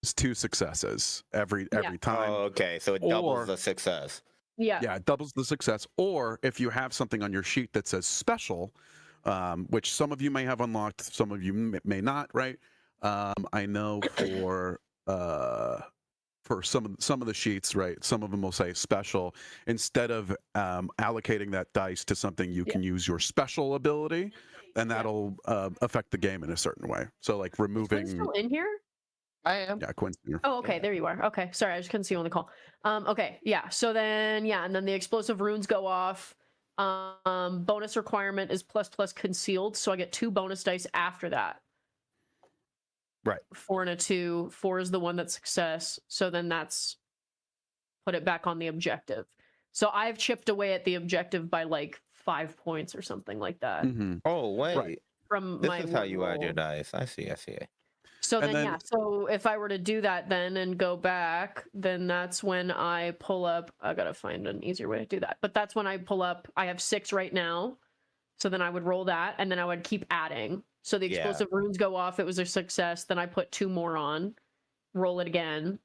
It's 2 successes every time. Oh, okay, so it doubles the success. Yeah, it doubles the success. Or if you have something on your sheet that says special, which some of you may have unlocked, some of you may not, right? I know for some of the sheets, right? Some of them will say special. Instead of allocating that dice to something, you can use your special ability, and that'll affect the game in a certain way. So, like removing. Is Quinn still in here? I am. Yeah, Quinn's here. Oh, okay, there you are. Okay, sorry, I just couldn't see you on the call. Okay, yeah. So then, and then the explosive runes go off. Bonus requirement is ++ concealed, so I get 2 bonus dice after that. Right. 4 and a 2. 4 is the one that's success. So then that's put it back on the objective. So I've chipped away at the objective by like 5 points or something like that. Mm-hmm. Oh wait, Right. From this my is how you roll. add your dice. I see. So And then, so if I were to do that then and go back, then that's when I pull up. I gotta find an easier way to do that. But that's when I pull up. I have 6 right now. So then I would roll that, and then I would keep adding. So the explosive runes go off. It was a success. Then I put 2 more on. Roll it again.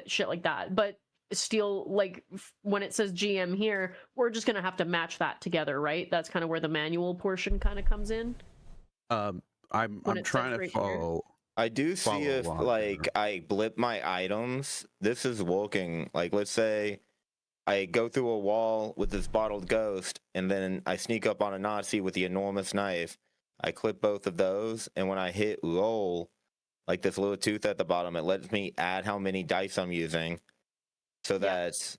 Shit like that. But still, like, when it says GM here, we're just gonna have to match that together, right? That's kind of where the manual portion kind of comes in. I'm trying to follow. I do see if like I blip my items. This is working. Like, let's say I go through a wall with this bottled ghost, and then I sneak up on a Nazi with the enormous knife. I clip both of those, and when I hit roll, like this little tooth at the bottom, it lets me add how many dice I'm using. So that's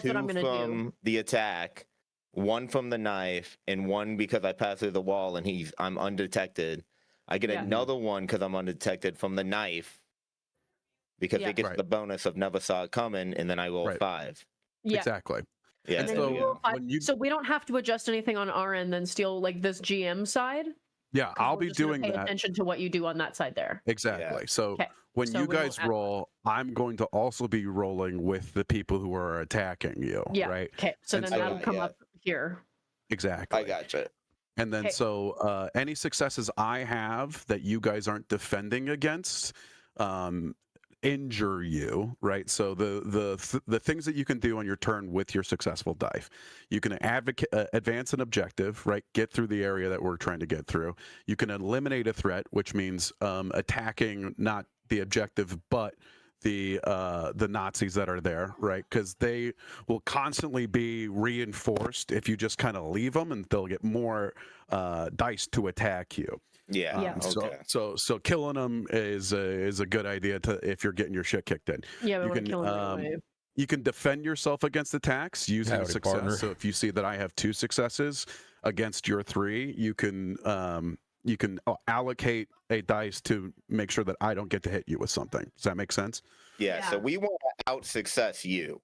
2 what I'm gonna from the attack, 1 from the knife, and 1 because I passed through the wall and I'm undetected. I get another 1 because I'm undetected from the knife, because it gets the bonus of never saw it coming, and then I roll 5. Yeah. Exactly. Yeah. And then you roll 5. So we don't have to adjust anything on our end then still, like this GM side? Yeah, I'll be doing pay that. attention to what you do on that side there. Exactly. Yeah. So when you guys roll, I'm going to also be rolling with the people who are attacking you. Yeah. Right. Okay. So then that'll come up here. Exactly. I gotcha. And then so any successes I have that you guys aren't defending against injure you, right? So the things that you can do on your turn with your successful dice, you can advance an objective, right? Get through the area that we're trying to get through. You can eliminate a threat, which means attacking not the objective but the Nazis that are there, right? Because they will constantly be reinforced if you just kind of leave them, and they'll get more dice to attack you. Yeah. Okay. So killing them is a good idea if you're getting your shit kicked in. Yeah, we want to kill them right away. You can defend yourself against attacks using success. Partner. So if you see that I have 2 successes against your 3, you can allocate a dice to make sure that I don't get to hit you with something. Does that make sense? Yeah. So we want to out success you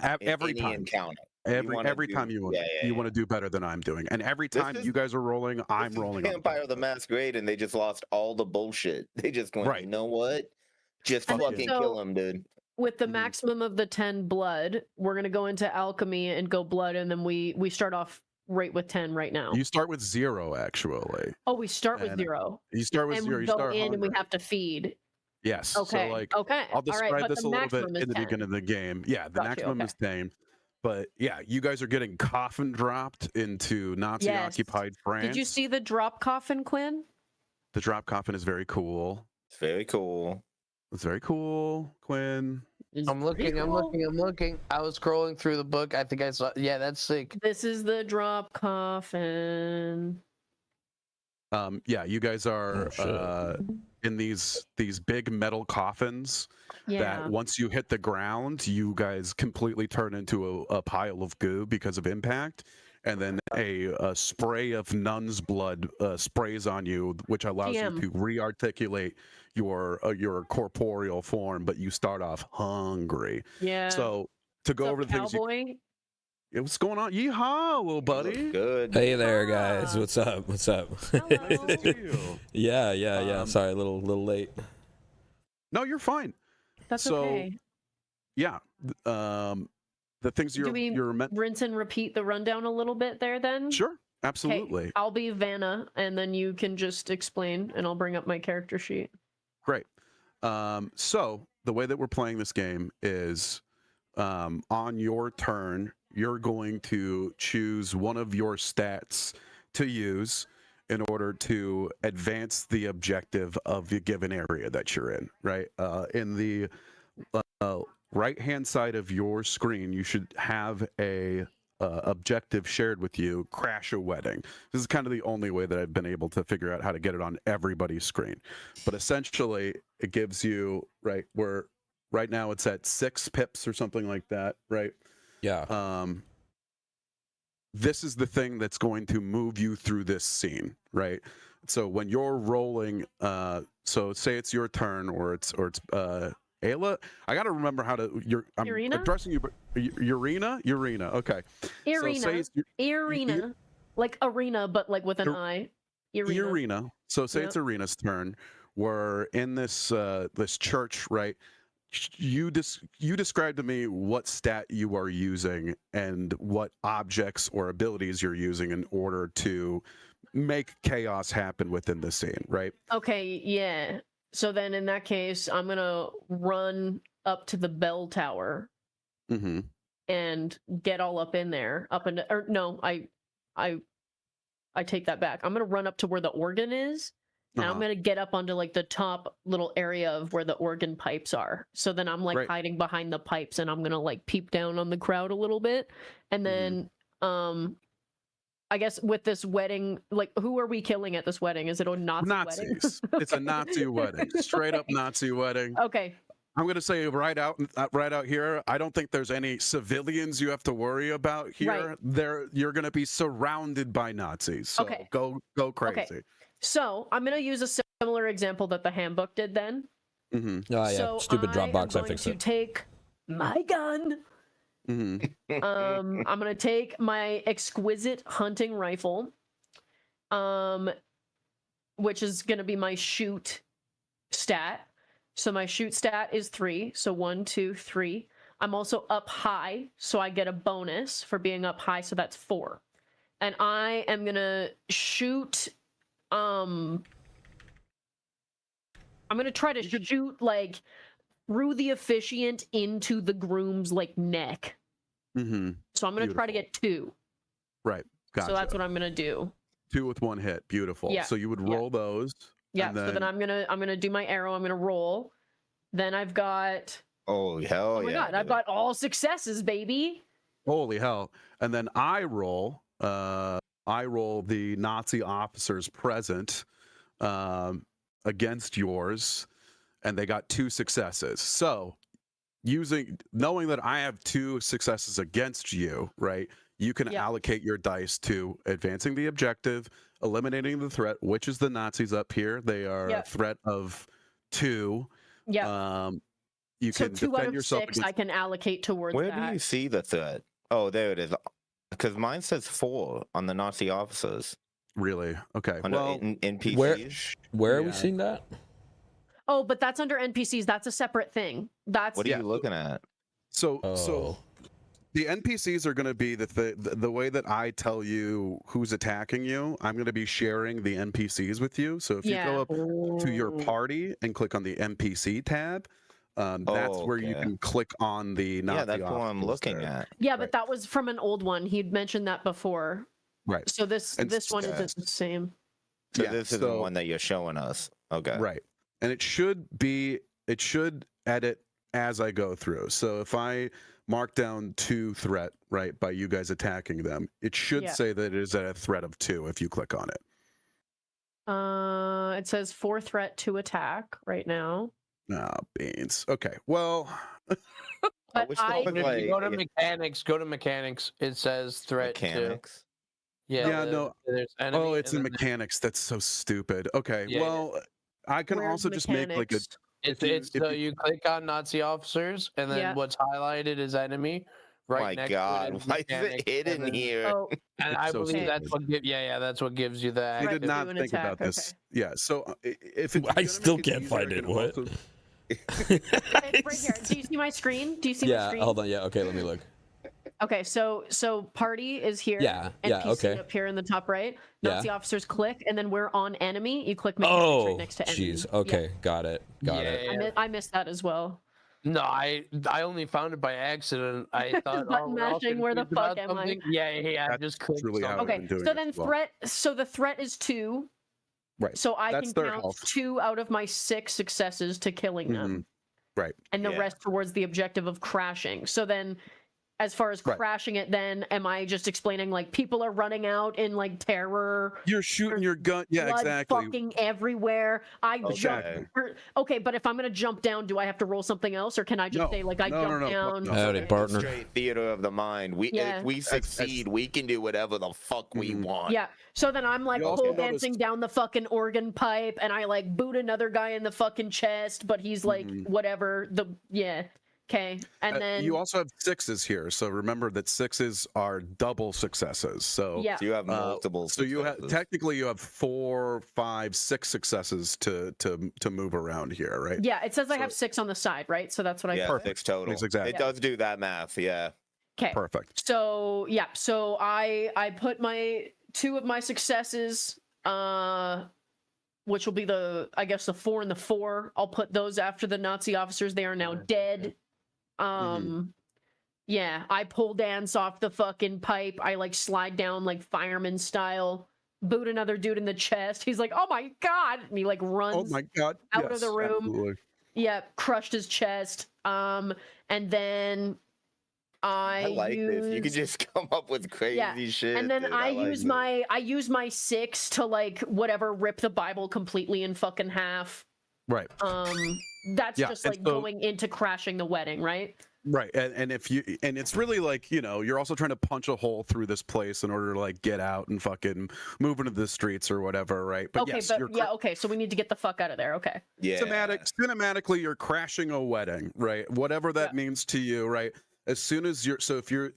every time. Encounter. Every time you want to do better than I'm doing, and every time you guys are rolling, I'm rolling. Vampire the Masquerade, and they just lost all the bullshit. They just went, you know what? Just fucking kill him, dude. With the maximum of the 10 blood, we're gonna go into alchemy and go blood, and then we start off right with 10 right now. You start with 0, actually. Oh, we start with 0. You start with 0. We you go start in hungry. and we have to feed. Yes. Okay. So like, okay. I'll describe this a little bit in the 10. beginning of the game. Yeah, the maximum is 10. But yeah, you guys are getting coffin dropped into Nazi-occupied France. Did you see the drop coffin, Quinn? The drop coffin is very cool. It's very cool. It's very cool, Quinn. I'm looking. I was scrolling through the book. I think I saw. Yeah, that's sick. This is the drop coffin. Yeah, you guys are in these big metal coffins that once you hit the ground, you guys completely turn into a pile of goo because of impact, and then a spray of nun's blood sprays on you, which allows you to rearticulate your corporeal form, but you start off hungry. Yeah. So to go over the things. What's going on? Yeehaw, little buddy. Good. Hey there, guys. What's up? What's up? yeah. Sorry, a little late. No, you're fine. That's okay. Yeah. The things you're rinse and repeat the rundown a little bit there then? Sure. Absolutely. I'll be Vanna, and then you can just explain, and I'll bring up my character sheet. Great. So the way that we're playing this game is on your turn, you're going to choose one of your stats to use in order to advance the objective of the given area that you're in, right? In the right-hand side of your screen, you should have a objective shared with you, crash a wedding. This is kind of the only way that I've been able to figure out how to get it on everybody's screen. But essentially, it gives you, right now it's at 6 pips or something like that, right? Yeah. This is the thing that's going to move you through this scene, right? So when you're rolling, so say it's your turn or it's Ayla, I got to remember how to. I'm Irina? addressing you, but Urina. Okay. Irina. So say Irina. Like arena, but like with an I. Irina. So say it's Irina's turn. We're in this this church, right? You describe to me what stat you are using and what objects or abilities you're using in order to make chaos happen within the scene, right? Okay, yeah. So then in that case, I'm gonna run up to the bell tower and get all up in there. I take that back. I'm gonna run up to where the organ is. And I'm going to get up onto like the top little area of where the organ pipes are. So then I'm like hiding behind the pipes and I'm going to like peep down on the crowd a little bit. And then I guess with this wedding, like who are we killing at this wedding? Is it a Nazi wedding? Nazis. It's a Nazi wedding. Straight up Nazi wedding. Okay. I'm going to say right out here, I don't think there's any civilians you have to worry about here. Right. You're going to be surrounded by Nazis. So go crazy. Okay. So I'm going to use a similar example that the handbook did then. Oh, yeah. So Stupid Dropbox, I fixed it. I'm going to take my gun. I'm going to take my exquisite hunting rifle, which is going to be my shoot stat. So my shoot stat is 3. So 1, 2, 3. I'm also up high, so I get a bonus for being up high. So that's 4. And I am going to shoot... I'm gonna try to shoot like through the officiant into the groom's like neck. So I'm gonna try to get 2. Right. Gotcha. So that's what I'm gonna do. 2 with 1 hit. Beautiful. Yeah. So you would roll those. Yeah. So then I'm gonna do my arrow. I'm gonna roll. Then I've got. Oh hell yeah! Oh my god! I've got all successes, baby. Holy hell! And then I roll. I roll the Nazi officers present against yours, and they got 2 successes. So, knowing that I have 2 successes against you, right? You can allocate your dice to advancing the objective, eliminating the threat, which is the Nazis up here. They are a threat of 2. Yeah. You so can 2 defend out of yourself 6 I can allocate towards Where that. do you see the threat? Oh, there it is. Because mine says 4 on the Nazi officers. Really? Okay. Under well, NPCs. Where are we seeing that? Oh, but that's under NPCs. That's a separate thing. That's what are you looking at? So the NPCs are going to be the way that I tell you who's attacking you. I'm going to be sharing the NPCs with you. So if you go up to your party and click on the NPC tab, that's where you can click on the Nazi. Yeah, that's what I'm looking at. Yeah, but that was from an old one. He'd mentioned that before. Right. So this one isn't the same. So this is the one that you're showing us. Okay. Right. And it should edit as I go through. So if I mark down 2 threat, right, by you guys attacking them, it should say that it is at a threat of 2 if you click on it. It says 4 threat to attack right now. Ah, beans. Okay. Well, but if you go to mechanics, it says threat mechanics. No. There's enemy, oh, it's in mechanics. That's so stupid. Okay. Well, I can also just make like a. You click on Nazi officers, and then what's highlighted is enemy. Right next to it, why is it hidden here? Oh, and I believe that's what that's what gives you that. You did not think about this. Yeah. So if I still can't find it. What? It's right here. Do you see my screen? Do you see my screen? Yeah. Hold on. Yeah. Okay. Let me look. Okay, so party is here. Yeah, NPC okay. up here in the top right. Yeah. Nazi officers click, and then we're on enemy. You click mechanics right next to enemy. Jeez. Okay, got it. Got it. I missed that as well. No, I only found it by accident. I thought, Button mashing, where the fuck am I? Yeah. I just clicked. Really how Okay, so then so the threat is 2. Right. So I That's can their count health. 2 out of my 6 successes to killing them. Right. And the rest towards the objective of crashing. So then, as far as crashing it, then am I just explaining like people are running out in like terror? You're shooting your gun. Yeah, blood exactly. fucking everywhere. I jump. Okay. Okay, but if I'm gonna jump down, do I have to roll something else, or can I just say like I jump down? Howdy, partner. Straight theater of the mind. If we succeed, we can do whatever the fuck we want. Yeah. So then I'm like You also pole dancing down the fucking organ pipe, and I like boot another guy in the fucking chest, but he's like whatever. Okay, and then you also have 6s here, so remember that 6s are double successes. So yeah, So you have multiple. so you have technically you have 4, 5, 6 successes to move around here, right? yeah. It says I have 6 on the side, right? So that's what I. Perfect. 6 total. Exactly. It does do that math. Yeah. Okay. Perfect. So yeah, so I put my 2 of my successes, which will be the 4 and the 4. I'll put those after the Nazi officers. They are now dead. Yeah, I pull dance off the fucking pipe. I like slide down like fireman style, boot another dude in the chest. He's like, "Oh my god!" And he like runs. Oh my god! Out of the room. Absolutely. Yeah, crushed his chest. And then I like this. You could just come up with crazy shit. And then dude. I like use my 6 to like whatever rip the Bible completely in fucking half. Right. That's just like going into crashing the wedding, right? Right. And if you it's really like, you're also trying to punch a hole through this place in order to like get out and fucking move into the streets or whatever, right? But okay, yes, okay, so we need to get the fuck out of there. Okay. Yeah. Cinematically, you're crashing a wedding, right? Whatever that means to you, right? As soon as if you're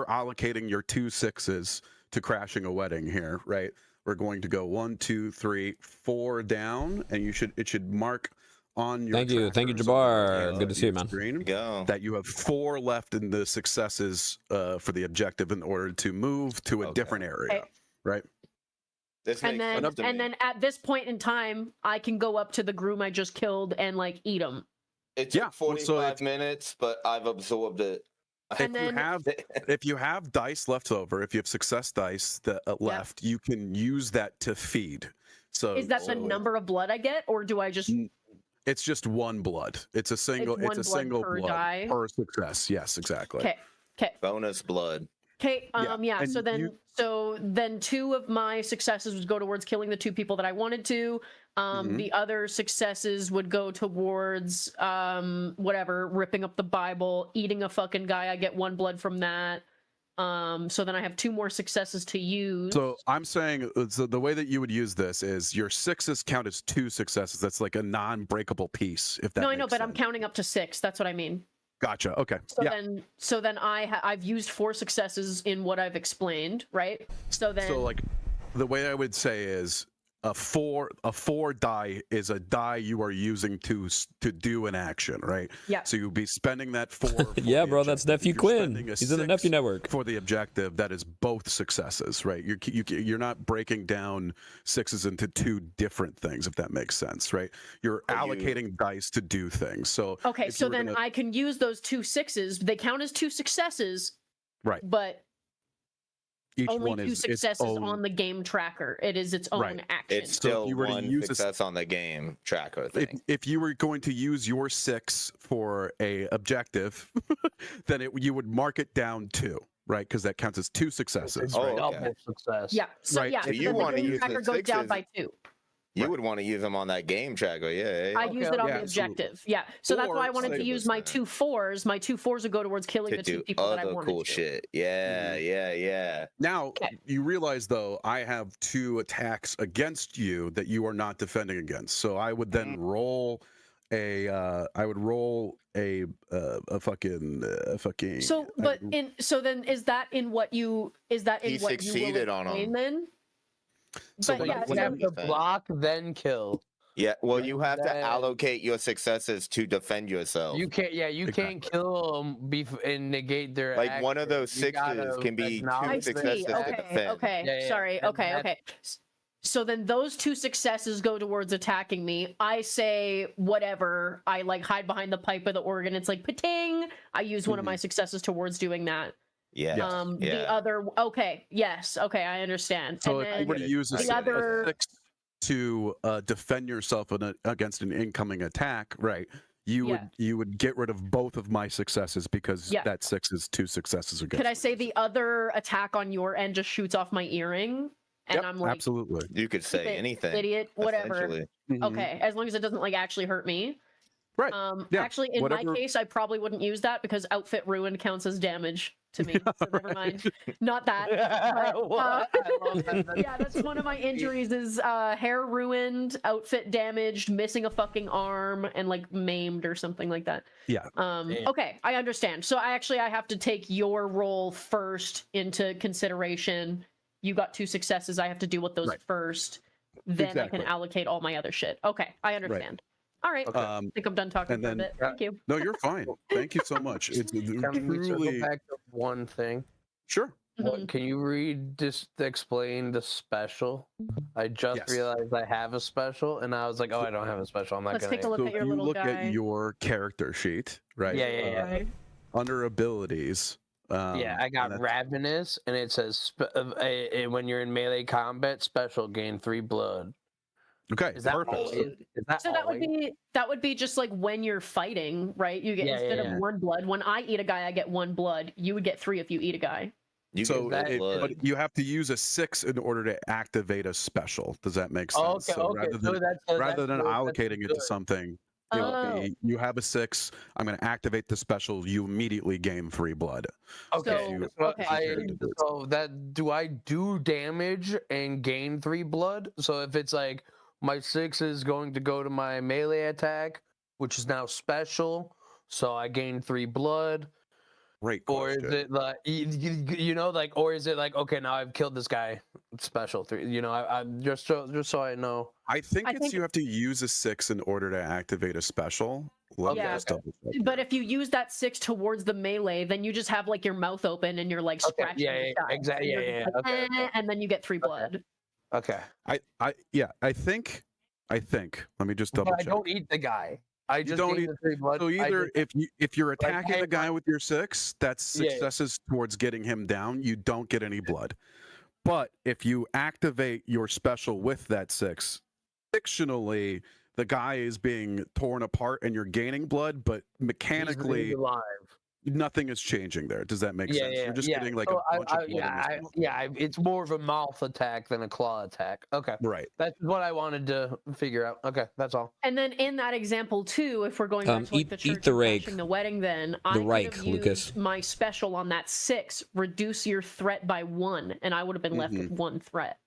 allocating your 2 6s to crashing a wedding here, right? We're going to go 1, 2, 3, 4 down, and it should mark on your. Thank you, Jabbar. Good to see you, man. Screen, go. That you have 4 left in the successes for the objective in order to move to a different area, right? And then at this point in time, I can go up to the groom I just killed and like eat him. It took 45 minutes, but I've absorbed it. If you have dice left over, if you have success dice that left, you can use that to feed. So is that the number of blood I get, or do I just? It's just 1 blood. It's a single. It's a single per blood die? per success. Yes, exactly. Okay. Bonus blood. Okay. Yeah. So then 2 of my successes would go towards killing the 2 people that I wanted to. The other successes would go towards whatever, ripping up the Bible, eating a fucking guy. I get 1 blood from that. So then I have 2 more successes to use. So I'm saying, so the way that you would use this is your 6s count as 2 successes. That's like a non-breakable piece. If that. No, I know, but I'm counting up to 6. That's what I mean. Gotcha. Okay. So then I've used 4 successes in what I've explained, right? So like the way I would say is a 4 die is a die you are using to do an action, right? Yeah. So you'll be spending that 4. Yeah, bro, that's Nephew Quinn. He's in the Nephew Network. For the objective, that is both successes, right? You're not breaking down 6s into 2 different things, if that makes sense, right? You're allocating dice to do things. So okay, so then I can use those 2 6s. They count as 2 successes, right? But each only one 2 is successes on the game tracker. It is its own action. It's still one success on the game tracker thing. If you were going to use your 6 for a objective, then you would mark it down 2, right? Because that counts as 2 successes. Oh, right? Double success. Yeah. So Right. yeah, So so you then wanna the game use tracker the goes down 6s. by 2. You would want to use them on that game tracker, yeah. I used it on the objective. Yeah. So that's why I wanted to use my 2 4s. My 2 4s would go towards killing the 2 people that I wanted cool to. shit. Yeah. Now you realize though, I have 2 attacks against you that you are not defending against. So I would then roll a fucking. So, but then is that in what you succeeded on him. then? So But yeah, you have to block, then kill. Yeah, well, you have to allocate your successes to defend yourself. You can't. Yeah, you can't kill them and negate their. Like one of those sixes can be 2 successes to defend. Okay. Yeah, Sorry. Okay. So then those 2 successes go towards attacking me. I say whatever. I like hide behind the pipe of the organ. It's like pating. I use one of my successes towards doing that. Yeah. The other. Okay. Yes. Okay. I understand. So and if you were to use a 6 to defend yourself against an incoming attack, right? You would get rid of both of my successes because that 6 is 2 successes against. Could I say the other attack on your end just shoots off my earring? And I'm like, absolutely. You could say anything. Idiot, whatever. Okay, as long as it doesn't like actually hurt me. Right. Actually, in my case, I probably wouldn't use that because outfit ruined counts as damage to me. So never mind. Not that. But, yeah, that's one of my injuries is hair ruined, outfit damaged, missing a fucking arm, and like maimed or something like that. Yeah. Okay, I understand. So I have to take your role first into consideration. You got 2 successes. I have to deal with those first. Then I can allocate all my other shit. Okay, I understand. All right. I think I'm done talking for a bit. Thank you. No, you're fine. Thank you so much. It's truly... go back to one thing? Sure. Can you explain the special? I just realized I have a special, and I was like, oh, I don't have a special. I'm not Let's gonna. take a look at your little guy. At your character sheet, right? Yeah. Under abilities. I got Ravenous, and it says when you're in melee combat, special gain 3 blood. Okay, is that perfect. So that would be just like when you're fighting, right? You get instead of 1 blood. When I eat a guy, I get 1 blood. You would get 3 if you eat a guy. But you have to use a 6 in order to activate a special. Does that make sense? Okay. So rather than allocating it to something. You have a 6. I'm going to activate the special. You immediately gain 3 blood. Okay. So that do I do damage and gain 3 blood? So if it's like my 6 is going to go to my melee attack, which is now special, so I gain 3 blood. Great question. Or is it like or is it like, okay, now I've killed this guy, special 3? I just so I know. I think you have to use a 6 in order to activate a special. But if you use that 6 towards the melee, then you just have like your mouth open and you're like scratching. Exactly. Okay. And then you get 3 blood. Okay. I think. Let me just double check. I don't eat the guy. I just don't eat 3 blood. So either if you're attacking the guy with your 6, that's successes towards getting him down. You don't get any blood. But if you activate your special with that 6, fictionally the guy is being torn apart and you're gaining blood, but mechanically nothing is changing there. Does that make sense? You're just getting like a bunch of blood. It's more of a mouth attack than a claw attack. Okay. Right. That's what I wanted to figure out. Okay, that's all. And then in that example too, if we're going back to like the church and the wedding, then I Reich, could have used my special on that 6, reduce your threat by 1, and I would have been left with 1 threat.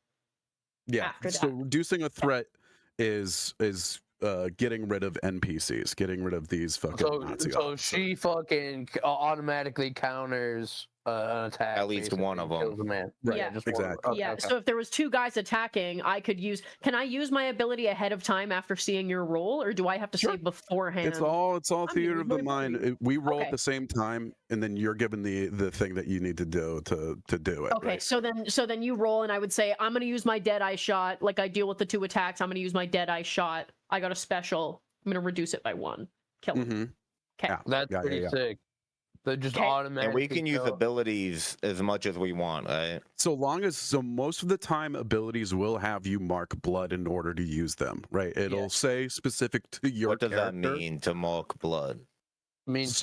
Yeah. So reducing a threat is getting rid of NPCs, getting rid of these fucking Nazi So she fucking automatically counters an attack. At least one of them. Right. Yeah, exactly. Okay. So if there was 2 guys attacking, can I use my ability ahead of time after seeing your roll, or do I have to say beforehand? It's all theater of the mind. We roll at the same time, and then you're given the thing that you need to do to do it. Okay, right? so then you roll, and I would say I'm gonna use my Deadeye shot. Like I deal with the 2 attacks, I'm gonna use my Deadeye shot. I got a special. I'm gonna reduce it by 1. Kill him. Okay, that's pretty sick. They just automatically. And we can use abilities as much as we want, right? So most of the time, abilities will have you mark blood in order to use them, right? It'll say specific to your character. What does that mean to mark blood? Means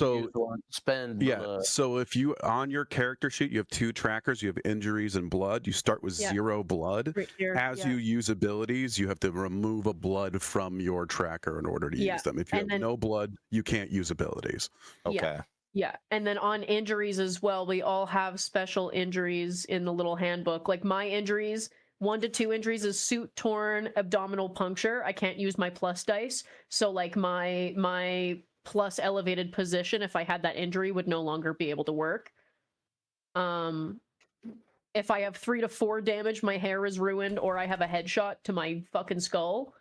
spend. So if you on your character sheet you have 2 trackers, you have injuries and blood. You start with 0 blood. As you use abilities, you have to remove a blood from your tracker in order to use them. If you have no blood, you can't use abilities. Okay. Yeah, and then on injuries as well, we all have special injuries in the little handbook. Like my injuries, 1 to 2 injuries is suit torn, abdominal puncture. I can't use my plus dice, so like my plus elevated position, if I had that injury, would no longer be able to work. If I have 3 to 4 damage, my hair is ruined, or I have a headshot to my fucking skull,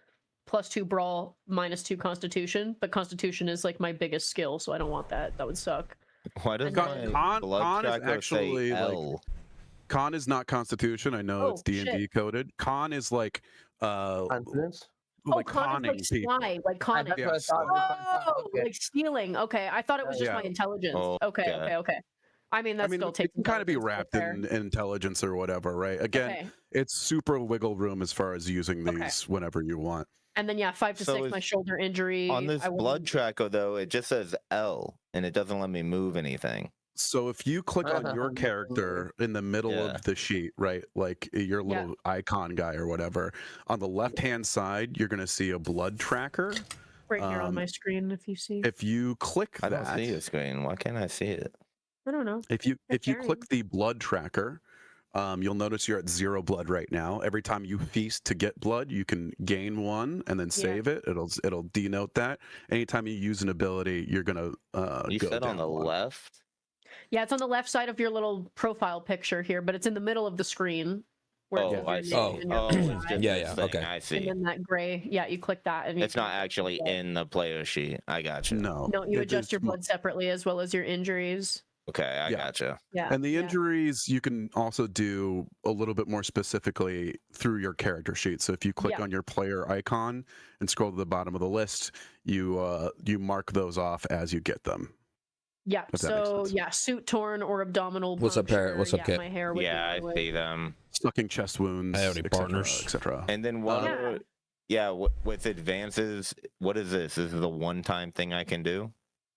+2 brawl, -2 constitution, but constitution is like my biggest skill, so I don't want that. That would suck. Why does And my then- blood Con is tracker actually say like L? con is not constitution. I know it's Oh, D&D shit. coded. Con is like Confidence? like con is conning like people. spy, like conning. That's what I Yes. thought. Oh, Okay. like stealing. Okay, I thought it was just my Yeah. intelligence. Oh, Okay, okay. okay. I mean, that I mean, still it takes can kind of be intelligence, wrapped but fair. in intelligence or whatever, right? Again, Okay. it's super wiggle room as far as using Okay. these whenever you want. And then 5 to So 6, my is- shoulder injury. On this I blood wouldn't- tracker, though, it just says L, and it doesn't let me move anything. So if you click on your character in the middle Yeah. of the sheet, right, like your Yeah. little icon guy or whatever, on the left-hand side, you're going to see a blood tracker. right here on my screen, if you see. If you click I don't that, see the screen. Why can't I see it? I don't know. if you carrying. click the blood tracker, you'll notice you're at 0 blood right now. Every time you feast to get blood, you can gain 1 and then save it. It'll denote that. Anytime you use an ability, you're gonna You go said on down the 1. left? Yeah, it's on the left side of your little profile picture here, but it's in the middle of the screen. Where it Oh, I says see. your name and your Oh, PI. it's just Yeah, this yeah, thing. okay. I And see. then that gray, you click that, and It's not actually in the player sheet. I got you. No, No, you it adjust is your blood separately as well as your injuries. Okay, I Yeah. gotcha. Yeah. And the yeah. injuries you can also do a little bit more specifically through your character sheet. So if you click Yeah. on your player icon and scroll to the bottom of the list, you mark those off as you get them. Yeah. If that makes So sense. suit torn or abdominal. What's up, Parrot? puncture. What's up, yeah, Kit? My hair would Yeah, I be see them. Sucking chest wounds, Howdy, partners. etc. And then what? Yeah. With advances, what is this? This is a one-time thing I can do.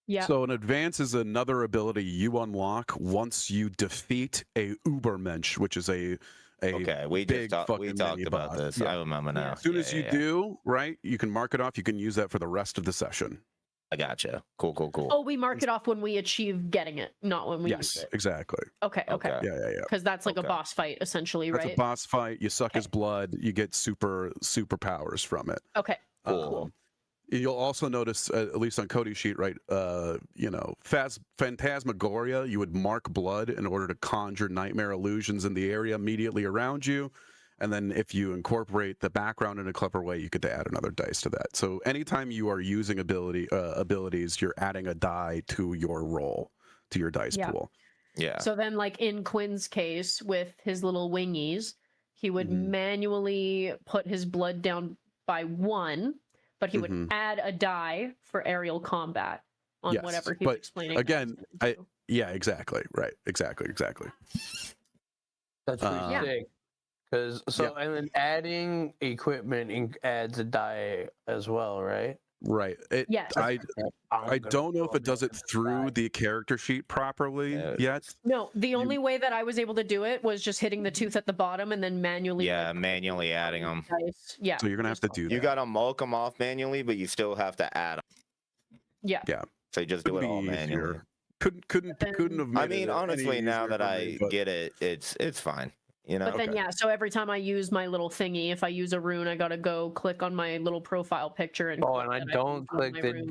Yeah. So an advance is another ability you unlock once you defeat a Ubermensch, which is a Okay, we big talked fucking about mini-boss. this. Yeah. I remember now. As soon as Yeah, you yeah. do, right, you can mark it off. You can use that for the rest of the session. I gotcha. Cool. Oh, we mark it off when we achieve getting it, not when we use Yes, it. exactly. Okay. Okay. Yeah. Because that's like a Okay. boss fight, essentially, That's right? a boss fight. You suck his blood. You get superpowers from it. Okay. Cool. You'll also notice, at least on Cody's sheet, right? Phantasmagoria. You would mark blood in order to conjure nightmare illusions in the area immediately around you, and then if you incorporate the background in a clever way, you get to add another dice to that. So anytime you are using abilities, you're adding a die to your roll, to your dice pool. Yeah. So then, like in Quinn's case with his little wingies, he would Mhm. manually put his blood down by 1, but he would Mhm. add a die for aerial combat on Yes, whatever he's but explaining. again, Yeah, exactly. Right. Exactly. That's pretty Yeah. sick. Because and then adding equipment adds a die as well, right? Right. Yes. I don't know if it does it through the character sheet properly Yeah. yet. No, the only way that I was able to do it was just hitting the tooth at the bottom and then manually. Yeah, manually adding them. Dice. Yeah. So you're gonna have to do that. You got to mulk them off manually, but you still have to add them. Yeah. Yeah. So you just do Could it be all manually. easier. Couldn't have made I mean, it honestly, any now easier that for I me, but- get it, it's fine. You know. But then, Okay. so every time I use my little thingy, if I use a rune, I gotta go click on my little profile picture and. Oh, click and I that don't used click my the rune.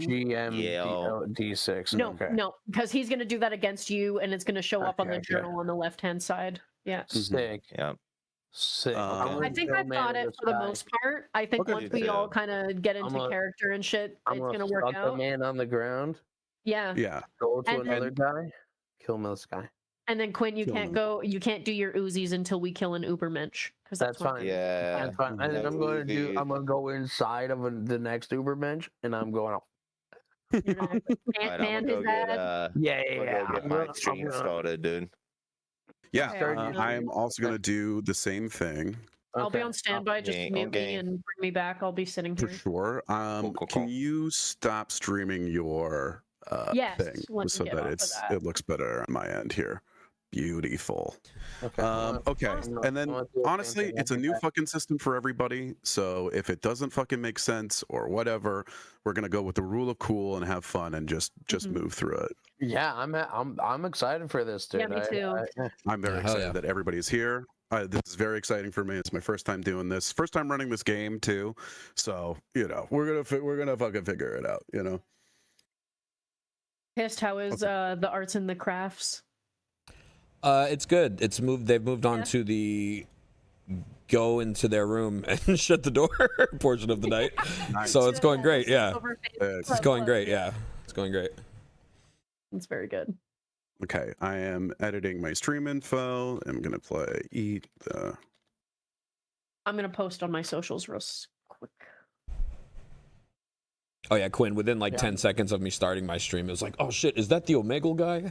D6. No, Okay. no, because he's gonna do that against you, and it's gonna show up on the Okay. journal on the left-hand side. Yeah. Sick. Yeah. Sick. Um, I'm I gonna think go I've got man it in for the sky. most part. I think Okay. once we all kind of get into I'm a- character and shit, I'm it's gonna gonna work stunt the out. man on the ground, Yeah. Yeah. go to And then- another guy, kill him in the sky. And then Quinn, you Kill can't them. you can't do your Uzis until we kill an Ubermensch. Because That's what- fine. Yeah. That's fine. And then No I'm going to Uzi. I'm gonna go inside of the next Ubermensch, and I'm going. You're gonna Alright, Ant-Man I'm his gonna go get dad. Yeah, I'm gonna go get my stream started, dude. Yeah. Okay. I am also gonna do the same thing I'll be on standby. Just Okay, mute okay. me and bring me back. I'll be sitting for here. sure. Cool. Can you stop streaming your Yes, thing let me so get that off of that. it looks better on my end here? Beautiful. Okay. Okay. And then honestly, it's a new fucking. fucking system for everybody. So if it doesn't fucking make sense or whatever, we're gonna go with the rule of cool and have fun and just Mhm. move through it. Yeah, I'm excited for this, dude. Yeah, me too. I'm very Yeah, hell excited yeah. that everybody's here. This is very exciting for me. It's my first time doing this, first time running this game too. So we're gonna fucking figure it out. Pissed. How is the arts and the crafts? It's good. They've moved on Yeah. to the go into their room and shut the door portion of the night. Nice. So it's going great. Yeah, It's it's going great. Yeah, it's going great. It's very good. Okay, I am editing my stream info. I'm gonna play eat the. I'm gonna post on my socials real quick. Oh yeah, Quinn, within like 10 seconds of me starting my stream, it was like, oh shit, is that the Omegle guy?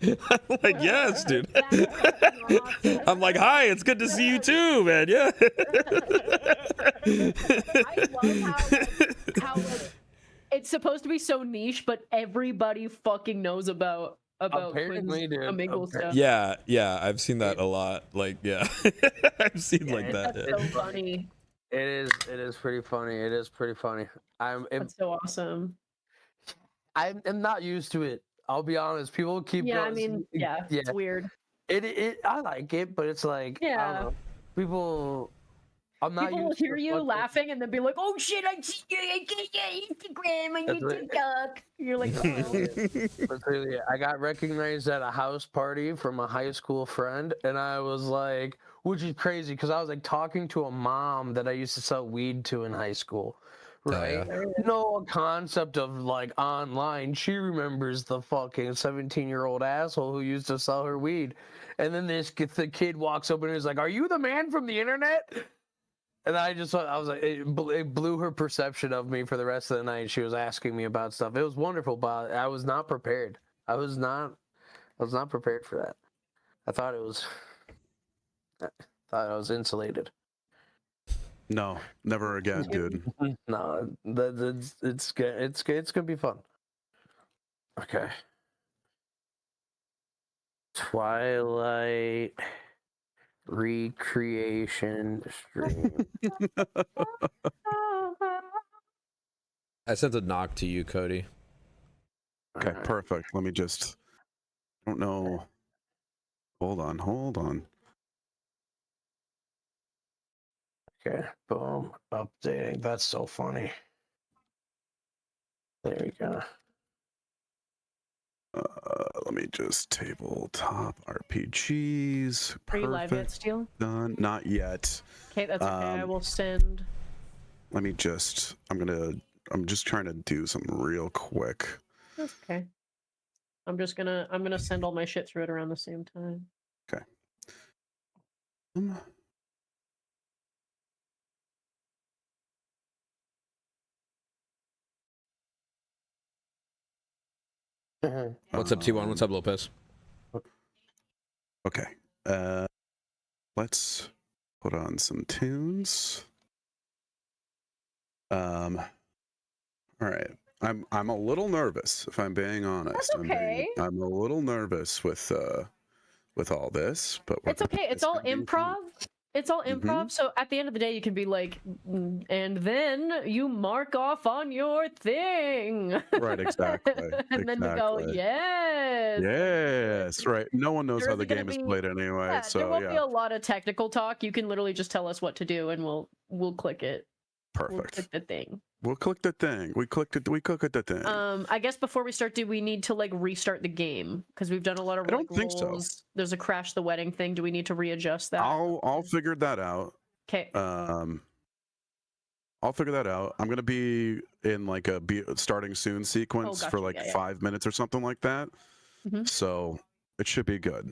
I'm like, yes, dude. I'm like, hi, it's good to see you too, man. Yeah. I love how it's supposed to be so niche, but everybody fucking knows about Apparently, Quinn's dude. Omegle stuff. Yeah, I've seen that a lot. Like, yeah. I've seen like that. That's so funny. It is pretty funny. It is pretty funny. That's so awesome. I'm not used to it. I'll be honest. People keep. Yeah, I mean, yeah, it's weird. I like it, but it's like, I don't know. People. I'm not. People will hear you laughing and then be like, "Oh shit, I see you on Instagram and you TikTok." You're like, "Oh." I got recognized at a house party from a high school friend, and I was like, which is crazy because I was like talking to a mom that I used to sell weed to in high school. Right? No concept of like online. She remembers the fucking 17-year-old asshole who used to sell her weed. And then the kid walks up and is like, "Are you the man from the internet?" And I was like, it blew her perception of me for the rest of the night. She was asking me about stuff. It was wonderful, but I was not prepared. I was not prepared for that. I thought I was insulated. No, never again, dude. No, it's gonna be fun. Okay. Twilight recreation stream. I sent a knock to you, Cody. Okay, perfect. Let me just. I don't know. Hold on. Okay, boom, updating. That's so funny. There we go. Let me just tabletop RPGs. Are you live yet, Steel? Done. Not yet. Okay, that's okay. I will send. Let me just. I'm just trying to do something real quick. That's okay. I'm gonna send all my shit through it around the same time. Okay. What's up, T1? What's up, Lopez? Okay. Let's put on some tunes. All right. I'm a little nervous, if I'm being honest. That's okay. I'm a little nervous with all this, but it's okay. It's all improv. It's all improv. So at the end of the day, you can be like, and then you mark off on your thing. Right, exactly. And then you go, yes. Yes, right. No one knows how the game is played anyway. Yeah, so there won't be a lot of technical talk. You can literally just tell us what to do, and we'll click it. Perfect. We'll click the thing. We'll click the thing. We click the thing. I guess before we start, do we need to like restart the game? Because we've done a lot of I don't think so. There's a crash the wedding thing. Do we need to readjust that? I'll figure that out. Okay. I'll figure that out. I'm gonna be in like a starting soon sequence for like 5 minutes or something like that. So it should be good.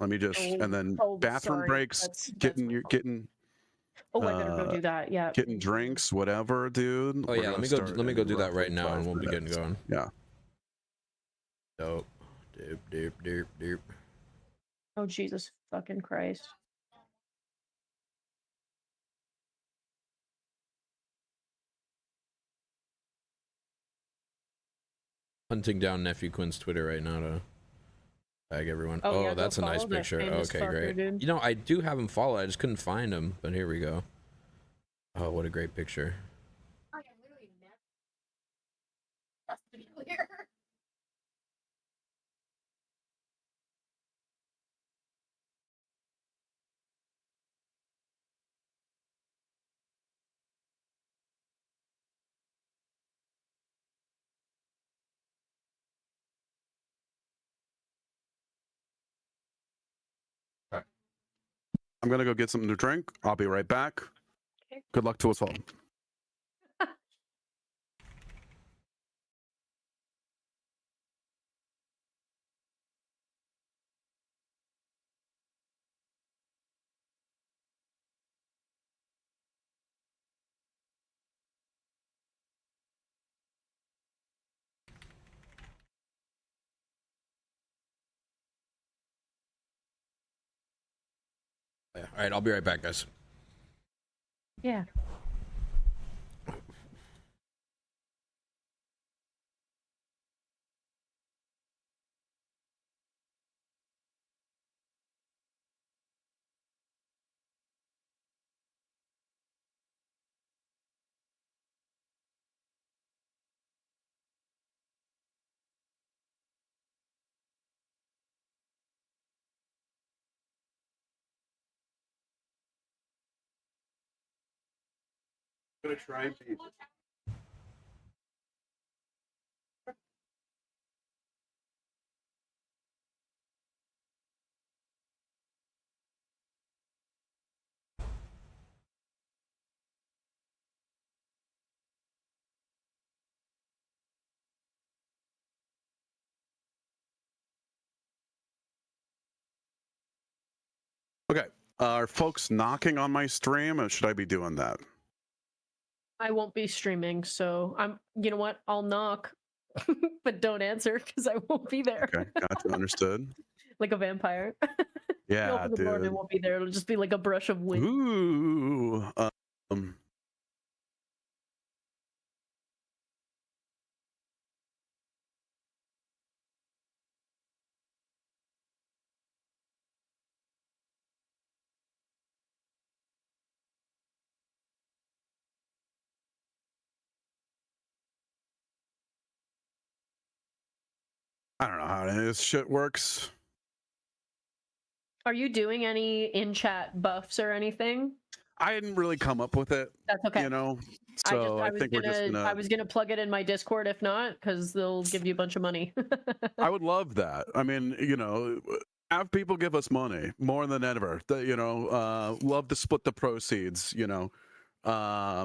Let me just and then bathroom breaks. Getting. Oh, I better go do that. Yeah. Getting drinks, whatever, dude. Oh yeah, let me go do that right now, and we'll be getting going. Yeah. Dope. Doop. Oh Jesus fucking Christ. Hunting down Nephew Quinn's Twitter right now to tag everyone. Oh, yeah, that's a nice picture. Okay, great. Dude. You know, I do have him followed. I just couldn't find him, but here we go. Oh, what a great picture. I'm gonna go get something to drink. I'll be right back. Okay. Good luck to us all. Yeah. All right, I'll be right back, guys. Yeah. I'm gonna try and be. Okay. Are folks knocking on my stream, or should I be doing that? I won't be streaming, so you know what? I'll knock, but don't answer because I won't be there. Okay, gotcha. Understood. Like a vampire. You Yeah, open the door and it dude. won't be there. It'll just be like a brush of wind. Ooh. I don't know how this shit works. Are you doing any in-chat buffs or anything? I didn't really come up with it. That's okay. You know, so I think we're just gonna. I was gonna plug it in my Discord if not, because they'll give you a bunch of money. I would love that. I mean, you know, have people give us money more than ever. You know, love to split the proceeds. You know, I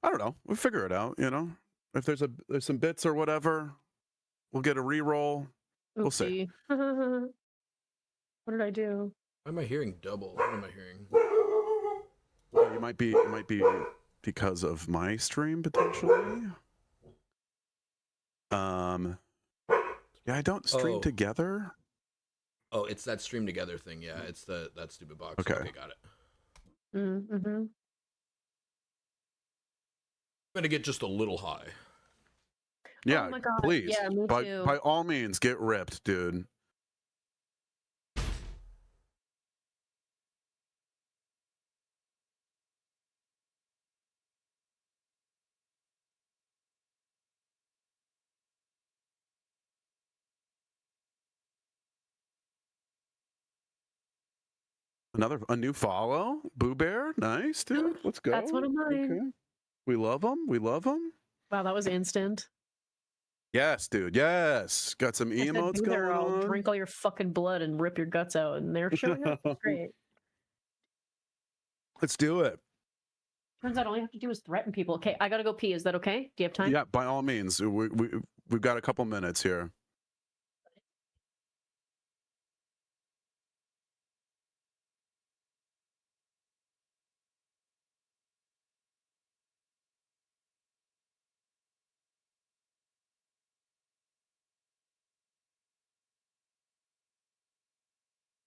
don't know. We'll figure it out. You know, if there's some bits or whatever, we'll get a re-roll. We'll see. What did I do? Why am I hearing double? What am I hearing? Oh, it might be because of my stream potentially. Yeah, I don't stream together. Oh, it's that stream together thing. Yeah, it's that stupid box. Okay, got it. Mm-hmm. I'm gonna get just a little high. Yeah, oh my God. please. Yeah, me too. By all means, get ripped, dude. A new follow, Boo Bear, nice dude. Let's go. That's one of mine. Okay. We love them. We love them. Wow, that was instant. Yes, dude. Yes, got some emotes going I'll on. drink all your fucking blood and rip your guts out, and they're showing up. Great. Let's do it. Turns out all you have to do is threaten people. Okay, I gotta go pee. Is that okay? Do you have time? Yeah, by all means. We've got a couple minutes here.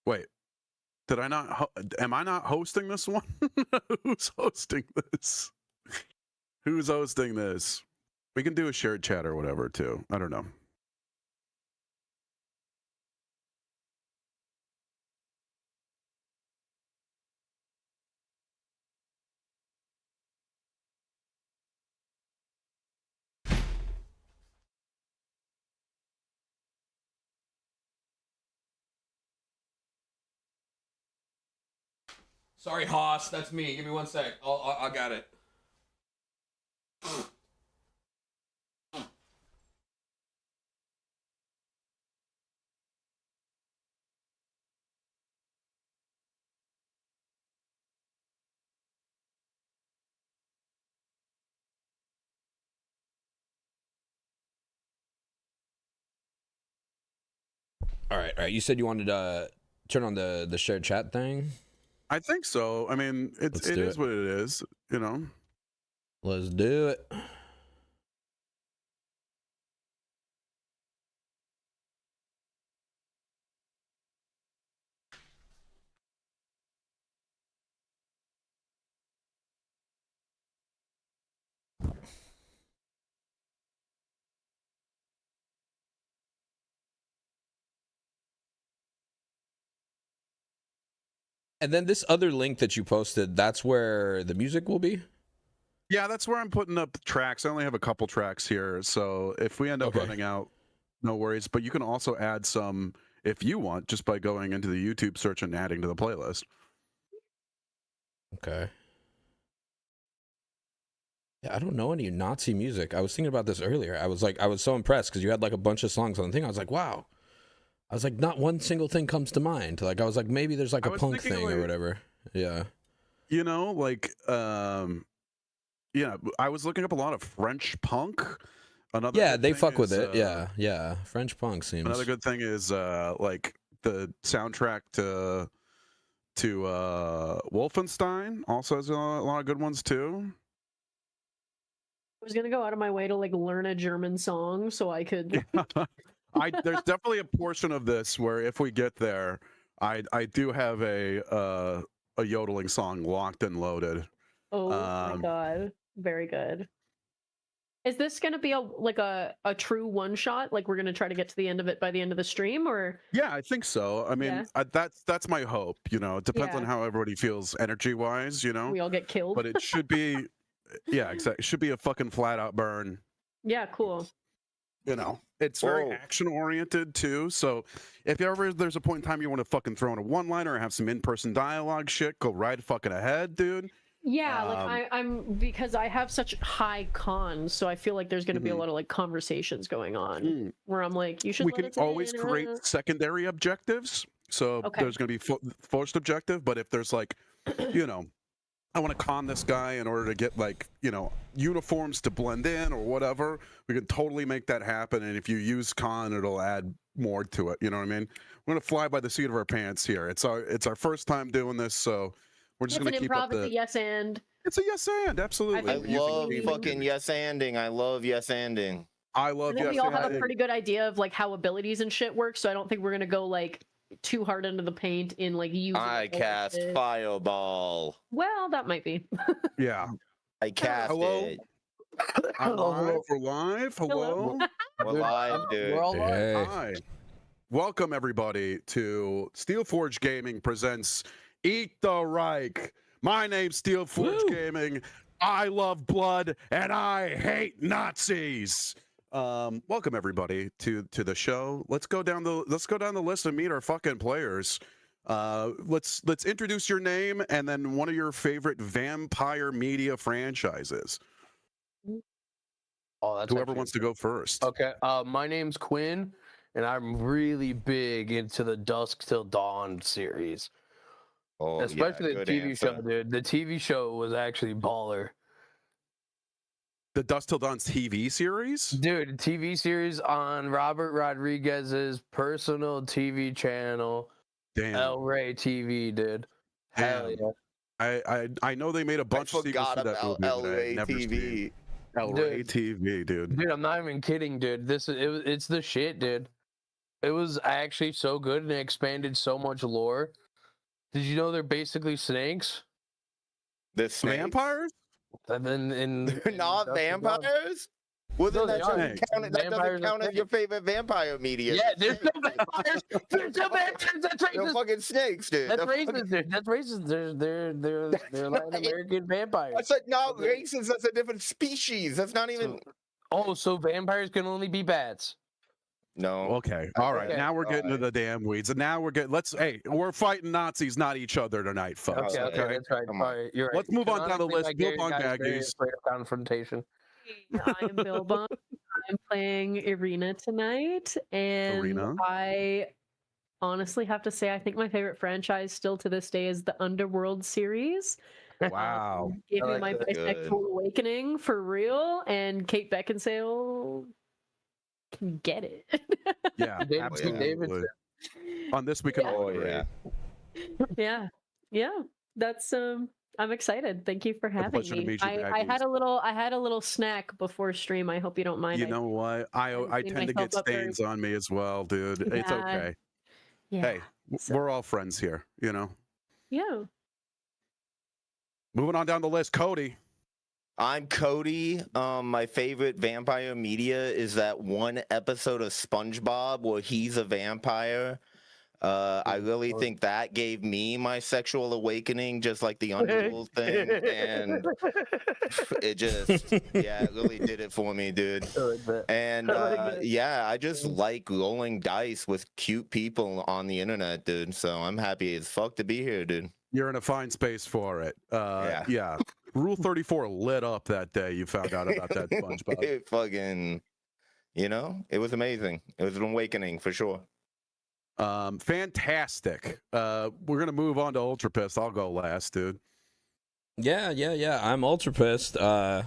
Wait, did I not? Am I not hosting this one? Who's hosting this? Who's hosting this? We can do a shared chat or whatever too. I don't know. Sorry, Haas. That's me. Give me 1 sec. I got it. All right. You said you wanted to turn on the shared chat thing. I think so. I mean, it is what it is, you know. Let's do it. And then this other link that you posted, that's where the music will be? Yeah, that's where I'm putting up tracks. I only have a couple tracks here, so if we end up running out, no worries. But you can also add some if you want, just by going into the YouTube search and adding to the playlist. Okay. Yeah, I don't know any Nazi music. I was thinking about this earlier. I was so impressed because you had like a bunch of songs on the thing. I was like, wow. I was like, not one single thing comes to mind. Like, I was like, maybe there's like a punk thing or whatever. Yeah. You know, like, yeah, I was looking up a lot of French punk. Yeah, they fuck with it. Yeah. French punk seems. Another good thing is like the soundtrack to Wolfenstein also has a lot of good ones too. I was gonna go out of my way to like learn a German song so I could. There's definitely a portion of this where if we get there, I do have a yodeling song locked and loaded. Oh my god, very good. Is this gonna be a true one shot? Like we're gonna try to get to the end of it by the end of the stream, or? Yeah, I think so. I mean, that's my hope. You know, it depends on how everybody feels energy wise. You know, we all get killed, but it should be. Yeah, exactly. It should be a fucking flat out burn. Yeah, cool. You know, it's very action oriented too. So if ever there's a point in time you want to fucking throw in a one liner or have some in person dialogue shit, go right fucking ahead, dude. Yeah, like I'm because I have such high cons, so I feel like there's going to be a lot of like conversations going on where I'm like, you should. We can always create secondary objectives. So there's going to be forced objective, but if there's like, you know, I want to con this guy in order to get like, you know, uniforms to blend in or whatever, we can totally make that happen. And if you use con, it'll add more to it. You know what I mean? We're gonna fly by the seat of our pants here. It's our first time doing this, so we're just gonna keep up the. It's a yes and. It's a yes and absolutely. I love fucking yes anding. I love yes anding. I love yes. We all have a pretty good idea of like how abilities and shit work, so I don't think we're gonna go like too hard into the paint in like using. I cast fireball. Well, that might be. Yeah. I cast it. We're live. Hello. We're live, dude. We're all live. Hey. Hi. Welcome everybody to Steelforge Gaming presents Eat the Reich. My name's Steelforge Gaming. I love blood and I hate Nazis. Welcome everybody to the show. Let's go down the list and meet our fucking players. Let's introduce your name and then one of your favorite vampire media franchises. Oh, that's whoever wants to go first. Okay. My name's Quinn, and I'm really big into the Dusk Till Dawn series. Oh, especially the TV show, dude. The TV show was actually baller. The Dusk Till Dawn TV series? Dude, TV series on Robert Rodriguez's personal TV channel. Damn. El Rey TV, dude. Hell yeah. I know they made a bunch of sequels to that movie. El Rey TV. El Rey TV, dude. Dude, I'm not even kidding, dude. It's the shit, dude. It was actually so good and it expanded so much lore. Did you know they're basically snakes? The vampires? And then they're not vampires? Well, then that doesn't count as your favorite vampire media. Yeah, there's no vampires. There's no vampires. That's racist. They're fucking snakes, dude. That's racist, dude. That's racist. They're Latin American vampires. That's like not racist. That's a different species. That's not even. So vampires can only be bats. No. Okay. All right. Okay. Now we're getting to the damn weeds, and now we're getting. We're fighting Nazis, not each other tonight, folks. Okay. That's right. All right. You're right. Let's move on down the list. Bill Bongaggies. Confrontation. I'm Bill Bong. I'm playing Irina tonight, and I honestly have to say I think my favorite franchise still to this day is the Underworld series. Wow. Gave me my bisexual awakening for real, and Kate Beckinsale can get it. Yeah, absolutely. On this, we can all agree. Yeah. That's I'm excited. Thank you for having pleasure to me. meet you, I had a little snack before stream. I hope you don't mind. You know what? I tend to get stains on me as well, dude. It's okay. Yeah. Hey, we're all friends here, you know. Yeah. Moving on down the list, Cody. I'm Cody. My favorite vampire media is that one episode of SpongeBob where he's a vampire. I really think that gave me my sexual awakening, just like the Underworld thing, and it just, it really did it for me, dude. And I just like rolling dice with cute people on the internet, dude. So I'm happy as fuck to be here, dude. You're in a fine space for it. Yeah. Rule 34 lit up that day you found out about that SpongeBob. It fucking, it was amazing. It was an awakening for sure. Fantastic. We're gonna move on to Ultra Pissed. I'll go last, dude. Yeah. I'm Ultra Pissed. I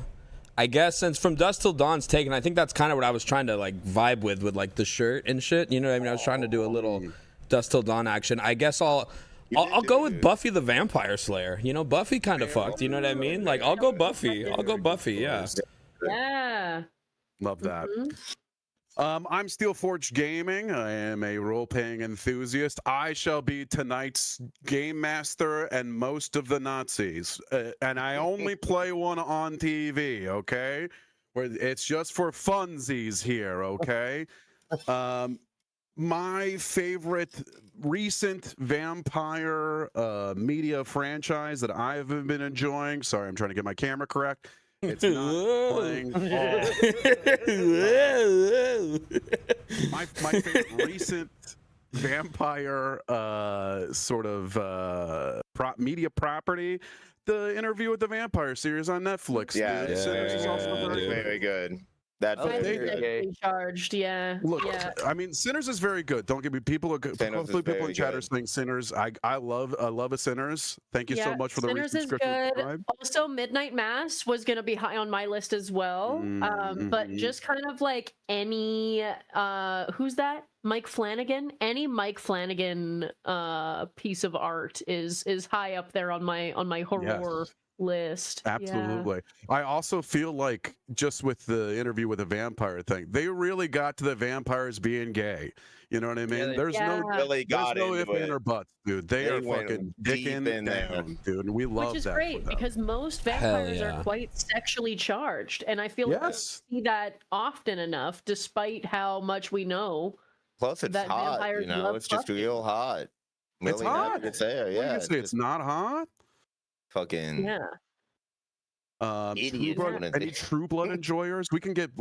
guess since From Dusk Till Dawn's taken, I think that's kind of what I was trying to like vibe with like the shirt and shit. You know what I mean? I was trying to do a little Dusk Till Dawn action. I guess I'll go with Buffy the Vampire Slayer. You know, Buffy kind of fucked. You know what I mean? Like, I'll go Buffy. Yeah. Yeah. Love that. I'm Steelforge Gaming. I am a role-playing enthusiast. I shall be tonight's game master and most of the Nazis. And I only play one on TV, okay? Where it's just for funsies here, okay? My favorite recent vampire media franchise that I've been enjoying. Sorry, I'm trying to get my camera correct. It's not playing my favorite recent vampire sort of media property, the Interview with the Vampire series on Netflix. Yeah, Sinners is also very good. That's charged. Yeah. Look, I mean, Sinners is very good. Don't get me. People in chat are saying Sinners. I love a Sinners. Thank you so much for the Sinners is good. Also, Midnight Mass was gonna be high on my list as well. But just kind of like any who's that? Mike Flanagan. Any Mike Flanagan piece of art is high up there on my horror list. Absolutely. I also feel like just with the Interview with a Vampire thing, they really got to the vampires being gay. You know what I mean? There's no if and or buts, dude. They are fucking dicking in down, dude. And we love that. Which is great because most vampires are quite sexually charged, and I feel like we don't see that often enough, despite how much we know. Plus, it's hot. It's just real hot. It's hot. It's there. Yeah. It's not hot. Fucking any True Blood enjoyers? We can get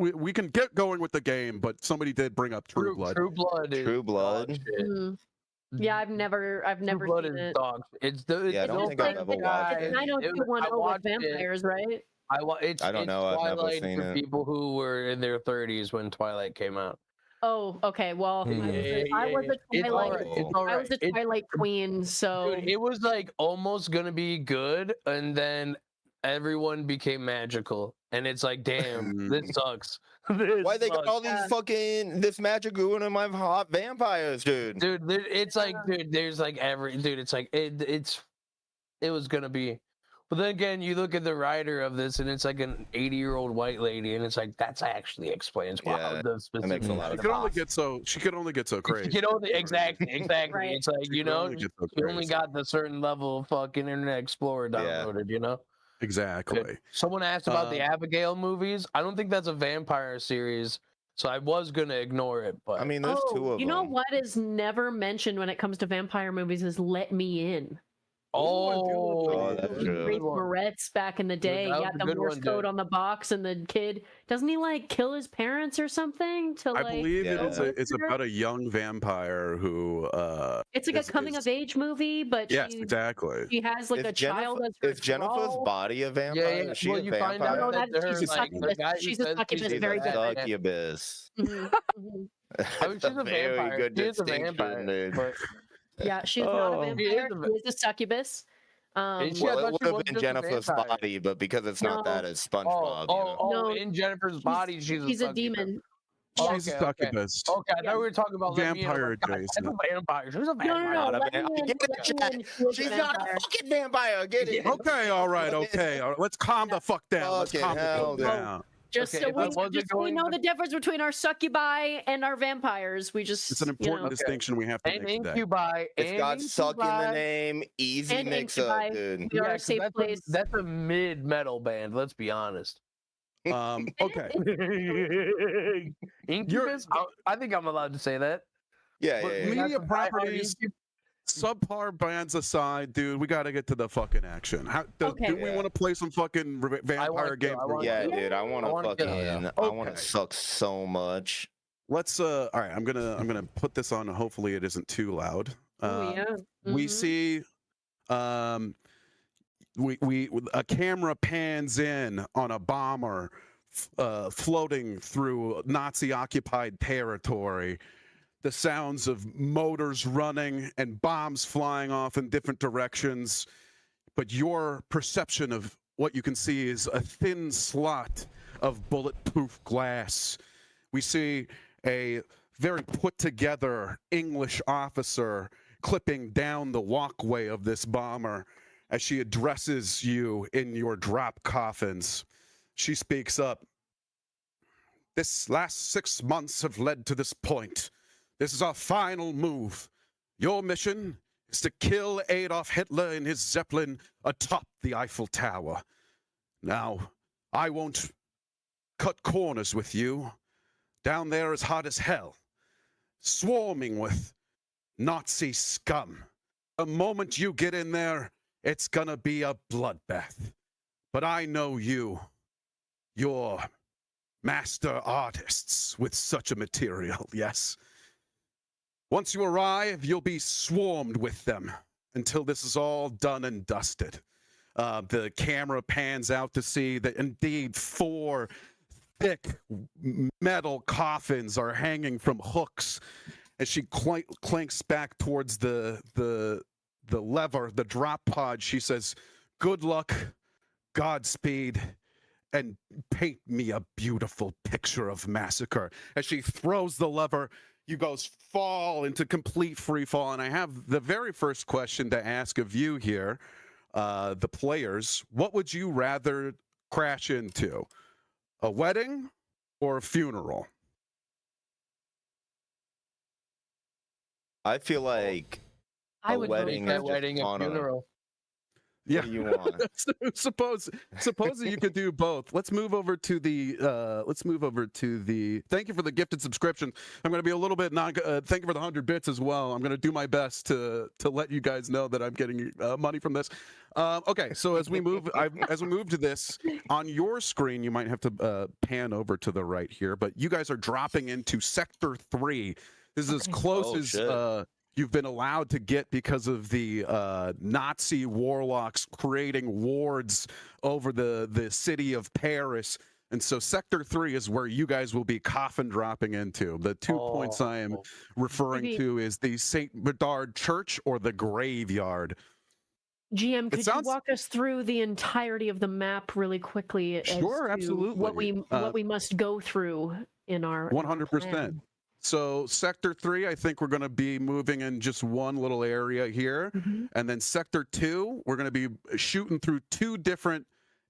going with the game, but somebody did bring up True Blood. True Blood. Yeah, I've never True Blood seen it. Dog. It's I don't think I've ever watched it. 90210 with vampires, right? I don't know. I've never seen for people who were in their 30s when Twilight came out. Oh, okay. Well, I was a Twilight queen, so dude, it was like almost gonna be good, and then everyone became magical, and it's like, damn, this sucks. Why they got all these this magic ruining my hot vampires, dude? Dude, it's like, dude, there's like it's like it was gonna be. But then again, you look at the writer of this, and it's like an 80-year-old white lady, and it's like that actually explains why the specific. That makes a lot of sense. She could only get so crazy. Exactly. Right. It's like she only got the certain level of fucking Internet Explorer downloaded. Exactly. Someone asked about the Abigail movies. I don't think that's a vampire series, so I was gonna ignore it. But I mean, there's two of them. You know what is never mentioned when it comes to vampire movies is "Let Me In." Oh, that's true. Moretz back in the day, the Morse code on the box, and the kid doesn't he like kill his parents or something? I believe it's about a young vampire who. It's like a coming of age movie, but exactly. She has like a child as her Is Jennifer's body a vampire? Yeah. Is she a vampire? No, she's a succubus. Very good. Succubus. I mean, she's a vampire. Good distinction. Yeah, she's not a vampire. She is a succubus. Well, it would have been Jennifer's body, but because it's not that, it's SpongeBob. In Jennifer's body, she's a demon. She's a succubus. Okay, I thought we were talking about Vampire adjacent. Vampire. She's a vampire. No. Not a Let me vampire. in. Get Let in me chat. in. She is a She's not a vampire. fucking vampire. Get it. Okay, all right, okay. All right. Let's calm the fuck down. Let's Fucking calm the hell, fuck dude. down. Just Okay, so if I we, wasn't just so we going know to- the difference between our succubi and our vampires. We just It's an important distinction we have to And make today. incubi. It's and got suck in the incubi. name. Easy and mix incubi. up, dude. We are Yeah, a 'cause safe place. That's a mid-metal band. Let's be honest. Okay. Incubus. I think I'm allowed to say that. Yeah, But yeah, we yeah. got Media some die-hard properties, Incubus- subpar bands aside, dude, we got to get to the fucking action. Okay. Do we Yeah. want to play some fucking vampire want to, games? I want Yeah, to. dude. I want I to wanna get- fucking. I want Okay. to suck so much. Let's all right, I'm gonna put this on. Hopefully it isn't too loud. Oh yeah. We Mhm. see we a camera pans in on a bomber floating through Nazi occupied territory. The sounds of motors running and bombs flying off in different directions, but your perception of what you can see is a thin slot of bulletproof glass. We see a very put together English officer clipping down the walkway of this bomber as she addresses you in your drop coffins. She speaks up. This last 6 months have led to this point. This is our final move. Your mission is to kill Adolf Hitler in his Zeppelin atop the Eiffel Tower. Now, I won't cut corners with you. Down there is hot as hell, swarming with Nazi scum. The moment you get in there, it's gonna be a bloodbath. But I know you. You're master artists with such a material, yes? Once you arrive, you'll be swarmed with them until this is all done and dusted. The camera pans out to see that indeed 4 thick metal coffins are hanging from hooks as she clanks back towards the lever, the drop pod. She says, "Good luck, Godspeed, and paint me a beautiful picture of massacre." As she throws the lever, you guys fall into complete free fall. And I have the very first question to ask of you here, the players. What would you rather crash into? A wedding or a funeral? I feel like I a would wedding vote is for- just wedding and on a- funeral. Yeah. What do you want? suppose you could do both. Let's move over to the thank you for the gifted subscription. I'm going to be a little bit thank you for the 100 bits as well. I'm going to do my best to let you guys know that I'm getting money from this. Okay, so as we move to this on your screen, you might have to pan over to the right here, but you guys are dropping into sector 3. This is as close as shit. you've been allowed to get because of the Nazi warlocks creating wards over the city of Paris. And so Sector 3 is where you guys will be coffin dropping into. The 2 points I am referring to is the St. Bernard Church or the graveyard. GM, could sounds- you walk us through the entirety of the map really quickly? as Sure, to absolutely. What we must go through in our 100%. plan? So Sector 3, I think we're going to be moving in just one little area here. Mhm. And then Sector 2, we're going to be shooting through 2 different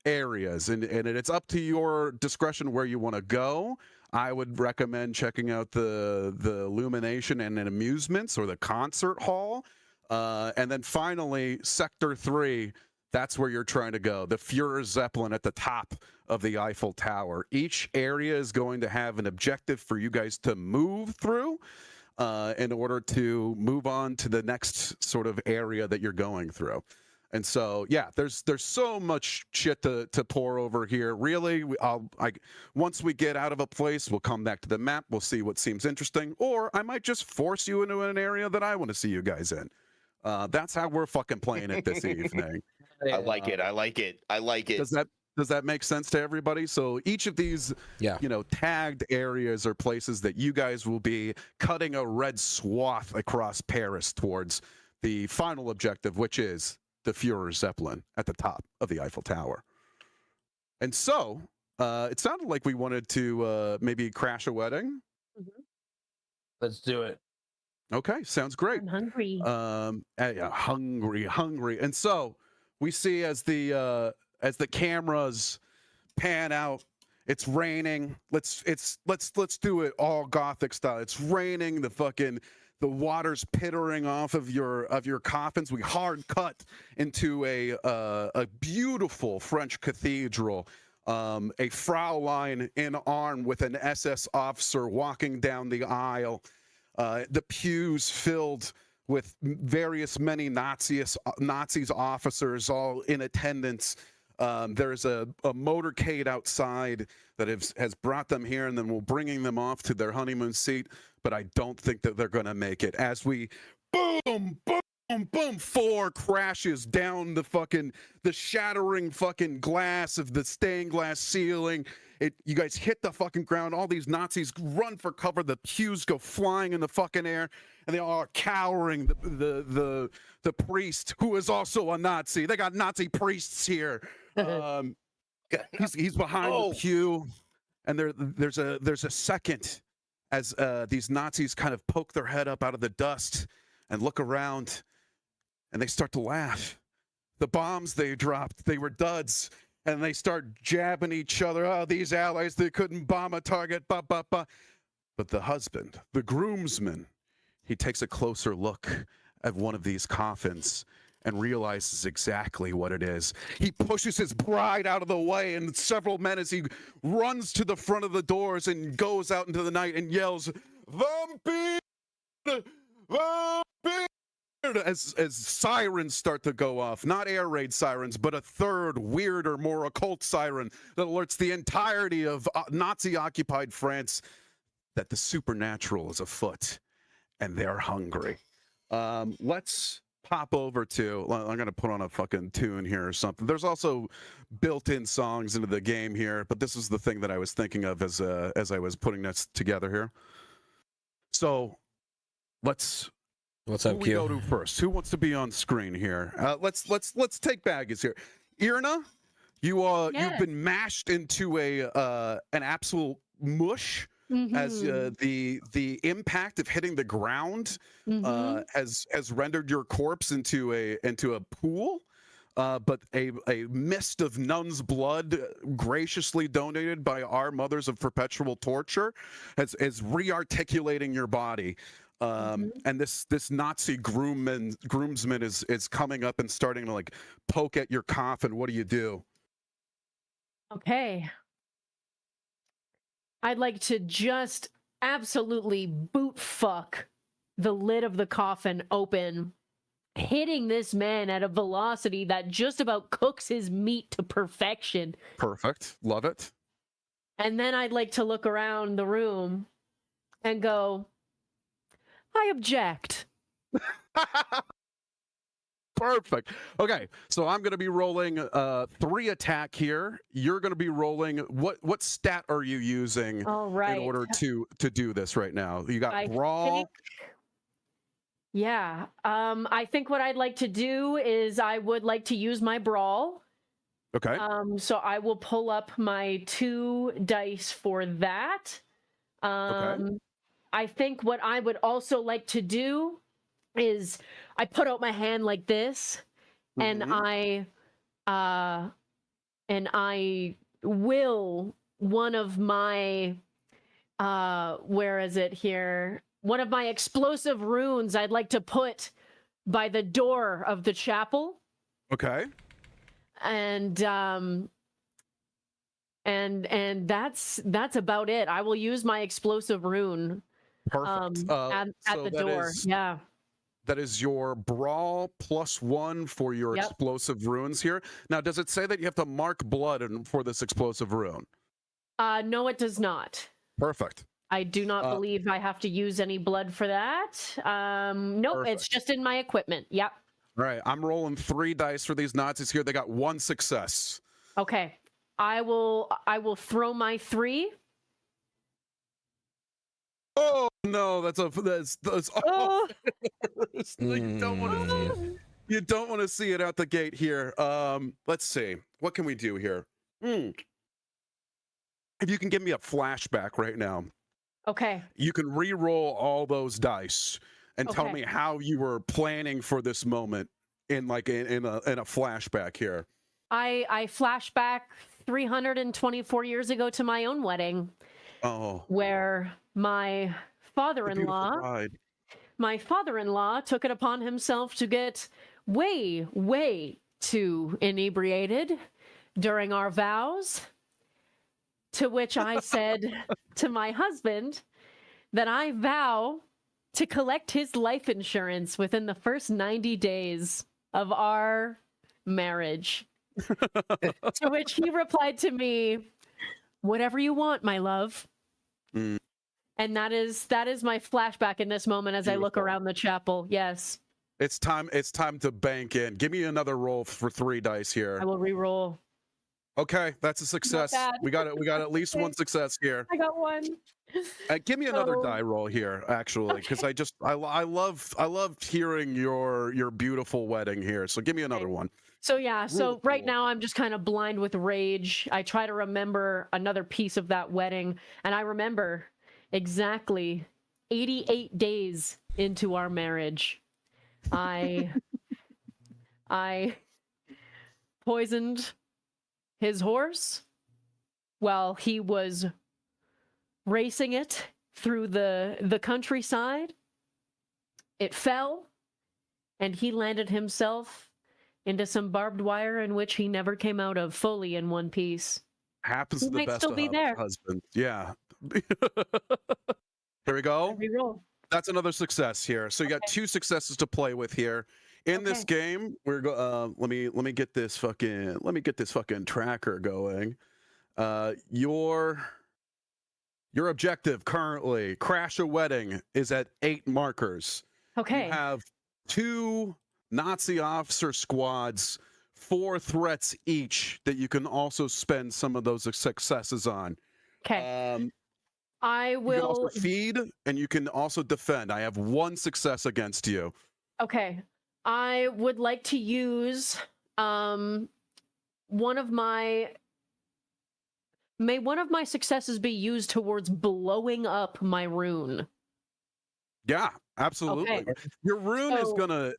areas. And it's up to your discretion where you want to go. I would recommend checking out the Illumination and Amusements or the concert hall. And then finally, Sector 3, that's where you're trying to go. The Führer Zeppelin at the top of the Eiffel Tower. Each area is going to have an objective for you guys to move through in order to move on to the next sort of area that you're going through. And so, yeah, there's so much shit to pour over here. Really, once we get out of a place, we'll come back to the map. We'll see what seems interesting. Or I might just force you into an area that I want to see you guys in. That's how we're fucking playing it this evening. I like it. I like it. I like it. Does that make sense to everybody? So each of these, tagged areas are places that you guys will be cutting a red swath across Paris towards the final objective, which is the Führer Zeppelin at the top of the Eiffel Tower. And so it sounded like we wanted to maybe crash a wedding. Let's do it. Okay, sounds great. I'm hungry. Yeah, hungry. And so we see as the cameras pan out, it's raining. Let's do it all Gothic style. It's raining. The water's pittering off of your coffins. We hard cut into a beautiful French cathedral. A Fraulein in arm with an SS officer walking down the aisle. The pews filled with many Nazis officers all in attendance. There's a motorcade outside that has brought them here, and then we're bringing them off to their honeymoon seat. But I don't think that they're going to make it. As we boom, boom, boom, 4 crashes down the shattering fucking glass of the stained glass ceiling. You guys hit the fucking ground. All these Nazis run for cover. The pews go flying in the fucking air, and they all are cowering. The priest, who is also a Nazi. They got Nazi priests here. He's behind the pew, and there's a second as these Nazis kind of poke their head up out of the dust and look around, and they start to laugh. The bombs they dropped, they were duds. And they start jabbing each other. Oh, these allies, they couldn't bomb a target. Bah, bah, bah. But the husband, the groomsman, he takes a closer look at one of these coffins and realizes exactly what it is. He pushes his bride out of the way, and several men, as he runs to the front of the doors and goes out into the night and yells, "Vampire! Vampire!" As sirens start to go off, not air raid sirens, but a third, weirder, more occult siren that alerts the entirety of Nazi-occupied France that the supernatural is afoot, and they're hungry. Let's pop over to, I'm going to put on a fucking tune here or something. There's also built-in songs into the game here, but this is the thing that I was thinking of as I was putting this together here. So let's... What's up, Who we Q? go to first? Who wants to be on screen here? Let's take baggage here. Irna, you've been mashed into an absolute mush as the impact of hitting the ground has rendered your corpse into a pool. But a mist of nun's blood, graciously donated by our mothers of perpetual torture, is re-articulating your body. And this Nazi groomsman is coming up and starting to like poke at your coffin. What do you do? Okay. I'd like to just absolutely boot fuck the lid of the coffin open, hitting this man at a velocity that just about cooks his meat to perfection. Perfect. Love it. And then I'd like to look around the room and go, I object. Perfect. Okay, so I'm going to be rolling 3 attack here. You're going to be rolling. What stat are you using in order to do this right now? You got brawl. Yeah. I think what I'd like to do is I would like to use my brawl. Okay. So I will pull up my 2 dice for that. Okay. I think what I would also like to do is I put out my hand like this, and I will one of my where is it here? One of my explosive runes I'd like to put by the door of the chapel. Okay. And that's about it. I will use my explosive rune. Perfect. At the door. Yeah. That is your brawl +1 for your explosive runes here. Now, does it say that you have to mark blood for this explosive rune? No, it does not. Perfect. I do not believe I have to use any blood for that. Nope, Perfect. It's just in my equipment. Yep. All right, I'm rolling 3 dice for these Nazis here. They got 1 success. Okay. I will throw my 3. Oh no, that's Oh. You don't want to see it out the gate here. Let's see. What can we do here? If you can give me a flashback right now Okay. You can re-roll all those dice and tell Okay. me how you were planning for this moment in like in a flashback here. I flash back 324 years ago to my own wedding, Oh, where the beautiful bride. my father-in-law took it upon himself to get way, way too inebriated during our vows, to which I said to my husband that I vow to collect his life insurance within the first 90 days of our marriage. To which he replied to me, "Whatever you want, my love." Mm. And that is my flashback in this moment as I look Beautiful. around the chapel. Yes. It's time to bank in. Give me another roll for 3 dice here. I will re-roll. Okay, that's a success. bad. We got it. We got at least one success here. I got one. Give me another So- die roll here, actually, because I love hearing your beautiful wedding here. So give me another one. So yeah, so right Cool. now I'm just kind of blind with rage. I try to remember another piece of that wedding, and I remember exactly 88 days into our marriage, I poisoned his horse while he was racing it through the countryside. It fell, and he landed himself into some barbed wire in which he never came out of, fully in one piece. Happens He to the might best still of be there. husbands. Yeah. Here we go. Re-roll. That's another success here. So you got 2 successes to play with here. In this game, we're let me get this fucking tracker going. Your objective currently, crash a wedding, is at 8 markers. Okay. You have 2 Nazi officer squads, 4 threats each that you can also spend some of those successes on. Okay. I You can will. also feed, and you can also defend. I have 1 success against you. Okay. I would like to use one of my. May one of my successes be used towards blowing up my rune. Yeah, absolutely. Okay. Your rune is So- gonna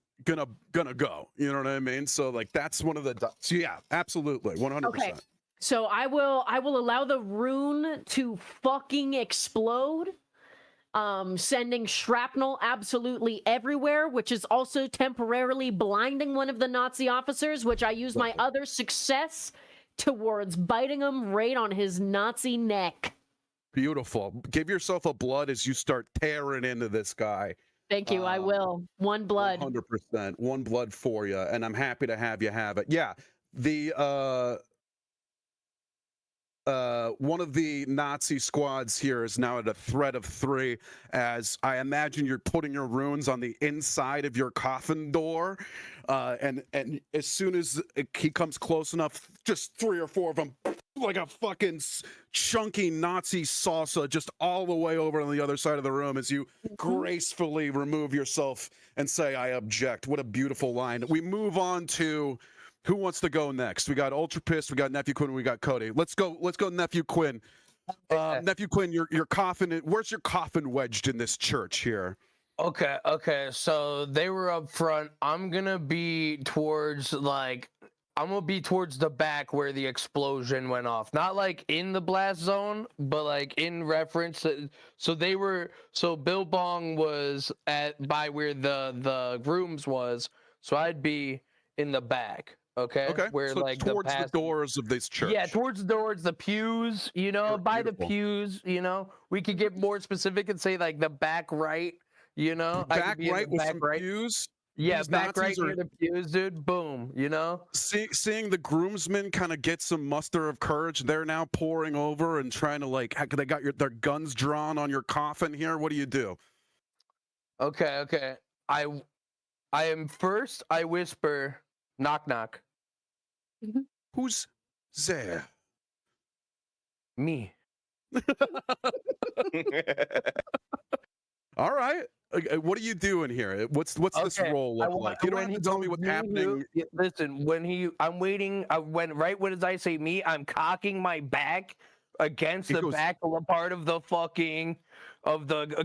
go. You know what I mean? So like that's one of the. So yeah, absolutely, 100%. Okay. So I will allow the rune to fucking explode, sending shrapnel absolutely everywhere, which is also temporarily blinding one of the Nazi officers, which I use my other success towards biting him right on his Nazi neck. Beautiful. Give yourself a blood as you start tearing into this guy. Thank you. I will. 1 blood. 100%. 1 blood for you, and I'm happy to have you have it. Yeah, the one of the Nazi squads here is now at a threat of 3, as I imagine you're putting your runes on the inside of your coffin door, and as soon as he comes close enough, just 3 or 4 of them, like a fucking chunky Nazi salsa, just all the way over on the other side of the room as you gracefully remove yourself and say, "I object." What a beautiful line. We move on to who wants to go next. We got Ultra Pissed, we got Nephew Quinn, we got Cody. Let's go, Nephew Quinn. Nephew Quinn, your coffin, where's your coffin wedged in this church here? Okay. So they were up front. I'm gonna be towards the back where the explosion went off. Not like in the blast zone, but like in reference to, so Bill Bong was by where the rooms was. So I'd be in the back. Okay. Where so like towards the doors of this church. Yeah, towards the pews, by the pews, we could get more specific and say like the back right, Back right with some right. pews. Yeah, back right near the pews, dude. Boom, Seeing the groomsmen kind of get some muster of courage, they're now pouring over and trying to they got their guns drawn on your coffin here. What do you do? Okay. I am first. I whisper, knock knock. Who's there? Me. All right. What are you doing here? What's this role look like? You don't have to tell me what's happening. Listen, I'm waiting. When as I say me, I'm cocking my back against the back part of the fucking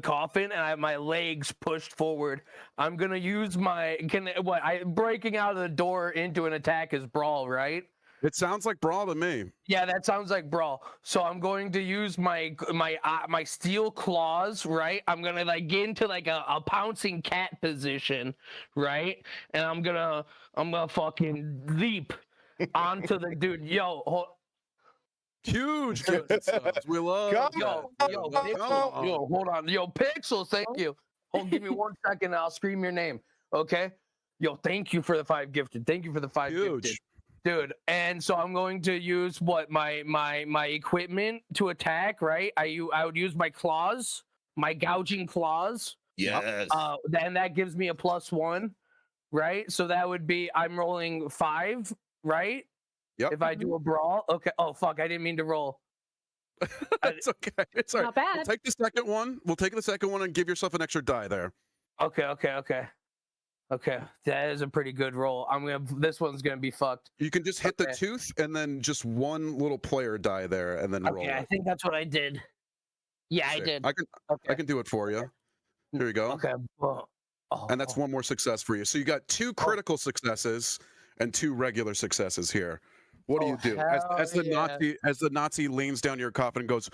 coffin, and I have my legs pushed forward. I'm gonna use breaking out of the door into an attack is brawl, right? It sounds like brawl to me. Yeah, that sounds like brawl. So I'm going to use my steel claws, right? I'm gonna like get into like a pouncing cat position, right? And I'm gonna fucking leap onto the dude. Huge good subs. We love Yo, hold on. Yo, Pixels, thank you. Give me 1 second and I'll scream your name. Okay? Yo, thank you for the 5 gifted. Thank you for the 5 gifted. Dude, and so I'm going to use my equipment to attack, right? I would use my claws, my gouging claws. Yes. Then that gives me a +1, right? So that would be I'm rolling 5, right? Yep. If I do a brawl, okay. Oh fuck, I didn't mean to roll. It's okay. It's all right. Not bad. We'll take the second one. We'll take the second one and give yourself an extra die there. Okay. That is a pretty good roll. This one's gonna be fucked. You can just hit the tooth and then just one little player die there and then roll. Okay, I think that's what I did. Yeah, I did. I can do it for you. Here you go. Okay. And that's one more success for you. So you got 2 critical successes and 2 regular successes here. What do you do? As the Nazi leans down your coffin and goes,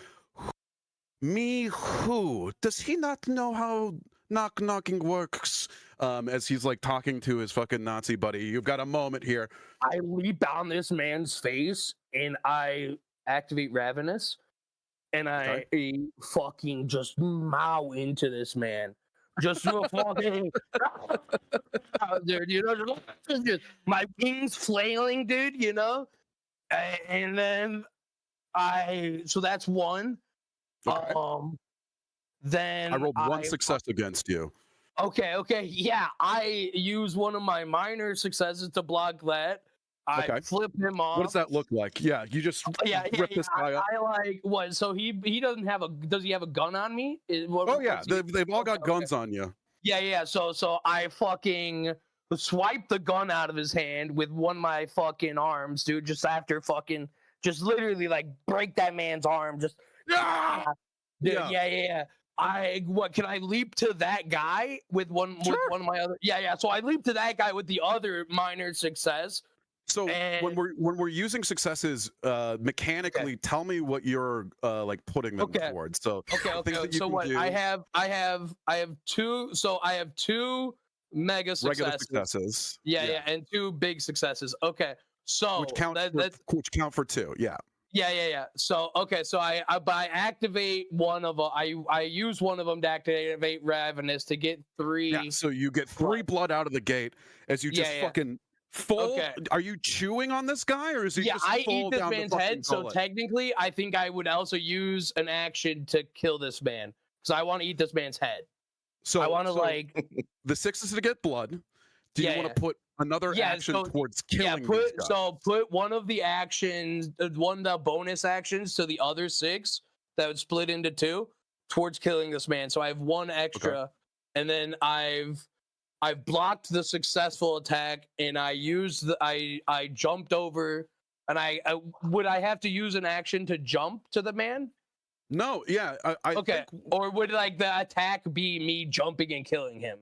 "Me who? Does he not know how knocking works?" As he's like talking to his fucking Nazi buddy. You've got a moment here. I leap on this man's face and I activate Ravenous and I fucking just mow into this man. Just fucking, dude, you know, just my wings flailing, dude, you know, and then so that's 1. Okay. Then I rolled 1 success against you. Okay, yeah, I use one of my minor successes to block that. I flip him off. What does that look like? Yeah, you just rip this guy up. I like what? So he doesn't have a. Does he have a gun on me? They've all got guns on you. Yeah. So I fucking swipe the gun out of his hand with one of my fucking arms, dude. Just after fucking, just literally like break that man's arm. Just dude, yeah. Can I leap to that guy with one with one of my other? Yeah. So I leap to that guy with the other minor success. So when we're using successes, mechanically, tell me what you're like putting them towards. So So what I have 2. So I have 2 mega successes. Regular successes. Yeah, and 2 big successes. Okay, so which count for 2. Yeah. Yeah. So so I activate one of them. I use one of them to activate Ravenous to get 3. Yeah. So you get 3 blood out of the gate as you just fucking. Are you chewing on this guy, or is he just I full eat this down man's head, so technically I think I would also use an action to kill this man because I want to eat this man's head. So I want to the 6 is to get blood. Do you want to put another action towards killing these guys? So put one of the actions, one of the bonus actions to the other 6 that would split into 2 towards killing this man. So I have 1 extra, and then I've blocked the successful attack, and I used I jumped over, and would I have to use an action to jump to the man? No, yeah. I think, or would like the attack be me jumping and killing him?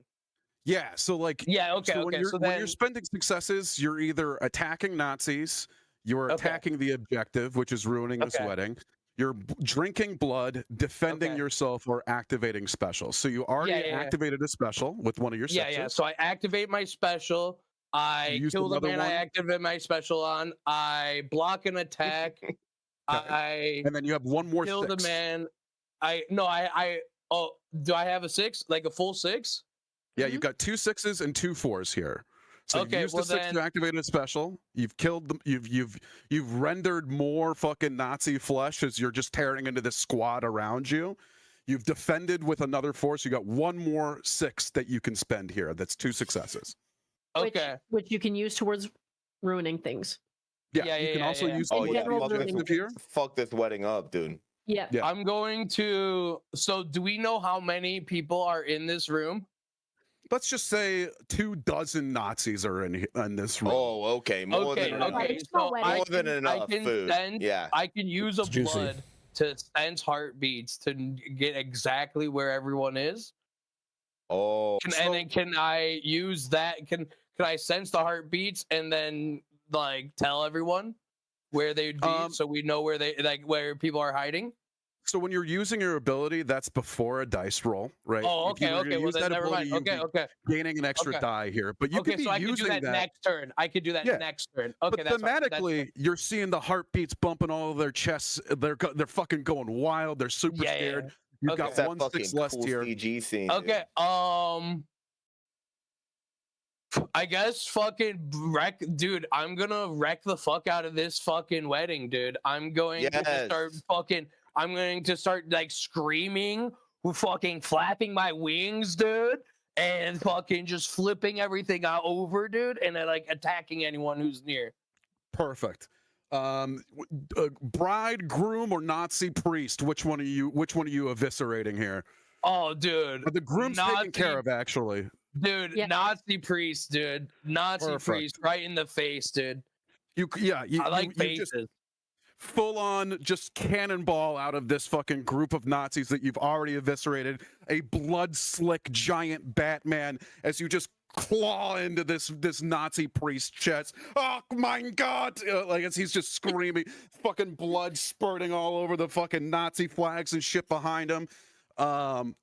Yeah, so like So when you're spending successes, you're either attacking Nazis, you're attacking the objective, which is ruining this wedding. You're drinking blood, defending yourself, or activating specials. So you already activated a special with one of your 6s. Yeah. So I activate my special. I kill the man I activate my special on. I block an attack. And then you have 1 more kill 6. the man. Do I have a 6? Like a full 6? Yeah, you've got 2 6s and 2 4s here. So you've used the 6 to activate a special. You've killed them. You've rendered more fucking Nazi flesh as you're just tearing into this squad around you. You've defended with another force. You got 1 more 6 that you can spend here. That's 2 successes. Which you can use towards ruining things. Yeah, you can also use here. Fuck this wedding up, dude. Yeah. I'm going to. So, do we know how many people are in this room? Let's just say 24 Nazis are in this room. Oh, okay. More than enough. So more than enough food. I can use a blood. to sense heartbeats to get exactly where everyone is. Oh, And then can I use that? Can I sense the heartbeats and then like tell everyone where they'd be, so we know where they where people are hiding? So when you're using your ability, that's before a dice roll, right? Oh, okay, okay. Well, then never mind. Okay, okay. Gaining an extra die here, but you could be so I could do that next turn. I could do that next turn. Okay, but thematically, you're seeing the heartbeats bumping all of their chests. They're fucking going wild. They're super scared. You've got 1/6 less cool here. CG scene, okay, I guess fucking wreck, dude. I'm gonna wreck the fuck out of this fucking wedding, dude. I'm going to start fucking. I'm going to start like screaming, fucking flapping my wings, dude, and fucking just flipping everything out over, dude, and then like attacking anyone who's near. Perfect. Bride, groom, or Nazi priest? Which one are you eviscerating here? Oh, dude, the groom's taken care of, actually. Dude, Nazi priest, dude. Nazi priest, right in the face, dude. I like faces. Full on just cannonball out of this fucking group of Nazis that you've already eviscerated. A blood slick giant Batman as you just claw into this Nazi priest's chest. Oh my God! Like as he's just screaming, fucking blood spurting all over the fucking Nazi flags and shit behind him.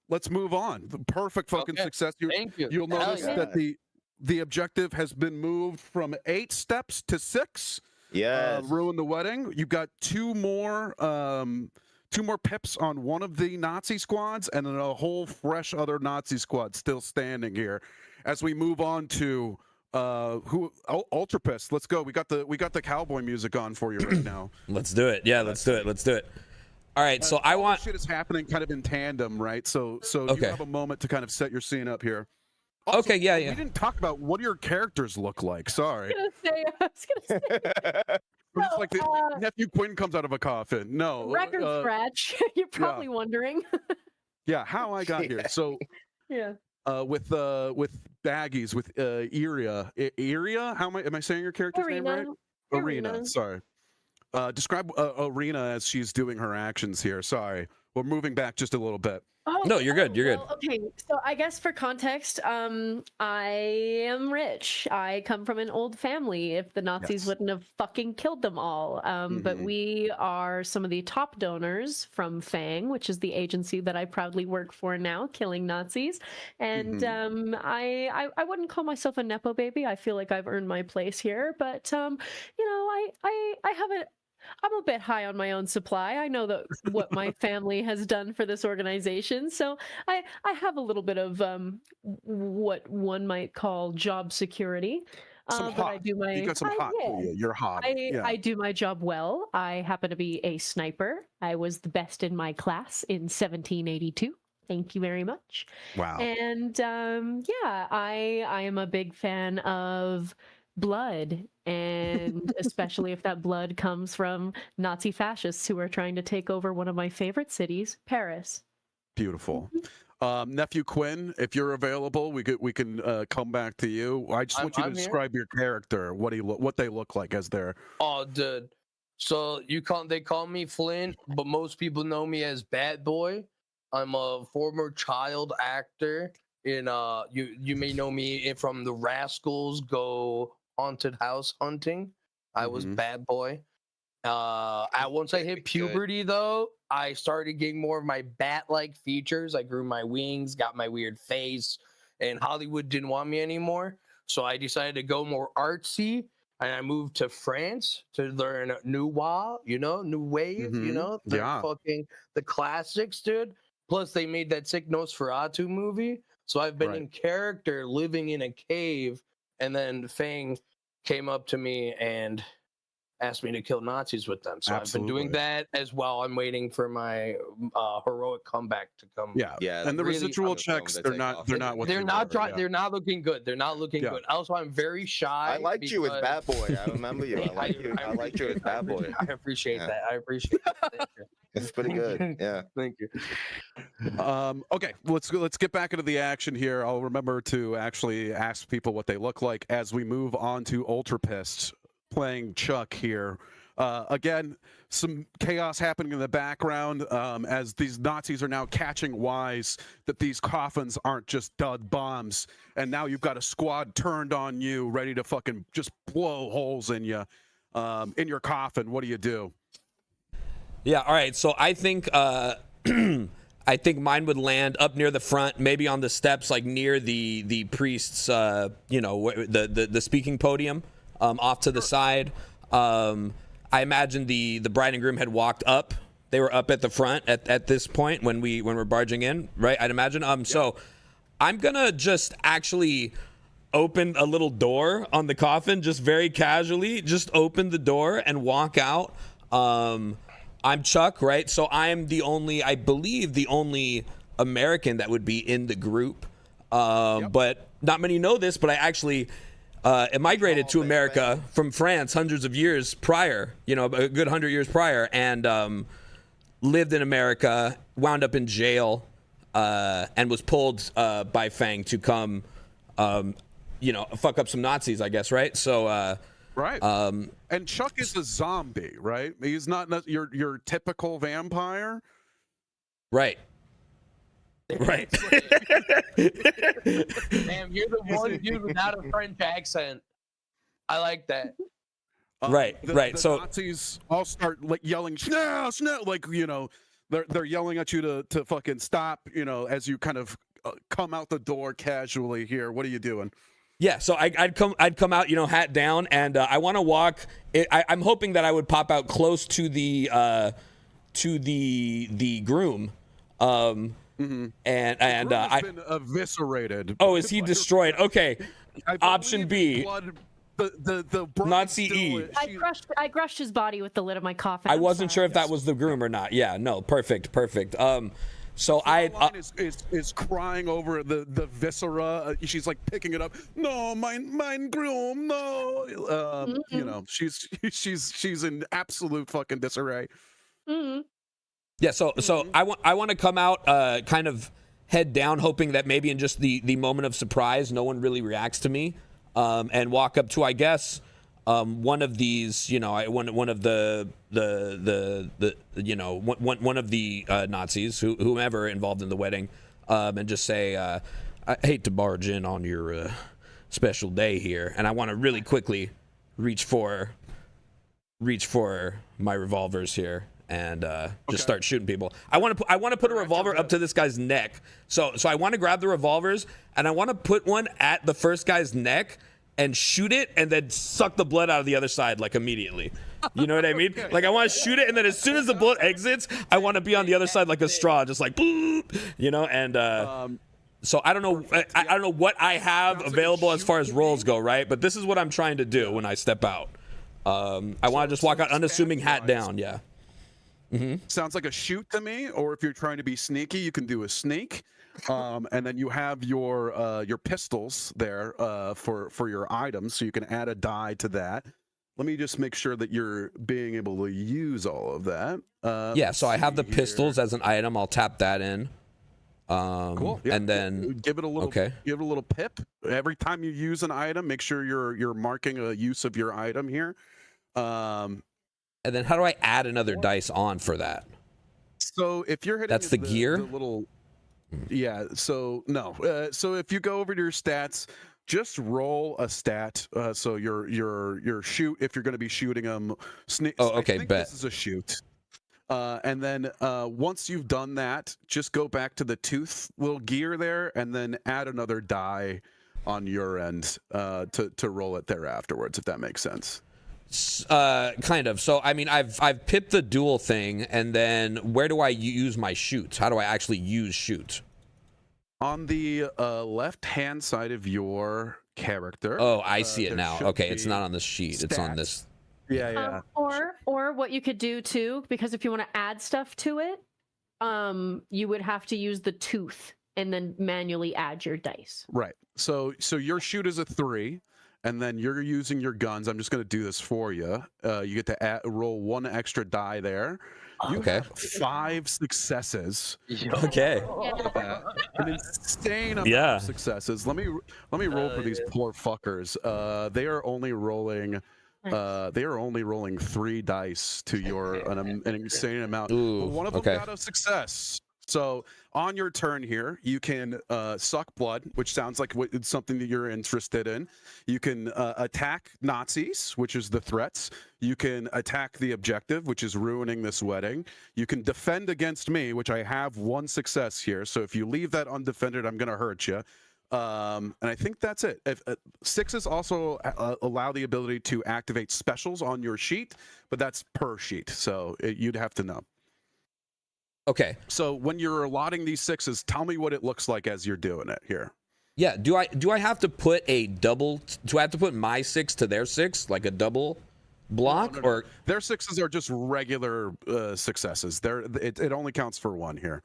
Let's move on. Perfect fucking success. Thank you. You'll notice that the objective has been moved from 8 steps to 6. Yeah. Ruin the wedding. You got 2 more pips on one of the Nazi squads, and then a whole fresh other Nazi squad still standing here. As we move on to Ultrapist. Let's go. We got the cowboy music on for you right now. Let's do it. Yeah, let's do it. All right, so I want shit is happening kind of in tandem, right? So you have a moment to kind of set your scene up here. Also, okay, yeah. We didn't talk about what do your characters look like. Sorry. I was gonna say. Just like the nephew Quinn comes out of a coffin. No. Record scratch. You're probably wondering. Yeah, how I got here. So with baggies with Iria. How am I saying your character's name right? Arena. Sorry. Describe Arena as she's doing her actions here. Sorry. We're moving back just a little bit. Oh, no, you're good. You're good. Okay, so I guess for context, I am rich. I come from an old family. If the Nazis wouldn't have fucking killed them all, but we are some of the top donors from FANG, which is the agency that I proudly work for now, killing Nazis. And I wouldn't call myself a nepo baby. I feel like I've earned my place here, but I have a. I'm a bit high on my own supply. I know that what my family has done for this organization, so I have a little bit of what one might call job security. But I do my. You got some hot for you. You're hot. I do my job well. I happen to be a sniper. I was the best in my class in 1782. Thank you very much. Wow. And I am a big fan of blood, and especially if that blood comes from Nazi fascists who are trying to take over one of my favorite cities, Paris. Beautiful. Nephew Quinn, if you're available, we can come back to you. I just want you to describe your character, what they look like as they're. Oh, dude. So they call me Flint, but most people know me as Bad Boy. I'm a former child actor. You may know me from the Rascals Go Haunted House Hunting. I was Bad Boy. Once I hit puberty, though, I started getting more of my bat-like features. I grew my wings, got my weird face, and Hollywood didn't want me anymore. So I decided to go more artsy, and I moved to France to learn new wave, the classics, dude. Plus, they made that sick Nosferatu movie. So I've been in character, living in a cave, and then Fang came up to me and asked me to kill Nazis with them. So I've been doing that as well. I'm waiting for my heroic comeback to come. Yeah. And the residual checks, they're not looking good. They're not looking good. Also, I'm very shy. I liked you as Bad Boy. I remember you. I liked you as Bad Boy. I appreciate that. I appreciate that. Thank you. It's pretty good. Yeah. Thank you. Okay, let's get back into the action here. I'll remember to actually ask people what they look like as we move on to Ultrapist playing Chuck here. Again, some chaos happening in the background as these Nazis are now catching wise that these coffins aren't just dud bombs, and now you've got a squad turned on you, ready to fucking just blow holes in you, in your coffin. What do you do? Yeah. All right. So I think I think mine would land up near the front, maybe on the steps, like near the priest's, the speaking podium, off to the side. I imagine the bride and groom had walked up. They were up at the front at this point when we're barging in, right? I'd imagine. So I'm gonna just actually open a little door on the coffin, just very casually, just open the door and walk out. I'm Chuck, right? So I'm I believe the only American that would be in the group. But not many know this, but I actually immigrated to America from France hundreds of years prior, a good 100 years prior, and lived in America, wound up in jail, and was pulled by Fang to come, fuck up some Nazis, I guess, right? So, right. And Chuck is a zombie, right? He's not your typical vampire. Right. Right. Damn, you're the one dude without a French accent. I like that. Right. The So Nazis all start like yelling, "Snap, snap!" Like they're yelling at you to fucking stop. As you kind of come out the door casually. Here, what are you doing? Yeah, so I'd come out, hat down, and I want to walk. I'm hoping that I would pop out close to the groom, and I been eviscerated. Oh, is he destroyed? Okay, option B. The Nazi E. I crushed his body with the lid of my coffin. I wasn't sure if that was the groom or not. Yeah, no, perfect. So is crying over the viscera. She's like picking it up. No, mine groom. No, she's in absolute fucking disarray. Mm-hmm. Yeah. So I want to come out kind of head down, hoping that maybe in just the moment of surprise, no one really reacts to me, and walk up to, I guess, one of these, one of the Nazis, whomever involved in the wedding, and just say, I hate to barge in on your special day here, and I want to really quickly reach for my revolvers here and just start shooting people. I want to put a revolver up to this guy's neck. So I want to grab the revolvers and I want to put one at the first guy's neck and shoot it and then suck the blood out of the other side, like, immediately. You know what I mean? Like, I want to shoot it, and then as soon as the blood exits, I want to be on the other side like a straw, just like, boop, and so I don't know what I have available as far as rolls go, right? But this is what I'm trying to do when I step out. I want to just walk out unassuming, hat down, yeah. Mm-hmm. Sounds like a shoot to me, or if you're trying to be sneaky, you can do a sneak. And then you have your pistols there for your items, so you can add a die to that. Let me just make sure that you're being able to use all of that. Yeah, so I have the pistols as an item. I'll tap that in. Cool. Yeah, and then give it a little. Okay. Give it a little pip every time you use an item. Make sure you're marking a use of your item here. And then how do I add another dice on for that? So if you're hitting, that's the gear. The little. Yeah. So no. So if you go over to your stats, just roll a stat. So your shoot, if you're going to be shooting them. Oh, okay. I think Bet. This is a shoot. And then once you've done that, just go back to the tooth little gear there, and then add another die on your end to roll it there afterwards, if that makes sense. Kind of. So I mean, I've pipped the dual thing, and then where do I use my shoots? How do I actually use shoot? On the left hand side of your character. Oh, I see it now. Okay, it's not on the sheet. Stats. It's on this. Yeah. Or what you could do too, because if you want to add stuff to it, you would have to use the tooth and then manually add your dice. Right. So your shoot is a 3. And then you're using your guns. I'm just going to do this for you. You get to roll 1 extra die there. You have 5 successes. Okay. An insane amount of successes. Let me roll for these poor fuckers. They are only rolling They are only rolling 3 dice to your an insane amount. Ooh, But one of them okay. got a success. So on your turn here, you can suck blood, which sounds like it's something that you're interested in. You can attack Nazis, which is the threats. You can attack the objective, which is ruining this wedding. You can defend against me, which I have 1 success here. So if you leave that undefended, I'm going to hurt you. And I think that's it. If, 6s also allow the ability to activate specials on your sheet, but that's per sheet, so you'd have to know. Okay. So when you're allotting these 6s, tell me what it looks like as you're doing it here. Yeah. Do I have to put a double? Do I have to put my 6 to their 6, like a double block, No. or their 6s are just regular successes? It only counts for 1 here.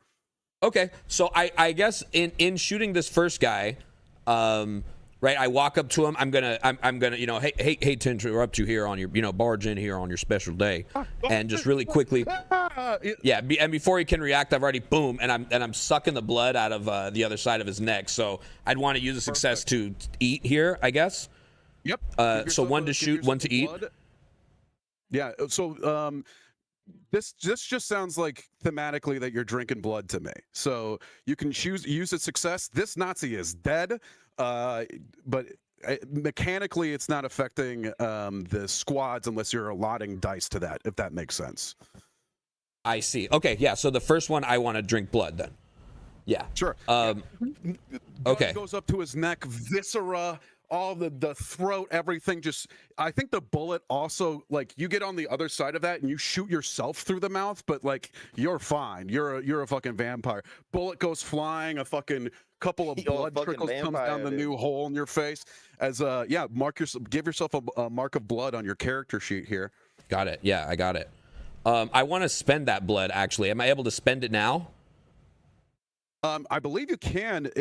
Okay, so I guess in shooting this first guy, right? I walk up to him. I'm gonna hey to interrupt you here on your barge in here on your special day, and just really quickly, yeah. And before he can react, I've already boom, and I'm sucking the blood out of the other side of his neck. So I'd want to use a success to eat here, I guess. Yep. So 1 to shoot, 1 to eat. Yeah. So this just sounds like thematically that you're drinking blood to me. So you can use a success. This Nazi is dead, but mechanically it's not affecting the squads unless you're allotting dice to that, if that makes sense. I see. Okay, yeah. So the first one, I want to drink blood then. Yeah. Sure. Okay. Goes up to his neck, viscera, all the throat, everything. Just, I think the bullet also, like, you get on the other side of that and you shoot yourself through the mouth, but like you're fine. You're a fucking vampire. Bullet goes flying, a fucking couple of blood trickles comes down the new hole in your face. As give yourself a mark of blood on your character sheet here. Got it. Yeah, I got it. I want to spend that blood, actually. Am I able to spend it now? I believe you can.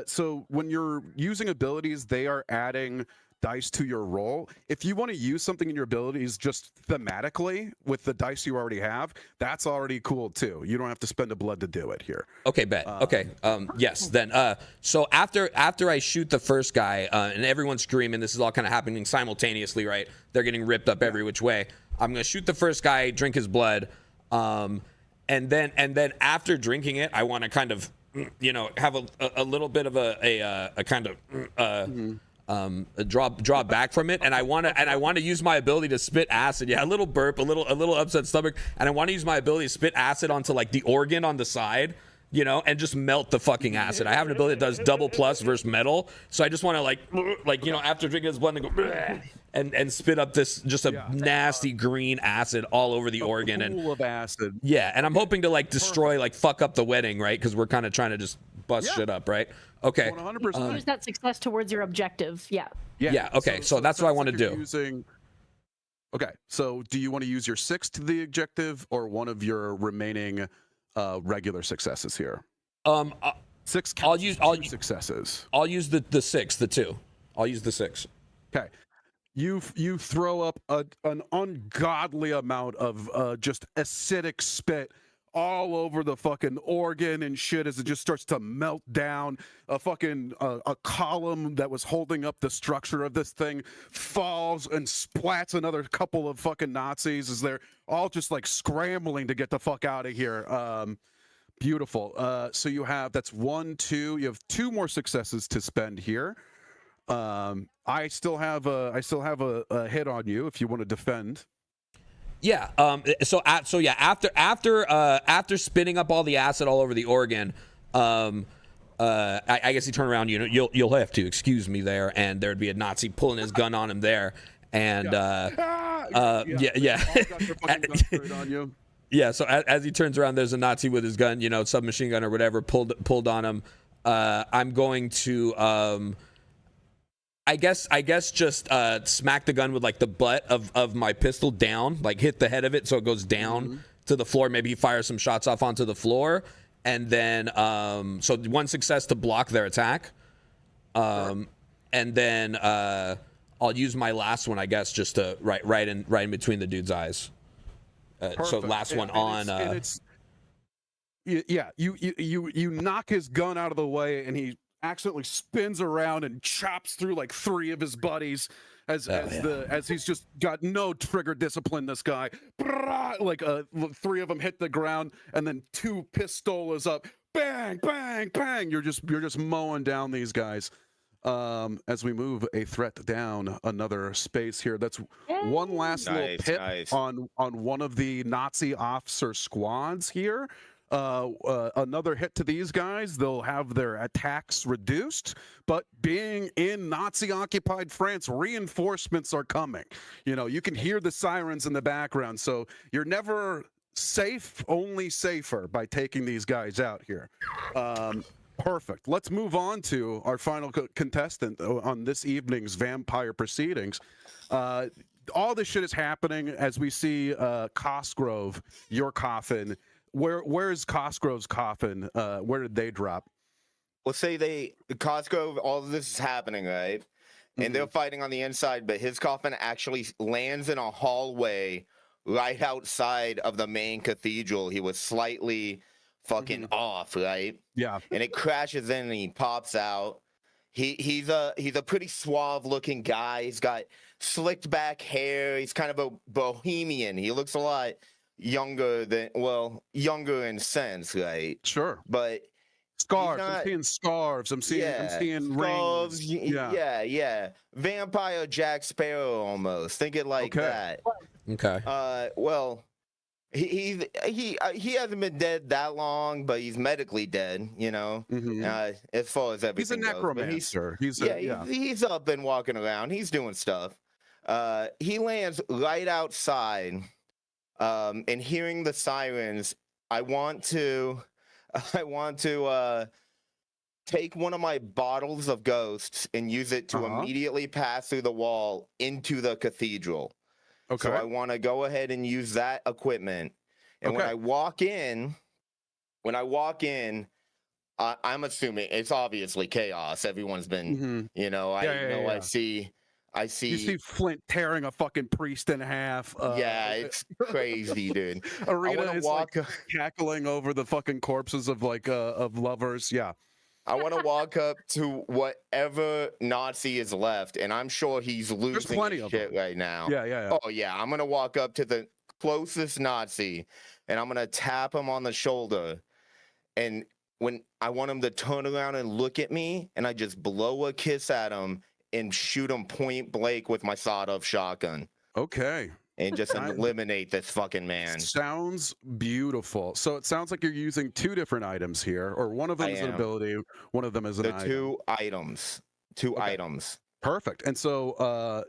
So when you're using abilities, they are adding dice to your roll. If you want to use something in your abilities just thematically with the dice you already have, that's already cool too. You don't have to spend a blood to do it here. Okay, bet. Okay. Yes. Then. So after I shoot the first guy, and everyone's screaming, this is all kind of happening simultaneously, right? They're getting ripped up every which way. I'm gonna shoot the first guy, drink his blood, and then after drinking it, I want to kind of, have a little bit of a kind of draw back from it, and I want to use my ability to spit acid. Yeah, a little burp, a little upset stomach, and I want to use my ability to spit acid onto like the organ on the side, and just melt the fucking acid. I have an ability that does double plus versus metal, so I just want to like after drinking his blood and go and spit up this just a nasty green acid all over the organ and pool of acid. Yeah, and I'm hoping to like destroy, like fuck up the wedding, right? Because we're kind of trying to just bust shit up, right? Okay. 100%. Use that success towards your objective. Yeah. Yeah. Okay. So that's what I want to do. Okay. So do you want to use your 6 to the objective or one of your remaining regular successes here? 6. I'll use 2 successes. I'll use the 6, the 2. I'll use the 6. Okay. You throw up an ungodly amount of just acidic spit all over the fucking organ and shit as it just starts to melt down. A column that was holding up the structure of this thing falls and splats another couple of fucking Nazis as they're all just like scrambling to get the fuck out of here. Beautiful. So that's 1, 2. You have 2 more successes to spend here. I still have a hit on you if you want to defend. Yeah. After spitting up all the acid all over the organ, I guess he turned around. You'll have to excuse me there, and there'd be a Nazi pulling his gun on him there, and yeah. So as he turns around, there's a Nazi with his gun, submachine gun or whatever, pulled on him. I'm going to I guess just smack the gun with like the butt of my pistol down, like hit the head of it so it goes down to the floor. Maybe he fires some shots off onto the floor, and then so 1 success to block their attack, and then I'll use my last one, I guess, just to right in between the dude's eyes. So last one you knock his gun out of the way and he accidentally spins around and chops through like 3 of his buddies as he's just got no trigger discipline. This guy, like 3 of them hit the ground, and then 2 pistolas up, bang, bang, bang. You're just mowing down these guys. As we move a threat down another space here. That's one last little pip on one of the Nazi officer squads here. Another hit to these guys, they'll have their attacks reduced, but being in Nazi-occupied France, reinforcements are coming. You know, you can hear the sirens in the background, so you're never safe, only safer by taking these guys out here. Perfect. Let's move on to our final contestant on this evening's Vampire Proceedings. All this shit is happening as we see Cosgrove, your coffin. Where's Cosgrove's coffin? Where did they drop? Let's say Cosgrove, all of this is happening, right? And they're fighting on the inside, but his coffin actually lands in a hallway right outside of the main cathedral. He was slightly fucking off, right? Yeah. And it crashes in and he pops out. He's a pretty suave looking guy. He's got slicked back hair. He's kind of a bohemian. He looks a lot younger in sense, right? Sure. But scarves. I'm seeing scarves. I'm seeing rings. Yeah. Vampire Jack Sparrow almost. Think it like that. Okay. Well, he hasn't been dead that long, but he's medically dead, you know. As far as everything he's a necromancer. He's up and walking around. He's doing stuff. He lands right outside, and hearing the sirens, I want to take one of my bottles of ghosts and use it to immediately pass through the wall into the cathedral. Okay. So I want to go ahead and use that equipment. And when I walk in, I'm assuming it's obviously chaos. Everyone's been, I see. You see Flint tearing a fucking priest in half. It's crazy, dude. Arena is like cackling over the fucking corpses of of lovers. Yeah. I want to walk up to whatever Nazi is left, and I'm sure he's losing his shit right now. Yeah. Oh, yeah. I'm going to walk up to the closest Nazi, and I'm going to tap him on the shoulder. And when I want him to turn around and look at me, and I just blow a kiss at him and shoot him point blank with my sawed-off shotgun. Okay. And just eliminate this fucking man. Sounds beautiful. So it sounds like you're using 2 different items here, or one of them is an ability, one of them is an item. 2 items. 2 items. Perfect. And so,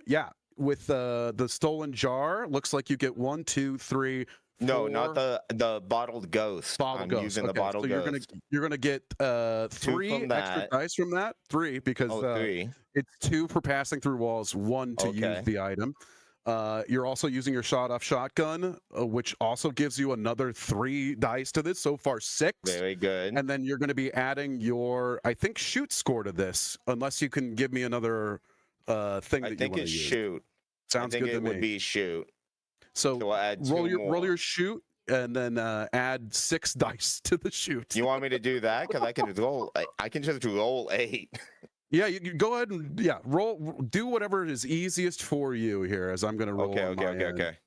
with the stolen jar, looks like you get 1, 2, 3. 4. No, not the bottled ghost. Using the bottled ghost. You're gonna get 3 extra dice from that. 3 because 3. It's 2 for passing through walls, 1 to use the item. You're also using your shot-off shotgun, which also gives you another 3 dice to this. So far, 6. Very good. And then you're going to be adding your, I think, shoot score to this, unless you can give me another thing that you want to use. I think it's shoot. Sounds good to me. It would be shoot. So roll your shoot, and then add 6 dice to the shoot. You want me to do that? Because I can just roll 8. Yeah, you go ahead and roll. Do whatever is easiest for you here, as I'm going to roll. Okay.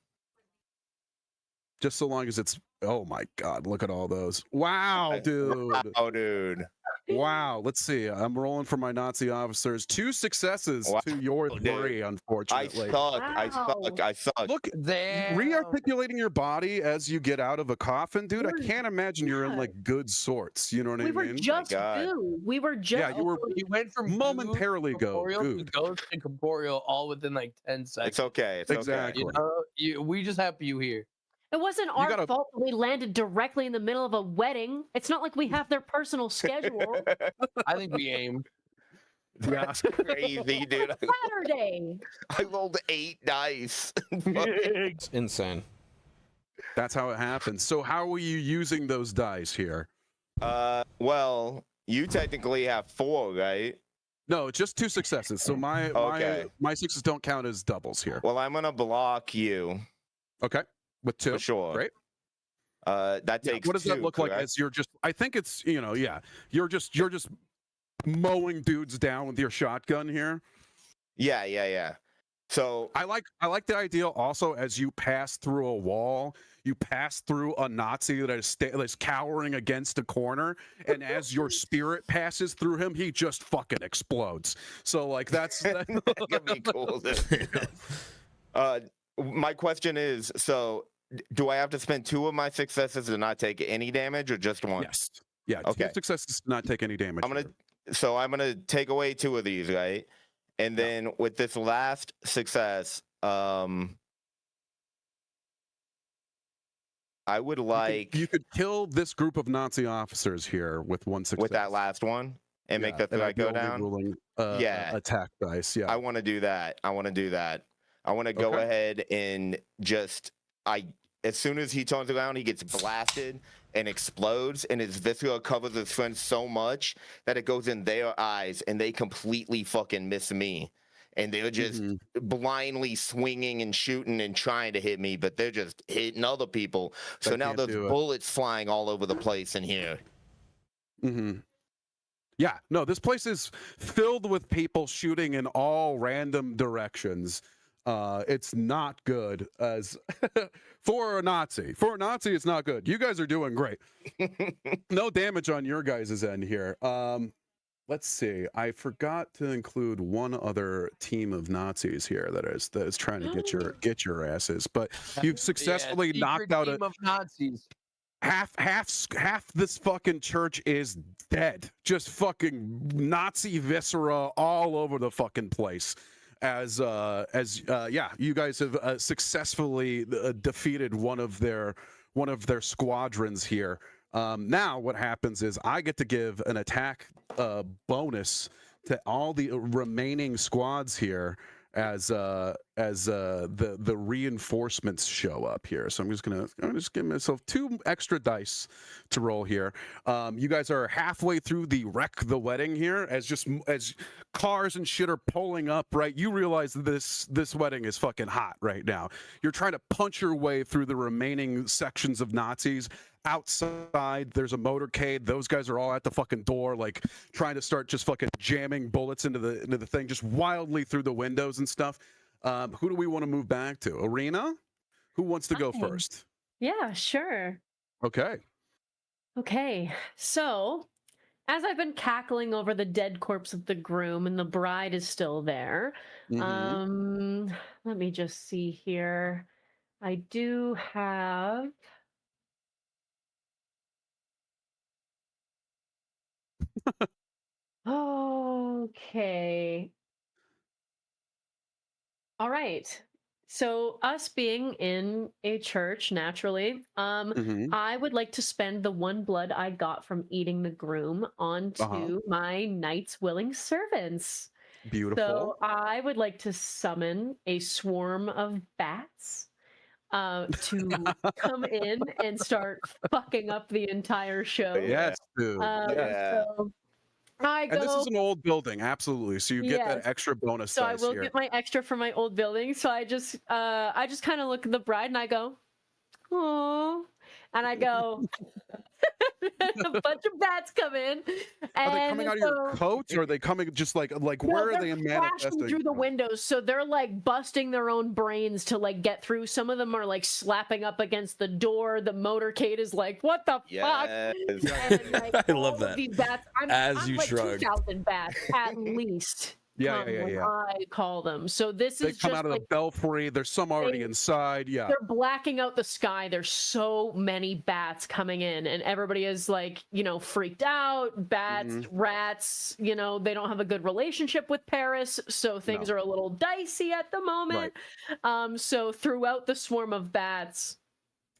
Just so long as it's. Oh my God! Look at all those. Wow, dude. Wow, dude. Wow. Let's see. I'm rolling for my Nazi officers. 2 successes to your 3, unfortunately. I suck. Look, re-articulating your body as you get out of a coffin, dude. I can't imagine you're in good sorts. You know what I mean? We were just goo. We were just. Yeah, you were. You went from momentarily to ghost and corporeal all within 10 seconds. It's okay. It's exactly. Okay. We just have you here. It wasn't our fault that we landed directly in the middle of a wedding. It's not like we have their personal schedule. I think we aimed. That's crazy, dude. Saturday. I rolled 8 dice. It's insane. That's how it happens. So how are you using those dice here? Well, you technically have 4, right? No, just 2 successes. So my 6s don't count as doubles here. Well, I'm gonna block you. Okay. With 2. For sure. Great. That takes. What does that look like? As you're just, I think it's, you're just mowing dudes down with your shotgun here. Yeah. So I like the idea also, as you pass through a wall, you pass through a Nazi that is cowering against a corner, and as your spirit passes through him, he just fucking explodes. So like that's could be cool. My question is, so do I have to spend 2 of my successes to not take any damage, or just 1? Yes. Yeah. Okay. 2 successes to not take any damage. I'm gonna take away 2 of these, right? And then with this last success, I would like you could kill this group of Nazi officers here with 1 success. with that last one and make the threat go down. Ruling, attack dice. Yeah. I want to do that. I want to go ahead and just as soon as he turns around, he gets blasted and explodes, and his viscera covers his friends so much that it goes in their eyes, and they completely fucking miss me. And they're just blindly swinging and shooting and trying to hit me, but they're just hitting other people. So now there's bullets flying all over the place in here. Yeah, no, this place is filled with people shooting in all random directions. It's not good as for a Nazi. For a Nazi, it's not good. You guys are doing great. No damage on your guys' end here. Let's see. I forgot to include one other team of Nazis here that is trying to get your asses. But you've successfully knocked out a team of Nazis. Half this fucking church is dead. Just fucking Nazi viscera all over the fucking place. As you guys have successfully defeated one of their squadrons here. Now what happens is I get to give an attack bonus to all the remaining squads here as the reinforcements show up here. So I'm just give myself 2 extra dice to roll here. You guys are halfway through the wreck the wedding here, as cars and shit are pulling up, right? You realize that this wedding is fucking hot right now. You're trying to punch your way through the remaining sections of Nazis. Outside, there's a motorcade. Those guys are all at the fucking door, like trying to start just fucking jamming bullets into the thing, just wildly through the windows and stuff. Who do we want to move back to? Arena? Who wants to go first? Yeah, sure. Okay. Okay. So, as I've been cackling over the dead corpse of the groom and the bride is still there, let me just see here. I do have... Okay. All right. So us being in a church, naturally, I would like to spend the 1 blood I got from eating the groom onto my knight's willing servants. Beautiful. So I would like to summon a swarm of bats to come in and start fucking up the entire show. Yes, dude. So I go, and this is an old building, absolutely. So you get that extra bonus. So dice I will here. get my extra from my old building. So I just kind of look at the bride and I go, "Oh," and I go, a bunch of bats come in. Are they coming out of your coats, or are they coming just like where are they manifesting? Through the windows, so they're like busting their own brains to like get through. Some of them are like slapping up against the door. The motorcade is like, what the fuck? And, like, I love that. These bats, I'm you like shrug. 2,000 bats at least. I call them. So this they is come just out of the belfry. There's some already inside. Yeah, they're blacking out the sky. There's so many bats coming in, and everybody is like, freaked out. Bats, rats. They don't have a good relationship with Paris, so things are a little dicey at the moment. Right. So throughout the swarm of bats,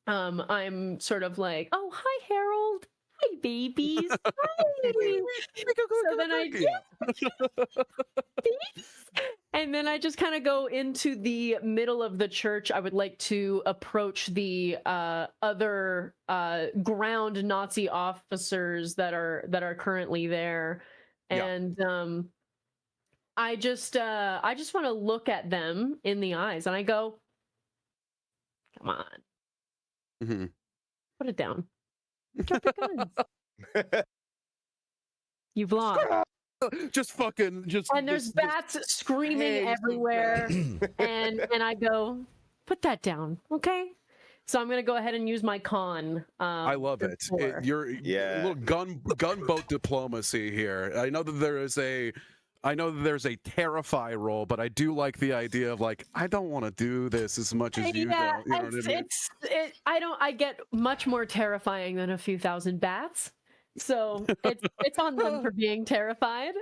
I'm sort of like, oh, hi, Harold. Hi, babies. Hi. So then I and then I just kind of go into the middle of the church. I would like to approach the other ground Nazi officers that are currently there, and I just want to look at them in the eyes, and I go, "Come on, put it down." Drop your guns. You've lost. just fucking just. And there's bats screaming everywhere, and I go, put that down, okay? So I'm gonna go ahead and use my con. I love it. You're little gunboat diplomacy here. I know that there's a terrify roll, but I do like the idea of like, I don't want to do this as much as you don't. You know what I mean? I get much more terrifying than a few thousand bats. So it's on them for being terrified.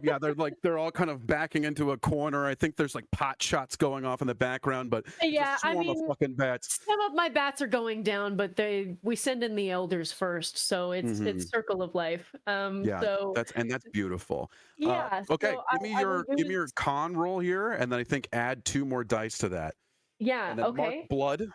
Yeah, they're all kind of backing into a corner. I think there's like pot shots going off in the background, but yeah, I mean, of fucking bats. Some of my bats are going down, but we send in the elders first, so it's circle of life. Yeah, so that's beautiful. Yeah. Okay, so give me your con roll here, and then I think add 2 more dice to that. Yeah. And then Okay. mark blood.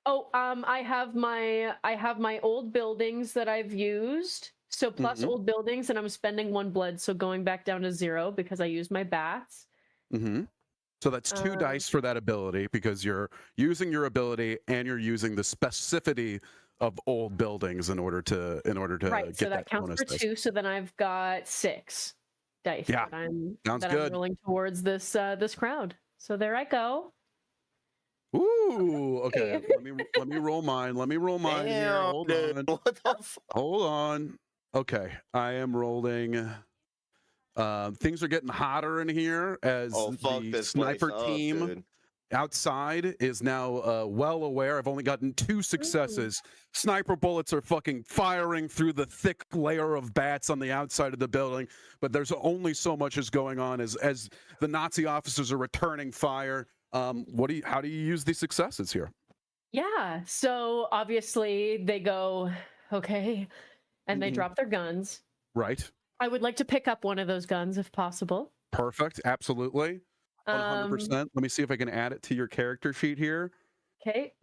Oh, I have my old buildings that I've used. So plus old buildings, and I'm spending 1 blood, so going back down to 0 because I used my bats. So that's 2 dice for that ability because you're using your ability and you're using the specificity of old buildings in order to right, get so that counts bonus for dice. 2. So then I've got 6 dice Yeah, that I'm rolling towards this crowd. So there I go. Ooh, okay. let me roll mine. Let me roll mine here. Hold on. What the fuck? Hold on. Okay, I am rolling. Things are getting hotter in here as the sniper team outside is now well aware. I've only gotten 2 successes. Sniper bullets are fucking firing through the thick layer of bats on the outside of the building, but there's only so much is going on as the Nazi officers are returning fire. How do you use these successes here? Yeah, so obviously they go, okay, and they drop their guns. Right. I would like to pick up one of those guns if possible. Perfect. Absolutely. 100%. Let me see if I can add it to your character sheet here. Okay.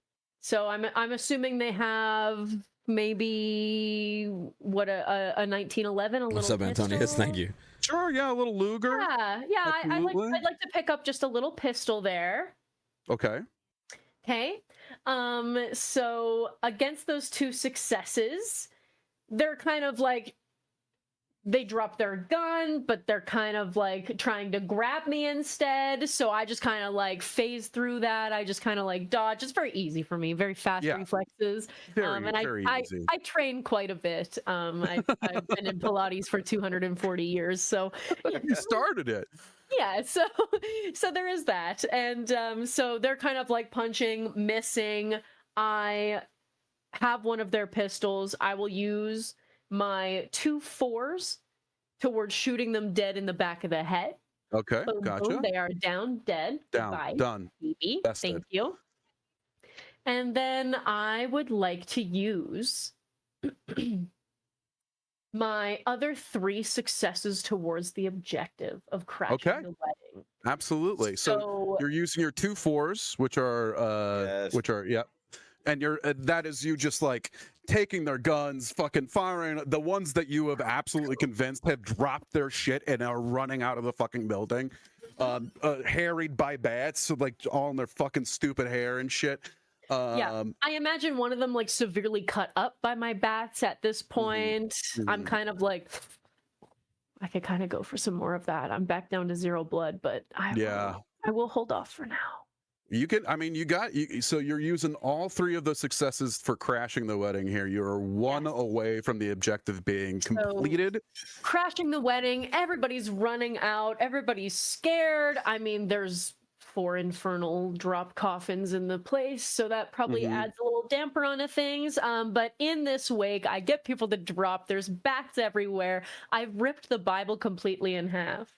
So I'm assuming they have maybe what a 1911, a little What's up, Antonius? Thank you. Sure, yeah, a little Luger. Yeah, I'd like to pick up just a little pistol there. Okay. Okay. So against those 2 successes, they're kind of like, they drop their gun, but they're kind of like trying to grab me instead. So I just kind of like phase through that. I just kind of like dodge. It's very easy for me. Very fast reflexes. Very easy. I train quite a bit. I've been in Pilates for 240 years. So you started it. Yeah. So there is that. And so they're kind of like punching, missing. I have one of their pistols. I will use my 2 4s towards shooting them dead in the back of the head. Okay, boom, gotcha. Boom, they are down, dead. Down, Goodbye, done. baby. Thank you. And then I would like to use my other 3 successes towards the objective of crashing the wedding. Absolutely. So you're using your 2 4s, which are yep. And that is you just like taking their guns, fucking firing. The ones that you have absolutely convinced have dropped their shit and are running out of the fucking building, harried by bats, so like all in their fucking stupid hair and shit. Yeah, I imagine one of them like severely cut up by my bats at this point. I'm kind of like, I could kind of go for some more of that. I'm back down to 0 blood, but I will hold off for now. You can, so you're using all 3 of the successes for crashing the wedding here. You're 1 away from the objective being completed. So, crashing the wedding, everybody's running out, everybody's scared. I mean, there's 4 infernal drop coffins in the place, so that probably adds a little damper onto things. But in this wake, I get people to drop. There's bats everywhere. I've ripped the Bible completely in half.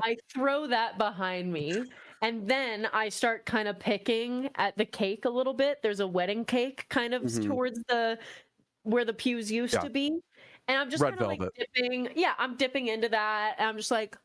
I throw that behind me. And then I start kind of picking at the cake a little bit. There's a wedding cake kind of towards where the pews used to be. And I'm just kind of like dipping. Yeah, I'm dipping into that. And I'm just like,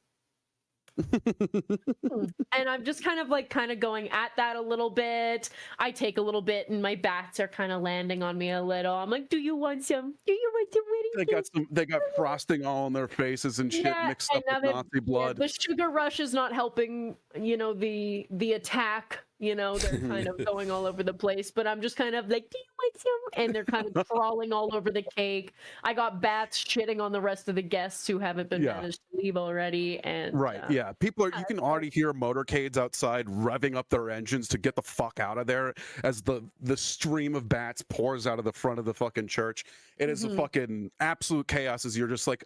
and I'm just kind of going at that a little bit. I take a little bit and my bats are kind of landing on me a little. I'm like, do you want some? Do you want some wedding? They got frosting all on their faces and shit mixed up with Nazi blood. The sugar rush is not helping, the attack You know, they're kind of going all over the place, but I'm just kind of like, do you want some? And they're kind of crawling all over the cake. I got bats shitting on the rest of the guests who haven't been managed to leave already. And right, yeah, people are. You can already hear motorcades outside revving up their engines to get the fuck out of there as the stream of bats pours out of the front of the fucking church. It is a fucking absolute chaos as you're just like,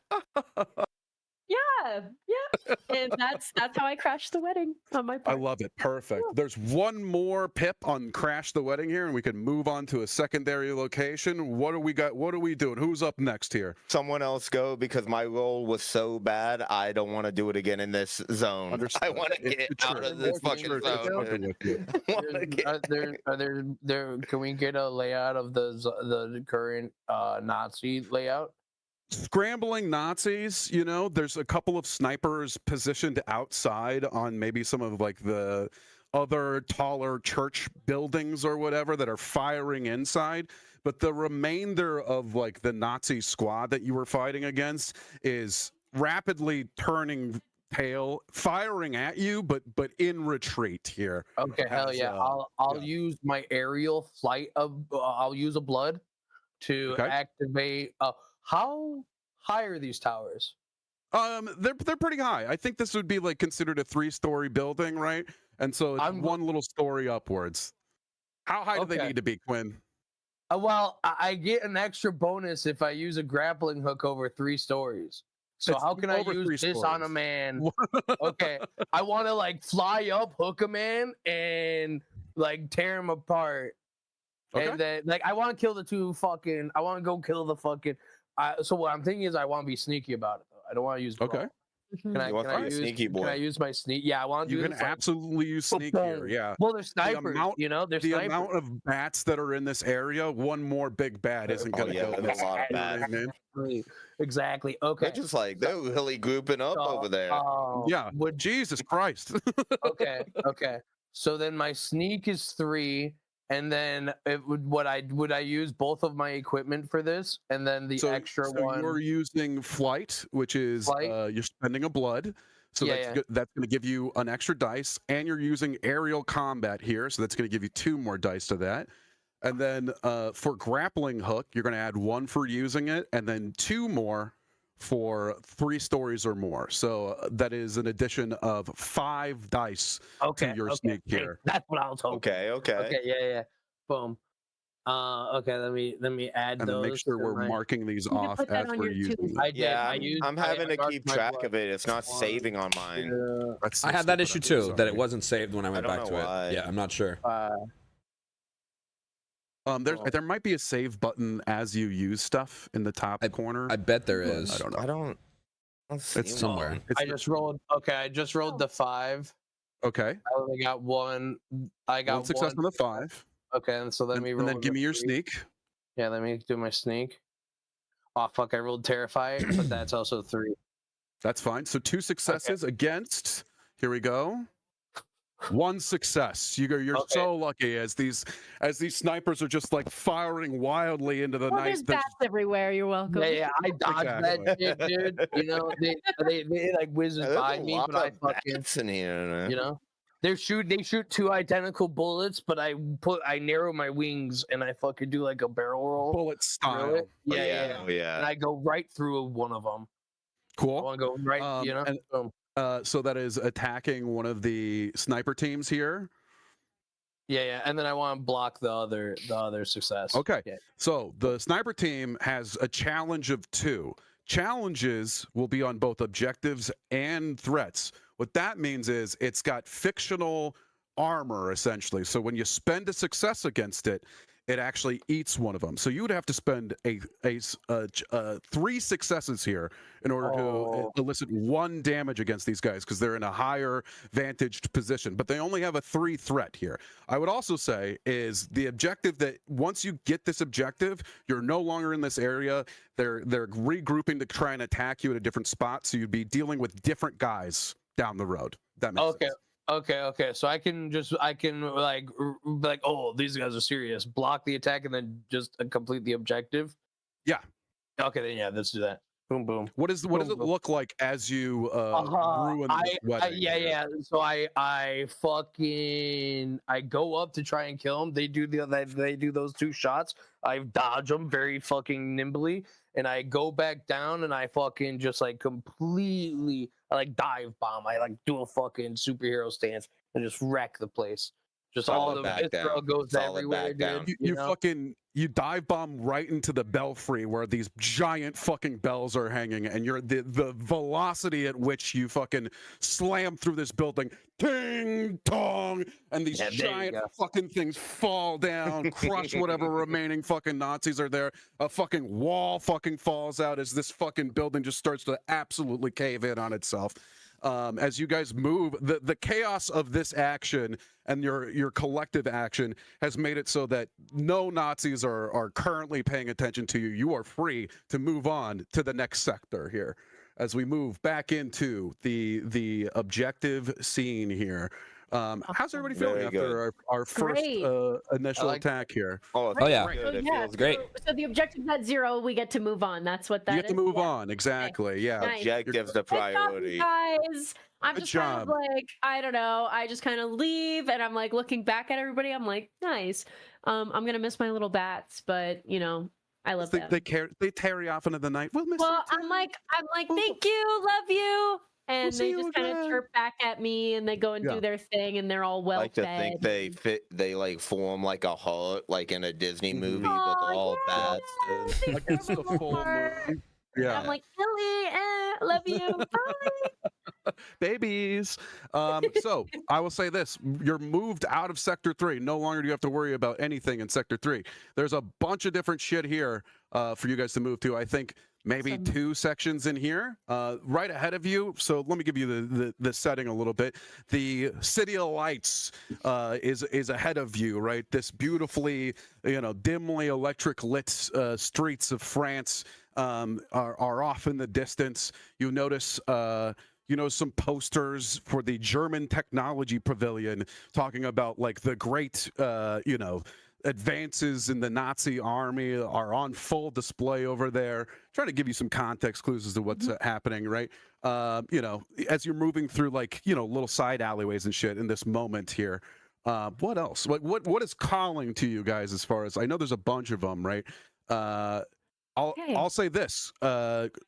yeah, and that's how I crashed the wedding on my part. I love it. Perfect. There's one more pip on Crash the Wedding here, and we can move on to a secondary location. What do we got? What are we doing? Who's up next here? Someone else go, because my roll was so bad. I don't want to do it again in this zone. Understood. I want to get out of this fucking zone. Can we get a layout of the current Nazi layout? Scrambling Nazis, you know, there's a couple of snipers positioned outside on maybe some of like the other taller church buildings or whatever that are firing inside. But the remainder of like the Nazi squad that you were fighting against is rapidly turning tail, firing at you, but in retreat here. Okay, hell yeah. I'll use my aerial flight of I'll use a blood to activate. How high are these towers? They're pretty high. I think this would be like considered a 3-story building, right? And so it's one little story upwards. How high do they need to be, Quinn? Well, I get an extra bonus if I use a grappling hook over 3 stories. So how can I use this on a man? Okay, I want to like fly up, hook a man, and like tear him apart. Okay. And then like I want to kill the two fucking. I want to go kill the fucking. So what I'm thinking is I want to be sneaky about it. Though. I don't want to use. Brawl. Okay. Can I use my sneak? Yeah, I want to do. You can absolutely use sneak here. Yeah. Well, they're snipers. The amount of bats that are in this area, one more big bat isn't going to go. There's a lot of bats. Exactly. Okay. They're just like they're really grouping up over there. Jesus Christ. Okay. So then my sneak is 3. And then would I use both of my equipment for this, and then the extra one? So you're using flight, which is you're spending a blood, so that's going to give you an extra dice, and you're using aerial combat here, so that's going to give you 2 more dice to that. And then for grappling hook, you're going to add 1 for using it, and then 2 more for 3 stories or more. So that is an addition of 5 dice to your sneak here. That's what I was hoping. Okay. Yeah. Boom. Okay. Let me add and those. And make sure we're marking these off as we're using. I'm having to keep track of it. It's not saving on mine. I had that issue too. That it wasn't saved when I went back to it. Yeah, I'm not sure. There might be a save button as you use stuff in the top corner. I bet there is. I don't know. I don't. It's somewhere. I just rolled the 5. Okay. I only got 1. I got 1 success on the 5. Okay, and so let me roll. And then give me your 3. sneak. Yeah, let me do my sneak. Oh fuck! I rolled terrify, but that's also 3. That's fine. So 2 successes against. Here we go. 1 success. You're so lucky as these snipers are just like firing wildly into the night. There's bats everywhere. You're welcome. Yeah, I dodged that shit, dude. You know, they like whizzes by me, but I fucking in here. You know, they shoot 2 identical bullets, but I narrow my wings and I fucking do like a barrel roll. Bullet style. Yeah. And I go right through one of them. Cool. I want to go right, you know. So that is attacking one of the sniper teams here. Yeah, and then I want to block the other success. Okay, so the sniper team has a challenge of 2. Challenges will be on both objectives and threats. What that means is it's got fictional armor, essentially. So when you spend a success against it, it actually eats one of them. So you would have to spend 3 successes here in order to elicit 1 damage against these guys, because they're in a higher vantaged position. But they only have a 3 threat here. I would also say is the objective that once you get this objective, you're no longer in this area. They're regrouping to try and attack you at a different spot. So you'd be dealing with different guys down the road. That makes sense. Okay. So I can like oh, these guys are serious. Block the attack and then just complete the objective. Yeah. Okay, then let's do that. Boom, boom. What does it look like as you ruin this wedding? Yeah. So I go up to try and kill them. They do those 2 shots. I dodge them very fucking nimbly, and I go back down and I fucking just like completely dive bomb. I do a fucking superhero stance and just wreck the place. Just all the viscera goes everywhere, dude. You dive bomb right into the belfry where these giant fucking bells are hanging, and the velocity at which you fucking slam through this building, ting tong, and these giant fucking things fall down, crush whatever remaining fucking Nazis are there. A fucking wall fucking falls out as this fucking building just starts to absolutely cave in on itself. As you guys move, the chaos of this action and your collective action has made it so that no Nazis are currently paying attention to you. You are free to move on to the next sector here. As we move back into the objective scene here. How's everybody feeling after our first initial attack here? Oh yeah, Good. So, Feels great. So the objective's at 0. We get to move on. That's what that is. You get to move on. Exactly. Okay. Yeah. Nice. Objective's the priority. Guys, I'm Good just job. kind of like, I don't know. I just kind of leave, and I'm like looking back at everybody. I'm like, nice. I'm gonna miss my little bats, but I love them. They carry off into the night. We'll miss well, you too. I'm like, thank you, love you. And they just kind of chirp back at me, and they go and do their thing, and they're all well I like to think they form like a heart, like in a Disney movie, but they're all bats. Like it's the full moon. Yeah. I'm like, Lily, love you. Bye. Babies. So I will say this: you're moved out of Sector 3. No longer do you have to worry about anything in Sector 3. There's a bunch of different shit here for you guys to move to. I think maybe 2 sections in here right ahead of you. So let me give you the setting a little bit. The City of Lights is ahead of you, right? This beautifully dimly electric lit streets of France are off in the distance. You notice some posters for the German Technology Pavilion talking about like the great advances in the Nazi army are on full display over there. Trying to give you some context clues as to what's happening, right? As you're moving through little side alleyways and shit in this moment here. What else? What is calling to you guys as far as I know? There's a bunch of them, right? I'll say this,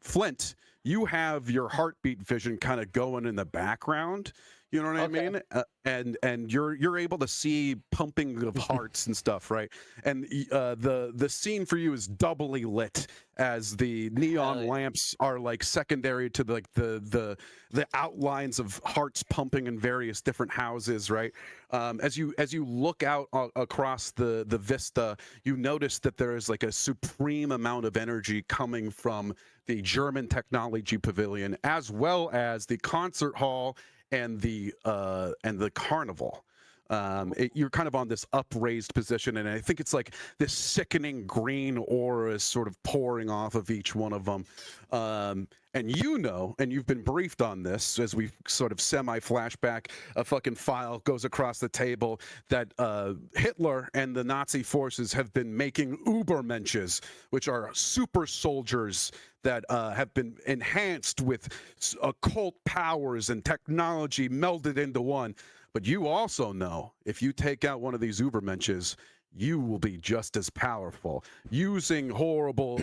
Flint, you have your heartbeat vision kind of going in the background. You know what I mean? And you're able to see pumping of hearts and stuff, right? And the scene for you is doubly lit as the neon lamps are like secondary to the outlines of hearts pumping in various different houses, right? As you look out across the vista, you notice that there is like a supreme amount of energy coming from the German Technology Pavilion, as well as the concert hall and the carnival. You're kind of on this upraised position, and I think it's like this sickening green aura is sort of pouring off of each one of them. And you've been briefed on this as we sort of semi-flashback, a fucking file goes across the table that Hitler and the Nazi forces have been making Übermensches, which are super soldiers that have been enhanced with occult powers and technology melded into one. But you also know if you take out one of these Übermensches, you will be just as powerful. Using horrible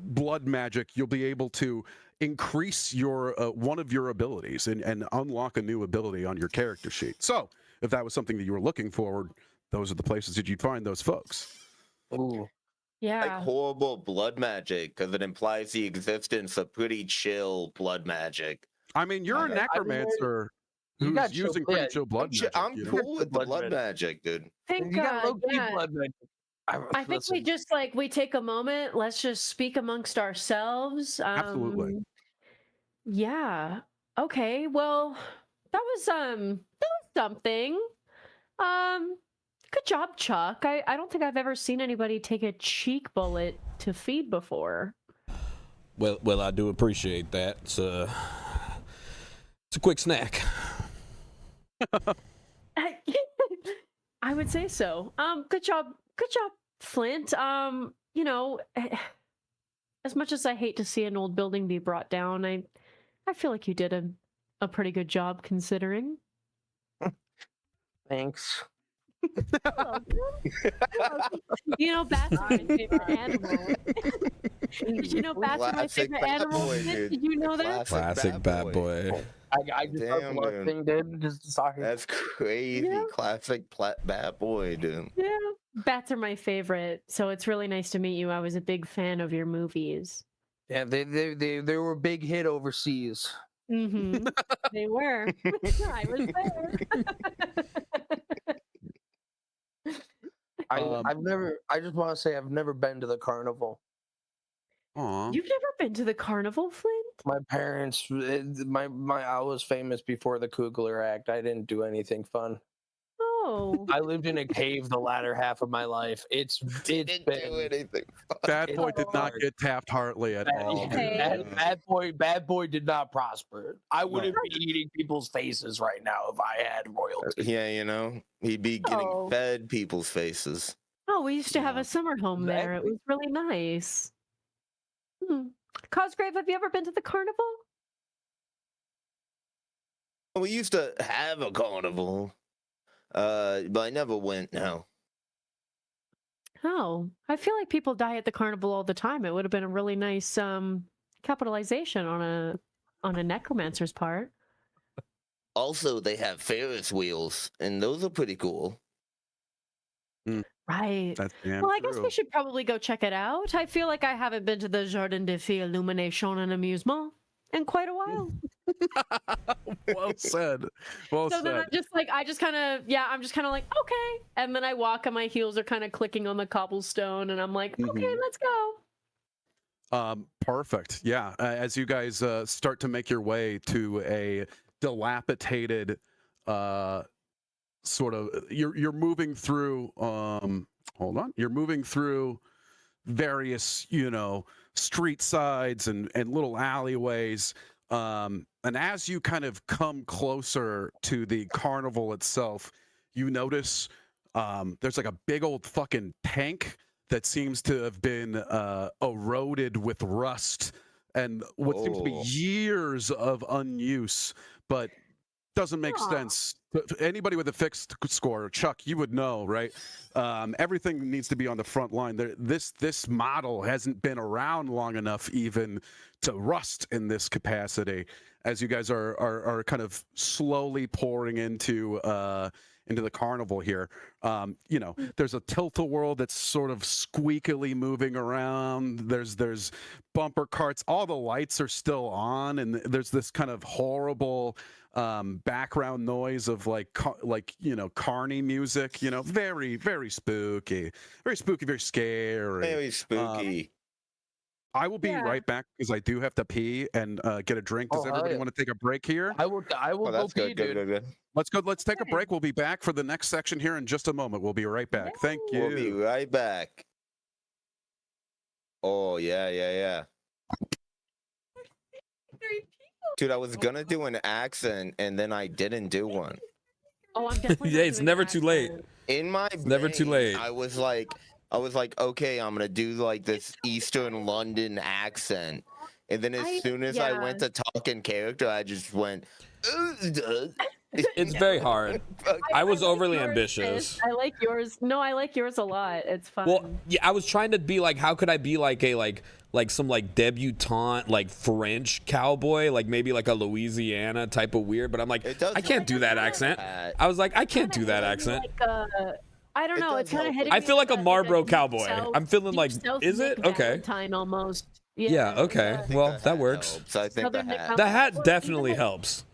blood magic, you'll be able to increase your one of your abilities and unlock a new ability on your character sheet. So if that was something that you were looking forward, those are the places that you'd find those folks. Ooh. Yeah. Like horrible blood magic, because it implies the existence of pretty chill blood magic. I mean, you're a necromancer who's using pretty chill blood magic. I'm cool with the blood magic, dude. Thank You got God. low-key blood magic. I think we just we take a moment. Let's just speak amongst ourselves. Absolutely. Yeah. Okay. Well, that was something. Good job, Chuck. I don't think I've ever seen anybody take a cheek bullet to feed before. Well, I do appreciate that. It's a quick snack. I would say so. Good job, Flint. as much as I hate to see an old building be brought down, I feel like you did a pretty good job considering. Thanks. You know, bats are my favorite animal. Did you know bats are my favorite animal? Did you know that? Classic Bat Boy. I just Damn, blushing, dude. Just sorry. That's crazy. Yeah. Classic Bad Boy, dude. Yeah. Bats are my favorite, so it's really nice to meet you. I was a big fan of your movies. Yeah, they were a big hit overseas. Mm-hmm. They were. I was there. I just want to say I've never been to the carnival. Aw. You've never been to the carnival, Flint? My parents, I was famous before the Kugler Act. I didn't do anything fun. Oh. I lived in a cave the latter half of my life. It's Didn't been do anything. Bad Boy did not hard. get Taft-Hartley at all. Bad boy did not prosper. I wouldn't be eating people's faces right now if I had royalty. Yeah, you know, he'd be getting Oh. fed people's faces. Oh, we used to have Yeah. a summer home there. It was really nice. Cosgrave, have you ever been to the carnival? We used to have a carnival, but I never went. No. Oh, I feel like people die at the carnival all the time. It would have been a really nice capitalization on a necromancer's part. Also, they have Ferris wheels, and those are pretty cool. Right. That's damn Well, I guess true. we should probably go check it out. I feel like I haven't been to the Jardin des Filles Illumination and Amusement in quite a while. Well said. Well So said. then I'm just like, I'm just kind of like, okay. And then I walk and my heels are kind of clicking on the cobblestone and I'm like, okay, let's go. Perfect. Yeah. As you guys start to make your way to a dilapidated sort of, you're moving through. Hold on. You're moving through various, street sides and little alleyways. And as you kind of come closer to the carnival itself, you notice there's like a big old fucking tank that seems to have been eroded with rust and what seems to be years of unuse, but doesn't make sense. Anybody with a fixed score, Chuck, you would know, right? Everything needs to be on the front line. This model hasn't been around long enough even to rust in this capacity. As you guys are kind of slowly pouring into the carnival here, there's a tilt-a-whirl that's sort of squeakily moving around. There's bumper carts. All the lights are still on, and there's this kind of horrible background noise of carny music. Very very spooky, very scary. Very spooky. I will be right back because I do have to pee and get a drink. Does everybody want to take a break here? I will go pee, dude. Good. Let's go. Let's take a break. We'll be back for the next section here in just a moment. We'll be right back. Thank you. We'll be right back. Oh, yeah. Dude, I was gonna do an accent and then I didn't do one. Oh, I'm definitely. Yeah, it's never too late. In my never too late. I was like, okay, I'm gonna do like this Eastern London accent, and then as soon as I went to talk in character, I just went. It's very hard. I was overly ambitious. I like yours. No, I like yours a lot. It's fun. Well, yeah, I was trying to be like, how could I be like a like some like debutante like French cowboy, like maybe like a Louisiana type of weird, but I'm like, I can't do that accent. I was like, I can't do that accent. I don't know. It's kind of hitting. I feel like a Marlboro cowboy. I'm feeling like, South is it Nick okay? Valentine almost. Yeah. Okay. Well, that works. So I think The hat definitely helps.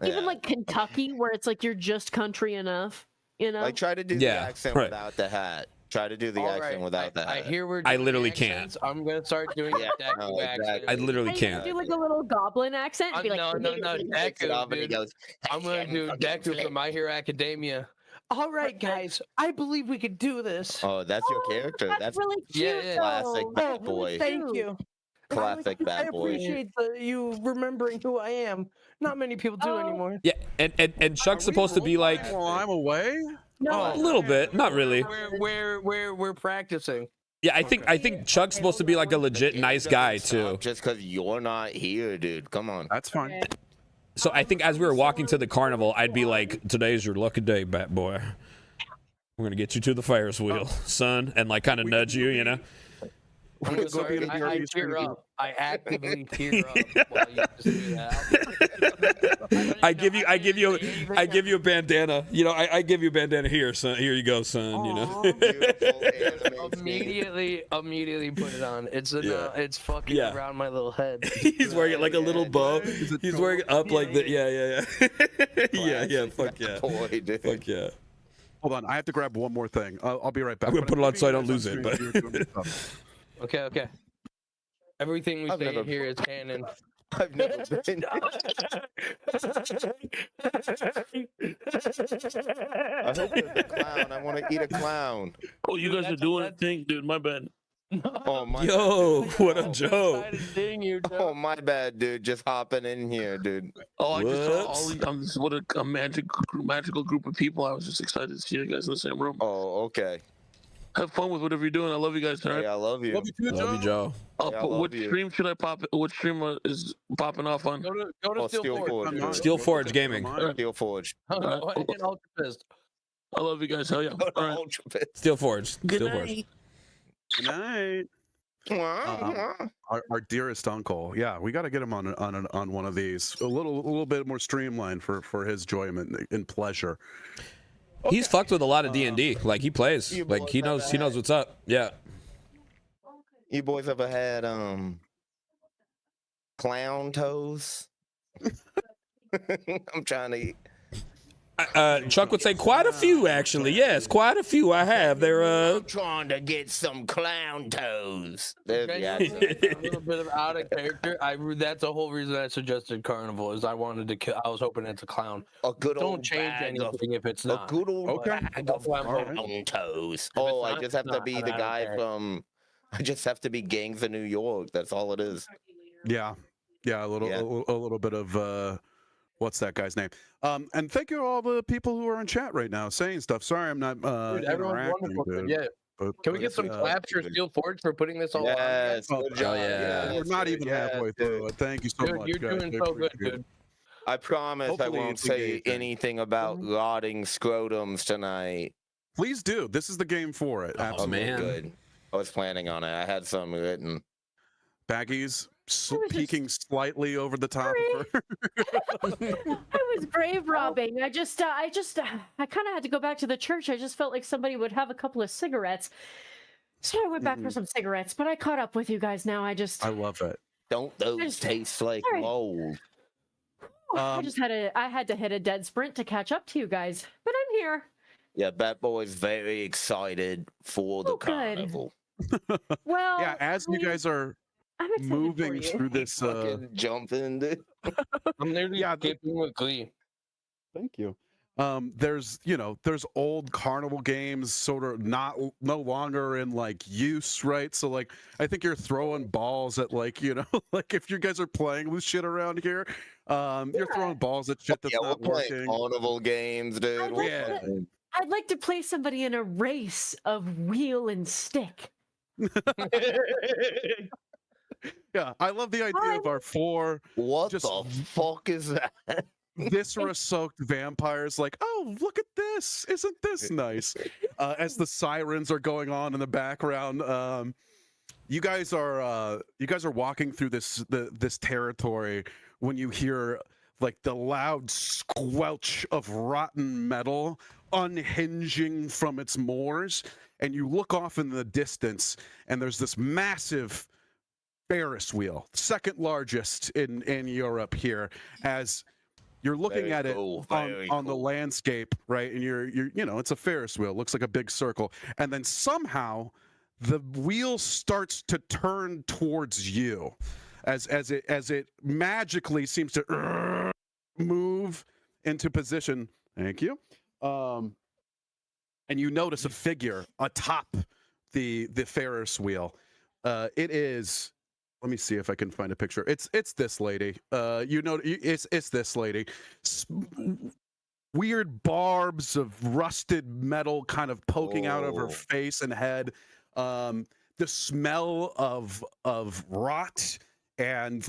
Even like Kentucky, where it's like you're just country enough, Like try to do the accent without the hat. Try to do the accent without the hat. I hear we're. I literally can't. I'm gonna start doing the Deku accent. I literally can't. Do like a little goblin accent. And be like, no, Deku, dude. I'm gonna do Deku from My Hero Academia. All right, guys. I believe we could do this. Oh, that's your character. That's really cute. Classic bad boy. Thank you. Classic bad I boy. appreciate you remembering who I am. Not many people do anymore. Yeah, and Chuck's supposed to be like, while I'm away. No, a little bit, not really. We're practicing. Yeah, I think Chuck's supposed to be like a legit nice guy too. Just because you're not here, dude. Come on. That's fine. Okay. So I think as we were walking to the carnival, I'd be like, "Today's your lucky day, bat boy. We're gonna get you to the Ferris wheel, son," and like kind of nudge you, you know. I'm Go sorry, be the I dirty tear screen. up. I actively tear up while you just do that. I give you a bandana. You know, I give you a bandana here, son. Here you go, son. You know. Immediately put it on. It's it's fucking Yeah. around my little head. He's wearing it like a little bow. He's wearing it up like the yeah. yeah. Fuck yeah. Boy, dude. Fuck yeah. Hold on, I have to grab one more thing. I'll be right back. I'm gonna put it on so I don't Maybe lose it, you guys but- on stream, you're doing stuff. Okay. Everything we I've say never- here is canon. I've never been. I hope there's a clown. I want to eat a clown. Oh, you guys are doing a thing, dude. My bad. Oh my. Yo, what up, Joe? Oh my bad, dude. Just hopping in here, dude. Oh, I just saw all Whoops. these. What a magical group of people. I was just excited to see you guys in the same room. Oh, okay. Have fun with whatever you're doing. I love you guys tonight. Hey, I love you. Love you too, Love you, Joe. Oh, Yeah, I but love what you. stream should I pop? What stream is popping off on? Go to Oh, Steel Steel Forge. Forge. Come on. Steel Forge Gaming. Steel Forge. And Ultra Fist. I love you guys. Hell yeah. All right. Ultra Fist. Steel Forge. Good Steel Forge. night. Good night. Our dearest uncle. Yeah, we got to get him on one of these. A little bit more streamlined for his enjoyment and pleasure. He's fucked with a lot of D&D. Like he plays. You Like boys he knows ever what's up. Yeah. You boys ever had clown toes? I'm trying to eat. Chuck would say quite a few actually. Yes, quite a few I have. They're I'm trying to get some clown toes. There's the accent. A little bit of out of character. That's the whole reason I suggested Carnival is I wanted to kill. I was hoping it's a clown. A good Don't old change bag of, anything if it's a not. good old Okay. bag of All right. clown toes. If Oh, it's I not, just have it's to not. be I'm the out of guy there. from. I just have to be Gangs of New York. That's all it is. Yeah, a little bit of what's that guy's name? And thank you to all the people who are in chat right now saying stuff. Sorry, I'm not Dude, everyone's interacting. wonderful. Dude, Yeah. but- Can we get some claps for Steel Forge for putting this all on? Yes, Oh, good job. yeah. We're not even Yes, halfway dude. through it. Thank you so Dude, much, you're guys. doing I so good, appreciate it. dude. I promise I Hopefully won't it's say engaging. anything about rotting scrotums tonight. Please do. This is the game for it. Oh, Absolutely. man. Good. I was planning on it. I had some written. Baggies was just- peeking slightly over the top of her. I was grave robbing. I kind of had to go back to the church. I just felt like somebody would have a couple of cigarettes. So I went back for some cigarettes, but I caught up with you guys now. I love it. Don't those Just- taste like Sorry. mold? I had to hit a dead sprint to catch up to you guys, but I'm here. Yeah, Bat Boy's very excited for the Oh, good. carnival. Well, Yeah, as you guys are I'm excited for moving you. through this Fucking jumping, dude. I'm literally Yeah, skipping with glee. thank you. There's old carnival games sort of no longer in like use, right? So like I think you're throwing balls at like, like if you guys are playing with shit around here, you're throwing balls at shit that's Yeah, we're not playing working. carnival games, dude. I'd We're like to- playing- I'd like to play somebody in a race of wheel and stick. Yeah, I love the idea of our four What Just- the fuck is that? viscera-soaked vampires like, oh, look at this. Isn't this nice? As the sirens are going on in the background. You guys are walking through this territory when you hear like the loud squelch of rotten metal unhinging from its moors, and you look off in the distance and there's this massive Ferris wheel, second largest in Europe here, as you're looking Very at it cool, on very the cool. landscape, right? And you're it's a Ferris wheel, looks like a big circle, and then somehow the wheel starts to turn towards you, as it magically seems to move into position. Thank you. And you notice a figure atop the Ferris wheel. It is. Let me see if I can find a picture. It's this lady. It's this lady. Weird barbs of rusted metal kind of poking out of her Oh. face and head. the smell of rot and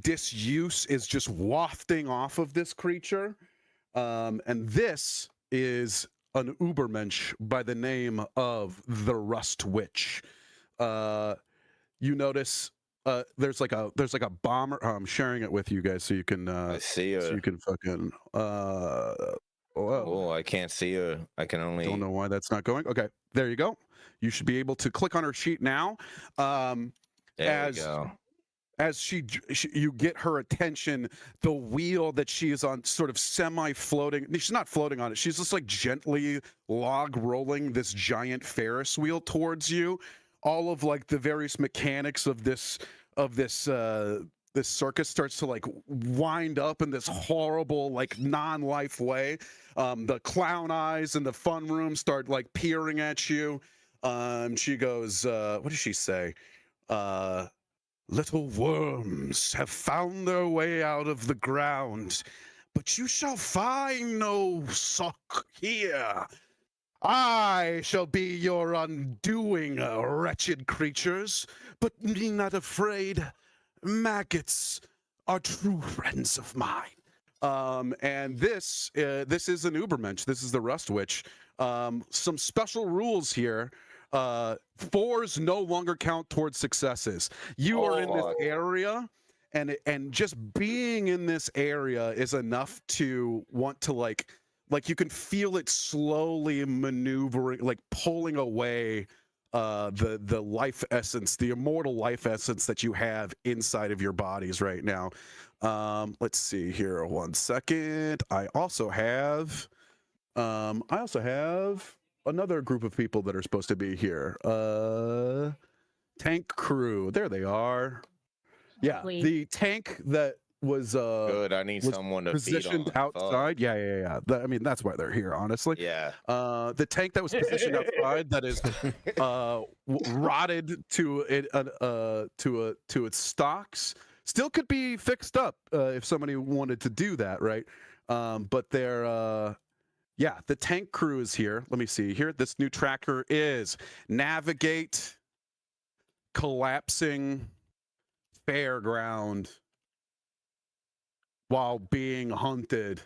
disuse is just wafting off of this creature. And this is an Ubermensch by the name of the Rust Witch. You notice there's like a bomber. I'm sharing it with you guys so you can I see her. so you can fucking Oh, I can't see her. I can only. Don't know why that's not going. Okay, there you go. You should be able to click on her sheet now. There we go. As you get her attention, the wheel that she is on sort of semi-floating. She's not floating on it. She's just like gently log rolling this giant Ferris wheel towards you. All of like the various mechanics of this circus starts to like wind up in this horrible like non-life way. The clown eyes in the fun room start like peering at you. She goes, what does she say? Little worms have found their way out of the ground, but you shall find no suck here. I shall be your undoing, wretched creatures, but be not afraid. Maggots are true friends of mine. And this is an Ubermensch. This is the Rust Witch. Some special rules here. 4s no longer count towards successes. You are in this area, and just being in this area is enough to want to like you can feel it slowly maneuvering, like pulling away the life essence, the immortal life essence that you have inside of your bodies right now. Let's see here. 1 second. I also have another group of people that are supposed to be here. Tank crew. There they are. Yeah, the tank that was good. I need someone to positioned feed on. outside. Yeah. I mean, that's why they're here, honestly. Yeah. The tank that was positioned outside that is rotted to its stocks still could be fixed up if somebody wanted to do that, right? But they're the tank crew is here. Let me see here. This new tracker is navigate collapsing fairground while being hunted.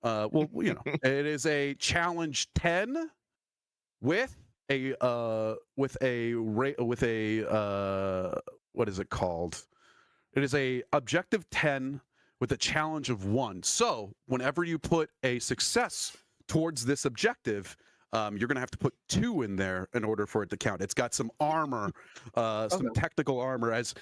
Well, you know, it is a challenge 10 with a what is it called? It is a objective 10 with a challenge of 1. So whenever you put a success towards this objective, you're going to have to put 2 in there in order for it to count. It's got some armor, some technical armor as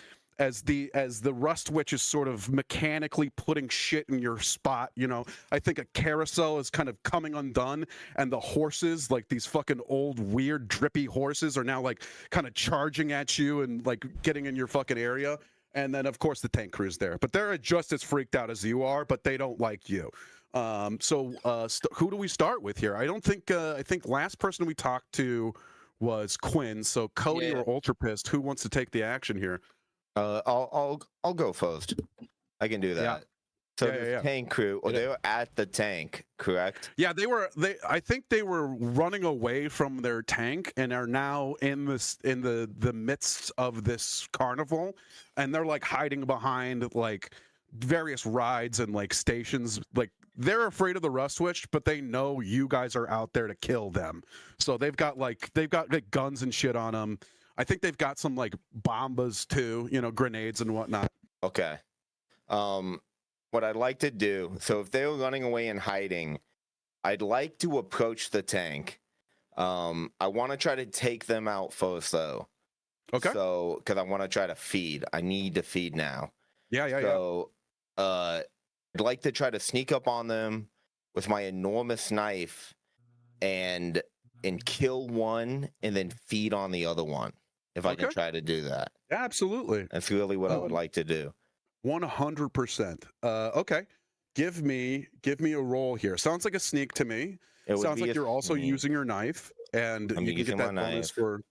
the Rust Witch is sort of mechanically putting shit in your spot. You know, I think a carousel is kind of coming undone, and the horses, like these fucking old weird drippy horses, are now like kind of charging at you and like getting in your fucking area. And then of course the tank crew's there, but they're just as freaked out as you are, but they don't like you. So who do we start with here? I think last person we talked to was Quinn. So Cody or Ultrapist, who wants to take the action here? I'll go first. I can do that. Yeah. So the tank crew, they were at the tank, correct? Yeah, I think they were running away from their tank and are now in the midst of this carnival, and they're like hiding behind like various rides and like stations. Like they're afraid of the Rust Witch, but they know you guys are out there to kill them. So they've got guns and shit on them. I think they've got some like bombas too, you know, grenades and whatnot. Okay. What I'd like to do, so if they were running away and hiding, I'd like to approach the tank. I want to try to take them out first, though. Okay. So, because I want to try to feed. I need to feed now. So, I'd like to try to sneak up on them with my enormous knife and kill one and then feed on the other one. If I can try to do that. Absolutely. That's really what I would like to do. 100%. Okay. Give me a roll here. Sounds like a sneak to me. Sounds like you're also using your knife, and you can get that bonus for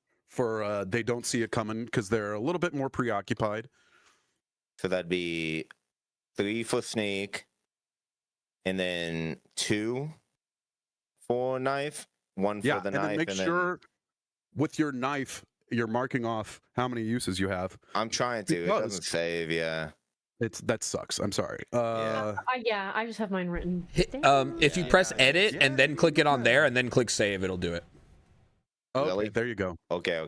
they don't see it coming because they're a little bit more preoccupied. So that'd be 3 for sneak, and then 2 for knife, 1 for the knife. And then make sure with your knife, you're marking off how many uses you have. I'm trying to. It doesn't save. Yeah. That sucks. I'm sorry. Yeah, I just have mine written. If you press edit and then click it on there and then click save, it'll do it. Okay, Really? there you go. Okay.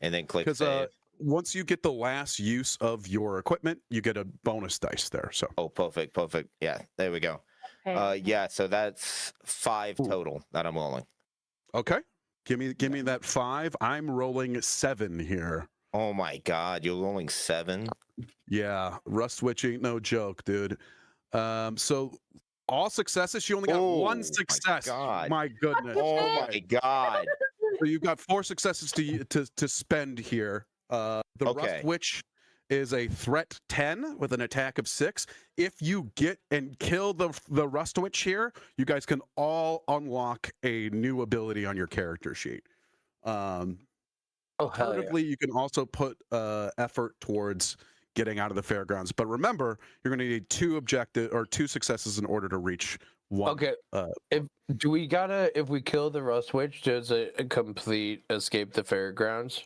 And then click save. Once you get the last use of your equipment, you get a bonus dice there. So. Oh, perfect. Yeah, there we go. Okay. Yeah, so that's 5 total that I'm rolling. Okay. Give me that 5. I'm rolling 7 here. Oh my god, you're rolling 7? Yeah, rust switch ain't no joke, dude. So all successes, you only got 1 success. My goodness. Oh my god. So you've got 4 successes to spend here. The Rust Witch is a threat 10 with an attack of 6. If you get and kill the Rust Witch here, you guys can all unlock a new ability on your character sheet. Alternatively, you can also put effort towards getting out of the fairgrounds. But remember, you're going to need 2 successes in order to reach 1. Okay. If we kill the Rust Witch, does it complete escape the fairgrounds?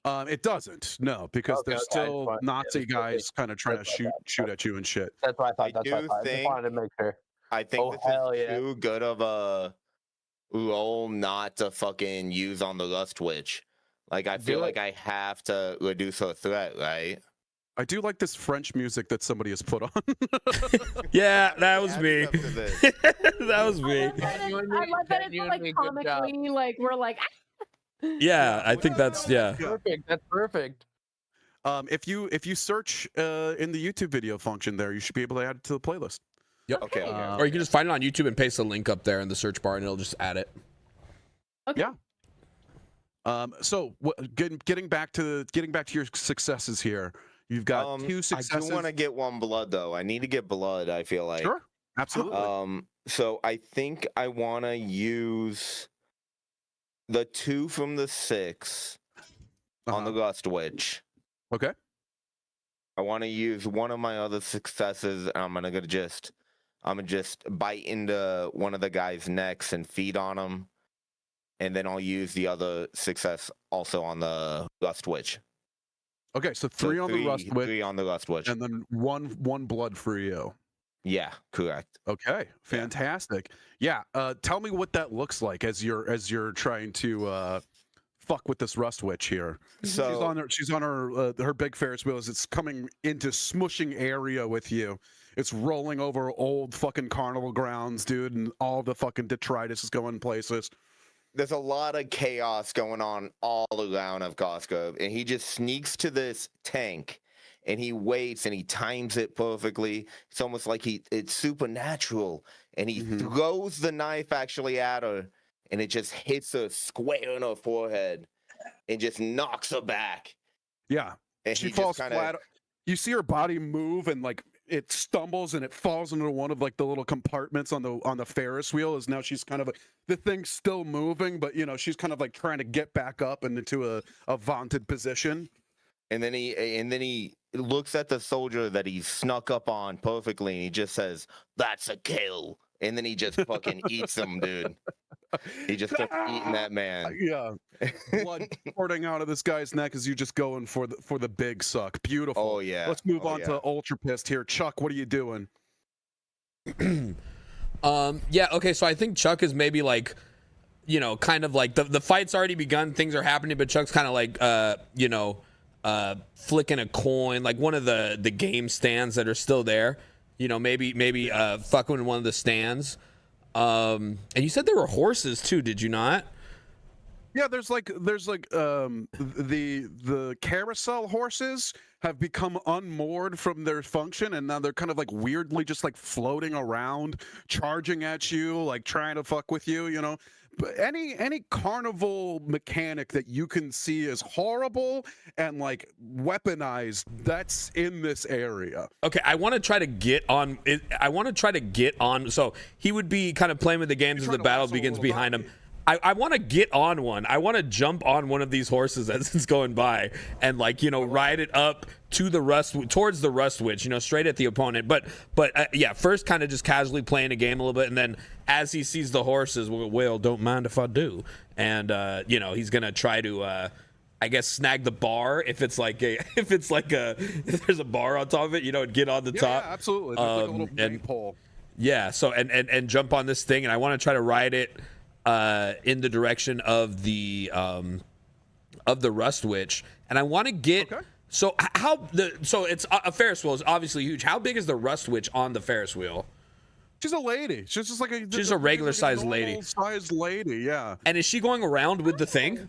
It doesn't, no, because there's still Nazi guys kind of trying to shoot at you and shit. That's what I thought. I just wanted to make sure. I think this is too good of a role not to fucking use on the Rust Witch. Like, I feel like I have to reduce her threat, right? I do like this French music that somebody has put on. Yeah, that was me. That was me. I love that it's like comically, like we're like. Yeah, I think that's perfect. That's perfect. If you search in the YouTube video function there, you should be able to add it to the playlist. Yep. Okay. Or you can just find it on YouTube and paste the link up there in the search bar, and it'll just add it. Okay. Yeah. So getting back to your successes here, you've got 2 successes. I do want to get 1 blood though. I need to get blood. I feel like. Sure. Absolutely. So I think I want to use the 2 from the 6 on the Rust Witch. Okay. I want to use one of my other successes. And I'm gonna just bite into one of the guy's necks and feed on him, and then I'll use the other success also on the Rust Witch. Okay, so 3 on the Rust Witch. 3 on the Rust Witch, and then one blood for you. Yeah, correct. Okay, fantastic. Yeah, tell me what that looks like as you're trying to fuck with this Rust Witch here. So she's on her big Ferris wheel as it's coming into smushing area with you. It's rolling over old fucking carnival grounds, dude, and all the fucking detritus is going places. There's a lot of chaos going on all around of Costco, and he just sneaks to this tank. And he waits and he times it perfectly. It's almost like it's supernatural. And he throws the knife actually at her, and it just hits her square in her forehead and just knocks her back. Yeah. And she falls flat. You see her body move, and like it stumbles and it falls into one of like the little compartments on the Ferris wheel. As now she's kind of the thing's still moving, but she's kind of like trying to get back up and into a vaunted position. And then he looks at the soldier that he snuck up on perfectly, and he just says, "That's a kill." And then he just fucking eats him, dude. He just starts eating that man. Yeah, blood pouring out of this guy's neck as you just going for the big suck. Beautiful. Oh yeah. Let's move on to Ultra Pissed here. Chuck, what are you doing? Yeah. Okay. So I think Chuck is maybe like, kind of like the fight's already begun. Things are happening, but Chuck's kind of like, flicking a coin, like one of the game stands that are still there, maybe fucking in one of the stands. And you said there were horses too, did you not? Yeah, there's like the carousel horses have become unmoored from their function, and now they're kind of like weirdly just like floating around, charging at you, like trying to fuck with you, But any carnival mechanic that you can see as horrible and like weaponized, that's in this area. Okay, I want to try to get on. So he would be kind of playing with the games as the battle begins behind him. I want to get on one. I want to jump on one of these horses as it's going by and like, you know, ride it up to the towards the rust witch, you know, straight at the opponent. But yeah, first kind of just casually playing a game a little bit, and then as he sees the horses, well, don't mind if I do. And you know, he's gonna try to I guess snag the bar if it's like if there's a bar on top of it, you know, and get on the top. Yeah, absolutely. There's like a little and pole. yeah, so and jump on this thing, and I want to try to ride it in the direction of the rust witch, and I want to get so it's a Ferris wheel is obviously huge. How big is the rust witch on the Ferris wheel? She's a lady. She's just like a regular sized lady. Sized lady, yeah. And is she going around with the thing?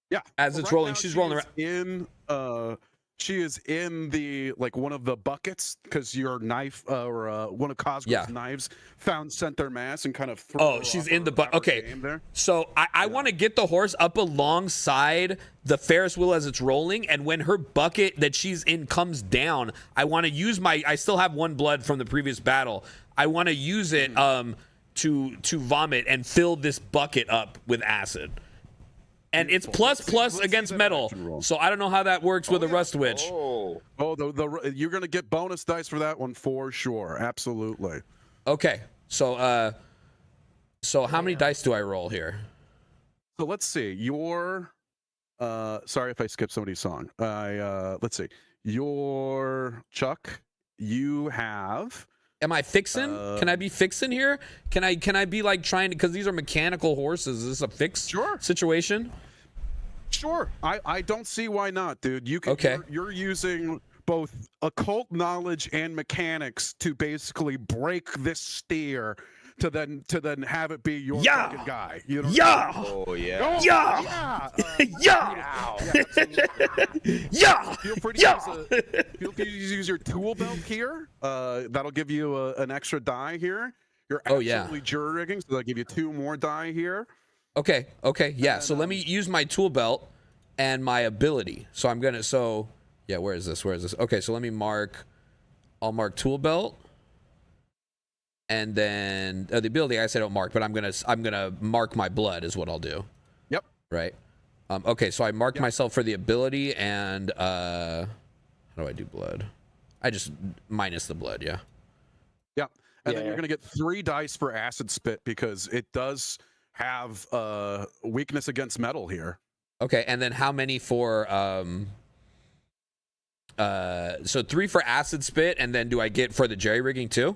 Yeah. As it's rolling, she's rolling around. She is in the like one of the buckets because your knife or one of Cosgrove's knives found center mass and kind of threw her she's off in the bucket. Okay, so I want to get the horse up alongside the Ferris wheel as it's rolling, and when her bucket that she's in comes down, I want to use I still have one blood from the previous battle. I want to use it to vomit and fill this bucket up with acid. And it's plus against metal, so I don't know how that works with a rust witch. You're gonna get bonus dice for that one for sure, absolutely. Okay, so how many dice do I roll here? So let's see. Your sorry if I skipped somebody's song. Let's see. Your Chuck, you have. Am I fixing? Can I be fixing here? Can I be like trying to, because these are mechanical horses. Is this a fix situation? Sure. I don't see why not, dude. You can. Okay. You're using both occult knowledge and mechanics to basically break this steer to then have it be your fucking guy. You know? Yeah. Oh yeah. Yeah. Yeah. Feel free to use your tool belt here. That'll give you an extra die here. You're absolutely jury rigging, so that'll give you 2 more die here. Okay. Yeah. So let me use my tool belt and my ability. So I'm gonna. Where is this? Okay. So let me mark. I'll mark tool belt. And then the ability I said don't mark, but I'm gonna mark my blood is what I'll do. Yep. Right. Okay, so I marked myself for the ability, and how do I do blood? I just minus the blood, yeah. Yep. And then you're gonna get 3 dice for acid spit because it does have weakness against metal here. Okay, and then how many for so 3 for acid spit, and then do I get for the jerry rigging too?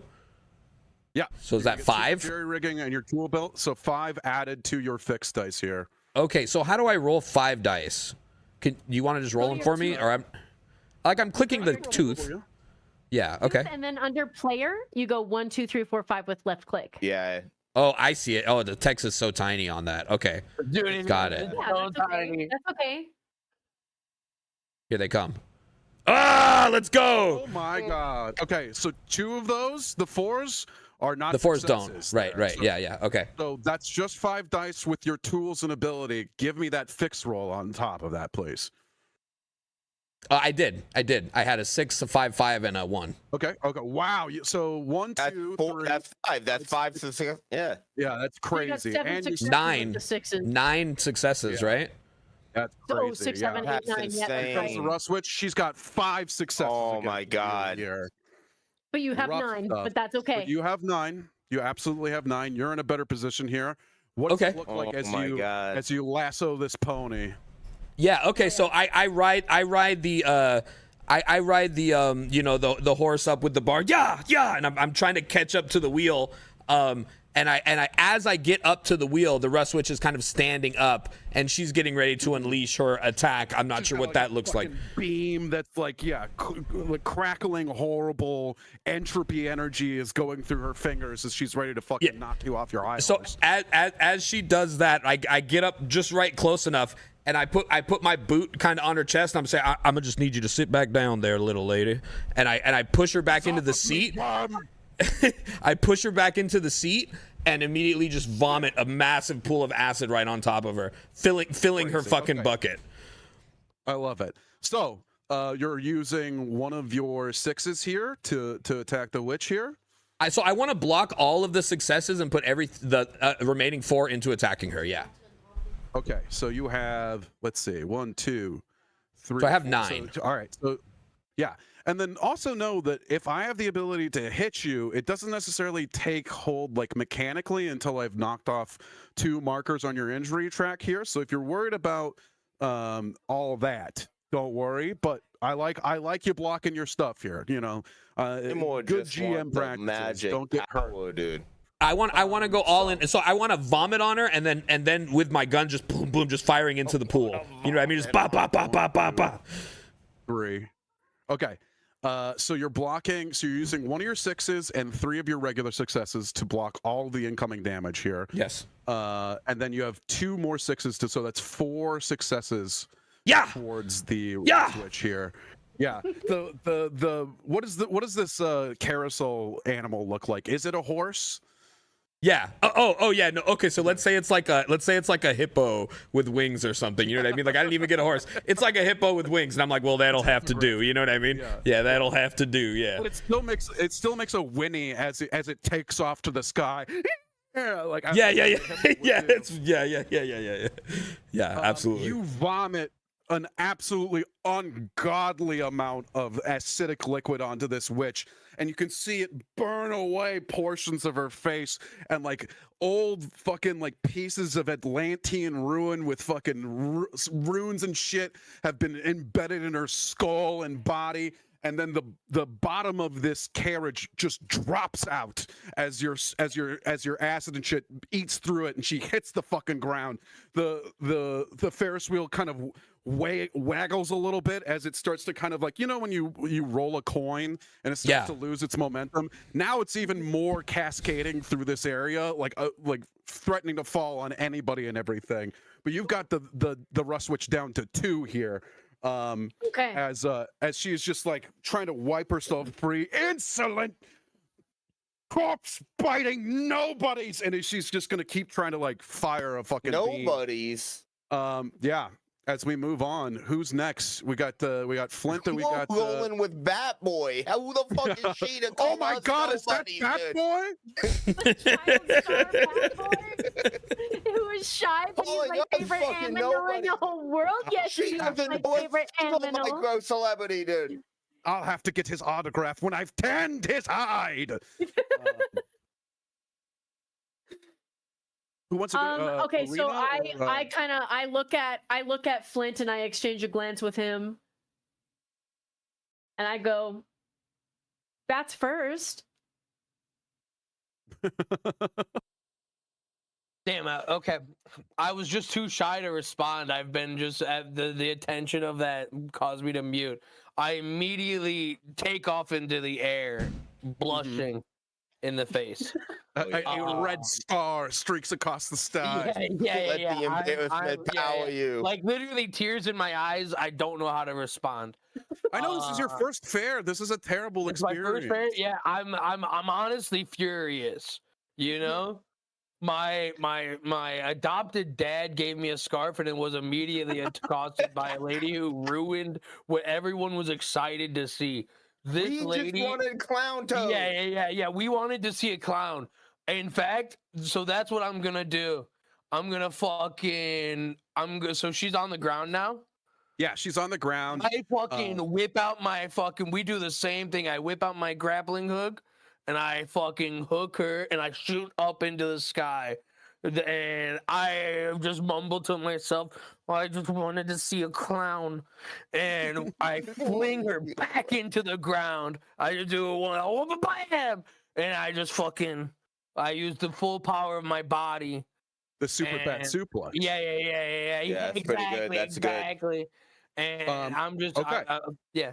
Yeah. So is that 5? Jerry rigging and your tool belt. So 5 added to your fixed dice here. Okay. So how do I roll 5 dice? Can you want to just roll them for me, or I'm clicking the tooth? Yeah. Okay. And then under player, you go 1, 2, 3, 4, 5 with left click. Yeah. Oh, I see it. Oh, the text is so tiny on that. Okay. Got it. Yeah, that's okay. That's okay. Here they come. Ah, let's go. Oh my God. Okay. So 2 of those, the 4s. Are not the 4s don't. Right. So, yeah. Okay. So that's just 5 dice with your tools and ability. Give me that fixed roll on top of that, please. I did. I had a 6, a 5, 5, and a 1. Okay. Wow. So 1, 2, 3. That's 5. That's 5 to 6. Yeah. Yeah, that's crazy. You got 7 successes. 9 successes, right? That's crazy. Oh, 6, 7, 8, 9. Yeah, that's right. The rust witch, she's got 5 successes. Oh my God. Here. But you have 9, but that's okay. But you have 9. You absolutely have 9. You're in a better position here. What does it look like as you lasso this pony? Yeah. Okay. So I ride the you know, the horse up with the bar. Yeah. And I'm trying to catch up to the wheel. And I as I get up to the wheel, the rust witch is kind of standing up, and she's getting ready to unleash her attack. I'm not sure what that looks like. Beam that's like like crackling, horrible entropy energy is going through her fingers as she's ready to fucking knock you off your eye. So as she does that, I get up just right close enough, and I put my boot kind of on her chest, and I'm saying, I'm gonna just need you to sit back down there, little lady, and I push her back into the seat. I push her back into the seat and immediately just vomit a massive pool of acid right on top of her, filling her fucking bucket. I love it. So you're using one of your 6s here to attack the witch here. I want to block all of the successes and put the remaining 4 into attacking her. Yeah. Okay, so you have, let's see, 1, 2, 3. So I have 4, 9. So, all right, so yeah, and then also know that if I have the ability to hit you, it doesn't necessarily take hold like mechanically until I've knocked off 2 markers on your injury track here. So if you're worried about all that, don't worry. But I like you blocking your stuff here. You know, good GM practices. Magic don't get hurt, dude. I want to go all in. So I want to vomit on her and then with my gun just boom boom just firing into the pool. You know what I mean? Just ba ba ba ba ba ba. 3. Okay. So you're blocking. So you're using 1 of your 6s and 3 of your regular successes to block all the incoming damage here. Yes. And then you have 2 more 6s so that's 4 successes. Yeah. Towards the switch here. Yeah. What does this carousel animal look like? Is it a horse? Yeah. Oh yeah. No. Okay. So let's say it's like a hippo with wings or something. You know what I mean? Like I didn't even get a horse. It's like a hippo with wings, and I'm like, well, that'll have to do. You know what I mean? Yeah. That'll have to do. Yeah. But it still makes a whinny as it takes off to the sky. Yeah. Like yeah. Yeah. Absolutely. You vomit an absolutely ungodly amount of acidic liquid onto this witch, and you can see it burn away portions of her face, and like old fucking like pieces of Atlantean ruin with fucking runes and shit have been embedded in her skull and body. And then the bottom of this carriage just drops out as your acid and shit eats through it, and she hits the fucking ground. The Ferris wheel kind of waggles a little bit as it starts to kind of like, you know, when you roll a coin and it starts to lose its momentum. Now it's even more cascading through this area, like threatening to fall on anybody and everything. But you've got the rust switch down to 2 here. Okay. As she is just like trying to wipe herself free, insolent, corpse biting nobodies, and she's just gonna keep trying to like fire a fucking nobodies. Yeah. As we move on, who's next? We got Flint and we got rolling with Bat Boy. How the fuck is she to oh my god, is that Bat Boy? Who is shy, but he's my favorite animal in the whole world. Yes, she doesn't know my favorite animal. Micro celebrity, dude. I'll have to get his autograph when I've tanned his hide. Who wants to go, okay, so Arena I look at Flint and I exchange a glance with him, and I go, "Bats first." Damn. Okay, I was just too shy to respond. I've been just at the attention of that caused me to mute. I immediately take off into the air, blushing in the face. A red star streaks across the sky. Yeah. Let the embarrassment power you. Like literally tears in my eyes. I don't know how to respond. I know this is your first fair. This is a terrible experience. My first fair. Yeah, I'm honestly furious. You know, my adopted dad gave me a scarf and it was immediately accosted by a lady who ruined what everyone was excited to see. This lady just wanted clown toad. Yeah. We wanted to see a clown. In fact, so that's what I'm gonna do. So she's on the ground now. Yeah, she's on the ground. I fucking whip out my fucking. We do the same thing. I whip out my grappling hook, and I fucking hook her, and I shoot up into the sky. And I just mumble to myself, I just wanted to see a clown. And I fling her back into the ground. I just do one, bam! And I just I use the full power of my body. The super bat suplex. Yeah. Yeah, that's pretty good. That's exactly. And I'm just, okay. Yeah.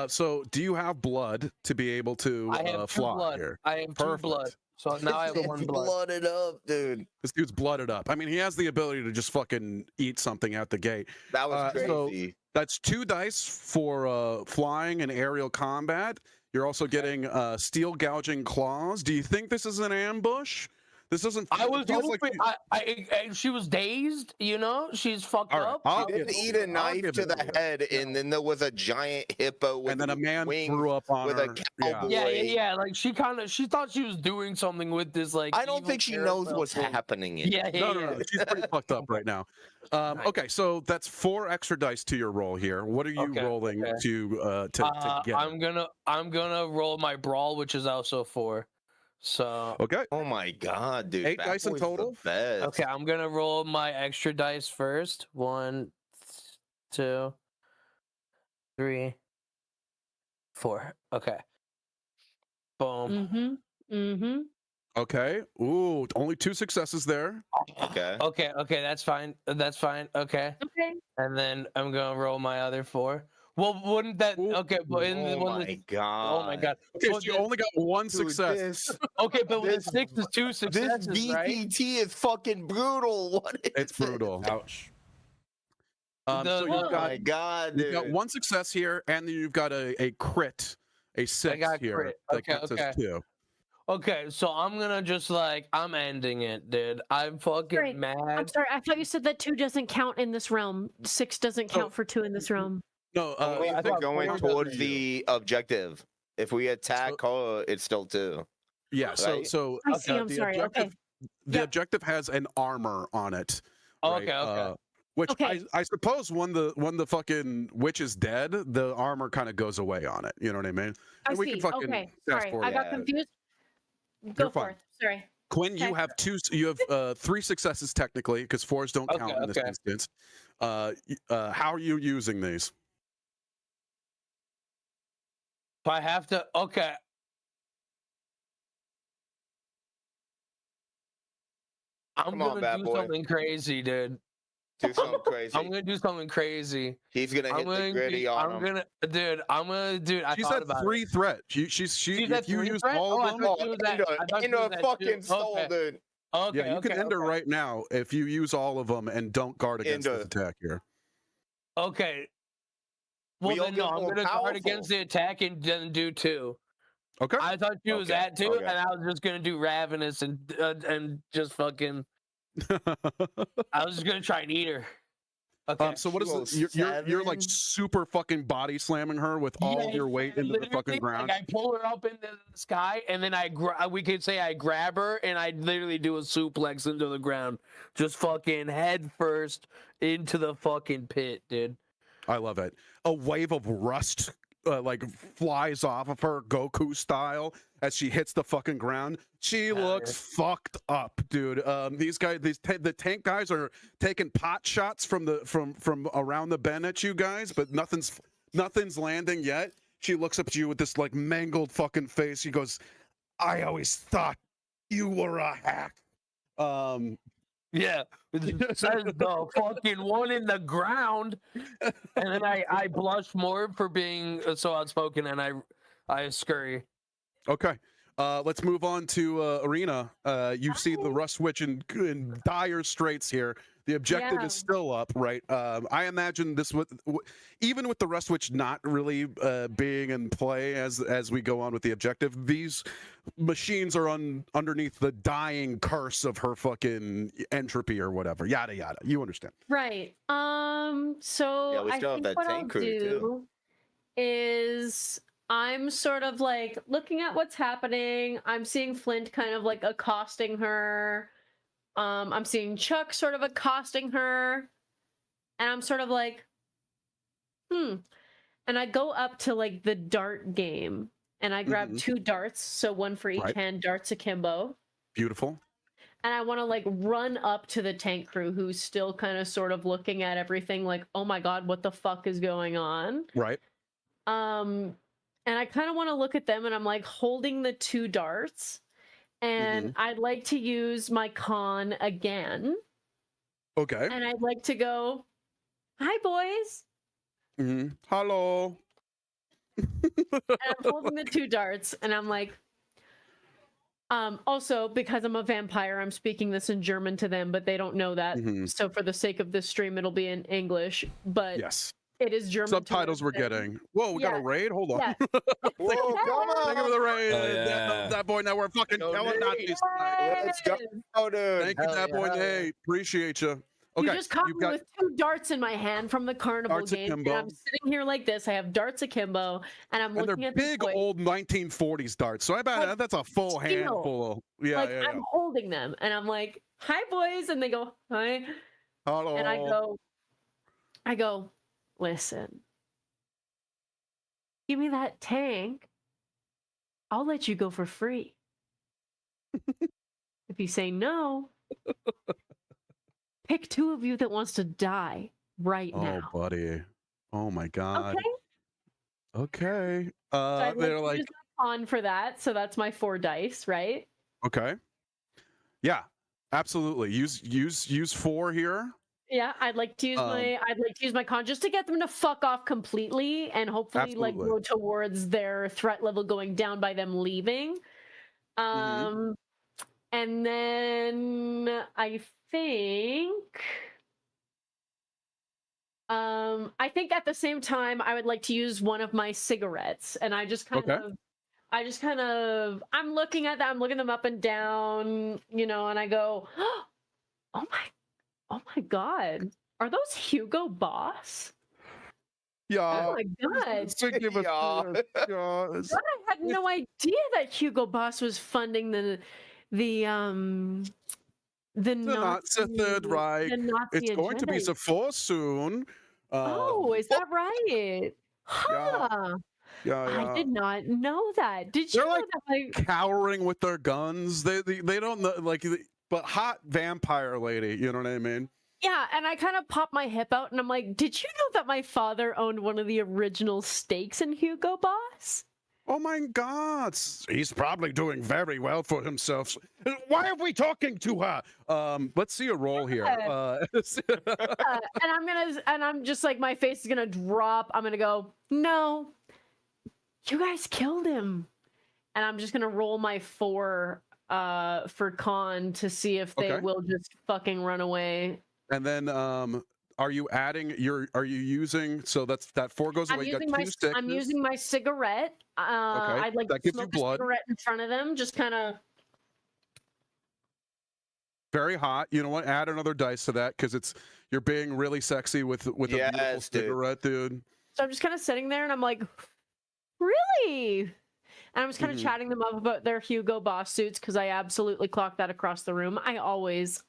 So do you have blood to be able to fly blood. here? I have 2 blood. So now I have 1 blood. Blooded up, dude. This dude's blooded up. I mean, he has the ability to just fucking eat something out the gate. That was crazy. So that's 2 dice for flying and aerial combat. You're also getting steel gouging claws. Do you think this is an ambush? This doesn't. I was hoping. Like she was dazed. You know, she's fucked up. I'll She did eat a knife to the head, and then there was a giant hippo with and then a man wings threw up on with her. a cowboy. Yeah. Like she thought she was doing something with this. Like I don't think she knows what's happening. No. She's pretty fucked up right now. Okay, so that's 4 extra dice to your roll here. What are you rolling to get? I'm gonna roll my brawl, which is also 4. So okay. Oh my god, dude! 8 dice in total. Okay, I'm gonna roll my extra dice first. 1, 2, 3, 4. Okay. Boom. Okay. Ooh, only 2 successes there. Okay. Okay. That's fine. Okay. And then I'm gonna roll my other 4. Well, wouldn't that? Okay, but oh my god! Okay, so you only got 1 success. Okay, but with 6 is 2 successes, this right? VPT is fucking brutal. What is It's brutal. Ouch. So you've got, my god, dude. you've got 1 success here, and then you've got a crit, a 6 here. Crit. That counts as 2. Okay, so I'm gonna just like I'm ending it, dude. I'm fucking mad. I'm sorry. I thought you said that 2 doesn't count in this realm. 6 doesn't count for 2 in this realm. No, I thought going towards the objective. If we attack her, it's still 2. Yeah. Right? So I see. I'm the sorry. objective, the objective has an armor on it. Right? Okay. Which Okay. I suppose when the fucking witch is dead, the armor kind of goes away on it. You know what I mean? I And we see. can fucking Okay. fast Sorry, forward. I got Yeah. confused. You're Go fine. forth. Sorry. Quinn, Okay. you have 3 successes technically because 4s don't count in this instance. How are you using these? If I have to, okay. I'm Come on, gonna bad do boy. something crazy, dude. Do something crazy. I'm gonna do something crazy. He's gonna hit the gritty on him. I She thought said about 3 it. threat. She if you use all of them, Into a fucking soul, dude. Okay, yeah, you can end her right now if you use all of them and don't guard against this attack here. Okay. Well, We all then get no, I'm more gonna guard powerful. against the attack and then do 2. Okay. I thought she was at 2, okay. and I was just gonna do ravenous and just fucking. I was just gonna try and eat her. Okay. So what is this? You're like super fucking body slamming her with all of your weight into the fucking ground. Like I pull her up into the sky, and then we could say I grab her, and I literally do a suplex into the ground, just fucking head first into the fucking pit, dude. I love it. A wave of rust like flies off of her Goku style as she hits the fucking ground. She looks fucked up, dude. These guys, the tank guys are taking pot shots from around the bend at you guys, but nothing's landing yet. She looks up at you with this like mangled fucking face. She goes, "I always thought you were a hack." Yeah, it says the fucking one in the ground, and then I blush more for being so outspoken, and I scurry. Okay, let's move on to Arena. You see the Rust Witch in dire straits here. The objective is still up, right? I imagine this even with the Rust Witch not really being in play as we go on with the objective, these machines are underneath the dying curse of her fucking entropy or whatever. Yada yada. You understand? Right. So Yeah, we I still have think that what I'll tank crew, do too. is I'm sort of like looking at what's happening. I'm seeing Flint kind of like accosting her. I'm seeing Chuck sort of accosting her. And I'm sort of like, And I go up to like the dart game and I grab 2 darts. So 1 for each hand, darts akimbo. Beautiful. And I want to like run up to the tank crew who's still kind of sort of looking at everything like, oh my God, what the fuck is going on? Right. And I kind of want to look at them and I'm like holding the 2 darts. And I'd like to use my con again. Okay. And I'd like to go, hi, boys. Hello. And I'm holding the 2 darts and I'm like, also, because I'm a vampire, I'm speaking this in German to them, but they don't know that. So for the sake of this stream, it'll be in English. But yes. It is German. Subtitles we're tourism. getting. Whoa, we got a raid. Hold on. Yeah. Whoa, come on! Thank you for the raid. Oh, yeah. That boy. Now we're fucking killing Nazis tonight. Let's go, dude. Thank you, Hell that boy. yeah, hell yeah. Nate. Appreciate you. You Okay, just caught you've me got with 2 darts in my hand from the carnival Darts game, and akimbo. I'm sitting here like this. I have darts akimbo, and I'm and looking they're at this big boy. old 1940s darts. So I bet Like, that's a full steel. handful. Yeah, Like yeah, yeah. I'm holding them, and I'm like, "Hi, boys," and they go, "Hi," Hello. and I go, "Listen, give me that tank. I'll let you go for free. If you say no, pick 2 of you that wants to die right Oh, now." buddy. Oh my God. Okay. Okay. So I'd They're like to like, use my pawn for that. So that's my 4 dice, right? okay. Yeah, absolutely. Use 4 here. Yeah, I'd like to use my con just to get them to fuck off completely and hopefully like Absolutely. go towards their threat level going down by them leaving. And then I think at the same time I would like to use one of my cigarettes, and I just kind of I'm looking at that, I'm looking them up and down, and I go, oh my God, are those Hugo Boss? Yeah. Oh my God. Give us, Yeah. yes. God, I had no idea that Hugo Boss was funding the Nazi, Third Reich. the Nazi It's going to be agenda. so full soon. Oh, is that right? Huh. Yeah, I did not know that. Did They're you know like that? cowering with their guns. They don't know, like, but hot vampire lady. You know what I mean? Yeah, and I kind of popped my hip out, and I'm like, did you know that my father owned one of the original stakes in Hugo Boss? Oh my God, he's probably doing very well for himself. Why are we talking to her? Let's see a roll here. And I'm just like, my face is gonna drop. I'm gonna go, no, you guys killed him, and I'm just gonna roll my 4 for con to see if they will just fucking run away. And then, are you adding are you using, so that 4 goes away. I'm using my cigarette. I'd like that to gives you smoke a blood. cigarette in front of them, just kind of. Very hot. You know what? Add another dice to that, because you're being really sexy with a beautiful cigarette, dude. So I'm just kind of sitting there, and I'm like, really? And I was kind of chatting them up about their Hugo Boss suits, because I absolutely clocked that across the room. I always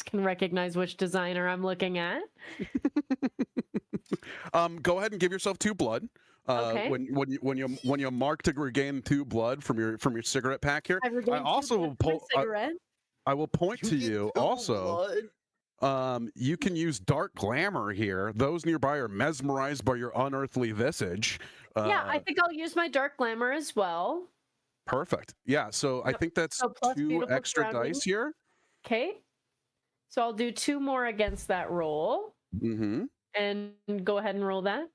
can recognize which designer I'm looking at. Go ahead and give yourself 2 blood. Okay. When you mark to regain 2 blood from your cigarette pack here, I also will pull cigarette. I will point to you also. You can use dark glamour here. Those nearby are mesmerized by your unearthly visage. Yeah, I think I'll use my dark glamour as well. Perfect. Yeah, so I think that's 2 extra dice here. Okay. So I'll do 2 more against that roll. Mm-hmm. And go ahead and roll that.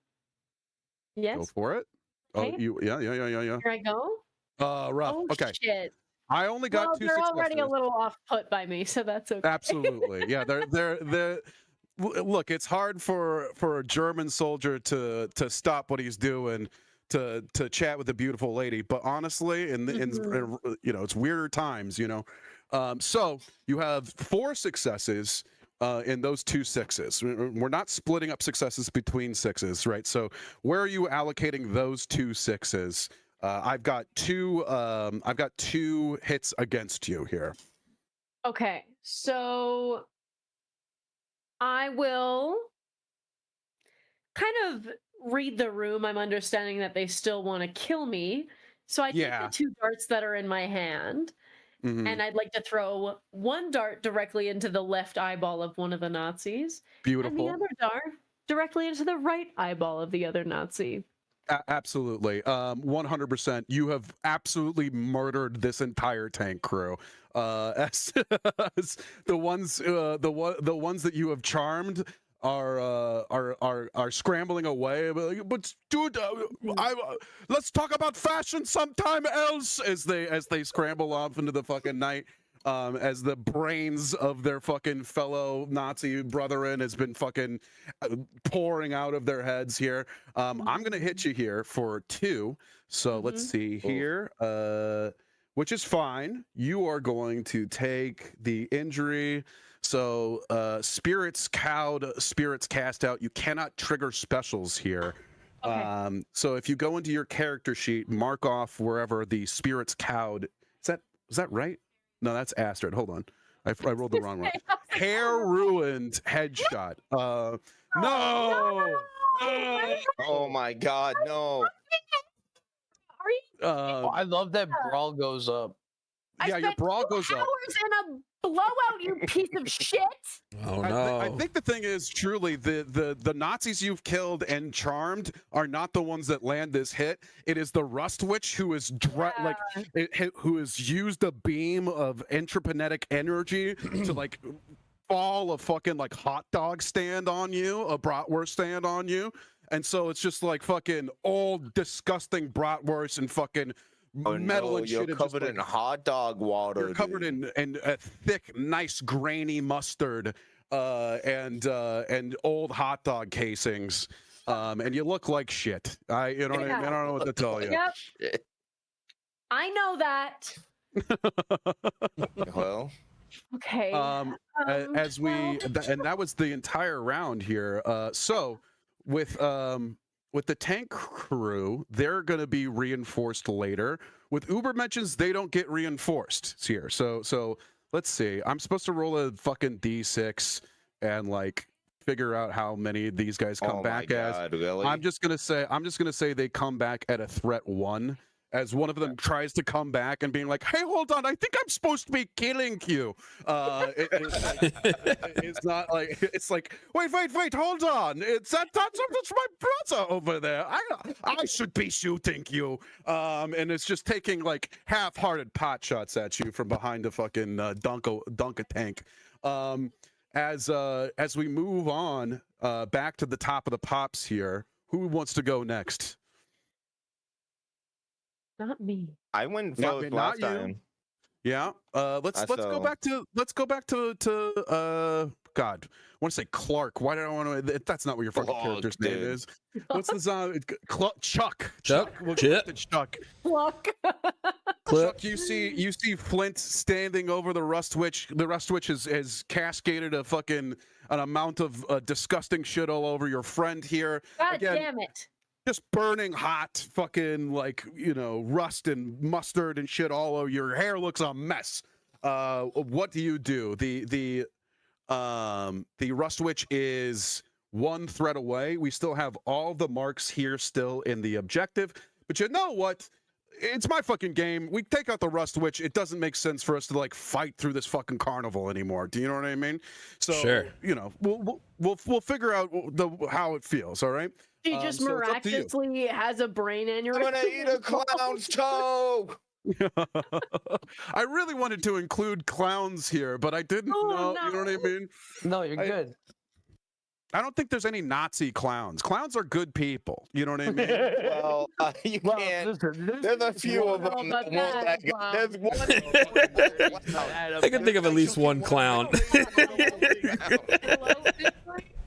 Yes. Go for it. Okay. Oh, yeah. Here I go. Rough. Oh, okay. Shit. I only got 2 they're successes. already a little off put by me, so that's okay. Absolutely. Yeah, they're look, it's hard for a German soldier to stop what he's doing to chat with a beautiful lady, but honestly, in it's weirder times, so you have 4 successes in those 2 6s. We're not splitting up successes between 6s, right? So where are you allocating those 2 6s? I've got 2 hits against you here. Okay, so I will kind of read the room. I'm understanding that they still want to kill me. So I take the 2 darts that are in my hand, and I'd like to throw 1 dart directly into the left eyeball of one of the Nazis. Beautiful. And the other dart directly into the right eyeball of the other Nazi. Absolutely. 100%. You have absolutely murdered this entire tank crew. As the ones that you have charmed are scrambling away. But dude, let's talk about fashion sometime else as they scramble off into the fucking night. as the brains of their fucking fellow Nazi brethren has been fucking pouring out of their heads here. I'm gonna hit you here for 2. So let's see here. Which is fine. You are going to take the injury. So spirits cowed, spirits cast out. You cannot trigger specials here. Okay. So if you go into your character sheet, mark off wherever the spirits cowed. Is that right? No, that's Astrid. Hold on. I rolled the wrong one. Hair ruined headshot. No. Oh my god, no. I love that brawl goes up. Yeah, your brawl goes up. Hours in a blowout, you piece of shit. Oh no! I think the thing is, truly, the Nazis you've killed and charmed are not the ones that land this hit. It is the Rust Witch who is who has used a beam of intrakinetic energy to like fall a fucking like hot dog stand on you, a bratwurst stand on you, and so it's just like fucking old disgusting bratwurst and fucking. Metal and you're shit covered in hot dog water. You're covered in a thick, nice, grainy mustard and old hot dog casings, and you look like shit. What I mean? I don't know what to tell you. Yep. I know that. Well, okay. As we and that was the entire round here. So with the tank crew, they're going to be reinforced later. With Uber mentions, they don't get reinforced here. So let's see. I'm supposed to roll a fucking D6 and like figure out how many of these guys come back as. Really? I'm just gonna say they come back at a threat 1. As one of them tries to come back and being like, "Hey, hold on! I think I'm supposed to be killing you." It's not like it's like, wait, hold on! That's my brother over there. I should be shooting you. And it's just taking like half-hearted pot shots at you from behind a fucking dunk a tank. As we move on back to the top of the pops here, who wants to go next? Not me. I went first last time. Yeah. Let's go back to God. I want to say Clark. Why did I want to? That's not what your fucking character's name is. What's the song? Chuck. We'll get to Chuck. Chuck, you see Flint standing over the Rust Witch. The Rust Witch has cascaded an amount of disgusting shit all over your friend here. God damn it. Just burning hot, fucking like rust and mustard and shit all over. Your hair looks a mess. What do you do? The Rust Witch is 1 threat away. We still have all the marks here still in the objective. But you know what? It's my fucking game. We take out the Rust Witch. It doesn't make sense for us to like fight through this fucking carnival anymore. Do you know what I mean? So sure. We'll figure out how it feels. All right. She just miraculously has a brain aneurysm. I'm gonna eat a clown's toe. I really wanted to include clowns here, but I didn't know. No. You know what I mean? No, you're good. I don't think there's any Nazi clowns. Clowns are good people. You know what I mean? Well, you can't. There's a few of them. There's one. I can think of at least one clown.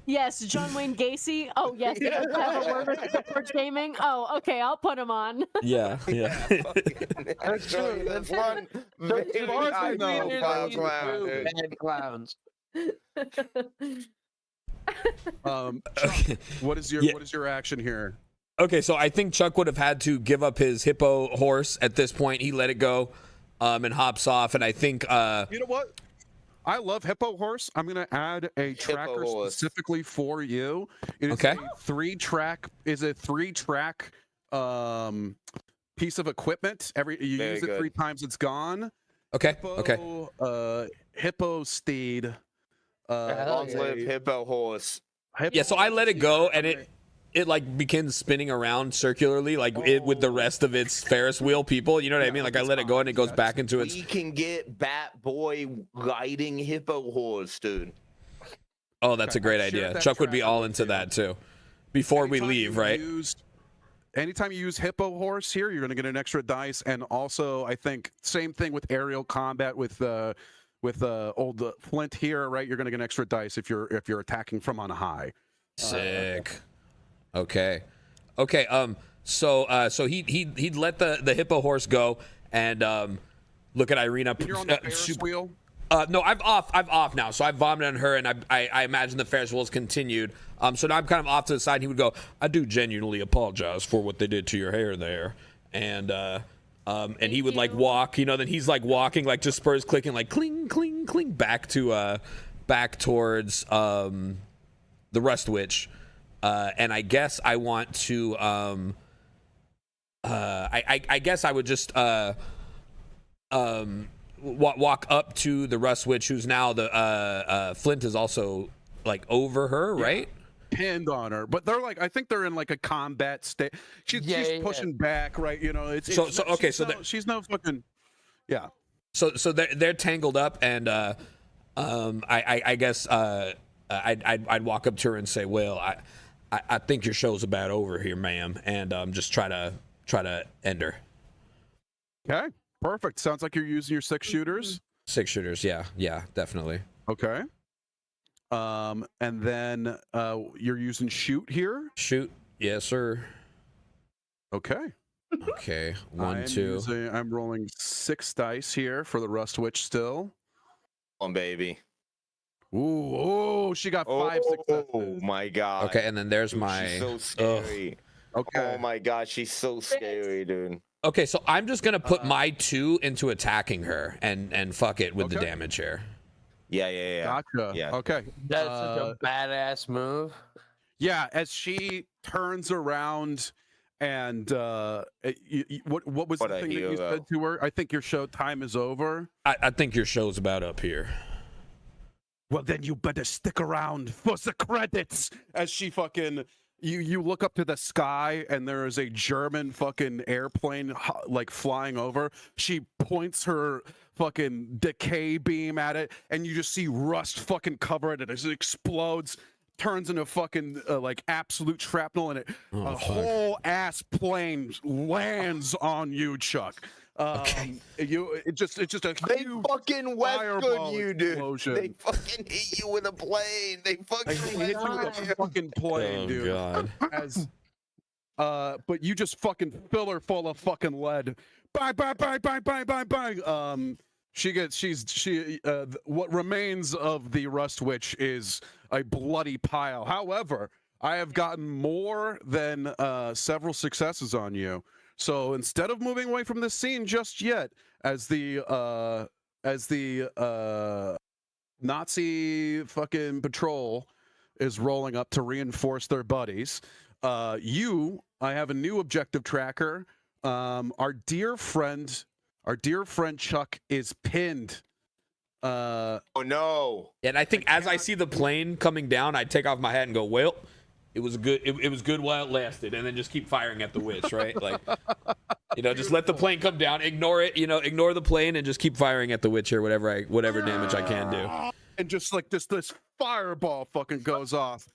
Yes, John Wayne Gacy. Oh, yes. Yeah. Have a word for gaming. Oh, okay. I'll put him on. Yeah. That's true. That's one. Bad clowns. Okay. What is your action here? Okay, so I think Chuck would have had to give up his hippo horse at this point. He let it go, and hops off. And I think you know what? I love hippo horse. I'm gonna add a tracker specifically for you. It is okay. A 3-track piece of equipment. You use it 3 times, it's gone. Okay. Hippo steed. Long live hippo horse. Yeah, so I let it go, and it like begins spinning around circularly, like it with the rest of its Ferris wheel people. You know what I mean? Like I let it go, and it goes back into its. We can get Bat Boy riding hippo horse, dude. Oh, that's a great idea. Chuck would be all into that too. Before we leave, right? anytime you use Hippo Horse here, you're going to get an extra dice, and also I think same thing with aerial combat with old Flint here, right? You're going to get an extra dice if you're attacking from on high. Sick. Okay. So he'd let the Hippo Horse go and look at Irina. And you're on the Ferris wheel. No, I'm off now. So I vomited on her, and I imagine the Ferris wheel's continued. So now I'm kind of off to the side. And he would go, "I do genuinely apologize for what they did to your hair there," and he would like walk, then he's like walking, like just spurs clicking, like cling, cling, cling, back towards the Rust Witch, and I guess I want to I guess I would just walk up to the Rust Witch, who's now the Flint is also like over her, right? Pinned on her, but they're like, I think they're in like a combat state. She's pushing back, right? She's no fucking, yeah. So they're tangled up, and I guess I'd walk up to her and say, well, I think your show's about over here, ma'am, and just try to end her. Okay, perfect. Sounds like you're using your 6 shooters. 6 shooters, yeah, definitely. Okay. And then you're using shoot here. Shoot, yes, sir. Okay. Okay, 1, 2. I'm rolling 6 dice here for the Rust Witch still. On baby. Ooh, she got 5 successes. Oh my god. Okay, and then there's my. She's so scary. Okay. Oh my god, she's so scary, dude. Okay, so I'm just gonna put my 2 into attacking her and fuck it with the damage here. Yeah. Gotcha. Yeah. Okay. That's such a badass move. Yeah, as she turns around and what was the thing that you said to her? I think your show time is over. I think your show's about up here. Well, then you better stick around for the credits. As she fucking, you look up to the sky and there is a German fucking airplane like flying over. She points her fucking decay beam at it, and you just see rust fucking cover it, and it explodes, turns into fucking like absolute shrapnel, and whole ass plane lands on you, Chuck. It's just a they huge fucking Westwood you, dude. Explosion. They fucking hit you with a plane. They fucking hit you with a fucking plane, dude. God. But you just fucking fill her full of fucking lead. Bang. What remains of the Rust Witch is a bloody pile. However, I have gotten more than several successes on you. So instead of moving away from this scene just yet, as the Nazi fucking patrol is rolling up to reinforce their buddies, I have a new objective tracker. Our dear friend Chuck is pinned. Oh no! And I think as I see the plane coming down, I take off my hat and go, well, it was good. It was good while it lasted, and then just keep firing at the witch, right? Like, just let the plane come down, ignore it, ignore the plane, and just keep firing at the witch or whatever damage I can do. And just like this fireball fucking goes off.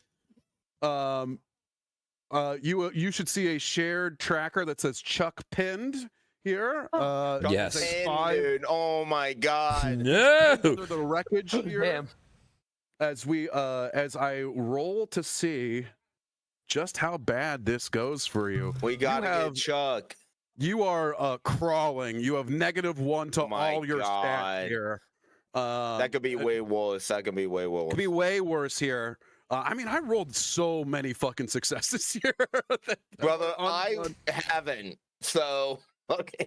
You should see a shared tracker that says Chuck pinned here. Yes. Dude, oh my god. No. Under the wreckage here. Damn. As I roll to see just how bad this goes for you. We gotta get Chuck. You are crawling. You have -1 to all your stats here. That could be way worse. Could be way worse here. I rolled so many fucking successes here. Brother, I haven't. So, okay.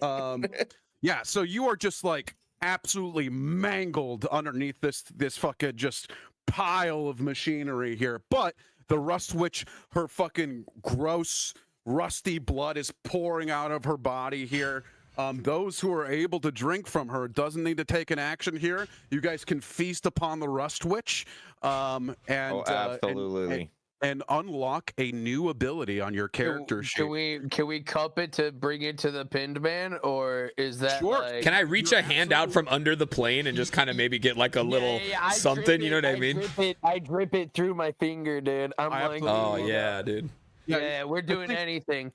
Yeah, so you are just like absolutely mangled underneath this fucking just pile of machinery here. But the Rust Witch, her fucking gross, rusty blood is pouring out of her body here. Those who are able to drink from her doesn't need to take an action here. You guys can feast upon the Rust Witch, absolutely, and unlock a new ability on your character sheet. Can we cup it to bring it to the pinned man, or is that sure? Like... Can I reach a hand out from under the plane and just kind of maybe get like a little something? You know what I mean? I drip it through my finger, dude. I'm like, oh yeah, dude. Yeah, we're doing anything.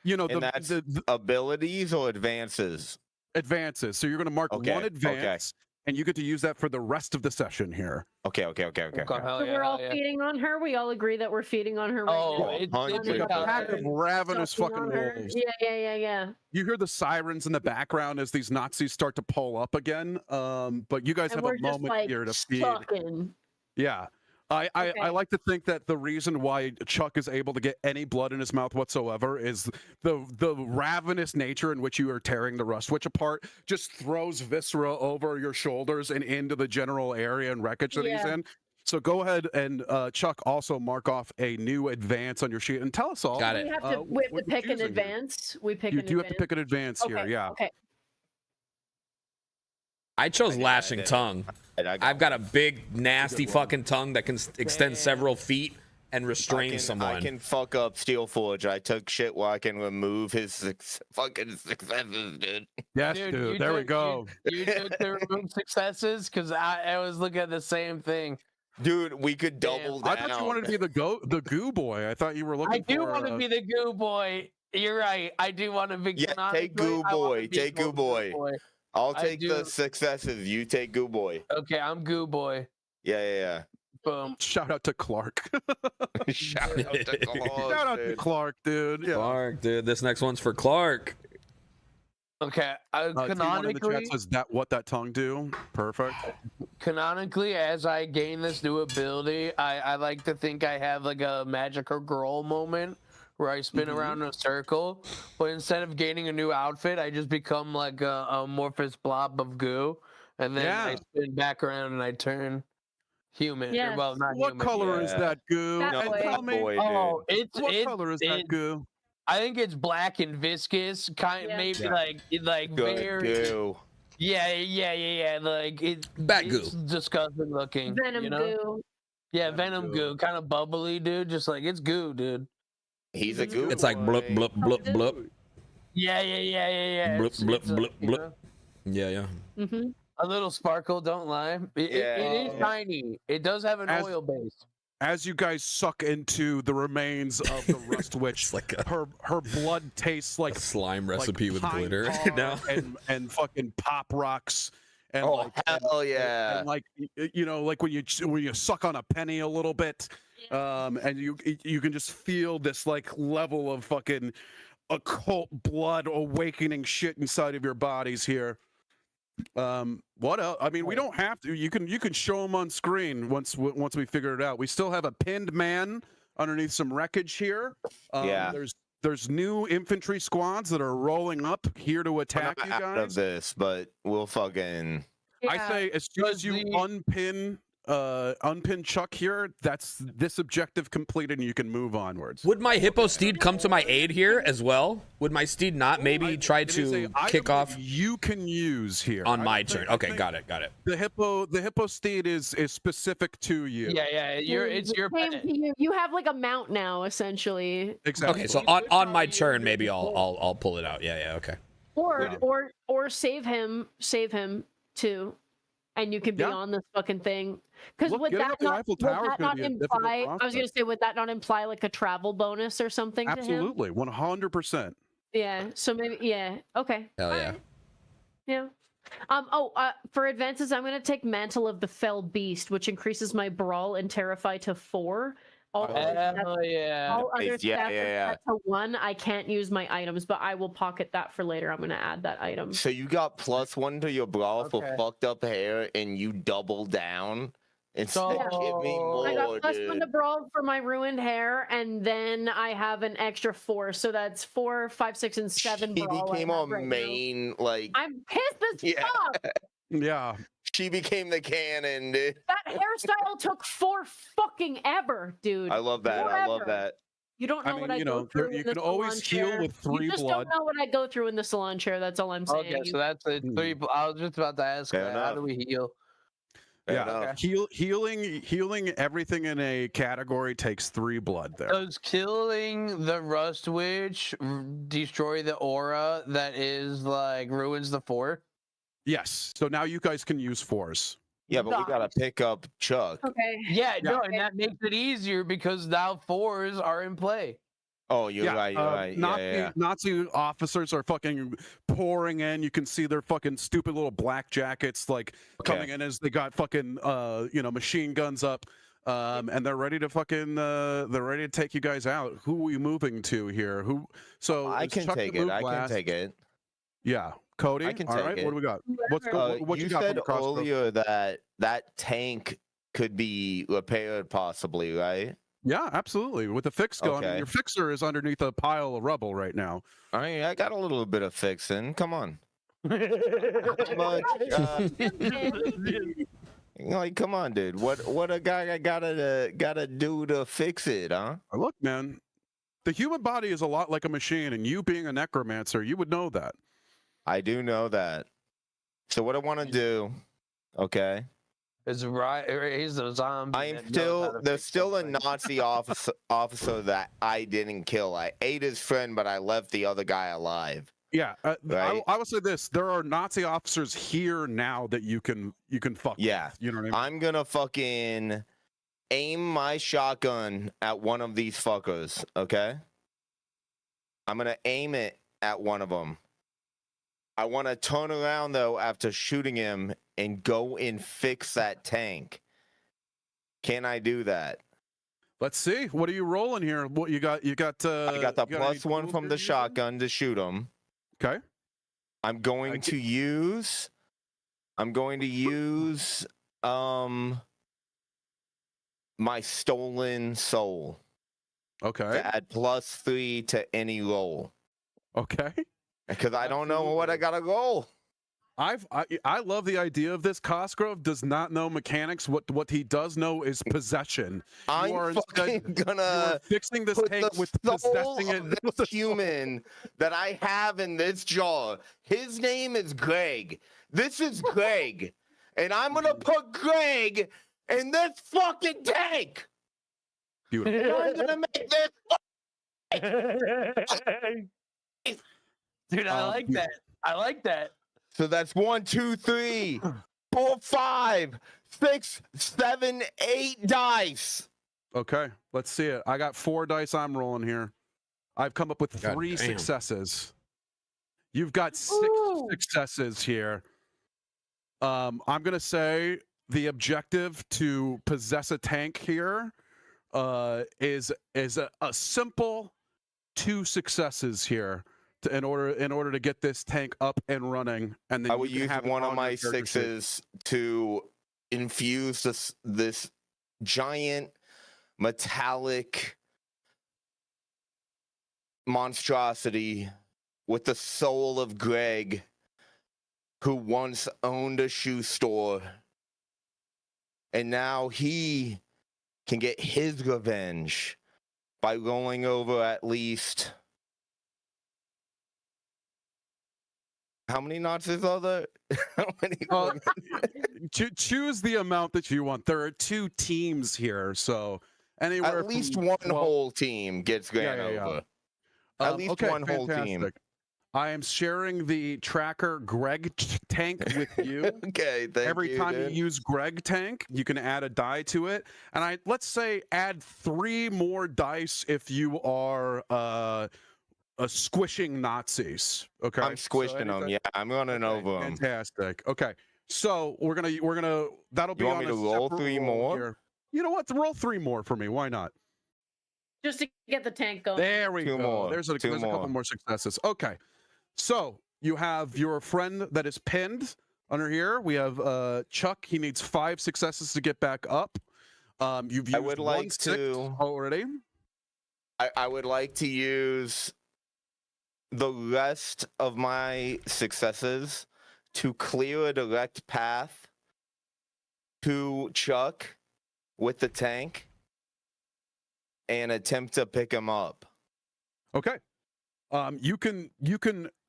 you know, And that's the abilities or advances? advances. So you're going to mark Okay, one advance, and you get to use that for the rest of the session here. Okay. Oh, hell So yeah, we're all hell yeah. feeding on her. We all agree that we're feeding on her right Oh, now. it's Like A pack of ravenous Sucking fucking on her. wolves. Yeah. You hear the sirens in the background as these Nazis start to pull up again. But you guys And have we're a just moment like here to feed. sucking. Yeah. I Okay. like to think that the reason why Chuck is able to get any blood in his mouth whatsoever is the ravenous nature in which you are tearing the rust witch apart just throws viscera over your shoulders and into the general area and wreckage that he's Yeah. in. So go ahead and Chuck, also mark off a new advance on your sheet and tell us all. Got We it. have to, we have what to you're pick an choosing here. advance. We pick You an do advance. have to pick an advance here, Okay. yeah. Okay. I chose Yeah, lashing I did. tongue. And I've got a big, nasty one. fucking tongue that can extend Damn. several feet and restrain I someone. can fuck up Steel Forge. I took shit where I can remove his fucking successes, dude. Yes, Dude, dude. you There we took- go. You took the remove successes because I was looking at the same thing. Dude, we could Damn. double down. I thought you wanted to be the goo boy. I thought you were looking I do for. want to be the goo boy. You're right. I do want to be. Yeah, take canonically, Goo I wanna Boy, be take Goo Boy. I'll I take the do. successes. You take Goo Boy. Okay, I'm goo boy. Yeah. Boom. Shout out to Clark. Shout out to Clark, Shout out to dude. Clark, dude. Yeah. Clark, dude. This next one's for Clark. Okay, T1 in the canonically, chat says that what that tongue do. Perfect. canonically, as I gain this new ability, I like to think I have like a magical girl moment where I spin around in a circle, but instead of gaining a new outfit, I just become like a amorphous blob of goo, and then I Yeah. spin back around and I turn human. Yes. Well, not What human. color is Yeah. that goo? That And way. tell me, Boy, Oh, dude. it's what it, color is that it- goo? I think it's black and viscous, kind Yeah. maybe Yeah. like Good very. goo. Yeah. Like Bat it's disgusting looking. Venom you know? goo. Yeah, Venom venom goo. goo, kind of bubbly, dude. Just like it's goo, dude. He's a goo. It's like blup, boy. blup, blup, blup. Yeah. Blup, It's- blup, it's a- blup, you blup. know, Yeah. Mm-hmm. a little sparkle, don't lie. It is Yeah. shiny. It does have an As- oil base. As you guys suck into the remains of the rust witch, It's like a, her blood tastes like slime like recipe with pine glitter. tar now. and fucking pop rocks and Oh, like hell yeah. and like you know like when you suck on a penny a little bit and you can just feel this like level of fucking occult blood awakening shit inside of your bodies here. What else? I mean, we don't have to. You can show them on screen once we figure it out. We still have a pinned man underneath some wreckage here. Yeah. There's new infantry squads that are rolling up here to We're attack not you out of guys. this, but we'll fucking. I say as soon as you unpin Chuck here, that's this objective completed and you can move onwards. Would my hippo steed come to my aid here as well? Would my steed not maybe try It is to a item kick that off you can use here on I my don't turn? think- I Okay, think got it. The hippo steed is specific to you. Yeah. It's your Same pet. to you. You have like a mount now, essentially. Exactly. Okay, so on my turn, maybe I'll pull it out. Yeah, okay. Or save him too, and you can be Yeah. on this fucking thing. Because Look, would getting that up the not, Eiffel would Tower that could not be a difficult imply? I was process. gonna say, would that not imply like a travel bonus or something to him? Absolutely, 100%. Yeah. So maybe. Yeah. Okay. Hell yeah. Alright. Yeah. For advances, I'm gonna take Mantle of the Fell Beast, which increases my Brawl and Terrify to 4. All Hell yeah. all other Yeah, stats are yeah. set to 1. I can't use my items, but I will pocket that for later. I'm gonna add that item. So you got +1 to your brawl for Okay. fucked up hair, and you double down and said, "Give me So- I got more, +1 to dude." Brawl for my ruined hair, and then I have an extra 4, so that's 4, 5, 6, and 7 She Brawl. I became have a right now. main like. I'm pissed as Yeah. fuck. Yeah. She became the cannon, dude. That hairstyle took 4 fucking ever, dude. I love that. I love Forever. that. You don't know I mean, what I you go know, through. you in can the always salon heal chair. with 3 You just blood. don't know what I go through in the salon chair. That's all I'm saying. Okay, so that's a Hmm. 3. I was just about to ask Fair that. How enough. do we heal? Fair Yeah. enough. Healing everything in a category takes 3 blood there. Does killing the Rust Witch destroy the aura that is like ruins the 4? Yes. So now you guys can use 4s. Yeah, but we gotta pick up Chuck. Okay. Yeah, no, Okay. and that makes it easier because now 4s are in play. Oh, you're right. You're right. Nazi officers are fucking pouring in. You can see their fucking stupid little black jackets like coming in as they got fucking machine guns up, and they're ready to fucking they're ready to take you guys out. Who are we moving to here? Who? So I can take it. I can take it. Yeah, Cody. I can all take right. it. What do we got? What you got said from the crossbow? earlier that tank could be repaired, possibly, right? Yeah, absolutely. With the fix going, your fixer is underneath a pile of rubble right now. I mean, I got a little bit of fixing. Come on. Like, come on, dude. What a guy gotta do to fix it, huh? Look, man, the human body is a lot like a machine, and you being a necromancer, you would know that. I do know that. So what I want to do, okay? Is right. He's a zombie. There's still a Nazi officer that I didn't kill. I ate his friend, but I left the other guy alive. Yeah, right? I will say this: there are Nazi officers here now that you can fuck. Yeah, with, you know what I mean. I'm gonna fucking aim my shotgun at one of these fuckers. Okay, I'm gonna aim it at one of them. I want to turn around though after shooting him and go and fix that tank. Can I do that? Let's see. What are you rolling here? What you got? I got the +1 from the shotgun to shoot him. Okay. I'm going to use my stolen soul. Okay. To add +3 to any roll. Okay. Because I don't know what I gotta roll. I love the idea of this. Cosgrove does not know mechanics. What he does know is possession. I'm gonna fixing this tank with possessing it. This human that I have in this jar. His name is Greg. This is Greg, and I'm gonna put Greg in this fucking tank. Beautiful. I'm gonna make this. Dude, I like that. I like that. So that's 1, 2, 3, 4, 5, 6, 7, 8 dice. Okay, let's see it. I got 4 dice I'm rolling here. I've come up with 3 successes. You've got 6 successes here. I'm gonna say the objective to possess a tank here is a simple 2 successes here. In order to get this tank up and running, and then I will use one of my 6s to infuse this giant metallic monstrosity with the soul of Greg, who once owned a shoe store, and now he can get his revenge by rolling over at least. How many Nazis are there? How many? Choose the amount that you want. There are 2 teams here, so anywhere at least one whole team gets ran over. At least one whole team. I am sharing the tracker Greg tank with you. Okay, thank Every you, time dude. you use Greg tank, you can add a die to it, and let's say add 3 more dice if you are squishing Nazis. Okay, I'm squishing them. Yeah, I'm running over them. Fantastic. Okay, so we're gonna that'll be. You want me to roll 3 more? Here. You know what? Roll 3 more for me. Why not? Just to get the tank going. There we 2 go. more. There's a couple more successes. Okay, so you have your friend that is pinned under here. We have Chuck. He needs 5 successes to get back up. You've used I would like 1 to already. I would like to use the rest of my successes to clear a direct path to Chuck with the tank and attempt to pick him up. Okay. You can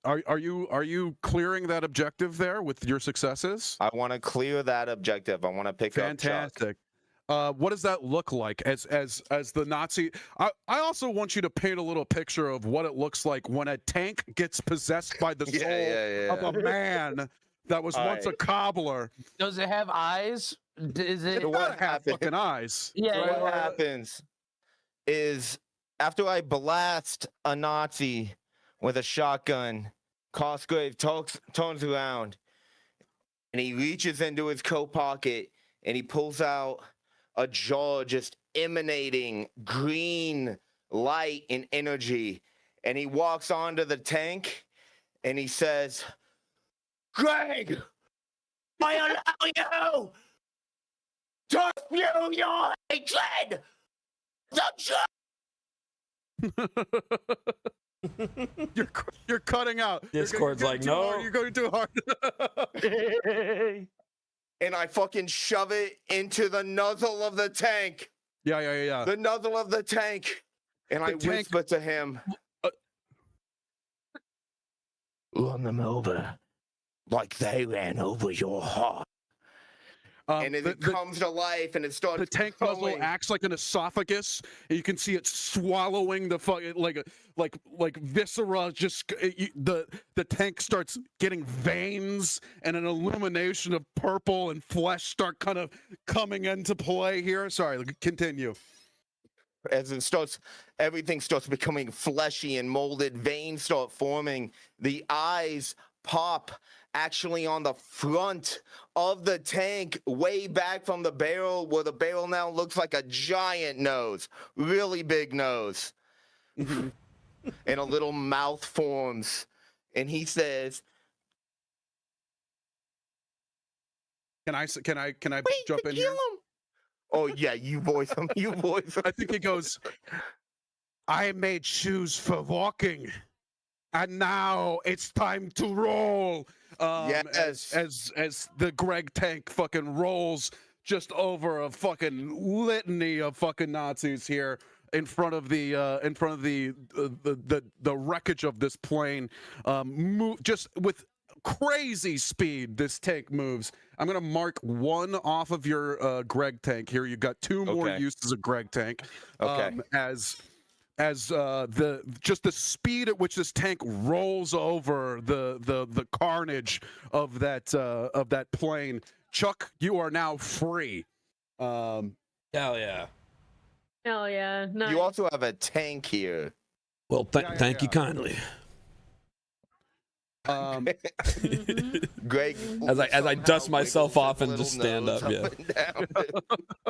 are you clearing that objective there with your successes? I want to clear that objective. I want to pick up Chuck. Fantastic. What does that look like as the Nazi? I also want you to paint a little picture of what it looks like when a tank gets possessed by the soul of a man that was once a cobbler. Does it have eyes? Is it? So what happens? Fucking eyes. Yeah. So what happens is after I blast a Nazi with a shotgun, Cosgrave turns around and he reaches into his coat pocket and he pulls out a jar just emanating green light and energy. And he walks onto the tank and he says, Greg, I allow you to spew your hatred. You're cutting out. Discord's like, no. You're going too hard. And I fucking shove it into the nozzle of the tank. Yeah. The nozzle of the tank. And I whisper to him, run them over like they ran over your heart. And it comes to life and it starts. The tank muzzle acts like an esophagus, and you can see it swallowing the like viscera. Just the tank starts getting veins and an illumination of purple and flesh start kind of coming into play here. Sorry, continue. As it starts, everything starts becoming fleshy and molded. Veins start forming. The eyes pop actually on the front of the tank, way back from the barrel, where the barrel now looks like a giant nose, really big nose. And a little mouth forms. And he says, Can I jump in here? Oh yeah, you voice him. I think he goes, I made shoes for walking, and now it's time to roll. Yes. As the Greg tank fucking rolls just over a fucking litany of fucking Nazis here in front of the wreckage of this plane, just with crazy speed. This tank moves. I'm gonna mark one off of your Greg tank here. You've got two more uses of Greg tank. As the speed at which this tank rolls over the carnage of that plane. Chuck, you are now free. Hell yeah. Hell yeah. Nice. You also have a tank here. Well, thank you kindly. Greg, as I dust myself off and just stand up,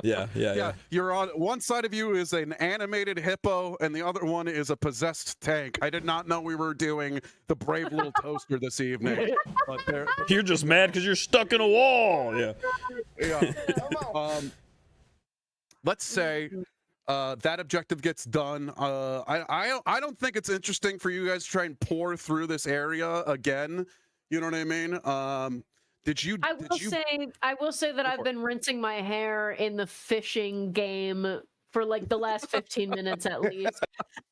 yeah. You're on one side of you is an animated hippo, and the other one is a possessed tank. I did not know we were doing the brave little toaster this evening. But you're just mad because you're stuck in a wall. Yeah. Let's say that objective gets done. I don't think it's interesting for you guys to try and pour through this area again. You know what I mean? I will say that I've been rinsing my hair in the fishing game for like the last 15 minutes at least,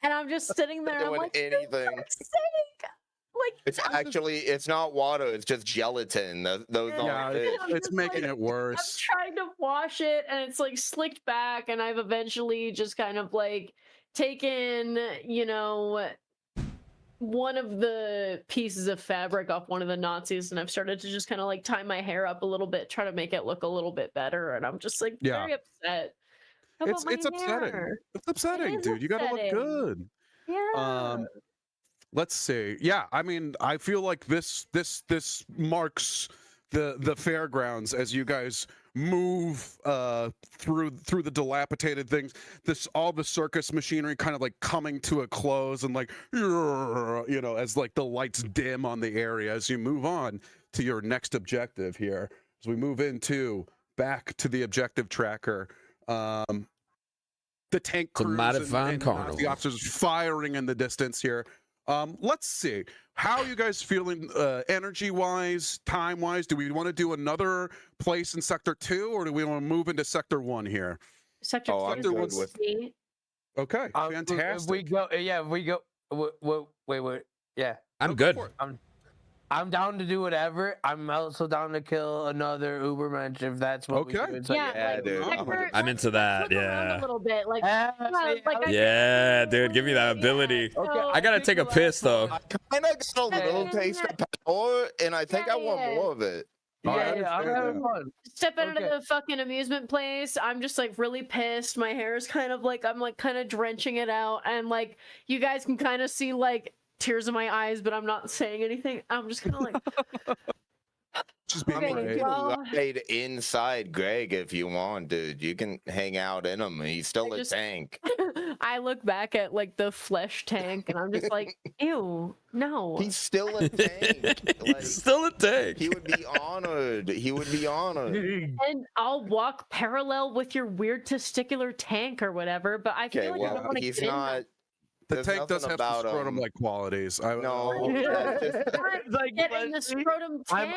and I'm just sitting there. I'm like, anything. For fuck's sake. Like, it's not water, it's just gelatin. It's making it worse. I'm trying to wash it and it's like slicked back, and I've eventually just kind of like taken, one of the pieces of fabric off one of the Nazis, and I've started to just kind of like tie my hair up a little bit, try to make it look a little bit better, and I'm just like very upset. It's upsetting. It's upsetting, dude. You gotta look good. Yeah. Let's see. Yeah, I mean, I feel like this marks the fairgrounds as you guys move through the dilapidated things. All the circus machinery kind of like coming to a close, and like as like the lights dim on the area as you move on to your next objective here. As we move back to the objective tracker. The tank crews and the officers firing in the distance here. Let's see. How are you guys feeling energy-wise, time-wise? Do we want to do another place in Sector 2, or do we want to move into Sector 1 here? Sector 2 is with me. Okay, fantastic. If we go. Wait. Yeah. I'm good. I'm down to do whatever. I'm also down to kill another Ubermensch if that's what we do. So, dude. I'm into that. Yeah. A little bit, like, dude, give me that ability. I gotta take a piss though. I kind of got a little taste of power, and I think I want more of it. Yeah, I'm having fun. Stepping into the fucking amusement place, I'm just like really pissed. My hair is kind of like I'm like kind of drenching it out, and like you guys can kind of see like tears in my eyes, but I'm not saying anything. I'm just kind of like. Just being I mean, you well, can ride inside Greg if you want, dude. You can hang out in him. He's still a tank. I look back at like the flesh tank, and I'm just like, ew, no. He's still a tank. He's still a tank. He would be honored. He would be honored. And I'll walk parallel with your weird testicular tank or whatever, but I feel like I don't want to he's get not. in The tank does have some scrotum-like qualities. No, like get in the scrotum tank.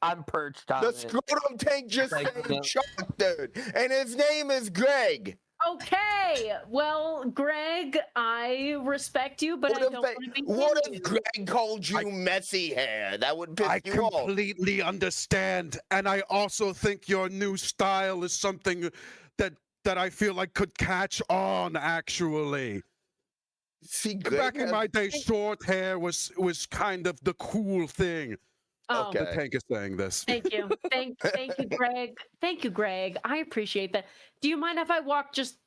I'm perched on the it. scrotum tank just Like, named Chuck, dude, and his name is Greg. Okay, well, Greg, I respect you, but I don't want to be. What if Greg called you messy hair? That would piss I you off. completely understand, and I also think your new style is something that I feel like could catch on. Actually, see, back in my day, short hair was kind of the cool thing. Oh, The tank is saying this. thank you, thank you, Greg. Thank you, Greg. I appreciate that. Do you mind if I walk just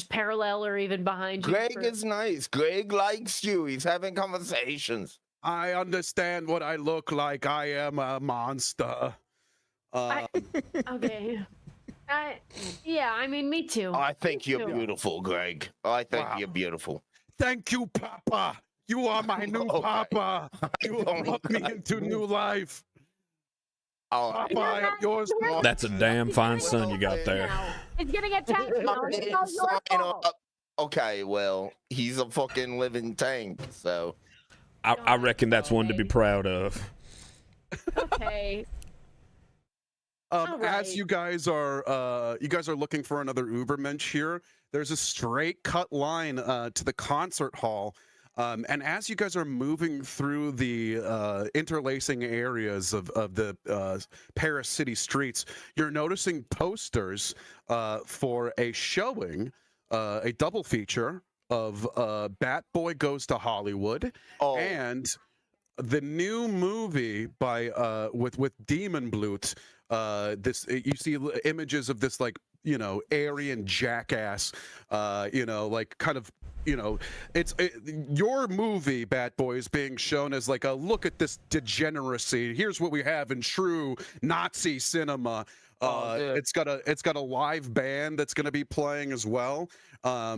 parallel or even behind you? Greg is nice. Greg likes you. He's having conversations. I understand what I look like. I am a monster. Okay. Yeah, I mean, me too. I think you're beautiful, Greg. I think you're beautiful. Thank you, Papa. You are my new Papa. You have brought me into new life. Papa, I am yours. That's a damn fine son you got there. It's getting attacked now. It's not your fault. Okay, well, he's a fucking living tank, so. I reckon that's one to be proud of. Okay. As you guys are looking for another Ubermensch here, there's a straight cut line to the concert hall. And as you guys are moving through the interlacing areas of the Paris city streets, you're noticing posters for a showing, a double feature of Bat Boy Goes to Hollywood and the new movie by with Demon Blut. This you see images of this like Aryan jackass, like kind of. It's your movie, Bat Boy, is being shown as like a look at this degeneracy. Here's what we have in true Nazi cinema. It's got a live band that's going to be playing as well.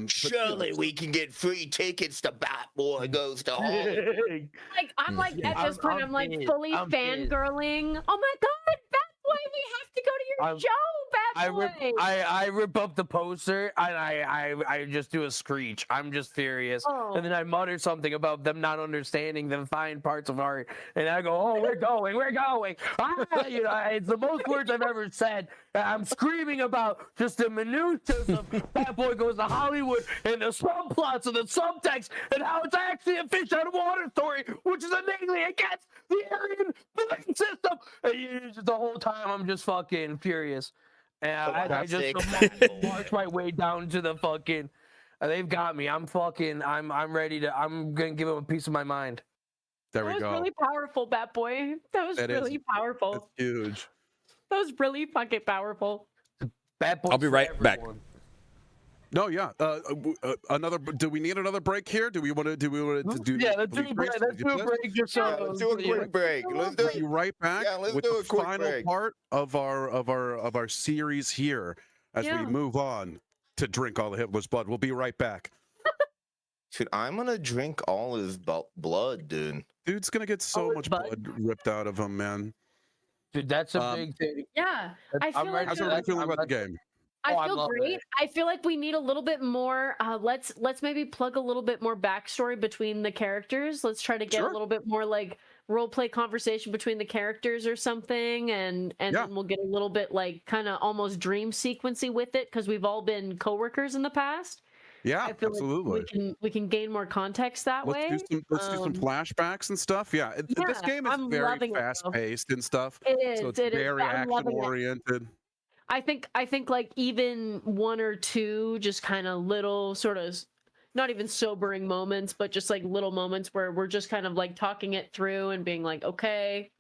Surely we can get free tickets to Bat Boy Goes to Hollywood. I'm like at this point, I'm like fully fangirling. Oh my god, Bat Boy, we have to go to your show, Bat Boy. I rip up the poster and I just do a screech. I'm just furious. And then I mutter something about them not understanding the fine parts of art. And I go, oh, we're going. It's the most words I've ever said. I'm screaming about just the minutiae of Bat Boy Goes to Hollywood and the subplots and the subtext and how it's actually a fish out of water story, which is innately against the Aryan belief system. And just the whole time I'm just fucking furious. And I just march my way down to the fucking. They've got me. I'm ready to. I'm gonna give them a piece of my mind. There we go. That was really powerful, Bat Boy. That was really powerful. That's huge. That was really fucking powerful. Bat Boy. I'll be right back. No, yeah. Do we need another break here? Do we want to do? Yeah, let's do a break. Let's do a break. Let's do a quick break. Let's be right back with the final part of our series here as we move on to drink all the Hitler's blood. We'll be right back. Dude, I'm gonna drink all his blood, dude. Dude's gonna get so much blood ripped out of him, man. Dude, that's a big thing. Yeah, I feel like how's everybody feeling about the game? I feel great. I feel like we need a little bit more. Let's maybe plug a little bit more backstory between the characters. Let's try to get a little bit more like role play conversation between the characters or something, and then we'll get a little bit like kind of almost dream sequency with it because we've all been coworkers in the past. Yeah, I feel absolutely. Like we can gain more context that way. Let's do some flashbacks and stuff. Yeah, this game is very fast paced and stuff. It is. So it's very action oriented. I think like even one or two just kind of little sort of not even sobering moments, but just like little moments where we're just kind of like talking it through and being like, okay,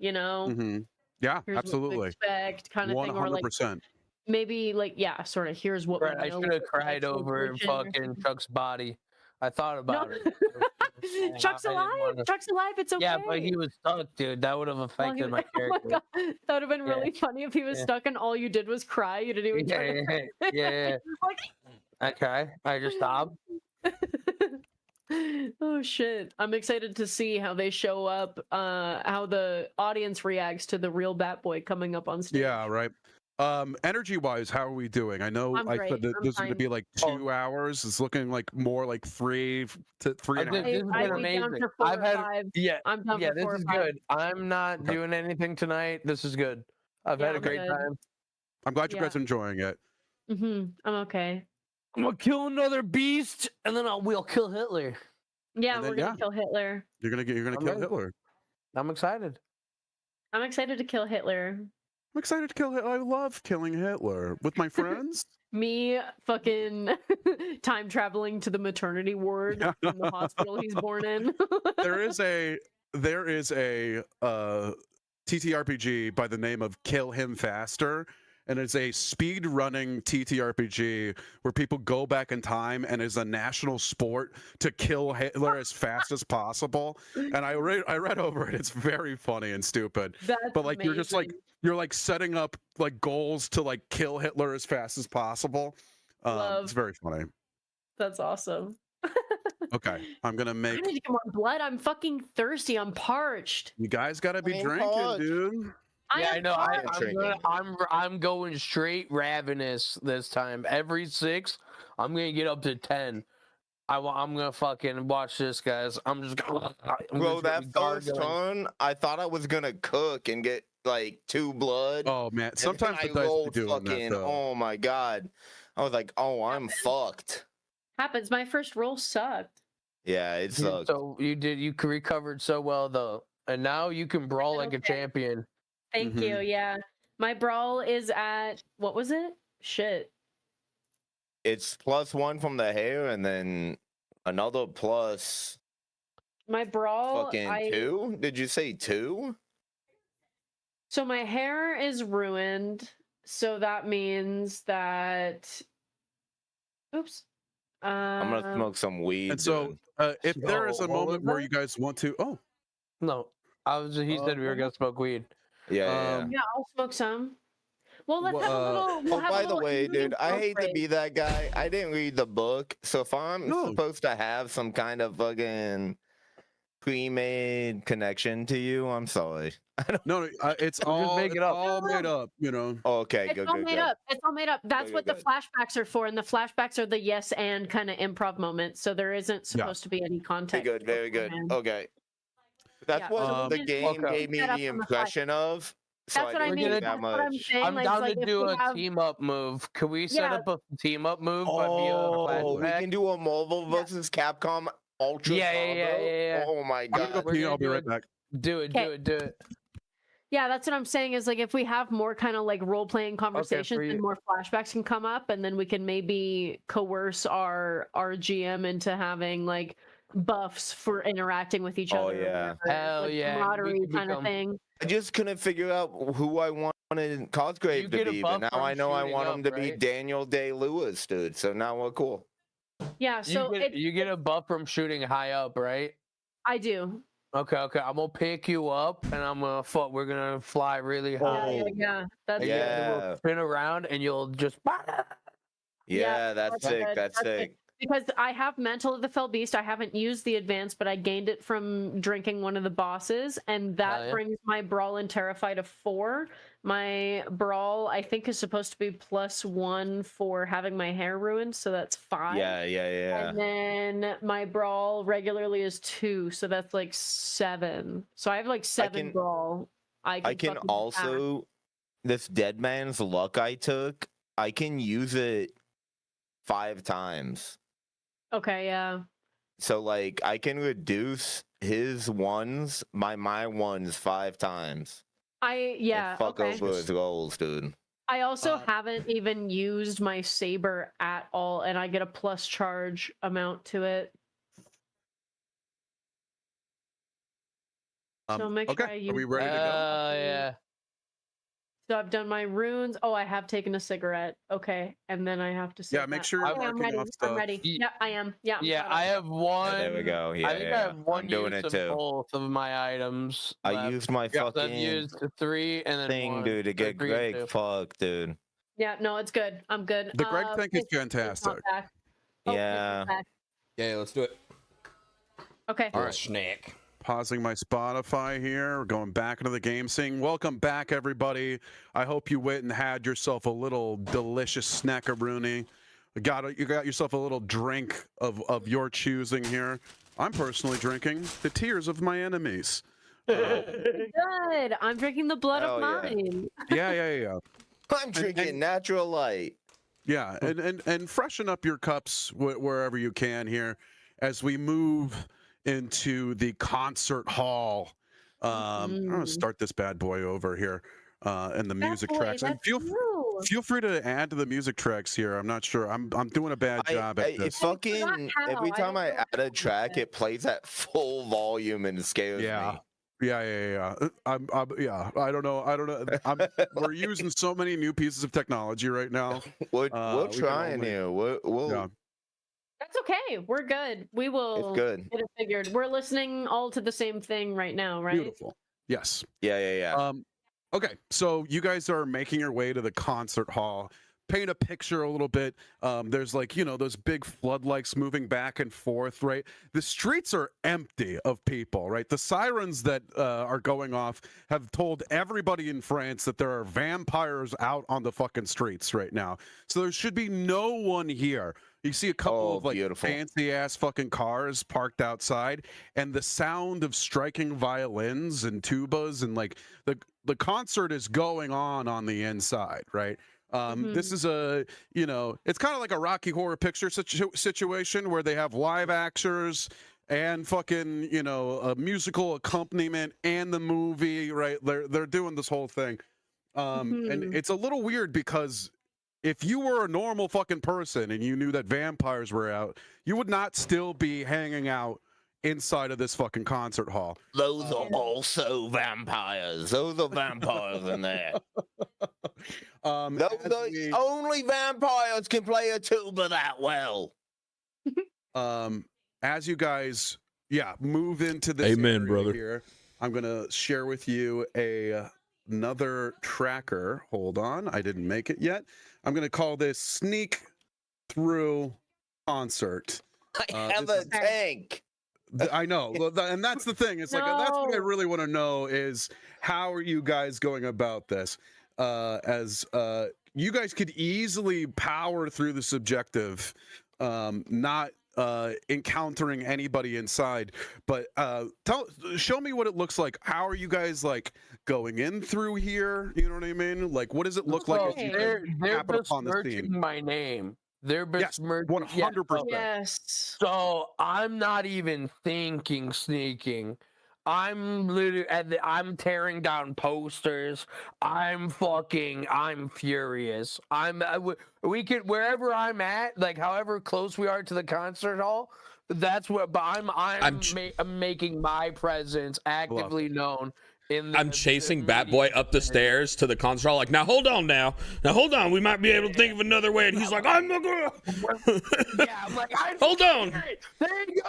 Yeah, here's what to absolutely. expect kind of thing, or like 100%. maybe like yeah, sort of here's what Right, we I know should have with cried sexual over tension or fucking something. Chuck's body. I thought No, about it. Chuck's I didn't alive. wanna... Chuck's alive. It's okay. Yeah, but he was stuck, dude. That would have Well, he, affected my oh my character. god, that would have been Yeah. really funny if he was Yeah. stuck and all you did was cry. You didn't even try to. Yeah. Okay, I just stopped. Oh shit! I'm excited to see how they show up. How the audience reacts to the real Batboy coming up on stage. Yeah, right. Energy wise, how are we doing? I know I'm I great. said that I'm this is going to fine. be like 2 hours. It's looking like more like 3.5. This has I'd been be down amazing. for 4 I've or had 5. yeah, I'm down yeah. for This 4 or is 5. good. I'm not Okay. doing anything tonight. This is good. I've Yeah, had a I'm great good. time. I'm glad you Yeah. guys are enjoying it. I'm okay. I'm gonna kill another beast, and then we'll kill Hitler. Yeah, And then, we're gonna yeah. kill Hitler. You're gonna I'm kill ready. Hitler. I'm excited. I'm excited to kill Hitler. I'm excited to kill Hitler. I love killing Hitler with my friends. Me fucking time traveling to the maternity ward in the hospital he's born in. there is a TTRPG by the name of Kill Him Faster, and it's a speed running TTRPG where people go back in time and is a national sport to kill Hitler as fast as possible. And I read over it. It's very funny and stupid. That's But like amazing. you're like setting up like goals to like kill Hitler as fast as possible. It's very funny. That's awesome. Okay, I'm gonna I make. need to get more blood. I'm fucking thirsty. I'm parched. You guys gotta be I'm drinking, parched. dude. Yeah, I know. parched. I'm going straight ravenous this time. Every 6, I'm gonna get up to 10. I'm gonna fucking watch this, guys. I'm just gonna. Bro, that first turn, I thought I was gonna cook and get like 2 blood. Oh man, and sometimes then the I dice be rolled doing fucking. that though. Oh my god, I was like, oh, I'm fucked. Happens. My first roll sucked. Yeah, it sucked. So you recovered so well though, and now you can brawl like a champion. Thank you. Yeah. My brawl is at what was it? Shit. It's +1 from the hair, and then another plus My brawl. fucking 2. Did you say 2? So my hair is ruined. So that means that. Oops. I'm gonna smoke some weed. And so, if there is a what moment was where that? you guys want to, No, he said we were gonna smoke weed. Yeah. Yeah, I'll smoke some. Well, let's have a Well, little. We'll Oh, have a by the little way, ingredient dude, I hate to break. be that guy. I didn't read the book, so if I'm No. supposed to have some kind of fucking pre-made connection to you, I'm sorry. no, it's We'll just all make it up. all made up. You know. Okay, It's good, all good, made good. up. It's all made up. That's Good, what good, the flashbacks are for, and the flashbacks are the yes and kind of improv moments. So there isn't supposed to be any Very context. good, very good. beforehand. Okay. That's Yeah, what so the we game okay. gave me set up the on the impression of. So That's what I didn't mean. do gonna- that That's what I'm much. saying. I'm like, down like to if do we a have, team up move. Can we set Yeah. up a team up move via Oh, we flashback? can do a Marvel versus Capcom Ultra Yeah, combo. yeah. Oh my I'm gonna go god. We're pee. gonna I'll be do right it. back. Do it. Okay. Do it. Yeah, that's what I'm saying. Is like if we have more kind of like role playing conversations, you. then more flashbacks can come up, and then we can maybe coerce our GM into having like buffs for interacting with each Oh, other. or yeah. whatever, Hell like yeah, we camaraderie could kind of become- thing. I just couldn't figure out who I wanted Cosgrave You to get a be, buff but now from I know I shooting want him up, to be right? Daniel Day-Lewis, dude. So now we're cool. Yeah, so You get a buff from shooting high up, right? I do. Okay. I'm gonna pick you up, and we're gonna fly really high. Yeah. That's And good. then we'll Yeah. spin around, and you'll just. Yeah, that's that's sick. good. That's That's sick. Because I have Mantle of the Fell Beast. I haven't used the advance, but I gained it from drinking one of the bosses, and that yeah. brings my Brawl and Terrify to 4. My Brawl, I think, is supposed to be +1 for having my hair ruined, so that's 5. Yeah. And then my Brawl regularly is 2, so that's like 7. So I have like 7 can- Brawl. I can fucking also, this Dead Man's Luck I took, I can use it 5 times. Okay, yeah. So like I can reduce his ones by my ones 5 times. And fuck Okay. over his rolls, dude. I also haven't even used my saber at all, and I get a plus charge amount to it. So make sure Okay, I use are we ready to go? Yeah. So I've done my runes. Oh, I have taken a cigarette. Okay, and then I have to say. Yeah, make sure you're Okay, I'm marking ready. off I'm stuff. ready. Yeah, I am. Yeah. I'm Yeah, caught I up. have one. There we go. Yeah, I think I yeah. have one I'm doing use it of too. both of my items. I left. used my So I've fucking used 3 and then thing, 1. dude, to or get 3 and Greg 2. fucked, dude. Yeah, no, it's good. I'm good. The Greg tank is Pinch- Pinch not fantastic. back. Oh, Pinch is Yeah. back. Yeah, let's do it. Okay. All right, snack. Pausing my Spotify here. We're going back into the game scene. Welcome back, everybody. I hope you went and had yourself a little delicious snackaroonie. You got yourself a little drink of your choosing here. I'm personally drinking the tears of my enemies. Good. I'm drinking the blood of Hell yeah. mine. Yeah. I'm drinking natural light. Yeah, and freshen up your cups wherever you can here as we move into the concert hall. I'm gonna start this bad boy over here, and the music tracks. And feel free to add to the music tracks here. I'm not sure. I'm doing a bad job at this. Every time I add a track, it plays at full volume and scares me. Yeah. I don't know. We're using so many new pieces of technology right now. We're trying here. We'll That's okay. We're good. We will It's good. get it figured. We're listening all to the same thing right now, right? Beautiful. Yes. Yeah. Okay, so you guys are making your way to the concert hall. Paint a picture a little bit. There's those big floodlights moving back and forth, right? The streets are empty of people, right? The sirens that are going off have told everybody in France that there are vampires out on the fucking streets right now. So there should be no one here. You see a couple of beautiful. fancy ass fucking cars parked outside, and the sound of striking violins and tubas, and the concert is going on the inside, right? This is it's kind of like a Rocky Horror Picture situation where they have live actors and fucking a musical accompaniment and the movie, right? They're doing this whole thing, and it's a little weird because if you were a normal fucking person and you knew that vampires were out, you would not still be hanging out inside of this fucking concert hall. Those are also vampires. Those are vampires in there. Only vampires can play a tuba that well. As you guys, move into this Amen, area brother. here, I'm gonna share with you another tracker. Hold on, I didn't make it yet. I'm gonna call this Sneak Through Concert. I have a tank. I know, and that's the thing. It's that's what I really want to know is how are you guys going about this? As you guys could easily power through the subjective, not encountering anybody inside, but show me what it looks like. How are you guys going in through here? You know what I mean? What does it look like as you They're happen upon the scene? besmirching my name. They're besmirching 100%. Yes. So I'm not even thinking sneaking. I'm literally I'm tearing down posters. I'm furious. We could wherever I'm at, however close we are to the concert hall, that's what. But I'm making my presence actively known. I'm chasing Bat Boy up the stairs to the concert hall. Now hold on. We might be able to think of another way. And he's like, I'm not gonna. Yeah, I'm like, hold on. There you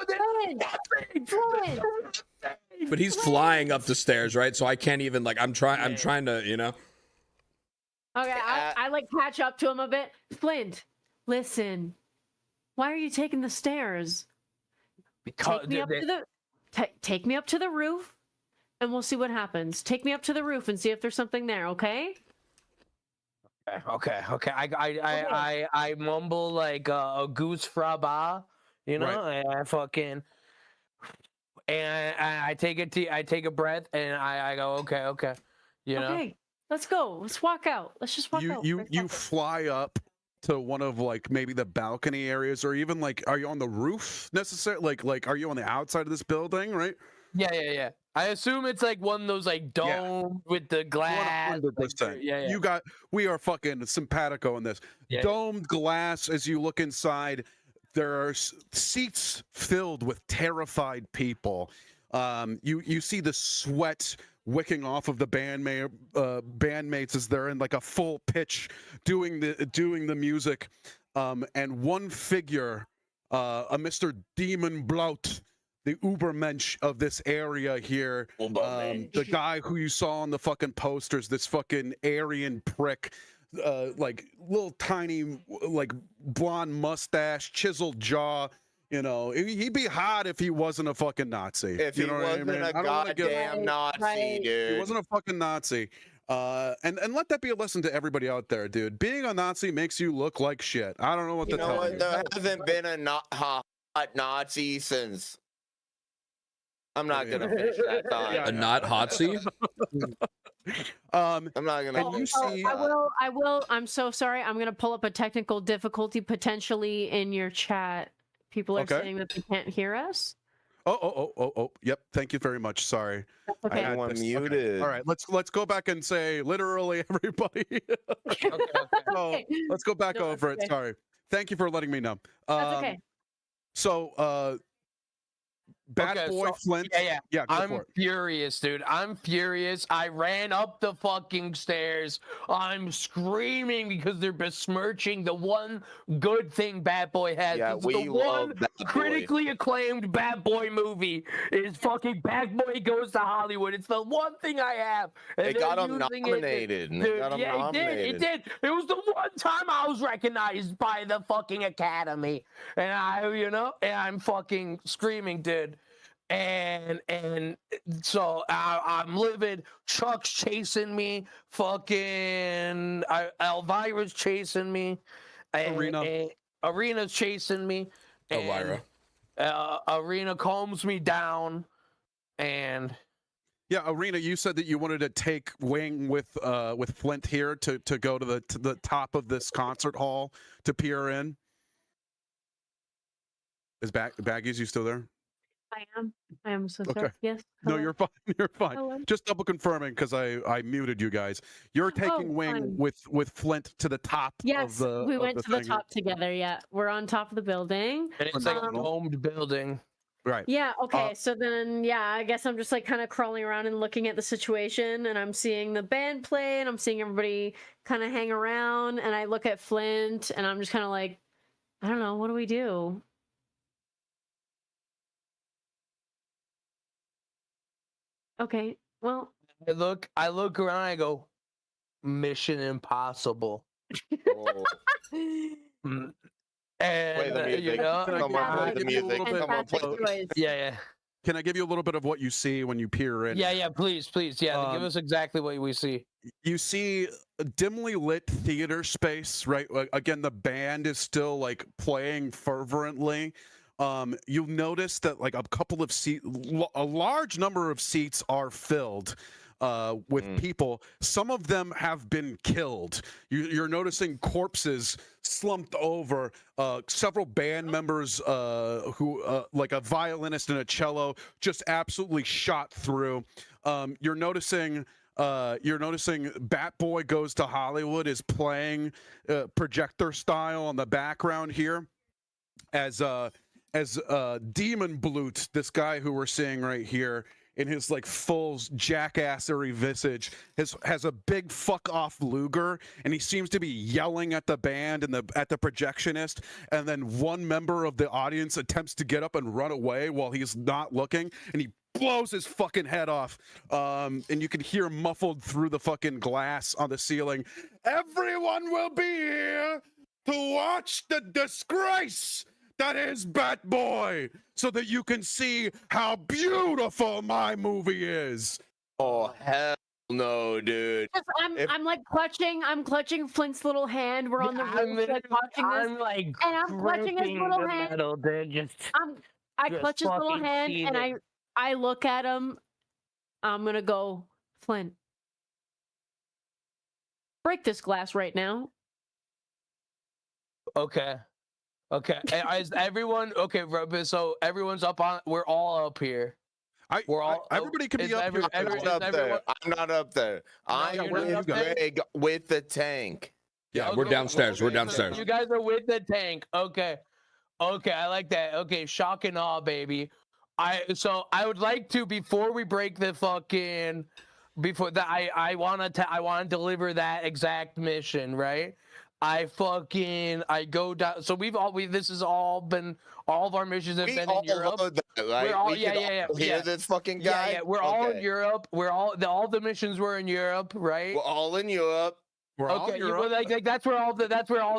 go. But he's flying up the stairs, right? So I can't even I'm trying to, Okay, I catch up to him a bit. Flint, listen. Why are you taking the stairs? Because take me up to the roof. And we'll see what happens. Take me up to the roof and see if there's something there, okay? Okay. I mumble like a goose fraba, right. And I fucking I take a breath and I go okay, Okay, let's go. Let's walk out. Let's just walk out. You fly up to one of maybe the balcony areas, or even are you on the roof necessarily? Are you on the outside of this building, right? Yeah. I assume it's one of those dome with the glass. 100%. We are fucking simpatico in this. Yeah. Domed glass as you look inside. There are seats filled with terrified people. You see the sweat wicking off of the bandmates as they're in like a full pitch doing the music, and one figure, a Mr. Demon Blout, the Ubermensch of this area here, the guy who you saw on the fucking posters, this fucking Aryan prick, like little tiny, like blonde mustache, chiseled jaw. You know, he'd be hot if he wasn't a fucking Nazi. If he wasn't a goddamn Nazi, dude. He wasn't a fucking Nazi. And let that be a lesson to everybody out there, dude. Being a Nazi makes you look like shit. I don't know what to tell you. There hasn't been a hot Nazi since. I'm not gonna finish that thought. A not hotsy? I'm not gonna. And you see, I will. I'm so sorry. I'm gonna pull up a technical difficulty potentially in your chat. People are saying that they can't hear us. Oh. Yep. Thank you very much. Sorry. Okay. I'm muted. All right. Let's go back and say literally everybody. Okay. So, let's go back over it. Sorry. Thank you for letting me know. That's okay. So, Bad Boy Flint. Yeah. Go I'm for it. furious, dude. I'm furious. I ran up the fucking stairs. I'm screaming because they're besmirching the one good thing Bad Boy has. Yeah, It's we the love one Bad Boy. critically acclaimed Bad Boy movie is fucking Bad Boy Goes to Hollywood. It's the one thing I have. And It got him nominated. Dude, it did. It was the one time I was recognized by the fucking Academy, and I'm fucking screaming, dude. And so I'm livid. Chuck's chasing me. Fucking Elvira's chasing me. Arena's chasing me. Elvira. Arena calms me down. And yeah, Arena, you said that you wanted to take wing with Flint here to go to the top of this concert hall to peer in. Is Baggies, you still there? I am so sorry. Okay. Yes. No, Hello. you're fine. You're fine. Hello. Just double confirming because I muted you guys. You're taking wing fine. with Flint to the top. Yes, of the, we of went the to the thing. top together. Yeah, we're on top of the building. And it's like a domed building. Right. Yeah. Okay. So then, I guess I'm just like kind of crawling around and looking at the situation, and I'm seeing the band play, and I'm seeing everybody kind of hang around, and I look at Flint, and I'm just kind of like, I don't know, what do we do? Okay. Well, I look around. I go, Mission Impossible. Oh. And Play the music. Come on, play the music. Come on, play the music. Yeah. Can I give you a little bit of what you see when you peer in? Yeah, please. Yeah, give us exactly what we see. You see a dimly lit theater space, right? Again, the band is still like playing fervently. You'll notice that like a couple of a large number of seats are filled with people. Some of them have been killed. You're noticing corpses slumped over. Several band members who, like a violinist and a cello, just absolutely shot through. You're noticing Bat Boy Goes to Hollywood is playing projector style on the background here as Demon Bloot, this guy who we're seeing right here in his like full jackassery visage, has a big fuck off Luger, and he seems to be yelling at the band and at the projectionist, and then one member of the audience attempts to get up and run away while he's not looking, and he blows his fucking head off, and you can hear muffled through the fucking glass on the ceiling, "Everyone will be here to watch the disgrace that is Bat Boy, so that you can see how beautiful my movie is." Oh hell no, dude! I'm like clutching Flint's little hand. We're on the roof, like watching this, like, and I'm clutching his little hand. Metal, dude. I clutch his little hand, and I look at him. I'm gonna go, Flint, break this glass right now. Okay. Is everyone okay? So everyone's up on. We're all up here. Everybody can be up here. I'm not up there. I'm with Greg with the tank. Yeah, we're downstairs. We're downstairs. You guys are with the tank. Okay, I like that. Okay, shock and awe, baby. So I would like to, before we break the fucking before that, I want to deliver that exact mission, right? I go down. So this has all been, all of our missions have been in Europe. That, right? We're all, we hear this fucking guy. Yeah. We're all in Europe. All the missions were in Europe, right? We're all in Europe. We're all in Europe. Well, like that's where all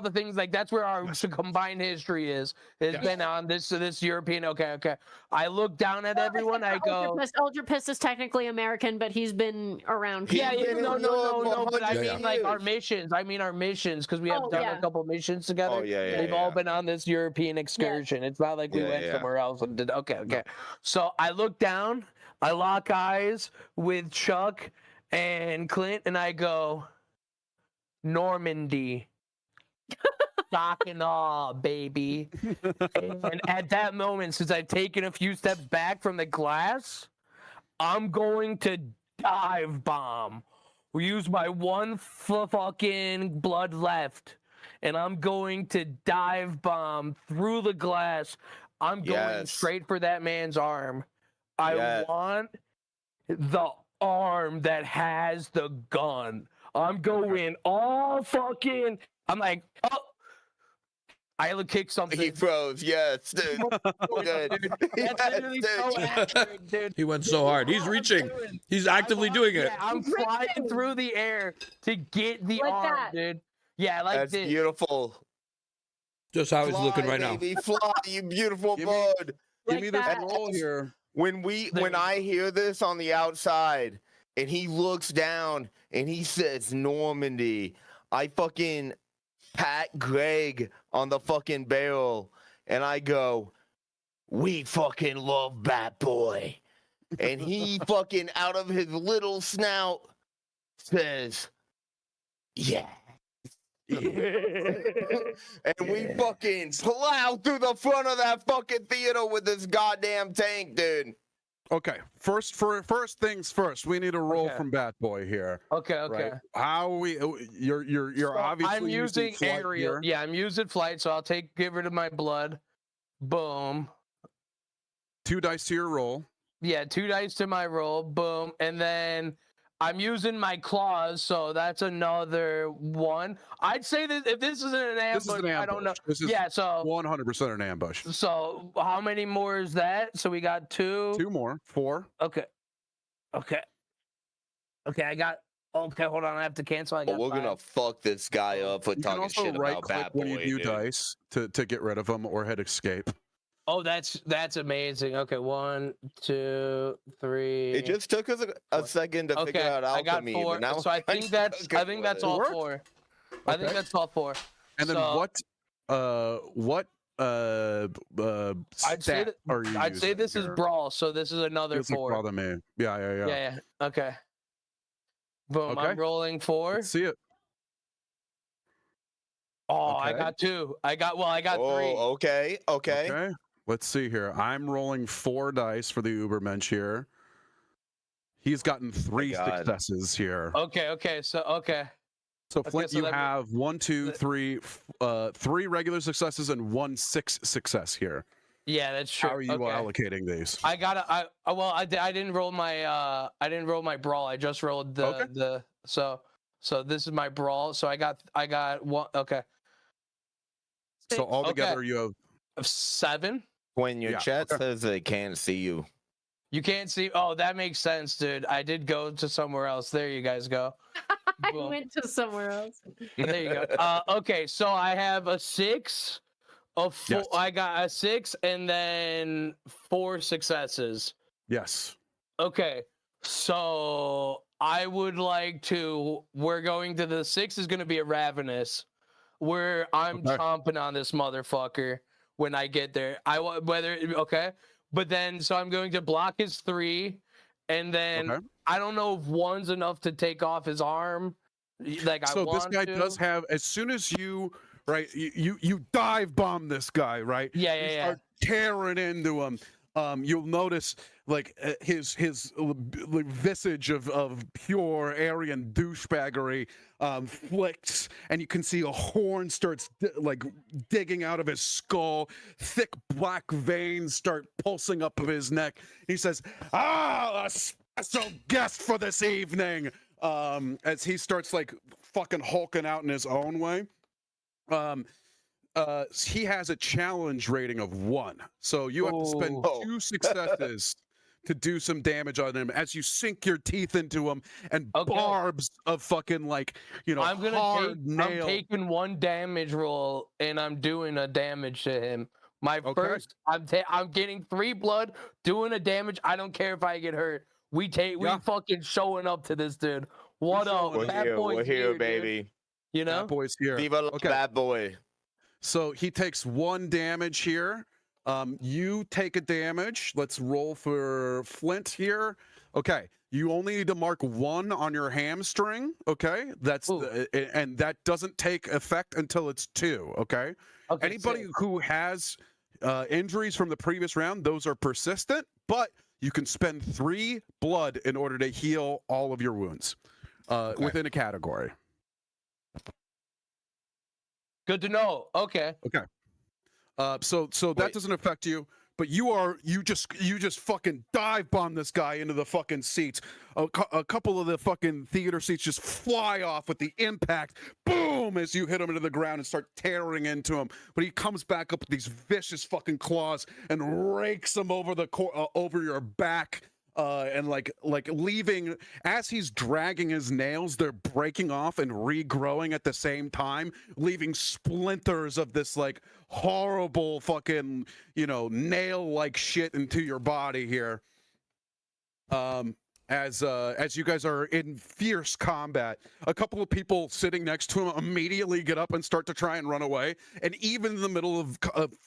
the things, like that's where our combined history is. It's been on this European. Okay. I look down at everyone. I go. Ultra Piss is technically American, but he's been around. No. But I mean, like our missions. Because we have done a couple missions together. Oh yeah. They've all been on this European excursion. It's not like we went somewhere else and did. Okay. So I look down. I lock eyes with Chuck and Clint, and I go, Normandy. Shock and awe, baby. And at that moment, since I've taken a few steps back from the glass, I'm going to dive bomb. We use my one fucking blood left, and I'm going to dive bomb through the glass. I'm going straight for that man's arm. I want the arm that has the gun. I'm going all fucking. I'm like, oh. I kick something. He froze. Yes, dude. Good. Dude. He went so hard. He's reaching. He's actively doing it. Yeah, I'm flying through the air to get the like arm, that. dude. Yeah, like That's this. Beautiful. Just how he's Fly, looking right baby, now. Fly, you beautiful bird. Give me this that. roll here. When I hear this on the outside, and he looks down and he says Normandy, I fucking pat Greg on the fucking barrel, and I go, we fucking love Bat Boy. And he fucking out of his little snout says, yeah. And we fucking plow through the front of that fucking theater with this goddamn tank, dude. Okay, first things first. We need a roll from Bat Boy here. Okay. Right? How are we? You're So obviously I'm using flight aerial. here. Yeah, I'm using flight, so I'll give rid of my blood. Boom. 2 dice to your roll. Yeah, 2 dice to my roll. Boom. And then I'm using my claws, so that's another 1. I'd say that if this isn't an ambush, This is an ambush. I don't know. This is so 100% an ambush. So how many more is that? So we got 2. 2 more. 4. Okay. I got. Okay, hold on. I have to cancel. I got We're 5. gonna fuck this guy up for You can talking also shit right about click Bat when Boy, you do dude. dice to get rid of them or hit escape. Oh, that's amazing. Okay, 1, 2, 3. It just took us a second to figure out I got alchemy. 4. But now So I think that's all Worked. 4. I think that's all 4. And then what I'd say stat are you I'd say using this is here? brawl, so this is another Feels like 4. brawl to me. Yeah. Yeah. Okay. Boom. Okay. I'm rolling 4. Let's see it. Oh, Okay. I got 2. I got 3. Oh, okay. Okay. Let's see here. I'm rolling 4 dice for the Ubermensch here. He's gotten 3 God. successes here. Okay. So Flint, so you that- have 1, 2, 3, 3 regular successes and 1 6 success here. Yeah, that's true. How are you okay. allocating these? I didn't roll my brawl. I just rolled the so this is my brawl. So I got 1. Okay. So altogether you have 7. When your Yeah, chat says they can't see you, You can't see. Oh, that makes sense, dude. I did go to somewhere else. There you guys go. I Boom. went to somewhere else. There you go. Okay, so I have a 6, a 4. Yes. I got a 6, and then 4 successes. yes. Okay, so I would like to. We're going to the 6 is going to be a ravenous, where I'm Okay. chomping on this motherfucker when I get there. Okay, but then so I'm going to block his 3, and then Okay. I don't know if 1's enough to take off his arm. Like So I this want guy to. does have, as soon as you you dive bomb this guy, right? Yeah, You yeah. start tearing into him. You'll notice like his visage of pure Aryan douchebaggery flicks, and you can see a horn starts digging out of his skull. Thick black veins start pulsing up of his neck. He says, "Ah, a special guest for this evening. As he starts like fucking hulking out in his own way. He has a challenge rating of 1, so you have to spend 2 successes to do some damage on him as you sink your teeth into him and barbs of fucking like, you know, I'm taking 1 damage roll and I'm doing a damage to him. My first, I'm getting 3 blood, doing a damage. I don't care if I get hurt. We fucking showing up to this, dude. What up? We're here, baby. Dude. You know, Bad Boy's here. Viva la Bad Boy. So he takes 1 damage here. You take a damage. Let's roll for Flint here. Okay, you only need to mark 1 on your hamstring. Okay, and that doesn't take effect until it's 2. Okay. Anybody who has injuries from the previous round, those are persistent, but you can spend 3 blood in order to heal all of your wounds within a category. Good to know. Okay. So that doesn't affect you, but you just fucking dive bomb this guy into the fucking seats. A couple of the fucking theater seats just fly off with the impact. Boom! As you hit him into the ground and start tearing into him, but he comes back up with these vicious fucking claws and rakes him over over your back. And like leaving, as he's dragging his nails, they're breaking off and regrowing at the same time, leaving splinters of this like horrible fucking, you know, nail-like shit into your body here. As you guys are in fierce combat, a couple of people sitting next to him immediately get up and start to try and run away. And even in the middle of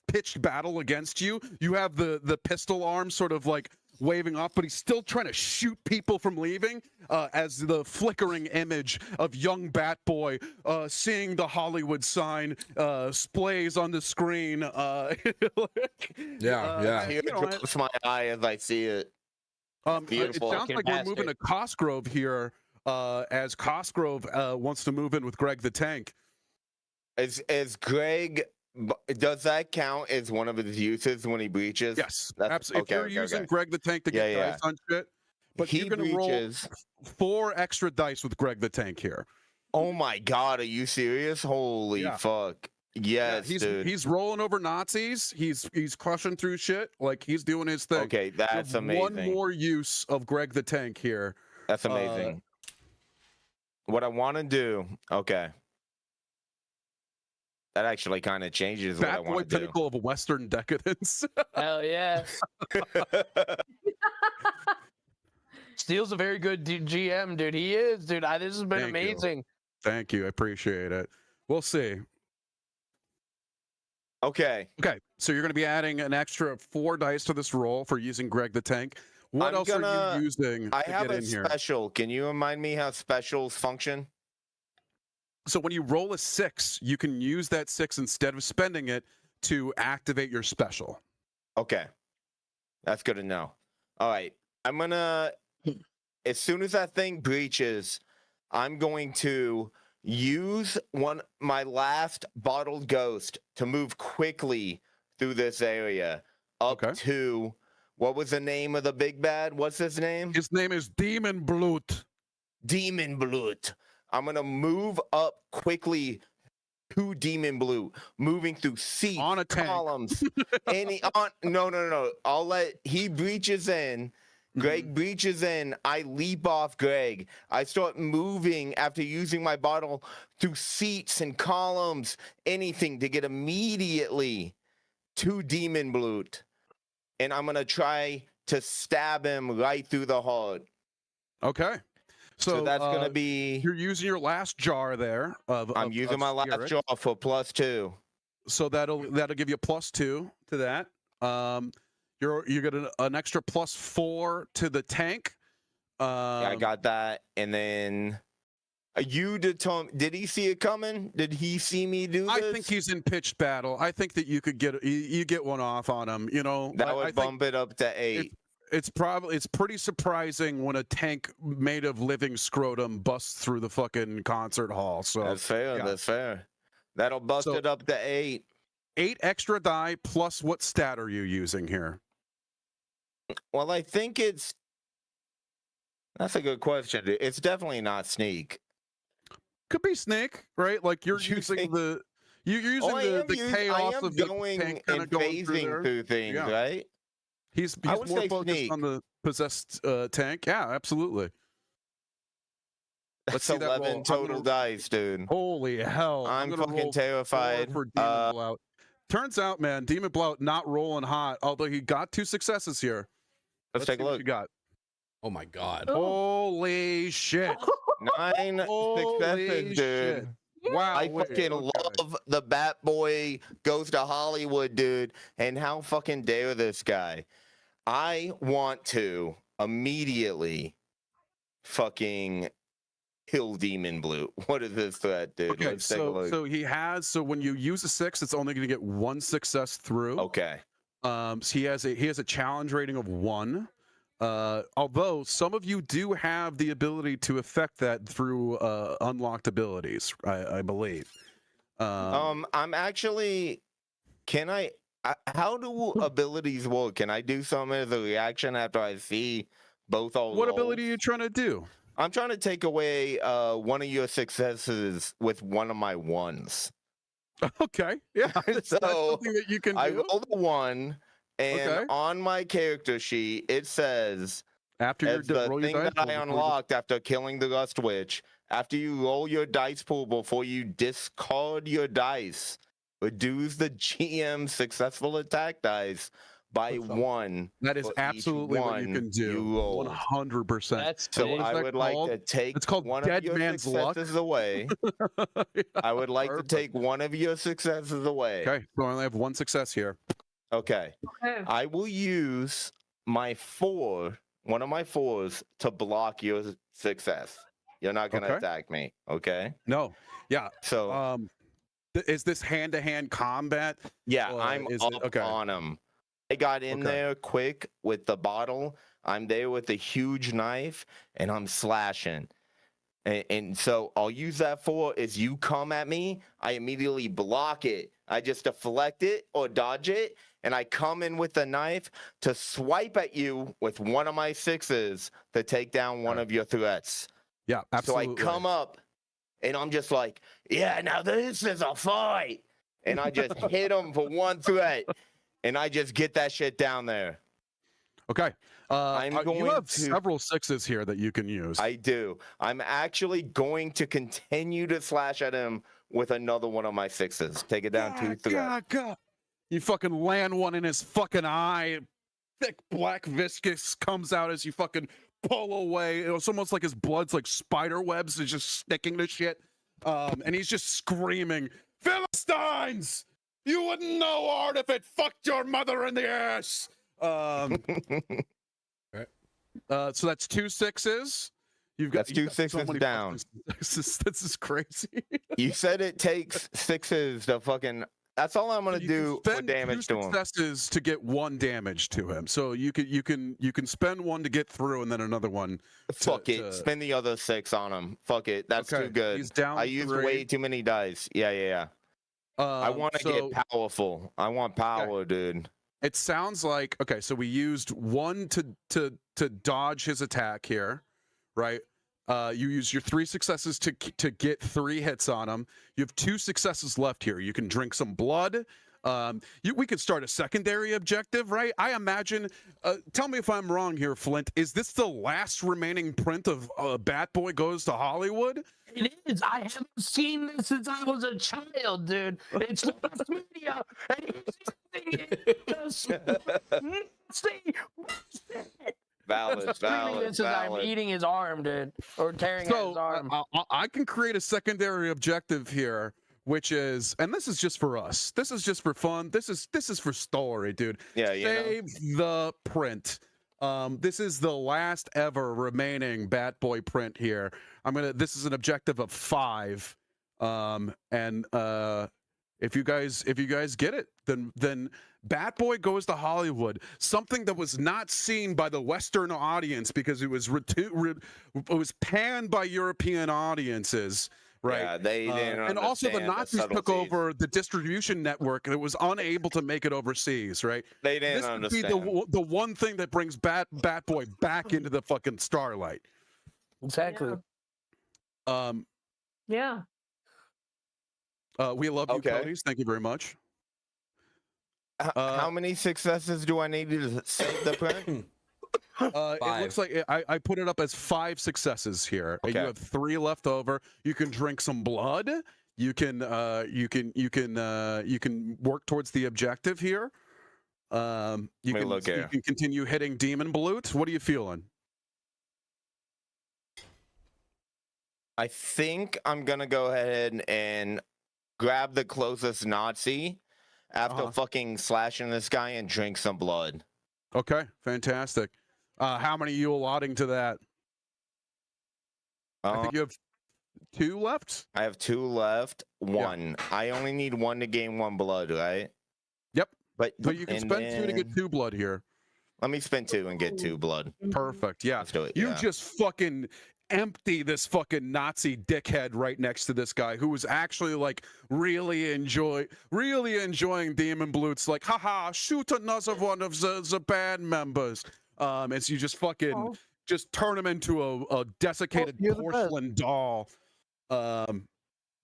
pitched battle against you, you have the pistol arm sort of like waving off, but he's still trying to shoot people from leaving as the flickering image of young Bat Boy seeing the Hollywood sign splays on the screen. Yeah. It drops my eye as I see it. It sounds like we're moving to Cosgrove here as Cosgrove wants to move in with Greg the Tank. Is Greg... Does that count as one of his uses when he breaches? Yes, absolutely. If you're using Greg the Tank to get dice on shit, but you're going to roll 4 extra dice with Greg the Tank here. Oh my God, are you serious? Holy fuck. Yes, dude. He's rolling over Nazis. He's crushing through shit. Like, he's doing his thing. Okay, that's amazing. 1 more use of Greg the Tank here. That's amazing. What I want to do, that actually kind of changes what I want to do. Pinnacle of Western decadence. Hell yeah. Steele's a very good GM, dude. He is, dude. This has been amazing. Thank you. I appreciate it. We'll see. Okay. So you're going to be adding an extra 4 dice to this roll for using Greg the Tank. What else are you using to get in here? Special. Can you remind me how specials function? So when you roll a 6, you can use that 6 instead of spending it to activate your special. Okay. That's good to know. All right. I'm going to, as soon as that thing breaches, I'm going to use my last bottled ghost to move quickly through this area up to, what was the name of the big bad? What's his name? His name is Demon Blut. Demon Blut. I'm going to move up quickly to Demon Blue, moving through seats, on a columns. No. He breaches in. Greg breaches in. I leap off Greg. I start moving after using my bottle through seats and columns, anything to get immediately to Demon Blue. And I'm going to try to stab him right through the heart. Okay. So that's going to be... You're using your last jar there. I'm using my last jar for +2. So that'll give you a +2 to that. You get an extra +4 to the tank. Yeah, I got that. And then did he see it coming? Did he see me do this? I think he's in pitched battle. I think that you could get one off on him. You know, that would bump it up to 8. It's pretty surprising when a tank made of living scrotum busts through the fucking concert hall. So that's fair. Yeah. That's fair. That'll bust it up to 8. 8 extra die plus what stat are you using here? Well, I think it's That's a good question, dude. It's definitely not sneak. Could be snake, right? Like you're using the you're using the chaos of the tank kind of going through things, right? He's more focused on the possessed tank. Yeah, absolutely. Let's see 11 total dice, dude. Holy hell! I'm fucking terrified. For Demon Blout. Turns out, man, Demon Blout not rolling hot. Although he got 2 successes here. Let's take a look. What you got. Oh my god! Holy shit! 9 successes, dude. Wow! I fucking love the Bat Boy goes to Hollywood, dude. And how fucking dare this guy? I want to immediately fucking kill Demon Blue. What is this threat, dude? Okay, so he has. So when you use a 6, it's only going to get 1 success through. Okay. So he has a challenge rating of 1. Although some of you do have the ability to affect that through unlocked abilities, I believe. I'm actually. Can I? How do abilities work? Can I do something as a reaction after I see both all? What ability are you trying to do? I'm trying to take away one of your successes with one of my 1s. Okay, yeah. That's something that you can do. I rolled a 1. And on my character sheet, it says, after as the thing that I unlocked after killing the Lust Witch, after you roll your dice pool before you discard your dice, reduce the GM successful attack dice by 1. That is absolutely what you can do. 100%. So I would like to take one of your successes away. I would like to take one of your successes away. Okay, so I only have 1 success here. Okay. I will use my 4, one of my 4s, to block your success. You're not going to attack me, okay? No. Yeah. So, is this hand-to-hand combat? Yeah, I'm up on him. I got in there quick with the bottle. I'm there with a huge knife, and I'm slashing. And so I'll use that for is you come at me, I immediately block it. I just deflect it or dodge it, and I come in with the knife to swipe at you with one of my 6s to take down one of your threats. Yeah, absolutely. So I come up, and I'm just like, yeah, now this is a fight. And I just hit him for 1 threat, and I just get that shit down there. Okay. You have several 6s here that you can use. I do. I'm actually going to continue to slash at him with another one of my 6s. Take it down 2 threats. God. You fucking land one in his fucking eye. Thick black viscous comes out as you fucking pull away. It's almost like his blood's like spider webs is just sticking to shit. And he's just screaming, Philistines! You wouldn't know art if it fucked your mother in the ass. So that's 2 6s. You've got 2 6s down. This is crazy. You said it takes 6s to fucking. That's all I'm gonna do for damage to him. 2 successes to get 1 damage to him. So you can spend 1 to get through, and then another one. Fuck it. Spend the other 6 on him. Fuck it. That's too good. He's down. I used way too many dice. Yeah. I want to get powerful. I want power, dude. It sounds like so we used 1 to dodge his attack here, right? You use your 3 successes to get 3 hits on him. You have 2 successes left here. You can drink some blood. We could start a secondary objective, right? I imagine. Tell me if I'm wrong here, Flint. Is this the last remaining print of Bat Boy Goes to Hollywood? It is. I haven't seen this since I was a child, dude. It's lost media, and he's Valid. I'm eating his arm, dude, or tearing at his arm. I can create a secondary objective here, which is, and this is just for us. This is just for fun. This is for story, dude. Yeah, Save the print. This is the last ever remaining Bat Boy print here. This is an objective of 5. And if you guys get it, then Bat Boy Goes to Hollywood, something that was not seen by the Western audience because it was panned by European audiences. Right. Yeah, they didn't and also the Nazis took over the distribution network and it was unable to make it overseas, right? They didn't understand. This would be the one thing that brings Bat Boy back into the fucking starlight. Exactly. Yeah. We love you, Okay. Cody's. Thank you very much. How many successes do I need to save the print? It looks like I put it up as 5 successes here. Okay. You have 3 left over. You can drink some blood. You can work towards the objective here. You can continue hitting demon blutes. What are you feeling? I think I'm gonna go ahead and grab the closest Nazi after fucking slashing this guy and drink some blood. Okay, fantastic. How many are you allotting to that? I think you have 2 left. I have 2 left. 1. Yeah. I only need 1 to gain 1 blood, right? Yep. But so you can spend 2 to get 2 blood here. Let me spend 2 and get 2 blood. Perfect. Yeah. Let's do it. You just fucking empty this fucking Nazi dickhead right next to this guy who was actually like really enjoying demon blutes. Like, haha, shoot another one of the band members. And so you just fucking just turn him into a desiccated porcelain doll.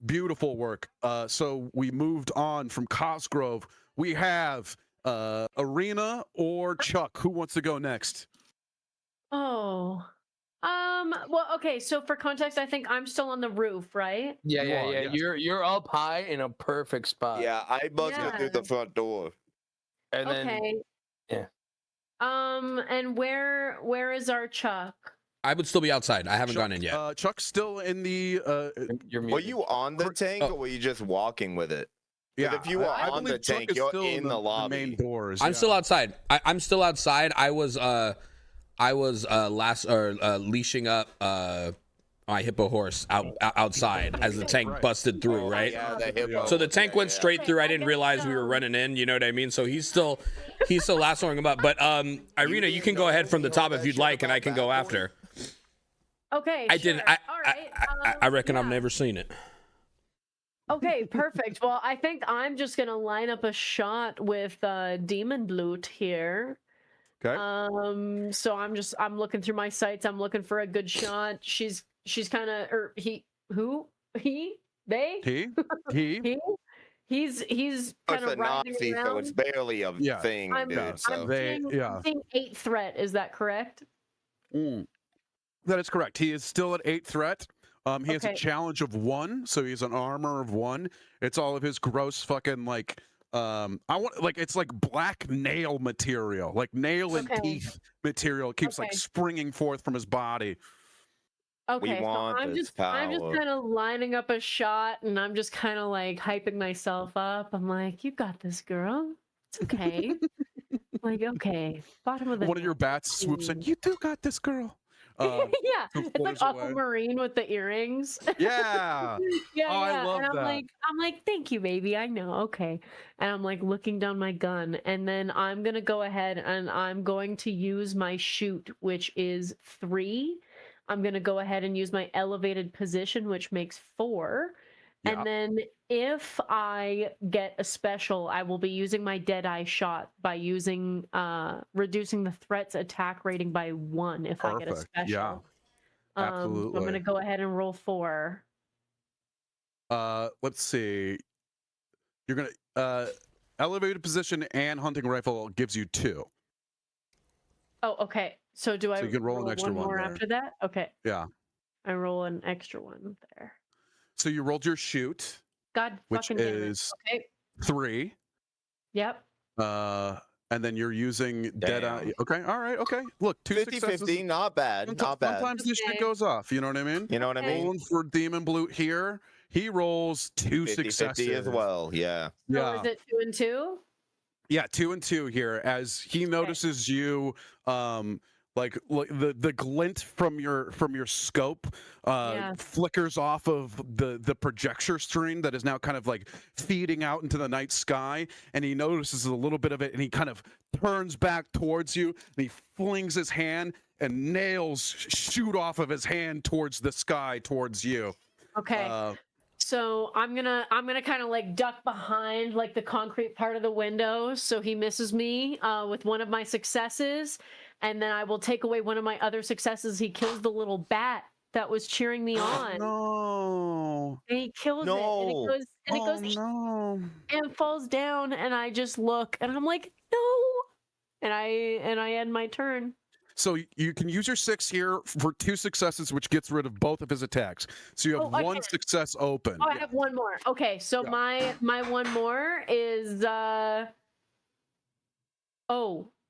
Beautiful work. So we moved on from Cosgrove. We have Arena or Chuck. Who wants to go next? Well, okay, so for context, I think I'm still on the roof, right? Yeah. Yes. You're up high in a perfect spot. Yeah, I must go through the front door. And then and where is our Chuck? I would still be outside. I haven't gone in yet. Chuck's still in the were you on the tank or were you just walking with it? Yeah, if you were on the tank, you're in the lobby. Main doors. I'm still outside. I'm still outside. I was leashing up my hippo horse outside as the tank busted through, right? Yeah, the hippo. So the tank went straight through. I didn't realize we were running in. You know what I mean? So he's still lassoing him up. But Irina, you can go ahead from the top if you'd like, and I can go after. Okay. I didn't. I reckon I've never seen it. Okay, perfect. Well, I think I'm just gonna line up a shot with Demon Blute here. Okay. So I'm looking through my sights. I'm looking for a good shot. She's kind of He's kind of riding Nazi, around. so it's barely a thing, dude. I'm seeing 8 threat. Is that correct? That is correct. He is still at 8 threat. He has a challenge of 1, so he's an armor of 1. It's all of his gross fucking like it's like black nail material, like nail and teeth material. It keeps like springing forth from his body. Okay, so I'm just kind of lining up a shot, and I'm just kind of like hyping myself up. I'm like, you got this, girl. It's okay. Like, okay, bottom of the. One of your bats swoops in. You do got this, girl. Yeah, it's like Aquamarine with the earrings. Yeah. I love and that. I'm like, thank you, baby. I know. Okay. And I'm like looking down my gun, and then I'm gonna go ahead and I'm going to use my shoot, which is 3. I'm gonna go ahead and use my elevated position, which makes 4. Yeah. And then if I get a special, I will be using my Deadeye shot by using reducing the threat's attack rating by 1 if I get a special. Yeah. Absolutely. So I'm gonna go ahead and roll 4. Let's see. You're gonna elevated position and hunting rifle gives you 2. Oh, okay. So do I? So you can roll an extra one more there. after that? Okay. Yeah. I roll an extra one there. So you rolled your shoot. God fucking damn it. Which is okay. 3. Yep. And then you're using Deadeye. Okay, all right, okay. Look, 2 successes. 50-50, not bad. Not bad. Sometimes this shit goes off, you know what I mean? You know what I mean? Rolling for Demon Blute here. He rolls 2 successes. 50-50 as well, yeah. So is it 2 and 2? Yeah, 2 and 2 here as he notices you like the glint from your scope flickers off of the projector screen that is now kind of like feeding out into the night sky, and he notices a little bit of it, and he kind of turns back towards you, and he flings his hand, and nails shoot off of his hand towards the sky towards you. Okay. So I'm gonna kind of like duck behind like the concrete part of the window so he misses me with one of my successes, and then I will take away one of my other successes. He kills the little bat that was cheering me on. No. And he kills it, and it goes, and it goes, no. and falls down, and I just look, and I'm like, no, and I end my turn. So you can use your 6 here for 2 successes, which gets rid of both of his attacks. So you have one success open. Oh, I have one more. Okay, so my one more is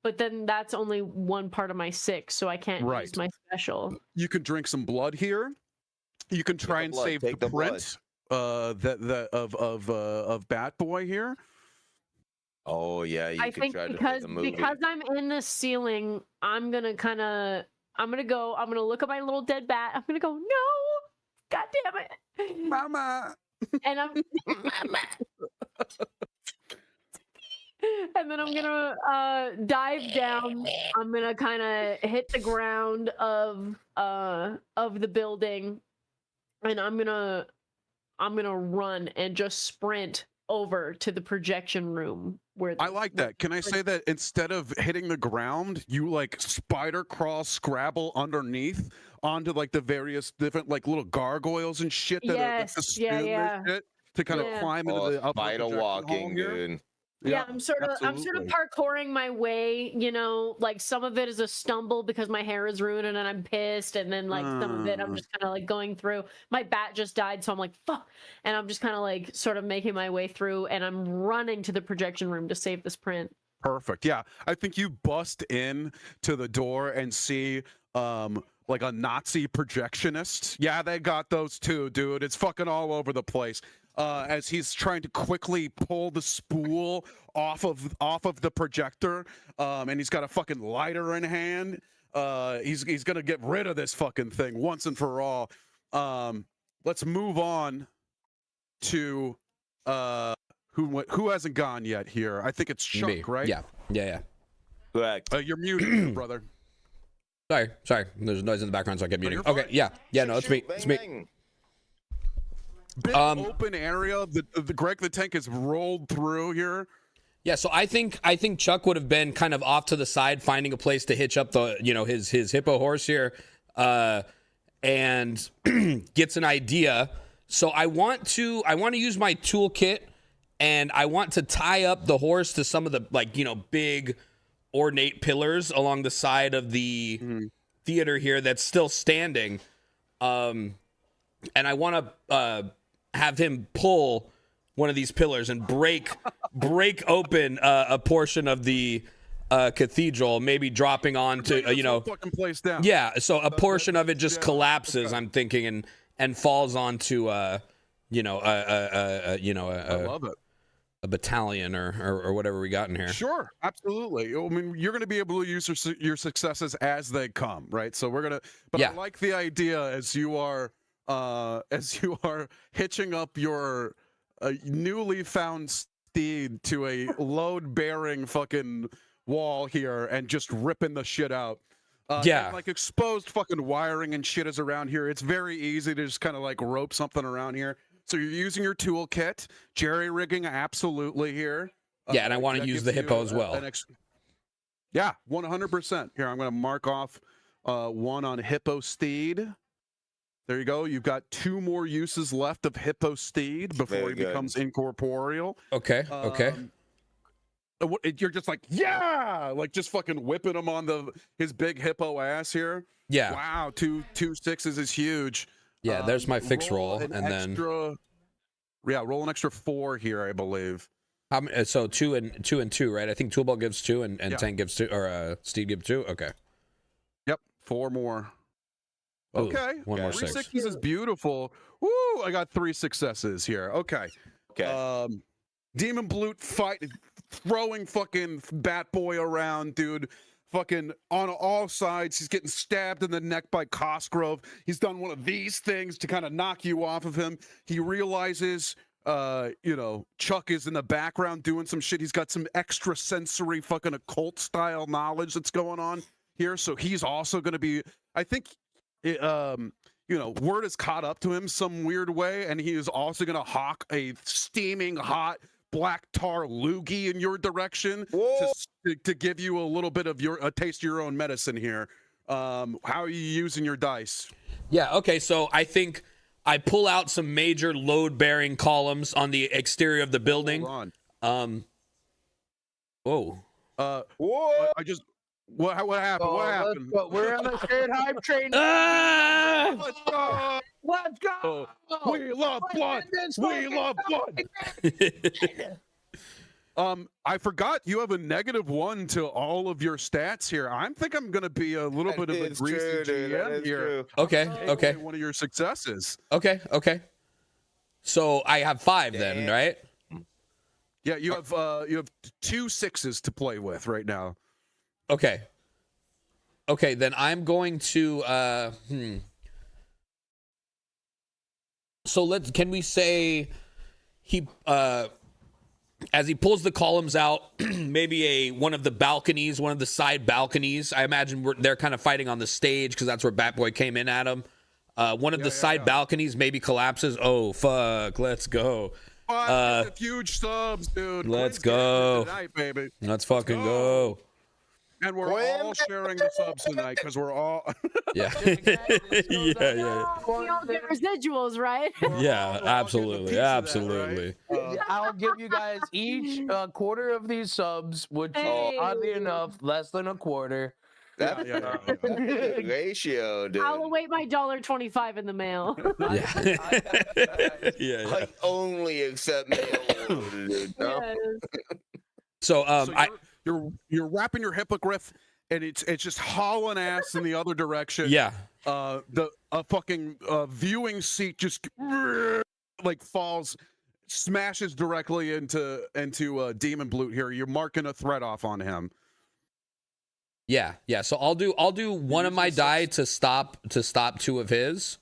but then that's only one part of my 6, so I can't use my special. You can drink some blood here. You can try and save the print of Bat Boy here. Oh yeah, I think because I'm in the ceiling, I'm gonna look at my little dead bat. I'm gonna go, no, god damn it, mama, and I'm and then I'm gonna dive down. I'm gonna kind of hit the ground of the building, and I'm gonna run and just sprint over to the projection room where I like that. Can I say that instead of hitting the ground, you like spider crawl, scrabble underneath onto like the various different like little gargoyles and shit that are shit to kind of climb into the upper spider walking, dude. Yeah, I'm sort of parkouring my way, you know, like some of it is a stumble because my hair is ruined and I'm pissed, and then like some of it I'm just kind of like going through. My bat just died, so I'm like, fuck, and I'm just kind of like sort of making my way through, and I'm running to the projection room to save this print. Perfect. Yeah, I think you bust in to the door and see like a Nazi projectionist. Yeah, they got those too, dude. It's fucking all over the place. As he's trying to quickly pull the spool off of the projector, and he's got a fucking lighter in hand. He's gonna get rid of this fucking thing once and for all. Let's move on to who hasn't gone yet here. I think it's Chuck, Me. right? Yeah. Correct. You're muted, brother. Sorry. There's noise in the background, so I get muted. Okay, yeah. No, it's me. It's me. Big open area. The Greg the Tank has rolled through here. Yeah, so I think Chuck would have been kind of off to the side, finding a place to hitch up the his hippo horse here, and gets an idea. So I want to use my toolkit, and I want to tie up the horse to some of the big ornate pillars along the side of the theater here that's still standing, and I want to have him pull one of these pillars and break open a portion of the cathedral, maybe dropping onto fucking place down. Yeah, so a portion of it just collapses. I'm thinking and falls onto I love it. A battalion or whatever we got in here. Sure, absolutely. I mean, you're going to be able to use your successes as they come, right? So we're gonna. But I like the idea as you are hitching up your newly found steed to a load-bearing fucking wall here and just ripping the shit out. And, like exposed fucking wiring and shit is around here. It's very easy to just kind of like rope something around here. So you're using your toolkit, jerry rigging absolutely here. Yeah, and I want to use the hippo as well. 100%. Here, I'm going to mark off one on hippo steed. There you go. You've got 2 more uses left of hippo steed before he becomes incorporeal. Okay. You're just like, like just fucking whipping him on his big hippo ass here. Yeah. Wow, two sixes is huge. Yeah, there's my fix roll, and then roll an extra 4 here, I believe. So 2 and 2, right? I think Toolball gives 2 and Tank gives 2, or Steed gives 2. Okay. Yep, 4 more. Ooh, okay, 1 more 3 6. sixes is beautiful. Woo! I got 3 successes here. Okay. Demon Blute throwing fucking Bat Boy around, dude. Fucking on all sides. He's getting stabbed in the neck by Cosgrove. He's done one of these things to kind of knock you off of him. He realizes, Chuck is in the background doing some shit. He's got some extra sensory fucking occult style knowledge that's going on here. So he's also going to be, I think, word is caught up to him some weird way. And he is also going to hawk a steaming hot black tar loogie in your direction to give you a little bit of a taste of your own medicine here. How are you using your dice? Yeah, okay, so I think I pull out some major load-bearing columns on the exterior of the building. Hold on. Whoa. Whoa! I just what happened? What happened? We're on a shared hype train. Ah! Let's go! Let's go! We love blood. We love blood. I forgot you have a -1 to all of your stats here. I think I'm gonna be a little bit of a greasy GM here. Okay. One of your successes. Okay. So I have 5 then, right? Yeah, you have 2 6s to play with right now. Okay, then I'm going to So can we say he as he pulls the columns out, maybe one of the side balconies. I imagine they're kind of fighting on the stage because that's where Batboy came in at him. One of the side balconies maybe collapses. Oh fuck! Let's go. Huge subs, dude. Let's Quinn's go. tonight, baby. Let's fucking go. And we're all sharing the subs tonight because we're all. Yeah. We all get residuals, right? Yeah, absolutely. That, right? I'll give you guys each a quarter of these subs, which is oddly enough less than a quarter. That's a good ratio, dude. I'll await my $1.25 in the mail. Yeah. I only accept mail, dude. No? So you're wrapping your hippogriff, and it's just hauling ass in the other direction. Yeah. The fucking viewing seat just like falls, smashes directly into Demon Blute here. You're marking a threat off on him. Yeah. So I'll do one of my die to stop 2 of his.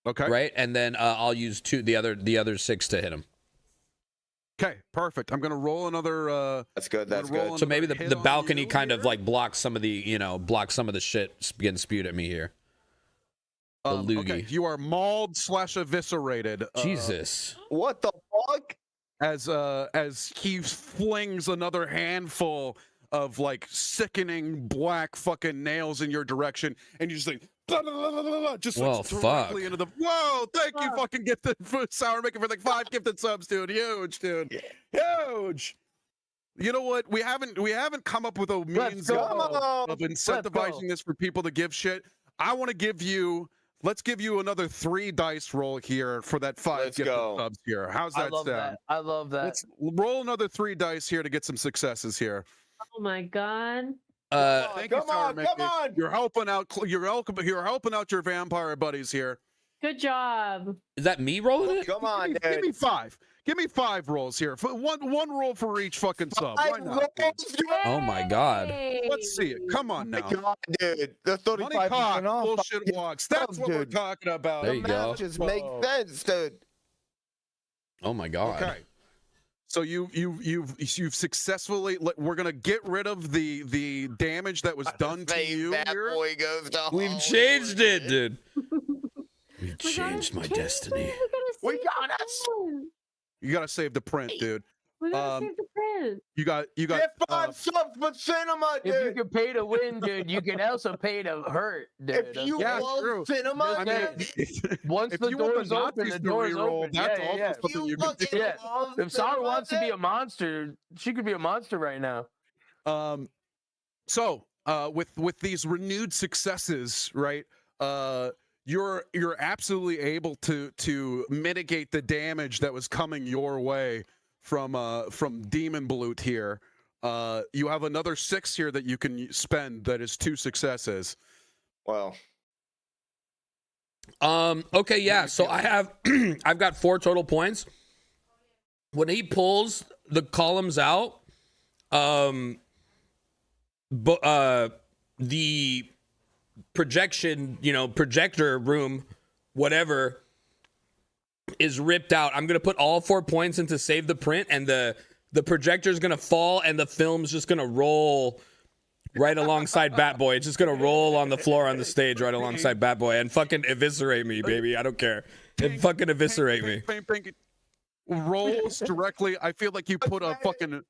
Okay. Right, and then I'll use the other 6 to hit him. Okay, perfect. I'm gonna roll another. That's good. That's good. So maybe the balcony kind of like blocks some of the shit getting spewed at me here. The loogie. Okay. You are mauled / eviscerated. Jesus. What the fuck? As he flings another handful of like sickening black fucking nails in your direction, and you just like blah, blah, blah, blah, blah, just like directly into the. Whoa! Thank you, fucking gifted sour making for like 5 gifted subs, dude. Huge, dude. Huge. You know what? We haven't come up with a means of incentivizing this for people to give shit. I want to give you. Let's give you another 3 dice roll here for that 5 gifted subs here. How's that sound? I love that. Let's roll another 3 dice here to get some successes here. Oh my god. Thank you, Sour Mickey. Come on. You're helping out. You're helping out your vampire buddies here. Good job. Is that me rolling it? Come on, dude. Give me 5. Give me 5 rolls here. One roll for each fucking sub. Why not? Oh my god. Let's see it. Come on now. God, dude. The 35% off. Bullshit walks. That's what we're talking about. There you go. Just make sense, dude. Oh my god. Okay. So you've successfully. We're gonna get rid of the damage that was done to you here. Boy goes to We've changed it, dude. We've changed my destiny. We got us. You gotta save the print, dude. We gotta save the print. You got. Get 5 subs for cinema, dude. If you can pay to win, dude, you can also pay to hurt, dude. If you love cinema, I mean, once if the you want door's open, the door's reroll, open. that's Yeah. also something you can do. If Sarah wants to be a monster, she could be a monster right now. So with these renewed successes, right? You're absolutely able to mitigate the damage that was coming your way from Demon Blute here. You have another 6 here that you can spend. That is 2 successes. Well. Okay, yeah. So I've got 4 total points. When he pulls the columns out, the projector room, whatever, is ripped out. I'm gonna put all 4 points into save the print, and the projector's gonna fall, and the film's just gonna roll right alongside Batboy. It's just gonna roll on the floor on the stage right alongside Batboy and fucking eviscerate me, baby. I don't care. And fucking eviscerate me. Rolls directly. I feel like you put a fucking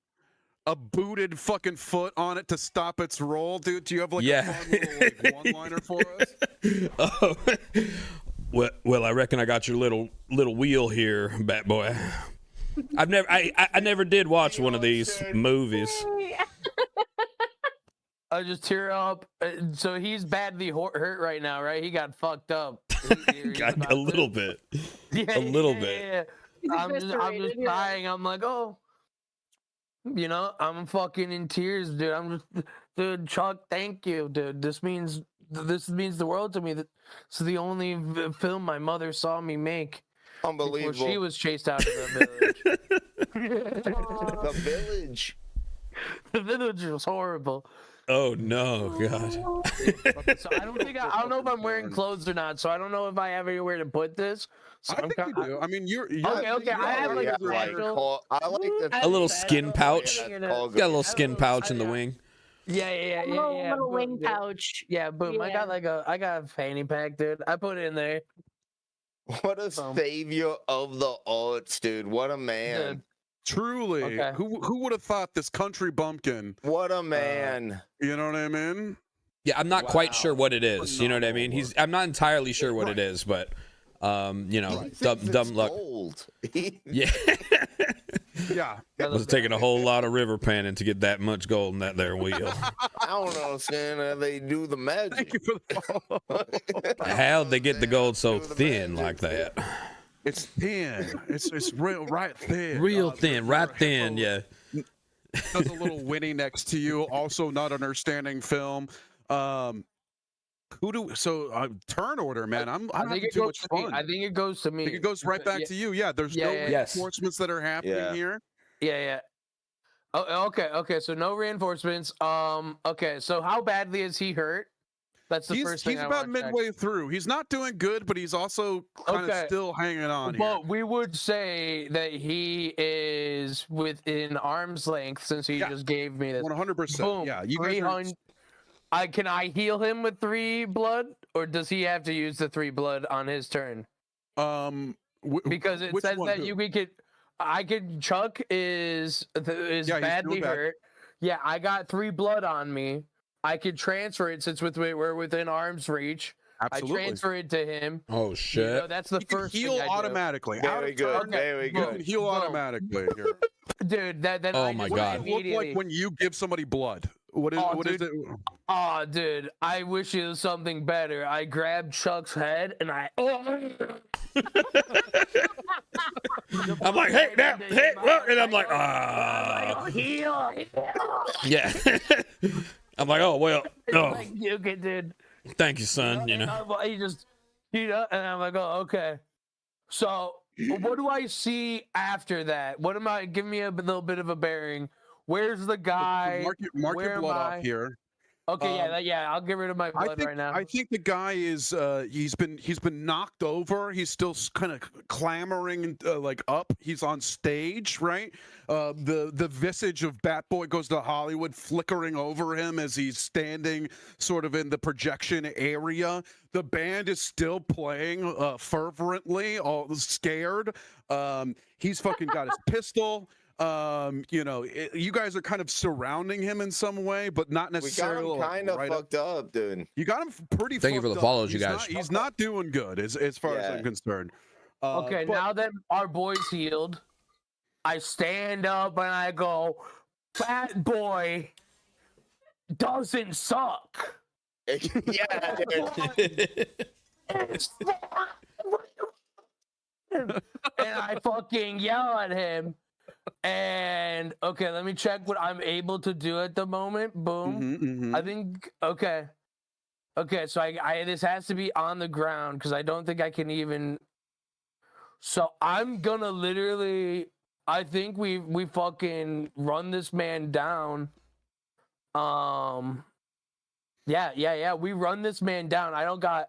a booted fucking foot on it to stop its roll, dude? Do you have like Yeah. a fun little like, one-liner for us? Oh. Well, I reckon I got your little wheel here, Bat Boy. I never did watch one of these movies. I just tear up. So he's badly hurt right now, right? He got fucked up. Got a little bit. Yeah, A little bit. Yeah. I'm just crying. I'm like, oh, you know, I'm fucking in tears, dude. Dude, Chuck, thank you, dude. This means the world to me. This is the only film my mother saw me make. Unbelievable. Before she was chased out of the village. The village. The village was horrible. Oh no, God. So I don't know if I'm wearing clothes or not. So I don't know if I have anywhere to put this. So I think you do. I mean, you're okay. I have like A little skin pouch. Yeah, Got a little skin pouch in the wing. Yeah. Little Boom, wing dude. pouch. Yeah, boom. Yeah. I got a fanny pack, dude. I put it in there. What a savior of the arts, dude. What a man. truly. Okay. Who would have thought this country bumpkin? What a man. You know what I mean? Yeah, I'm not quite sure what it is. You know what I mean? I'm not entirely sure what it is, but you know, dumb luck. Gold. Yeah. Yeah. Was taking a whole lot of river panning to get that much gold in that there wheel. I don't understand how they do the magic. Thank you for the follow. How'd they get the gold so thin like that? It's thin. It's real right thin. Real thin, right thin, yeah. Does a little Winnie next to you, also not understanding film. Turn order, man. I'm having too much fun. I think it goes to me. I think it goes right back to you. Yeah, there's no reinforcements that are happening here. Yeah. Oh, okay. So no reinforcements. Okay. So how badly is he hurt? That's the first thing. He's about midway through. He's not doing good, but he's also kind of still hanging on. But we would say that he is within arm's length since he just gave me this. 100%. Yeah, you 300. Can I heal him with 3 blood, or does he have to use the 3 blood on his turn? Because it says that Chuck is badly hurt. Yeah, I got 3 blood on me. I could transfer it since we're within arm's reach. Absolutely. I transfer it to him. Oh shit! You know, that's the first heal thing I do. automatically. Very good. Very You good. can heal automatically here. Dude, then Oh I my just God. Look like when you give somebody blood. What is it? Oh, dude, I wish it was something better. I grabbed Chuck's head and I. I'm like, hey, now, hey, well, and I'm like, Heal. yeah. I'm like, oh well, oh, Like, you can, dude. thank you, son. You know, He just, and I'm like, oh, okay. So, what do I see after that? Give me a little bit of a bearing. Where's the guy? Mark Where your am blood I? off here. Okay, I'll get rid of my blood right now. I think the guy is he's been knocked over. He's still kind of clamoring like up. He's on stage, right? The visage of Bat Boy Goes to Hollywood flickering over him as he's standing sort of in the projection area. The band is still playing fervently, all scared. He's fucking got his pistol. You guys are kind of surrounding him in some way, but not necessarily. We got him kind of fucked up, dude. You got him pretty. Thank you for the follows, you guys. He's not doing good, as far as I'm concerned. Okay, now that our boy's healed, I stand up and I go, Bat Boy doesn't suck. Yeah, dude. And I fucking yell at him. And okay, let me check what I'm able to do at the moment. Boom. I think okay. So I this has to be on the ground because I don't think I can even. So I'm gonna literally. I think we fucking run this man down. Yeah. We run this man down. I don't got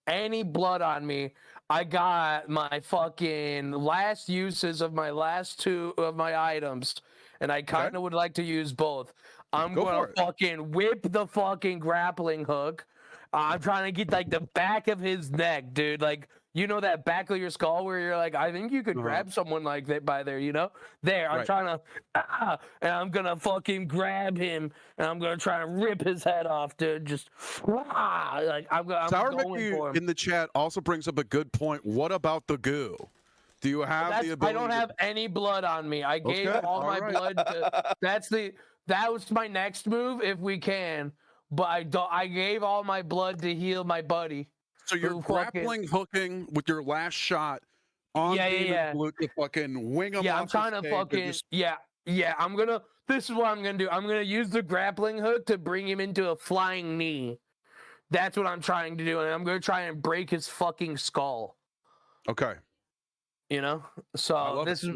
any blood on me. I got my fucking last uses of my last 2 of my items, and I kind of would like to use both. I'm gonna fucking whip the fucking grappling hook. I'm trying to get like the back of his neck, dude. Like you know that back of your skull where you're like, I think you could grab someone like that by there, you know? There, I'm trying to, and I'm gonna fucking grab him, and I'm gonna try and rip his head off, dude. Just, like, I'm Sour going Mickey for him. in the chat also brings up a good point. What about the goo? Do you have the ability? I don't have any blood on me. I gave all my blood to, that was my next move if we can, but I gave all my blood to heal my buddy. So you're grappling hooking with your last shot on Demon's Blue to fucking wing him off. I'm trying to fucking this is what I'm gonna do. I'm gonna use the grappling hook to bring him into a flying knee. That's what I'm trying to do, and I'm gonna try and break his fucking skull. Okay. You know, so this is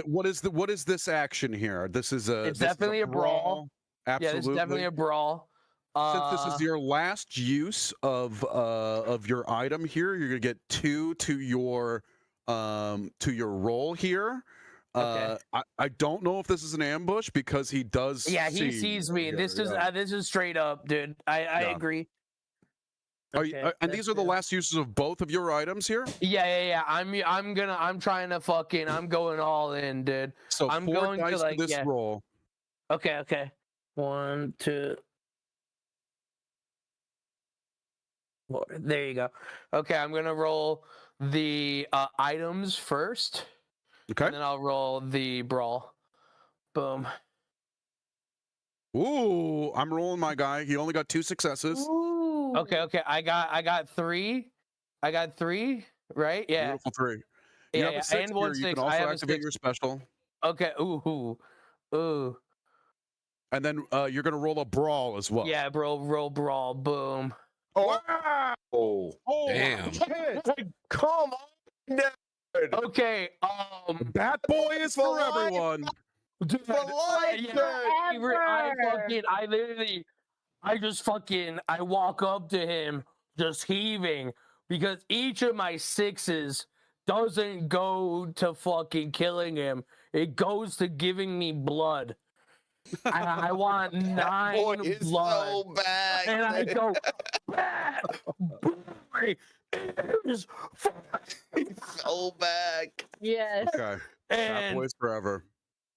What is this action here? This is a. It's definitely a brawl. Absolutely. Yeah, it's definitely a brawl. Since this is your last use of your item here, you're gonna get 2 to your roll here. Okay. I don't know if this is an ambush because he does. Yeah, he sees me. This is straight up, dude. I agree. And these are the last uses of both of your items here? Yeah. I'm trying to fucking, I'm going all in, dude. So I'm 4 going dice to like for this roll. Okay. 1, 2. There you go. Okay, I'm gonna roll the items first. Okay. And then I'll roll the brawl. Boom. Ooh, I'm rolling my guy. He only got 2 successes. Ooh. Okay. I got 3. I got 3, right? Yeah. Beautiful 3. You Yeah, have a 6 and 1 here. You 6. can I also have activate 6. your special. Okay. Ooh. And then you're gonna roll a brawl as well. Yeah, bro. Roll brawl. Boom. Oh, Damn. come on, dude. Okay. Bat boy is for everyone. Dude, For life, dude. I walk up to him just heaving because each of my 6s doesn't go to fucking killing him. It goes to giving me blood. I want 9 Boy is blood. so bad. And I go, boy, is so back. Yes. Okay. Bat boys forever.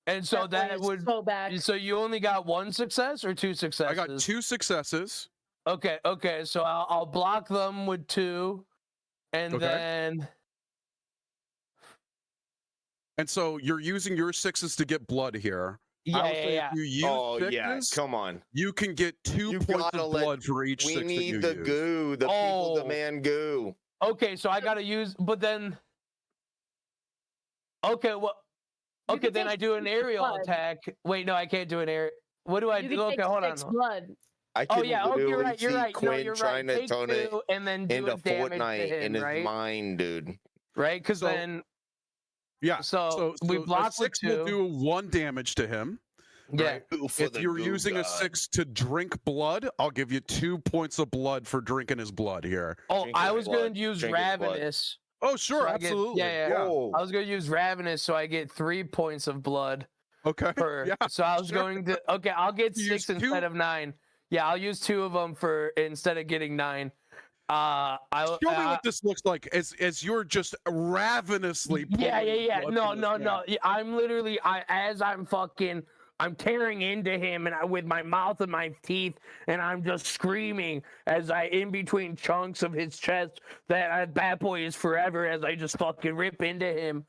And so That boy is so back. So you only got 1 success or 2 successes? I got 2 successes. Okay. So I'll block them with 2, and then. And so you're using your 6s to get blood here. Yeah. If you use 6s, come on. you can get 2 points of blood for each 6 that you use. We need the goo. The people demand goo. Okay, so I gotta use, but then. Okay, well. Okay, then I do an aerial attack. Wait, no, I can't do an air. What do I do? Okay, hold on. Blood. I can you're right. see Quinn you're trying right. to turn it and then do into damage Fortnite to him, in his right? mind, dude. Right, because then. Yeah. So we block a 6 with 2. will do 1 damage to him. Yeah. Right? If you're using a 6 to drink blood, I'll give you 2 points of blood for drinking his blood here. Oh, I was going to use Ravenous. Oh, sure, so absolutely. Yeah. I was going to use Ravenous, so I get 3 points of blood. Okay. So I was going to. Okay, I'll get 6 instead of 9. Yeah, I'll use 2 of them for instead of getting 9. Show me what this looks like as you're just ravenously. Yeah. No. I'm literally I'm tearing into him and with my mouth and my teeth, and I'm just screaming as I in between chunks of his chest that Bat Boy is forever as I just fucking rip into him.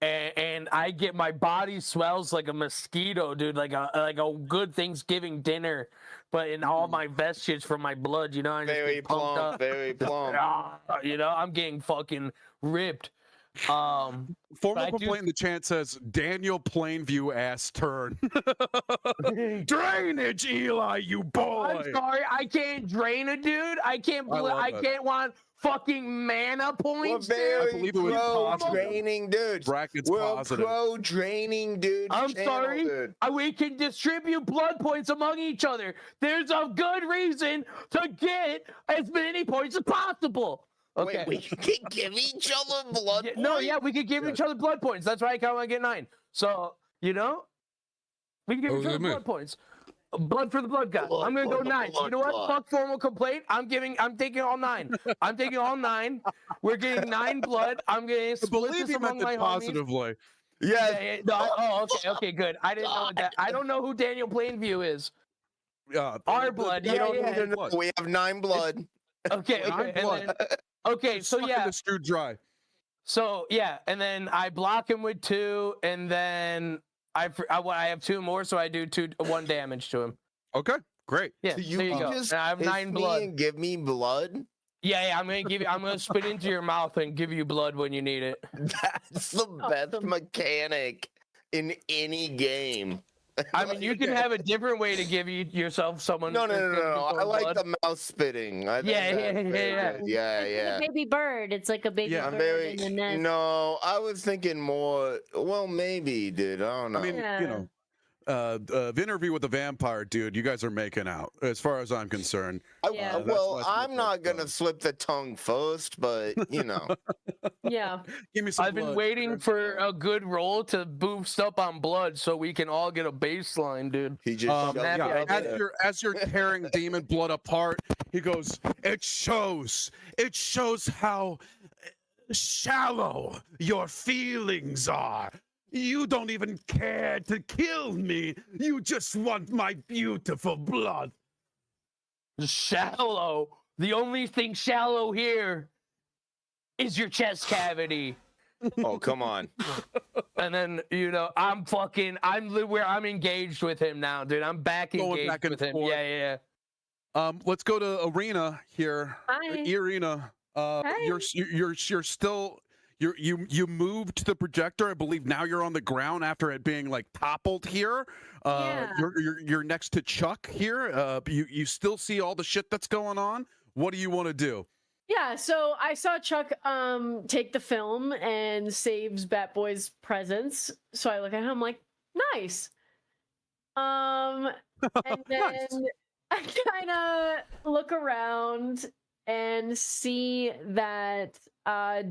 And I get my body swells like a mosquito, dude, like a good Thanksgiving dinner, but in all my vestige from my blood, you know, I just Very plump, very plump. You know, I'm getting fucking ripped. Formal complaint in the chat says Daniel Plainview ass turn. Drainage, Eli, you boy. I'm sorry, I can't drain a dude. I can't want fucking mana points. We're very pro draining dudes. Brackets We're positive. pro draining dudes. I'm sorry. Dude. We can distribute blood points among each other. There's a good reason to get as many points as possible. Okay. Wait, we can give each other blood points? No, yeah, we could give each other blood points. That's why I count. I get 9. So, you know, we can give each other blood points. blood for the blood god. I'm gonna go 9. You know what? Fuck formal complaint. I'm taking all 9. I'm taking all 9. We're getting 9 blood. I'm gonna split this among my homies. Positively. Yeah. No, okay, good. I didn't know that. I don't know who Daniel Plainview is. Our blood. You don't need to know. We have 9 blood. Okay. Okay. So yeah. The screw dry. So yeah, and then I block him with 2, and then I have 2 more, so I do 1 damage to him. Okay, great. Yeah, so there you go. Just I have 9 blood. And give me blood. Yeah, I'm gonna spit into your mouth and give you blood when you need it. That's the best mechanic in any game. I mean, you can have a different way to give yourself someone. No. I like the mouth spitting. Yeah. Baby bird. It's like a baby bird in the nest. No, I was thinking more. Well, maybe, dude. I don't know. I mean, the interview with the vampire dude, you guys are making out, as far as I'm concerned. I'm not gonna slip the tongue first, but Yeah. Give me some. I've been waiting for a good roll to boost up on blood so we can all get a baseline, dude. He just as you're tearing demon blood apart, he goes, it shows how shallow your feelings are. You don't even care to kill me. You just want my beautiful blood. Shallow. The only thing shallow here is your chest cavity. Oh, come on. And then, I'm engaged with him now, dude. I'm engaged with him. Forth. Yeah. Let's go to Arena here. Hi. Arena. Hi. You're still you moved the projector. I believe now you're on the ground after it being like toppled here. Yeah. You're next to Chuck here. You still see all the shit that's going on. What do you want to do? Yeah, so I saw Chuck take the film and saves Batboy's presence. So I look at him, I'm like, nice. And then Nice. I kind of look around and see that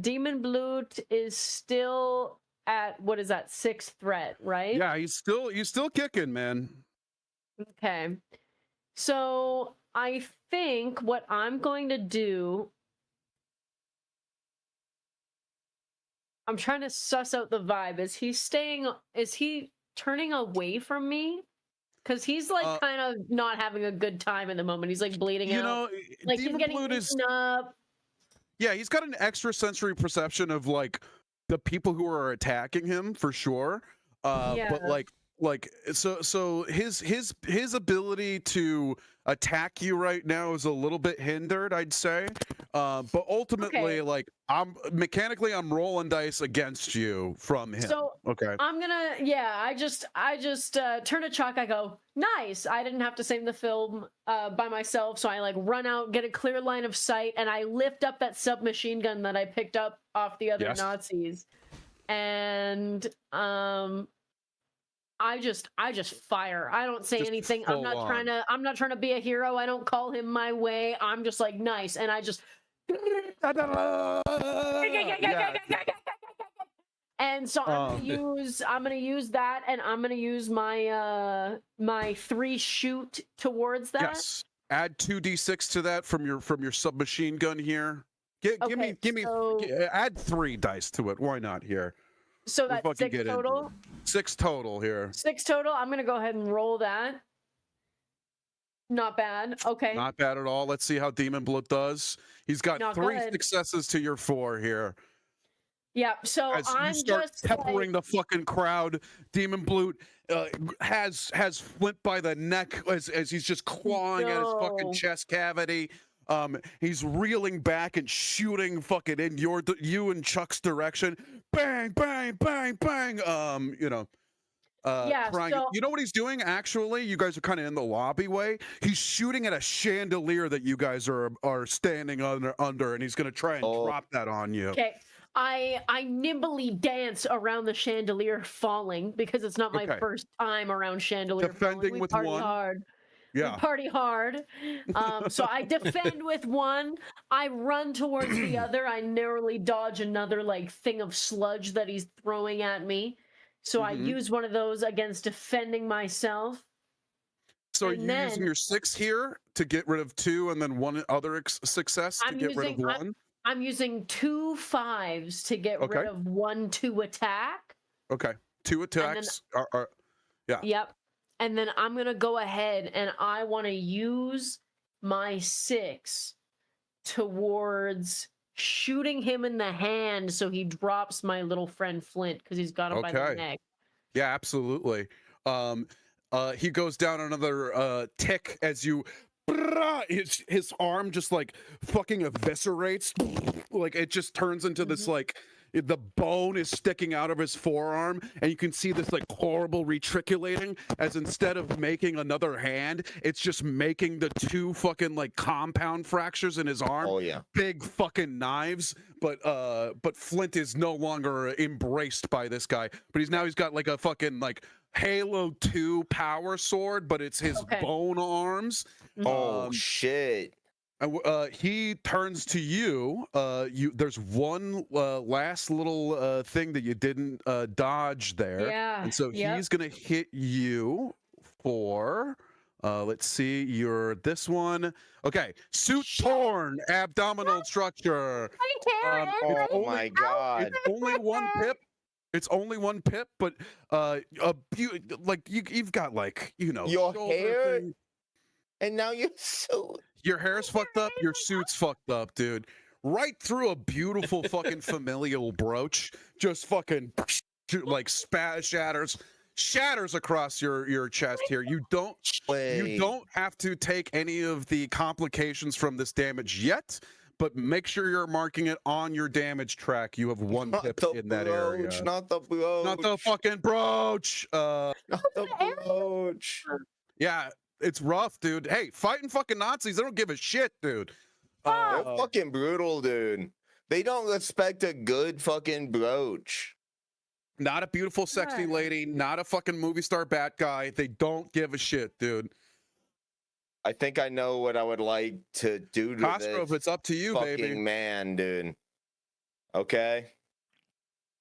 Demon Blut is still at, what is that, 6th threat, right? Yeah, he's still kicking, man. Okay. So I think what I'm going to do, I'm trying to suss out the vibe. Is he turning away from me? Because he's like kind of not having a good time at the moment. He's like bleeding out. Like he's getting beaten up. Yeah, he's got an extrasensory perception of like the people who are attacking him for sure. But so his ability to attack you right now is a little bit hindered, I'd say. But ultimately, I'm rolling dice against you from him. So okay, I'm gonna I just turn to Chuck. I go, nice. I didn't have to save the film by myself, so I like run out, get a clear line of sight, and I lift up that submachine gun that I picked up off the other Nazis, and I just fire. I don't say anything. I'm not trying to be a hero. I don't call him my way. I'm just like nice, and I just and so I'm gonna use that, and I'm gonna use my my 3 shoot towards that. Yes. Add 2d6 to that from your submachine gun here. Give me add 3 dice to it. Why not here? So that's 6 total. 6 total here. 6 total. I'm gonna go ahead and roll that. Not bad. Okay. Not bad at all. Let's see how Demon Blood does. He's got Not 3 good. successes to your 4 here. Yeah. So As I'm you start just peppering the fucking crowd, Demon Blood has Flint by the neck as he's just clawing at his fucking chest cavity. He's reeling back and shooting fucking in you and Chuck's direction. Bang, bang, bang, bang. You know what he's doing? Actually, you guys are kind of in the lobby way. He's shooting at a chandelier that you guys are standing under, and he's gonna try and drop that on you. Okay. I nimbly dance around the chandelier falling because it's not my first time around chandelier. Defending falling. with party one. Hard. Yeah. We party hard. So I defend with one. I run towards the other. I narrowly dodge another like thing of sludge that he's throwing at me. So I use one of those against defending myself. So are you using your 6 here to get rid of 2 and then one other success to get rid of 1? I'm using 2 5s to get rid of 1 2 attack. Okay. 2 attacks are yeah. Yep. And then I'm going to go ahead and I want to use my 6 towards shooting him in the hand so he drops my little friend Flint because he's got him by the neck. Yeah, absolutely. He goes down another tick as you his arm just like fucking eviscerates, like it just turns into this like the bone is sticking out of his forearm and you can see this like horrible retriculating as instead of making another hand, it's just making the 2 fucking like compound fractures in his arm. Oh yeah. Big fucking knives, but Flint is no longer embraced by this guy, but he's got like a fucking like Halo 2 power sword, but it's his bone arms. Oh shit. He turns to you. There's one last little thing that you didn't dodge there. Yeah. And so he's gonna hit you for let's see, you're this one. Okay, suit torn, abdominal structure. Oh my god. It's only 1 pip. It's only 1 pip, but you've got like, you know, your hair thing. And now you're so your hair's fucked up, your suit's fucked up, dude. Right through a beautiful fucking familial brooch, just fucking like shatters across your chest here. You don't have to take any of the complications from this damage yet, but make sure you're marking it on your damage track. You have 1 pip in that area. Not the brooch. Not the fucking brooch. Not the brooch. Yeah. It's rough, dude. Hey, fighting fucking Nazis, they don't give a shit, dude. They're fucking brutal, dude. They don't respect a good fucking brooch. Not a beautiful, sexy lady, not a fucking movie star bat guy. They don't give a shit, dude. I think I know what I would like to do to Cosgrove, it's up to you, fucking baby. Man, dude. Okay?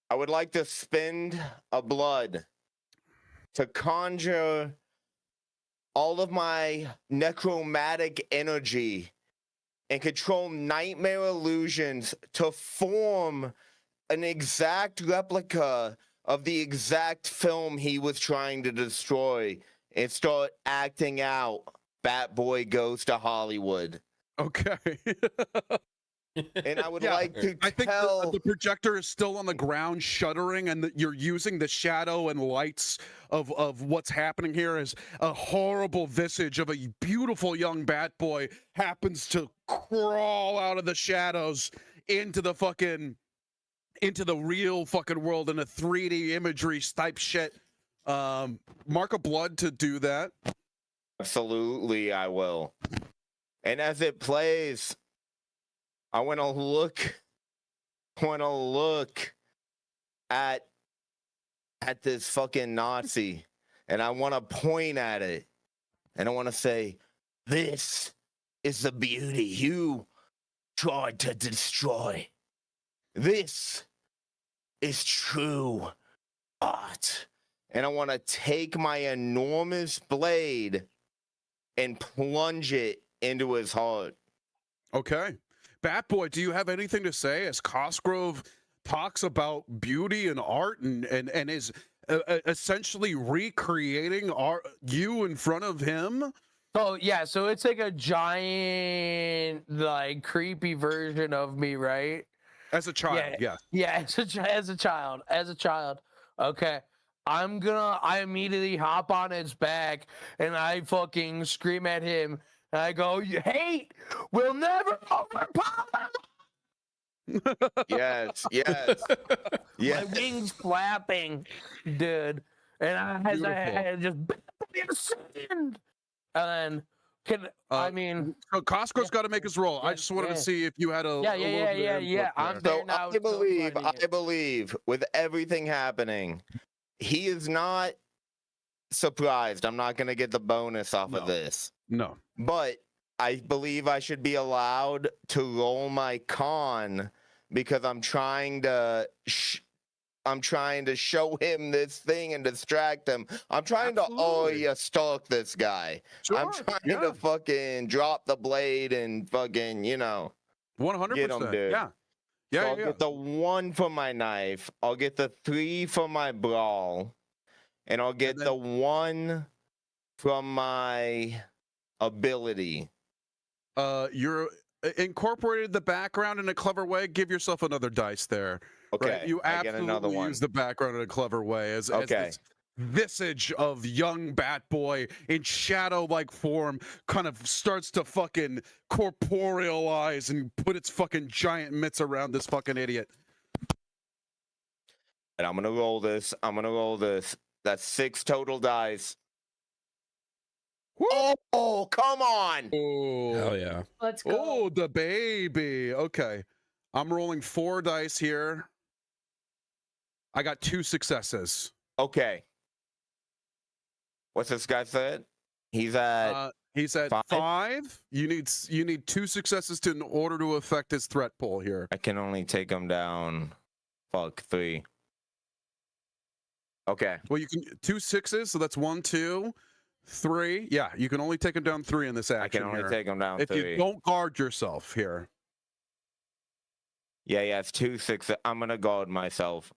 I would like to spend a blood to conjure all of my necromantic energy and control nightmare illusions to form an exact replica of the exact film he was trying to destroy and start acting out Bat Boy Goes to Hollywood. Okay. And I would like to I think the projector is still on the ground shuddering, and you're using the shadow and lights of what's happening here as a horrible visage of a beautiful young bat boy happens to crawl out of the shadows into the real fucking world in a 3D imagery type shit. Mark a blood to do that. Absolutely, I will. And as it plays, I want to look at this fucking Nazi, and I want to point at it, and I want to say, this is the beauty you tried to destroy. This is true art. And I want to take my enormous blade and plunge it into his heart. Okay. Batboy, do you have anything to say as Cosgrove talks about beauty and art and is essentially recreating you in front of him? Oh yeah, so it's like a giant, like creepy version of me, right? As a child, yeah. Yeah, as a child. Okay. I immediately hop on its back and I fucking scream at him. And I go, hate will never overpower. Yes. My wings flapping, dude. And I just and then so Costco's got to make his roll. I just wanted to see if you had a yeah. I'm there now. I believe with everything happening, he is not surprised. I'm not gonna get the bonus off of this. No. But I believe I should be allowed to roll my con because I'm trying to I'm trying to show him this thing and distract him. I'm trying to stalk this guy. Sure. I'm trying to fucking drop the blade and fucking, 100%. get him, dude. Yeah. So I'll get the 1 for my knife. I'll get the 3 for my brawl. And I'll get the 1 from my ability. You're incorporated the background in a clever way. Give yourself another dice there. Okay. Right? You I get another absolutely one. use the background in a clever way as this visage of young Bat Boy in shadow-like form kind of starts to fucking corporealize and put its fucking giant mitts around this fucking idiot. And I'm gonna roll this. That's 6 total dice. Oh, come on! Oh, hell yeah! Let's go. Oh, the baby. Okay, I'm rolling 4 dice here. I got 2 successes. Okay. What's this guy said? He's at 5. You need 2 successes in order to affect his threat pool here. I can only take him down. 3. Okay. Well, you can 2 6s, so that's 1, 2, 3. Yeah, you can only take him down 3 in this action. I can only take him down if 3. you don't guard yourself here. Yeah, it's 2 6. I'm gonna guard myself.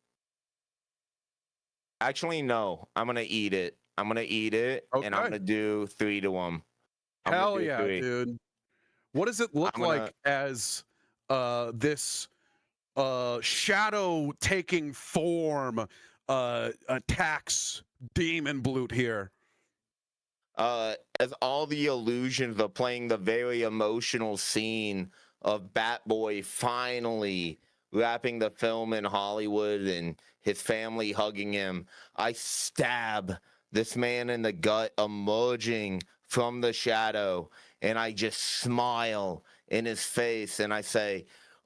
Actually, no. I'm gonna eat it. And I'm gonna do 3 to him. Hell yeah, 3. Dude. What does it look like as this shadow taking form attacks Demon Blute here? As all the illusions of playing the very emotional scene of Bat Boy finally wrapping the film in Hollywood and his family hugging him, I stab this man in the gut emerging from the shadow, and I just smile in his face and I say,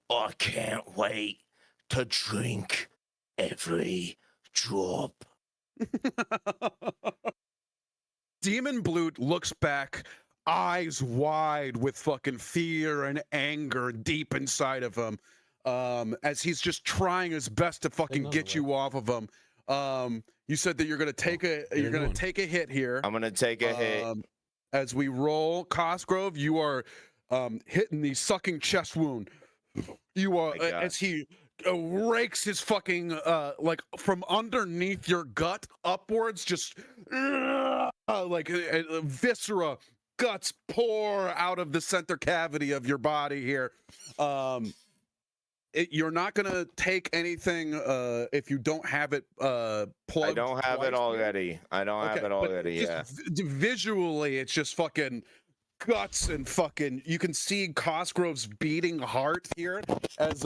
I can't wait to drink every drop. Demon Blute looks back, eyes wide with fucking fear and anger deep inside of him, as he's just trying his best to fucking get you off of him. You said that you're gonna take a hit here. I'm gonna take a hit. As we roll, Cosgrove, you are hitting the sucking chest wound. You are as he rakes his fucking like from underneath your gut upwards, just like viscera, guts pour out of the center cavity of your body here. You're not gonna take anything if you don't have it plugged. I don't have it already. Yeah. Visually, it's just fucking guts and fucking. You can see Cosgrove's beating heart here as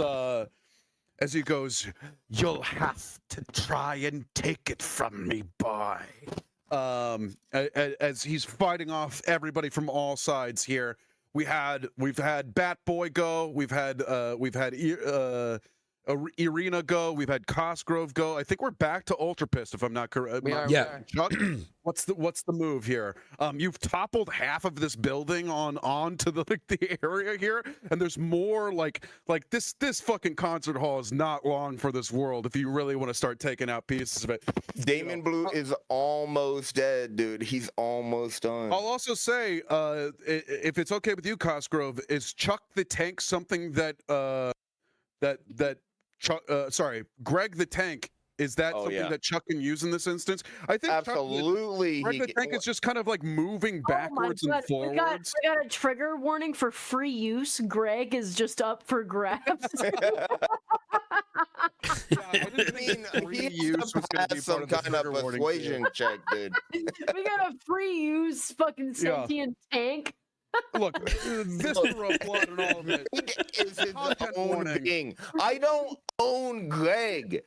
he goes, "You'll have to try and take it from me, boy." As he's fighting off everybody from all sides here. We've had Bat Boy go. We've had Irina go. We've had Cosgrove go. I think we're back to Ultra Pissed, if I'm not correct. Yeah. Chuck, what's the move here? You've toppled half of this building onto the area here, and there's more like this fucking concert hall is not long for this world if you really want to start taking out pieces of it. Demon Blute is almost dead, dude. He's almost done. I'll also say, if it's okay with you, Cosgrove, is Chuck the Tank something that Chuck, Greg the Tank, is that something that Chuck can use in this instance? I think absolutely. Greg the Tank is just kind of like moving backwards and forwards. We got a trigger warning for free use. Greg is just up for grabs. I mean, he has to pass some kind of persuasion check, dude. We got a free use fucking sentient tank. Look, viscera, blood, and all of it. Is his own thing. I don't own Greg.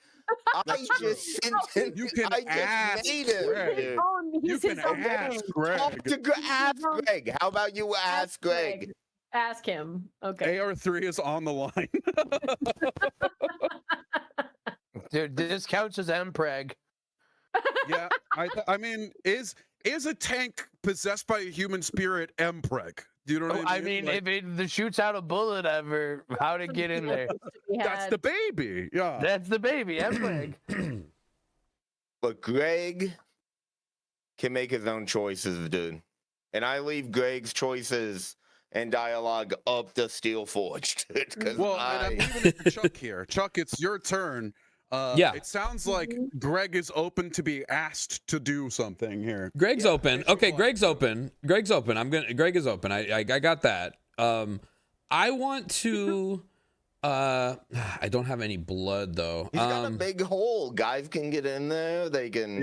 I just sent him. I just made him. Dude. You can ask Greg. Ask Greg. How about you ask Greg? Ask him. Okay. AR3 is on the line. Dude, this counts as Mpreg. Yeah, I mean, is a tank possessed by a human spirit Mpreg? Do you know what I I mean, mean? if it shoots out a bullet ever, how'd it get in there? That's the baby. Yeah. That's the baby. That's like. But Greg can make his own choices, dude. And I leave Greg's choices and dialogue up to Steel Forged. Well, and I'm leaving it for Chuck here. Chuck, it's your turn. Yeah. It sounds like Greg is open to be asked to do something here. Greg's open. Okay, Greg's open. Greg is open. I got that. I want to I don't have any blood though. He's got a big hole. Guys can get in there. They can.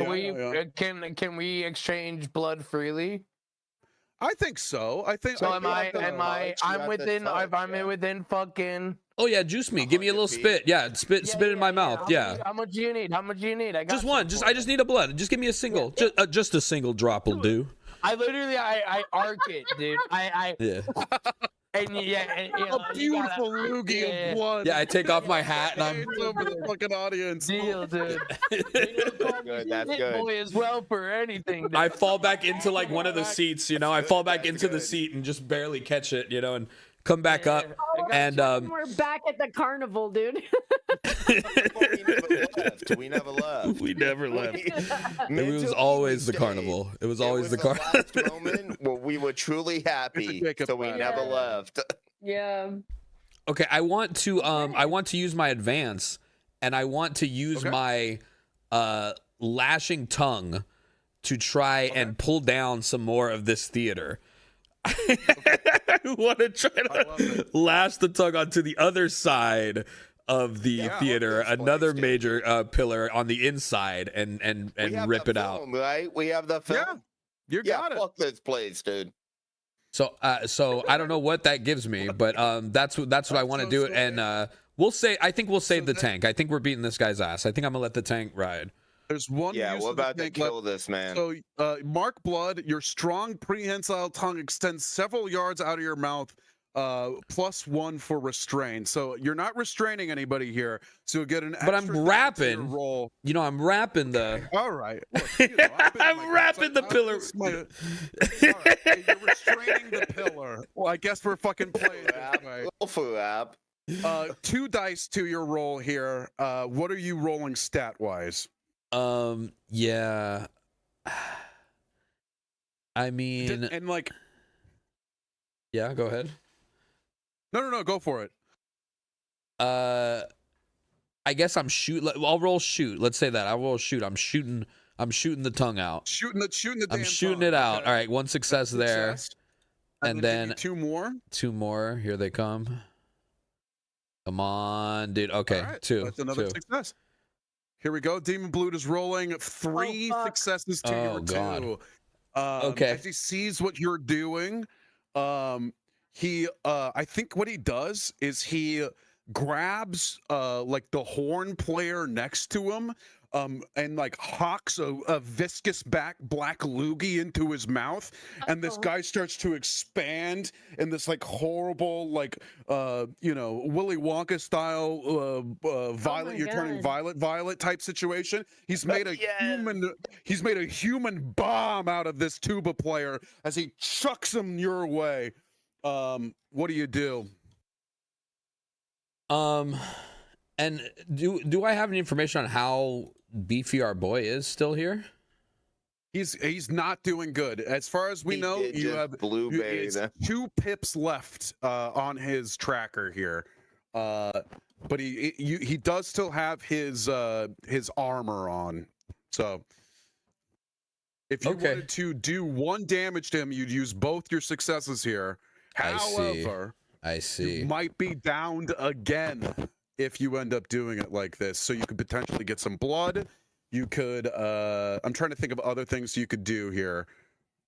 Can we exchange blood freely? I think so. I think. So I'm within fucking. Oh yeah, juice me. Give me a little spit. Yeah, spit in my mouth. Yeah. How much do you need? I got just one. I just need a blood. Just give me a single. Just a single drop will do. I literally I arc it, dude. Yeah. And a beautiful loogie of blood. Yeah, I take off my hat and I'm over the fucking audience. Deal, dude. That's good. Boy as well for anything. Dude. I fall back into like one of the seats, I fall back into the seat and just barely catch it, and come back up. And we're back at the carnival, dude. We never left. We never left. It was always the carnival. It was always the carnival. Last moment where we were truly happy, so we never left. Yeah. Okay, I want to use my advance, and I want to use my lashing tongue to try and pull down some more of this theater. I want to try to lash the tongue onto the other side of the theater, another major pillar on the inside, and rip it out. Right? We have the film. Yeah, you got it. Fuck this place, dude. So I don't know what that gives me, but that's what I want to do. And I think we'll save the tank. I think we're beating this guy's ass. I think I'm gonna let the tank ride. There's one. Yeah, we're about to kill this man. So, Mark Blood, your strong prehensile tongue extends several yards out of your mouth, +1 for restraint. So you're not restraining anybody here. So you'll get an. But I'm rapping. Roll. I'm rapping the. All right. Look, I'm rapping the pillar. All right, you're restraining the pillar. Well, I guess we're fucking playing this way. For rap. 2 dice to your roll here. What are you rolling stat wise? Yeah. I mean, and like, yeah, go ahead. No, go for it. I guess I'm I'll roll shoot. Let's say that I'll roll shoot. I'm shooting the tongue out. Shooting the. I'm shooting it out. Okay. All right, 1 success there, and then 2 more. 2 more. Here they come. Come on, dude. Okay, right, 2. That's another success. Here we go. Demon Blood is rolling 3 successes to your 2. Okay. As he sees what you're doing, he I think what he does is he grabs like the horn player next to him, and like hawks a viscous black loogie into his mouth, and this guy starts to expand in this like horrible like Willy Wonka style violet, you're turning violet type situation. He's made a human bomb out of this tuba player as he chucks him your way. What do you do? And do I have any information on how beefy our boy is still here? He's not doing good. As far as we know, you have blueberry. 2 pips left on his tracker here. But he does still have his armor on. So if you wanted to do 1 damage to him, you'd use both your successes here. However, I see. You might be downed again if you end up doing it like this. So you could potentially get some blood. You could I'm trying to think of other things you could do here.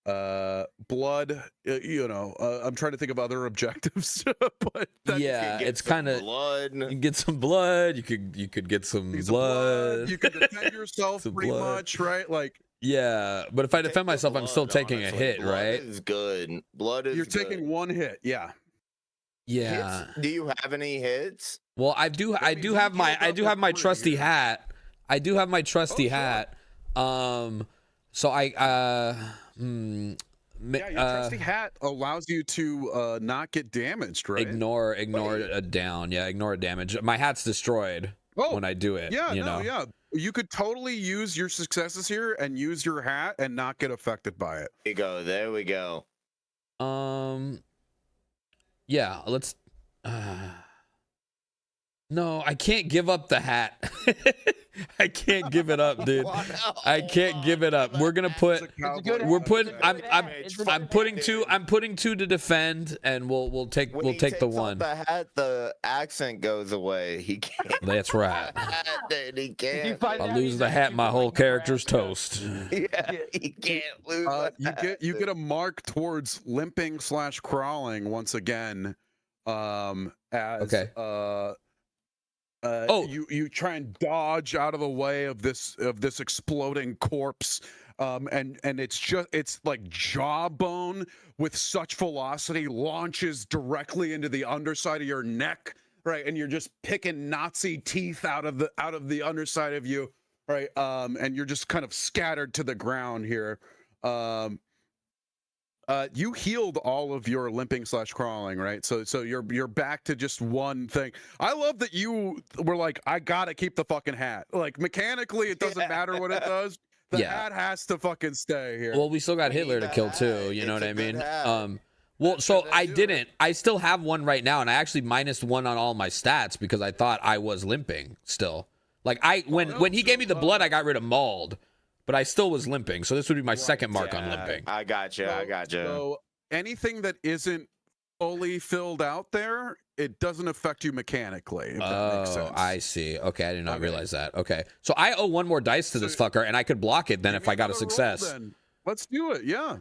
Blood, I'm trying to think of other objectives. But yeah, it's kind of blood. You get some blood. You could get some blood. You could defend yourself pretty much, right? Like, yeah, but if I defend myself, I'm still taking a hit, right? Blood is good. Blood is. You're taking 1 hit. Yeah. Yeah. Do you have any hits? Well, I do have my trusty hat. I do have my trusty hat. So Yeah, your trusty hat allows you to not get damaged, right? Ignore a down. Yeah, ignore a damage. My hat's destroyed when I do it. Yeah, you know? yeah. You could totally use your successes here and use your hat and not get affected by it. There we go. Yeah, let's. No, I can't give up the hat. I can't give it up, dude. I can't give it up. We're gonna put. We're putting. I'm putting two. I'm putting two to defend, and we'll take the one. The hat, the accent goes away. He can't. That's right. He can't. If I lose the hat, my whole character's toast. Yeah, he can't lose. You get a mark towards limping / crawling once again. You try and dodge out of the way of this exploding corpse, and it's like jawbone with such velocity launches directly into the underside of your neck, right? And you're just picking Nazi teeth out of the underside of you, right? And you're just kind of scattered to the ground here. You healed all of your limping / crawling, right? So you're back to just one thing. I love that you were like, I gotta keep the fucking hat. Like mechanically, it doesn't matter what it does. The hat has to fucking stay here. Well, we still got Hitler to kill too. You know what I mean? Well, so I didn't. I still have one right now, and I actually -1 on all my stats because I thought I was limping still. Like when he gave me the blood, I got rid of mauled. But I still was limping, so this would be my second mark on limping. I gotcha. So anything that isn't fully filled out there, it doesn't affect you mechanically. If that makes sense. I see. Okay, I did not realize that. Okay, so I owe one more dice to this fucker, and I could block it then if I got a success. Let's do it. Yeah.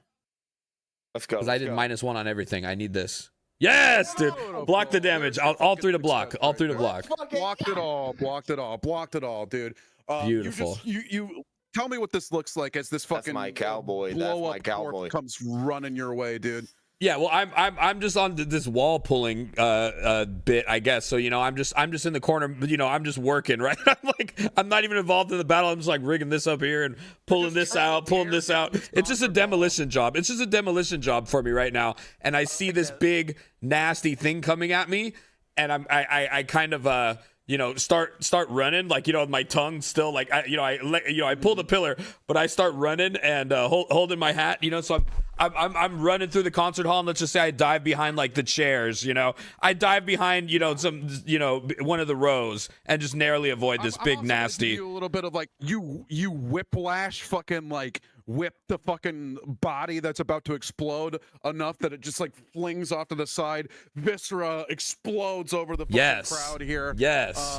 Let's go. Because I did -1 on everything. I need this. Yes, dude. Block the damage. All three to block. All three to block. Blocked it all. Blocked it all. Blocked it all, dude. Beautiful. You tell me what this looks like as this fucking my cowboy. blow That's my cowboy. comes running your way, dude. Yeah, well, I'm just on this wall pulling bit, I guess. So I'm just in the corner. I'm just working, right? I'm not even involved in the battle. I'm just like rigging this up here and pulling this out, pulling this out. It's just a demolition job. It's just a demolition job for me right now. And I see this big nasty thing coming at me, and I kind of start running, like, with my tongue still, like, I pull the pillar, but I start running and holding my hat, so I'm running through the concert hall, and let's just say I dive behind like the chairs, I dive behind, some, one of the rows and just narrowly avoid this big nasty. You a little bit of like you whiplash fucking like whip the fucking body that's about to explode enough that it just like flings off to the side. Viscera explodes over the fucking crowd here. Yes.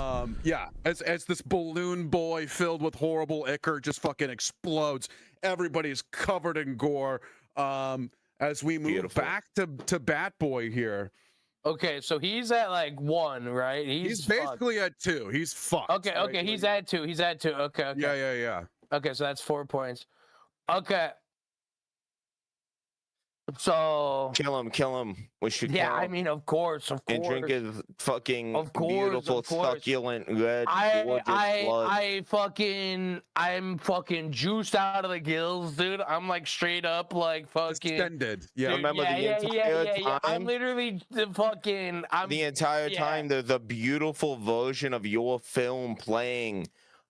As this balloon boy filled with horrible ichor just fucking explodes. Everybody's covered in gore. As we move back to Bat Boy here. Okay, so he's at like 1, right? He's basically at 2. He's fucked. Okay, right? He's at 2. Okay. Yeah. Okay, so that's 4 points. Okay. So kill him. We should. Yeah, I mean, of course. And drink his fucking beautiful, succulent, red, gorgeous blood. I'm fucking juiced out of the gills, dude. I'm like straight up, like fucking extended. Yeah, dude, remember the entire time. I'm literally the entire time. There's a beautiful version of your film playing.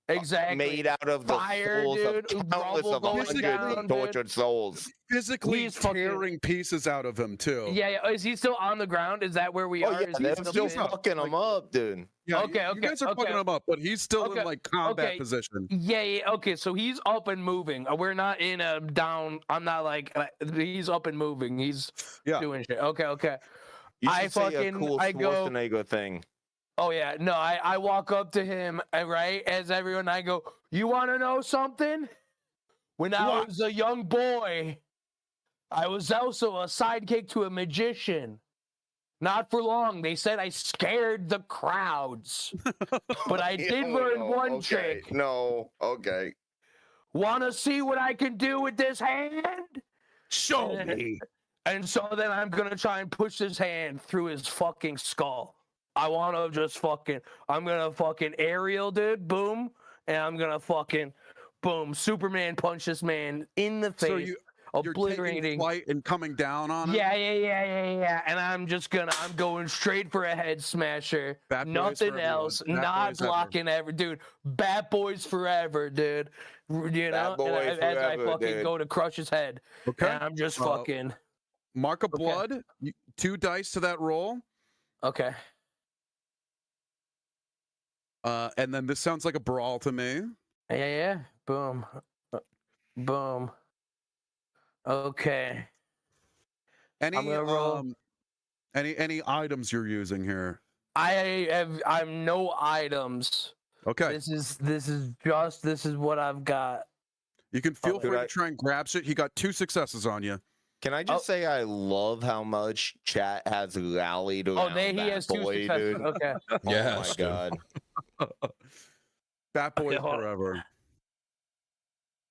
Exactly. Made out of the fire, souls dude, of countless of 100 tortured souls. Physically tearing pieces out of him too. Yeah. Is he still on the ground? Is that where we are? Yeah, they're still fucking him up, dude. Yeah, you guys are fucking him up, but he's still in like combat position. Yeah. Okay, so he's up and moving. We're not in a down. I'm not like he's up and moving. He's doing shit. Okay. You should say a cool Schwarzenegger thing. Oh, yeah. No, I walk up to him, right, as everyone, I go, you want to know something? When I was a young boy, I was also a sidekick to a magician. Not for long. They said I scared the crowds. But I did learn one trick. Okay. Want to see what I can do with this hand? Show me. And so then I'm going to try and push his hand through his fucking skull. I want to just I'm going to fucking aerial, dude, boom, and I'm going to fucking, boom, Superman punch this man in the face. You're obliterating. taking flight and coming down on it. Yeah. And I'm going straight for a head smasher. Bat boys Nothing for else. everyone. Bat Not boys ever. blocking ever, dude. Bat boys forever, dude. You know, boys as I forever, fucking dude. go to crush his head. Okay. And I'm just fucking. Mark of Okay. blood. 2 dice to that roll. Okay. And then this sounds like a brawl to me. Yeah. Boom. Boom. Okay. Any I'm gonna roll. any items you're using here? I'm no items. Okay. This is what I've got. You can feel Okay. free to try and grab shit. He got 2 successes on you. Can I just say I love how much chat has rallied around He Bat has 2 Boy, successes. dude. Okay. Yes, Oh my god. Bat boys hold on. forever.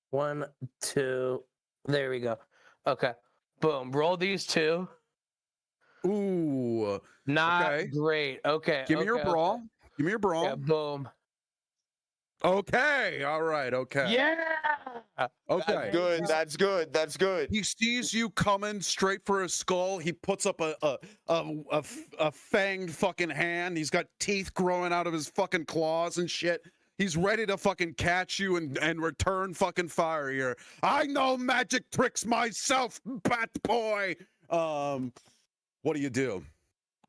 1, 2. There we go. Okay. Boom. Roll these 2. Ooh. Not Okay. great. Okay. Give me your okay. brawl. Give me your brawl. Yeah, boom. Okay. All right. Okay. Yeah. Okay. Good. That's good. That's good. He sees you coming straight for his skull. He puts up a fanged fucking hand. He's got teeth growing out of his fucking claws and shit. He's ready to fucking catch you and return fucking fire here. I know magic tricks myself, Bat Boy. What do you do?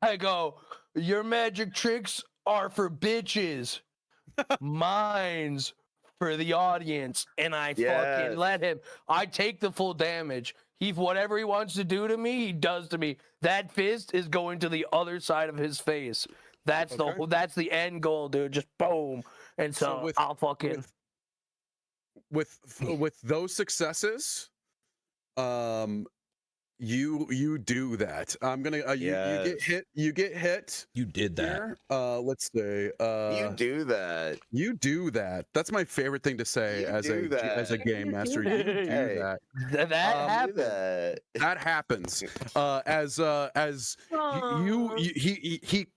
I go, your magic tricks are for bitches. Mine's for the audience. And I fucking let him. I take the full damage. Whatever he wants to do to me, he does to me. That fist is going to the other side of his face. That's that's the end goal, dude. Just boom. And so I'll fucking with those successes, you do that. I'm gonna you get hit. You get hit. You did that. Here. Let's see. You do that. You do that. That's my favorite thing to say You as do that. a game master. You do Hey. that. that happens. Do that. That happens. As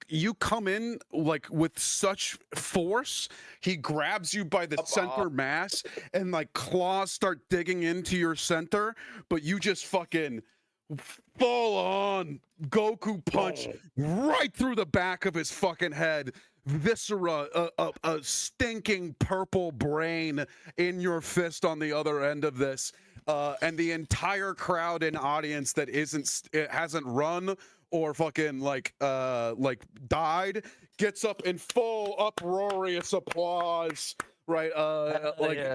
you come in like with such force, he grabs you by the center mass and like claws start digging into your center, but you just fucking full on Goku punch right through the back of his fucking head. Viscera, a stinking purple brain in your fist on the other end of this, and the entire crowd and audience that hasn't run or fucking like died gets up in full uproarious applause. Right,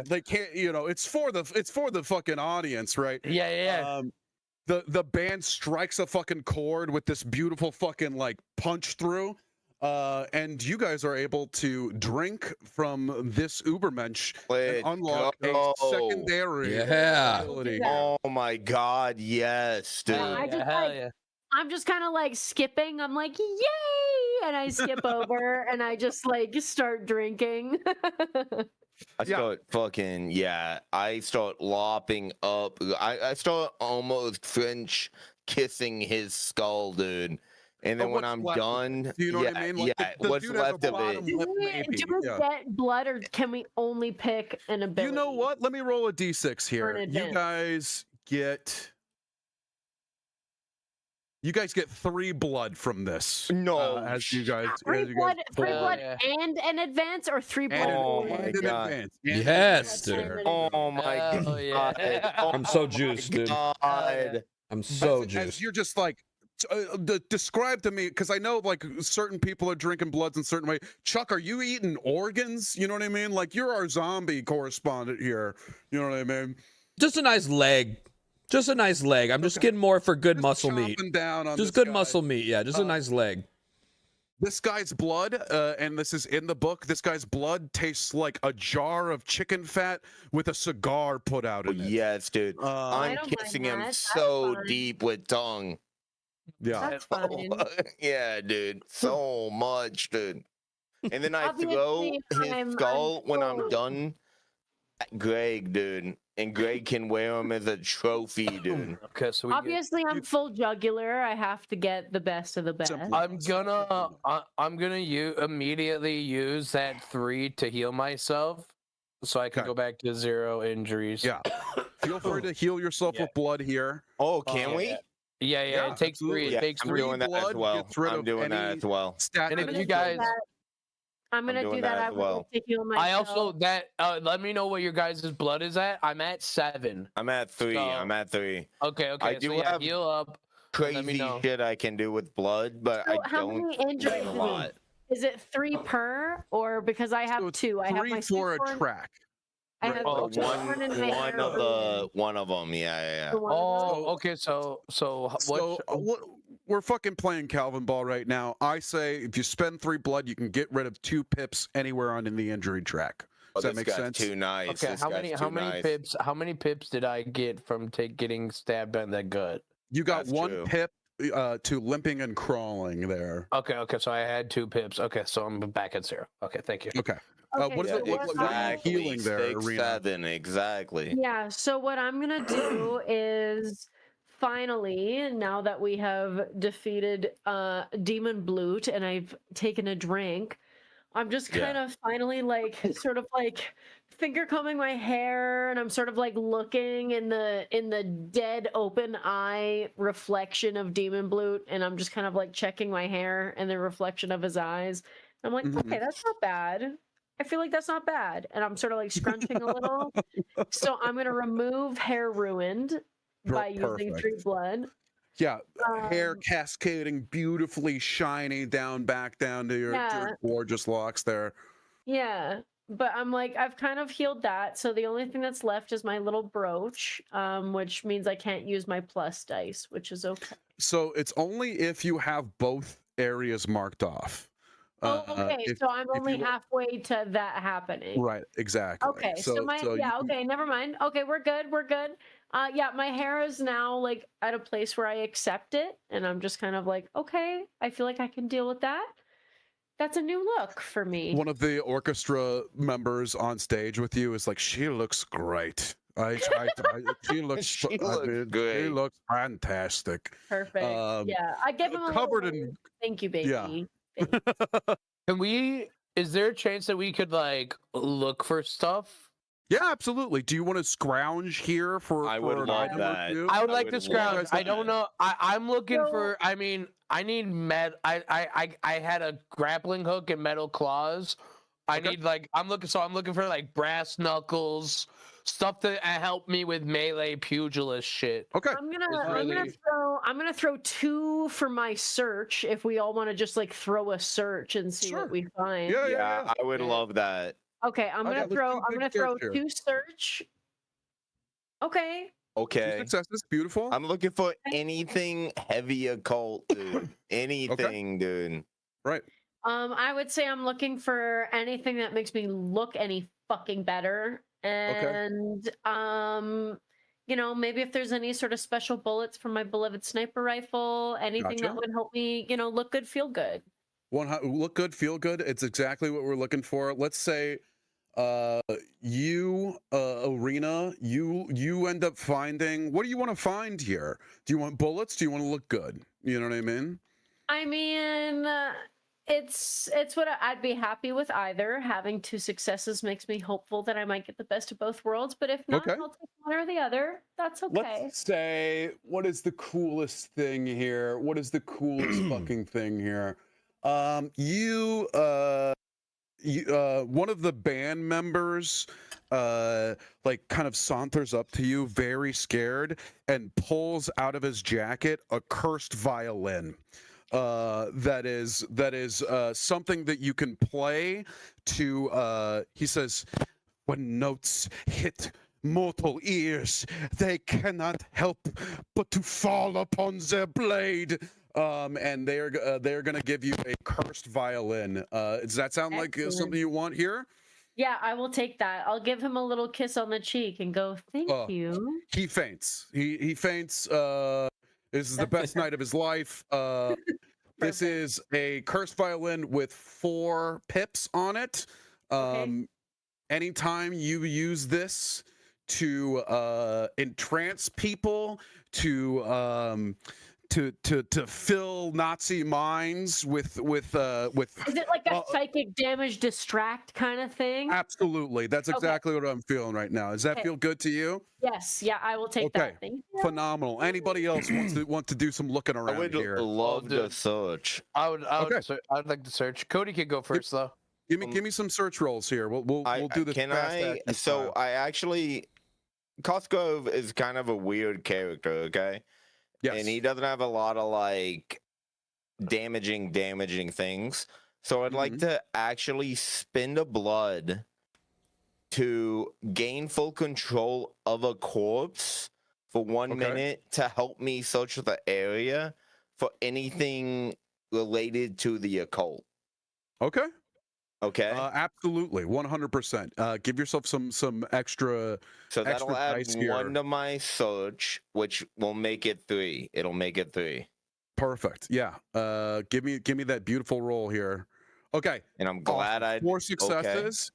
they can't, it's for the fucking audience, right? Yeah. The band strikes a fucking chord with this beautiful fucking like punch through, and you guys are able to drink from this Ubermensch and unlock a secondary ability. Oh my god, yes, dude. I'm just kind of like skipping. I'm like, yay! And I skip over and I just like start drinking. I start I start lopping up. I start almost French kissing his skull, dude. And then when I'm done, do you know what I mean? Like what's left of it? Do we get blood, or can we only pick an ability? You know what? Let me roll a d6 here. You guys get 3 blood from this. No, as you guys, 3 blood and an advance, or 3 blood and an advance. Yes, dude. Oh my god! I'm so juiced, dude. I'm so juiced. As you're just like, describe to me, because I know like certain people are drinking bloods in certain way. Chuck, are you eating organs? You know what I mean? Like, you're our zombie correspondent here. You know what I mean? Just a nice leg. Just a nice leg. I'm just getting more for good muscle meat. Just good muscle meat. Yeah, just a nice leg. This guy's blood, and this is in the book, this guy's blood tastes like a jar of chicken fat with a cigar put out in it. Yes, dude. I'm kissing him so deep with tongue. Yeah. That's fine. Yeah, dude. So much, dude. And then I throw his skull when I'm done at Greg, dude. And Greg can wear him as a trophy, dude. Okay, so obviously I'm full jugular. I have to get the best of the best. I'm gonna immediately use that 3 to heal myself, so I can Okay. go back to 0 injuries. Yeah. Feel free to heal yourself with blood here. Oh, can we? Yeah. It takes absolutely. 3. It Yeah, takes I'm 3. doing that as blood well. gets rid I'm of doing that any as well. stat And that if is you guys, I'm gonna doing do that that. I as would well. like to heal myself. I also let me know what your guys' blood is at. I'm at 7. I'm at 3. So- I'm at 3. Okay. I So do yeah, have heal up. Let me Crazy know. shit I can do with blood, but So I how don't many injuries get a lot. Is it 3 per, or because I have So it's 2? I have 3 my for a 6 track. I Right. have Oh, the okay. one in my hair One ruined. of them. Yeah. The one of those? Oh, okay. So what? We're fucking playing Calvin Ball right now. I say if you spend 3 blood, you can get rid of 2 pips anywhere on in the injury track. Does that make sense? Too nice. Okay, This how guy's many too nice. pips? How many pips did I get from getting stabbed in the gut? You got That's 1 true. pip to limping and crawling there. Okay. So I had 2 pips. Okay, so I'm back at 0. Okay, thank you. Okay. Okay, What is so it look what like? I'm- What are you healing there, 6, Arena? 7, exactly. Yeah, so what I'm gonna do is finally, now that we have defeated Demon Blute and I've taken a drink, I'm just kind of finally like sort of like finger combing my hair, and I'm sort of like looking in the dead open eye reflection of Demon Blute, and I'm just kind of like checking my hair and the reflection of his eyes. I'm like, okay, that's not bad. I feel like that's not bad. And I'm sort of like scrunching a little. So I'm going to remove hair ruined by using 3 blood. Yeah, hair cascading beautifully shiny back down to your gorgeous locks there. Yeah, but I'm like, I've kind of healed that. So the only thing that's left is my little brooch, which means I can't use my plus dice, which is okay. So it's only if you have both areas marked off. Oh, okay. So I'm only halfway to that happening. Right, exactly. Okay. So okay, never mind. Okay, we're good. Yeah, my hair is now like at a place where I accept it, and I'm just kind of like, okay, I feel like I can deal with that. That's a new look for me. One of the orchestra members on stage with you is like, she looks great. She looks great. She looks fantastic. Perfect. Yeah, I give him a covered little, in. Thank you, baby. Yeah. Can we? Is there a chance that we could like look for stuff? Yeah, absolutely. Do you want to scrounge here for? I would an love item or that. two? I would like to scrounge. I that. don't know. I'm looking for. I mean, I need I had a grappling hook and metal claws. I need like I'm looking for like brass knuckles, stuff to help me with melee pugilist shit. Okay. I'm gonna throw 2 for my search if we all want to just like throw a search and see what we find. Yeah, I would love that. Okay, I'm gonna throw 2 search. Okay. 2 successes, beautiful. I'm looking for anything heavy occult, dude. Anything, dude. Right. I would say I'm looking for anything that makes me look any fucking better. And you know, maybe if there's any sort of special bullets from my beloved sniper rifle, anything that would help me, you know, look good, feel good. Look good, feel good. It's exactly what we're looking for. Let's say you Arena, you end up finding, what do you want to find here? Do you want bullets? Do you want to look good? You know what I mean? I mean, it's what I'd be happy with either. Having 2 successes makes me hopeful that I might get the best of both worlds, but if not, I'll take one or the other. That's okay. Let's say, what is the coolest thing here? What is the coolest fucking thing here? One of the band members like kind of saunters up to you very scared and pulls out of his jacket a cursed violin. That is something that you can play to he says, when notes hit mortal ears, they cannot help but to fall upon their blade. And they're going to give you a cursed violin. Does that sound like something you want here? Yeah, I will take that. I'll give him a little kiss on the cheek and go, thank you. He faints. He faints. This is the best night of his life. This is a cursed violin with 4 pips on it. Anytime you use this to entrance people, to to fill Nazi minds with. Is it like a psychic damage distract kind of thing? Absolutely, that's exactly what I'm feeling right now. Does that feel good to you? Yes, yeah, I will take that. Thank you. Phenomenal. Anybody else want to do some looking around I would here? love to search. I'd like to search. Cody could go first though. Give me some search rolls here. We'll do this. I actually, Cosgrove is kind of a weird character, okay? Yes. And he doesn't have a lot of like damaging things. So I'd like to actually spend a blood to gain full control of a corpse for 1 minute to help me search the area for anything related to the occult. Okay. Okay. Absolutely, 100%. Give yourself some extra. So that'll add dice here. 1 to my search, which will make it 3. It'll make it 3. Perfect. Yeah. Give me that beautiful roll here. Okay. And I'm glad I 4 successes.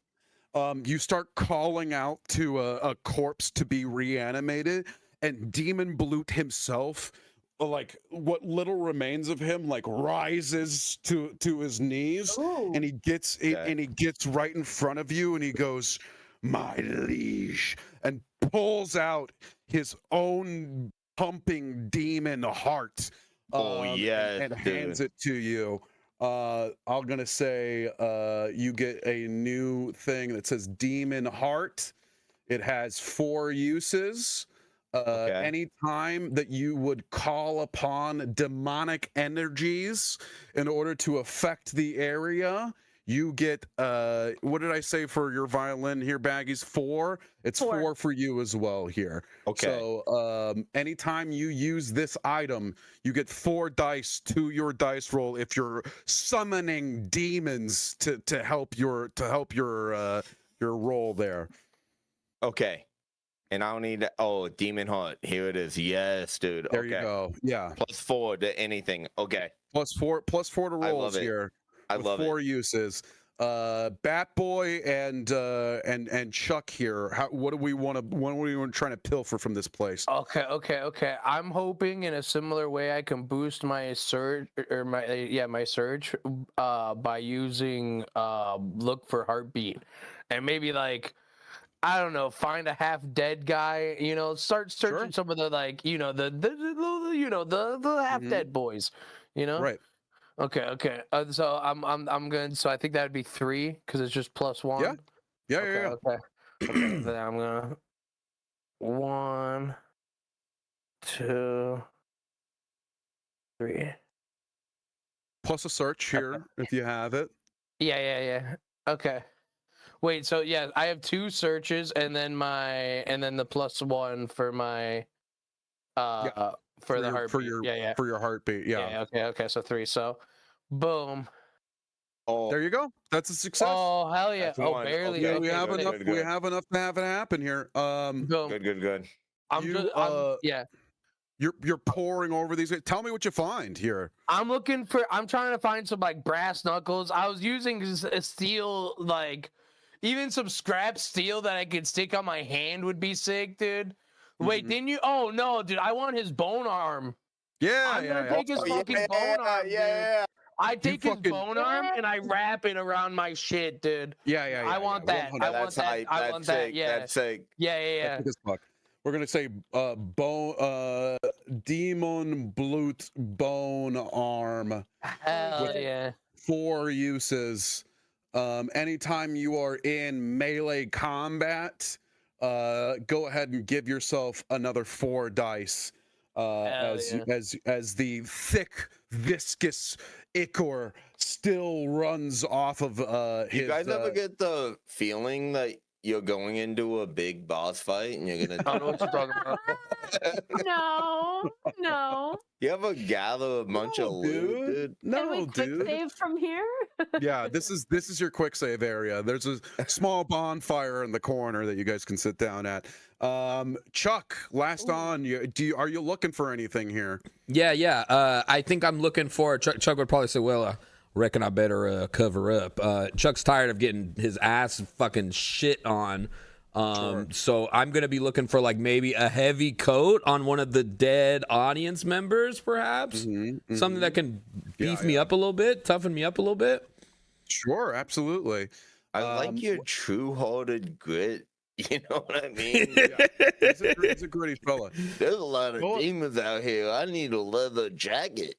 You start calling out to a corpse to be reanimated, and Demon Blute himself, like what little remains of him, like rises to his knees. Ooh. And he gets right in front of you, and he goes, "My liege," and pulls out his own pumping demon heart. And hands it to you. I'm gonna say you get a new thing that says Demon Heart. It has 4 uses. Anytime that you would call upon demonic energies in order to affect the area, you get what did I say for your violin here, Baggies? 4. It's 4 for you as well here. Okay. So anytime you use this item, you get 4 dice to your dice roll if you're summoning demons to help your roll there. Okay. And I don't need Demon Heart. Here it is. Yes, dude. There you go. Yeah. +4 to anything. Okay. +4 to rolls here. I love it. 4 uses. Bat Boy and Chuck here. What do we want to trying to pilfer from this place? Okay. I'm hoping in a similar way I can boost my surge or my surge by using look for heartbeat, and maybe like, I don't know, find a half dead guy, start searching some of the like, the half dead boys, Right. Okay. So I'm good. So I think that would be 3 because it's just +1. Yeah. Okay. Then I'm gonna 1, 2, 3. Plus a search here if you have it. Yeah. Okay. Wait. So yeah, I have 2 searches and then the +1 for my for the heartbeat. For your heartbeat. Yeah. Okay. So 3. So, boom. Oh, there you go. That's a success. Oh, hell yeah. That's one. Barely. Okay, Okay, we have good, enough. good. We have enough to have it happen here. Boom. Good. You're pouring over these. Tell me what you find here. I'm trying to find some like brass knuckles. I was using a steel, like even some scrap steel that I could stick on my hand would be sick, dude. Wait, didn't you? Oh no, dude! I want his bone arm. Yeah, I'm gonna take his fucking bone arm, dude. I take his bone arm and I wrap it around my shit, dude. Yeah. I want that. I want that. I want that. Yeah. That's sick. Yeah. We're gonna say Demon Blute bone arm. Hell yeah. 4 uses. Anytime you are in melee combat, go ahead and give yourself another 4 dice. As the thick, viscous ichor still runs off of his. You guys ever get the feeling that you're going into a big boss fight and you're gonna? I don't know what you're talking about. No. You ever gather a bunch of loot, dude? Can we quick save from here? Yeah, this is your quick save area. There's a small bonfire in the corner that you guys can sit down at. Chuck, last on. Are you looking for anything here? Yeah. I think I'm looking for. Chuck would probably say, "Well, I reckon I better cover up." Chuck's tired of getting his ass fucking shit on So I'm gonna be looking for like maybe a heavy coat on one of the dead audience members, perhaps something that can beef me up a little bit, toughen me up a little bit. Sure, absolutely. I like your true-hearted grit. You know what I mean? He's a gritty fella. There's a lot of demons out here. I need a leather jacket.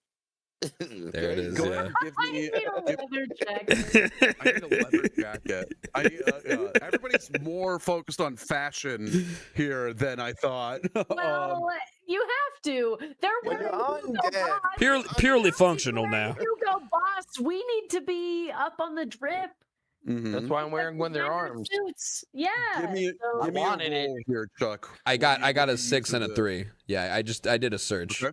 There it is. Go Yeah. ahead and give I me. need a leather jacket. I need a leather jacket. Everybody's more focused on fashion here than I thought. Well, you have to. They're wearing Hugo Boss. Purely functional now. Hugo Boss. We need to be up on the drip. That's why I'm wearing one of their arms. Suits. Yeah. Give me a roll here, Chuck. I got a 6 and a 3. Yeah, I did a search.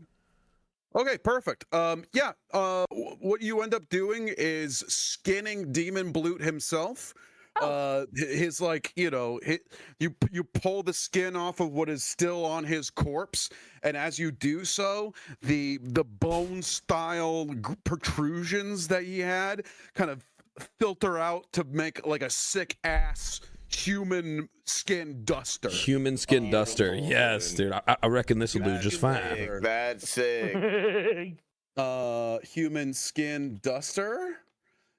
Okay, perfect. What you end up doing is skinning Demon Blute himself. His like, you pull the skin off of what is still on his corpse, and as you do so, the bone style protrusions that he had kind of filter out to make like a sick ass human skin duster. Human skin duster. Yes, dude. I reckon this will do just fine. That's sick. Human skin duster.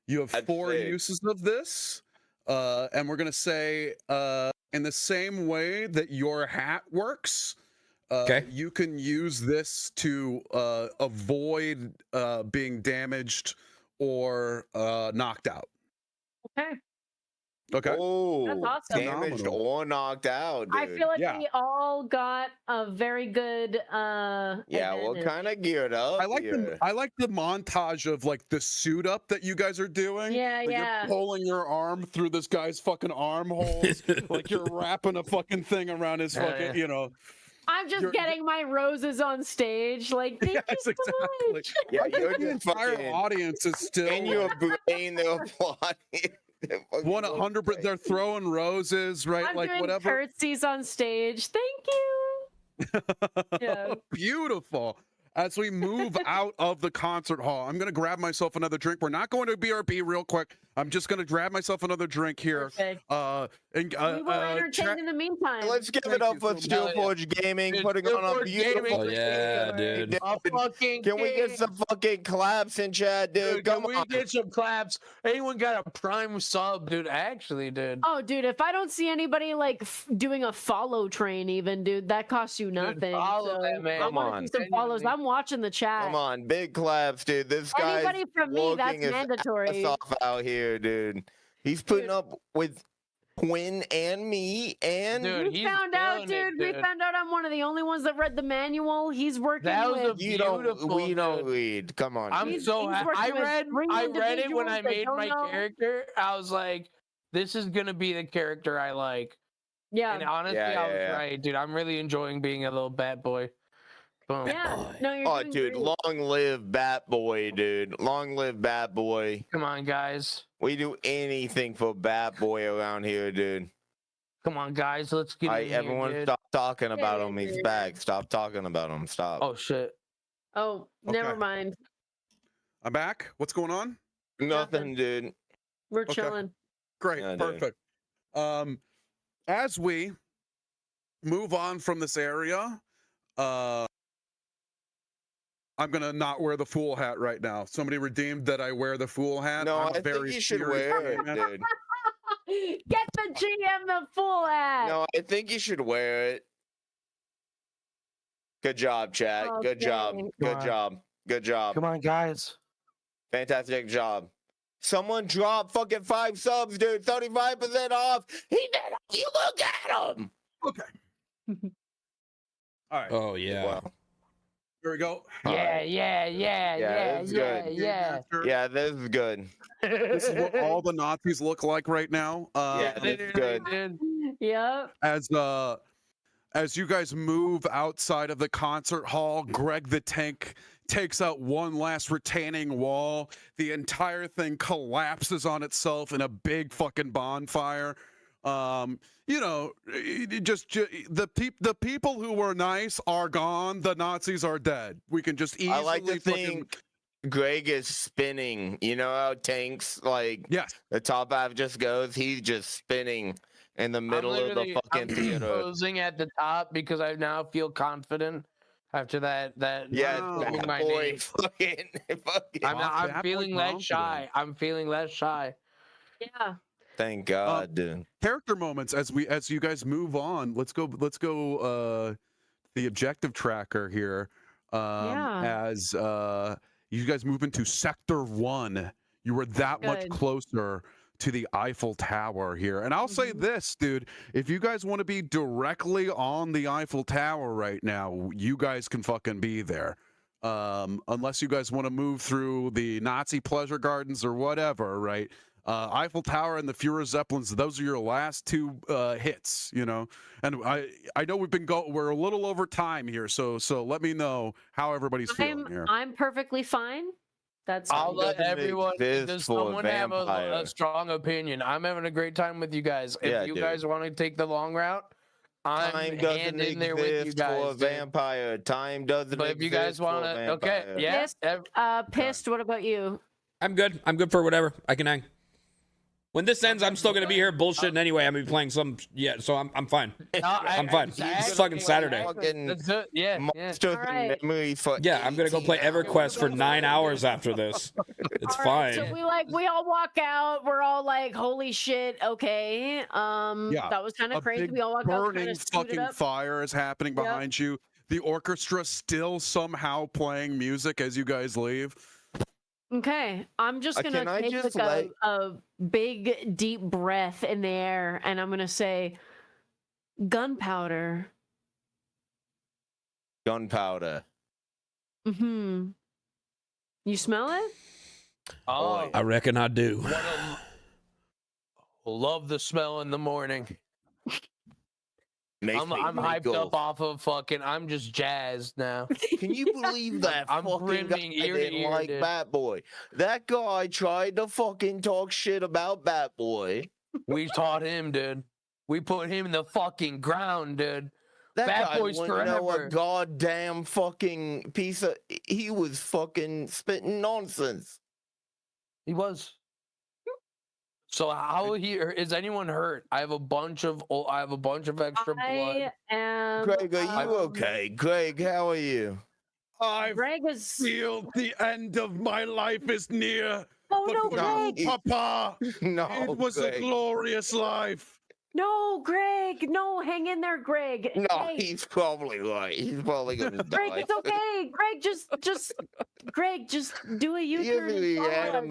You have 4 uses of this. And we're gonna say in the same way that your hat works, you can use this to avoid being damaged or knocked out. Okay. Oh, that's awesome. Damaged or knocked out, dude. I feel like we all got a very good we're kind of geared up. I like the montage of like the suit up that you guys are doing. Yeah, like you're pulling your arm through this guy's fucking armholes, like you're wrapping a fucking thing around his fucking, I'm just getting my roses on stage, like thank you so much. Yeah, you're the just entire fucking audience is still in your brain. They're applauding. 100%. They're throwing roses, right? I'm like doing whatever. curtsies on stage. Thank you. Yeah. Beautiful. As we move out of the concert hall, I'm going to grab myself another drink. We're not going to BRB real quick. I'm just going to grab myself another drink here. We will entertain in the meantime. Let's give it up for Steel Forge Gaming putting on a beautiful. Oh yeah, dude. Can we get some fucking claps in chat, dude? Can we get some claps? Anyone got a prime sub, dude? Actually, dude. Oh, dude, if I don't see anybody like doing a follow train, even, dude, that costs you nothing. Dude, follow that man. Come on. Some follows. I'm watching the chat. Come on, big claps, dude. This guy's anybody from me, that's mandatory. Off out here, dude. He's putting up with Quinn and me, and dude, we found out, dude. We found out I'm one of the only ones that read the manual. He's working with. We don't read. Come on. I'm so happy. I read it when I made my character. I was like, this is gonna be the character I like. Yeah. And honestly, I was right, dude. I'm really enjoying being a little bad boy. Boom. Yeah. No, you're dude, great. long live Bat Boy, dude. Long live Bat Boy. Come on, guys. We do anything for Bat Boy around here, dude. Come on, guys. Let's get in everyone here, stop talking about him. He's back. Stop talking about him. Stop. Oh, shit. Oh, never mind. I'm back. What's going on? Nothing, dude. We're chilling. Great. Perfect. As we move on from this area, I'm gonna not wear the fool hat right now. Somebody redeemed that I wear the fool hat. No, I think you should wear it, dude. Get the GM the fool hat. No, I think you should wear it. Good job, chat. Okay. Good job. Good job. Good job. Come on, guys. Fantastic job. Someone drop fucking 5 subs, dude. 35% off. He did it. You look at him. Okay. All right. Oh yeah. Wow. Here we go. Yeah, this is good. Yeah, this is good. This is what all the Nazis look like right now. This is good. Yep. As you guys move outside of the concert hall, Greg the Tank takes out one last retaining wall. The entire thing collapses on itself in a big fucking bonfire. The people who were nice are gone. The Nazis are dead. We can just easily. I like to think Greg is spinning. You know how tanks the top half just goes. He's just spinning. in the middle of the fucking theater. Posing at the top because I now feel confident after that. Yeah, my boy, name. fucking. I'm feeling less shy. I'm feeling less shy. Yeah. Thank God, dude. Character moments as you guys move on. Let's go. The objective tracker here. As you guys move into Sector 1, you were that much closer to the Eiffel Tower here. And I'll say this, dude, if you guys want to be directly on the Eiffel Tower right now, you guys can fucking be there. Unless you guys want to move through the Nazi pleasure gardens or whatever, right? Eiffel Tower and the Führer Zeppelins, those are your last two hits, you know. And I know we're a little over time here, so let me know how everybody's feeling here. I'm perfectly fine. I'll let everyone. Does someone have a strong opinion? I'm having a great time with you guys. If you guys want to take the long route, I'm hand in there with you guys. For a vampire. Time doesn't But if you guys want to, okay, yeah. Pissed. What about you? I'm good. I'm good for whatever. I can hang. When this ends, I'm still gonna be here bullshitting anyway. I'm gonna be playing some, so I'm fine. I'm fine. It's fucking Saturday. Yeah. Yeah, I'm gonna go play EverQuest for 9 hours after this. It's fine. So we all walk out. We're all like, holy shit. Okay. That was kind of crazy. We all walk out. Burning fucking fire is happening behind you. The orchestra still somehow playing music as you guys leave. Okay, I'm just gonna take a big deep breath in the air, and I'm gonna say, gunpowder. Gunpowder. Mm-hmm. You smell it? Oh, I reckon I do. Love the smell in the morning. I'm hyped up off of fucking. I'm just jazzed now. Can you believe that? I'm fucking guy didn't like Batboy. That guy tried to fucking talk shit about Batboy. We taught him, dude. We put him in the fucking ground, dude. That Batboy's guy forever. know a goddamn fucking piece of. He was fucking spitting nonsense. He was. So how is anyone hurt? I have a bunch of extra blood. I am. Greg, are you okay? Greg, how are you? I is... feel the end of my life is near. Oh no, Greg! Papa! No, it was Greg. A glorious life. No, Greg! No, hang in there, Greg. No, hey. He's probably right. He's probably gonna die. Greg, it's okay. Greg, just do a U-turn.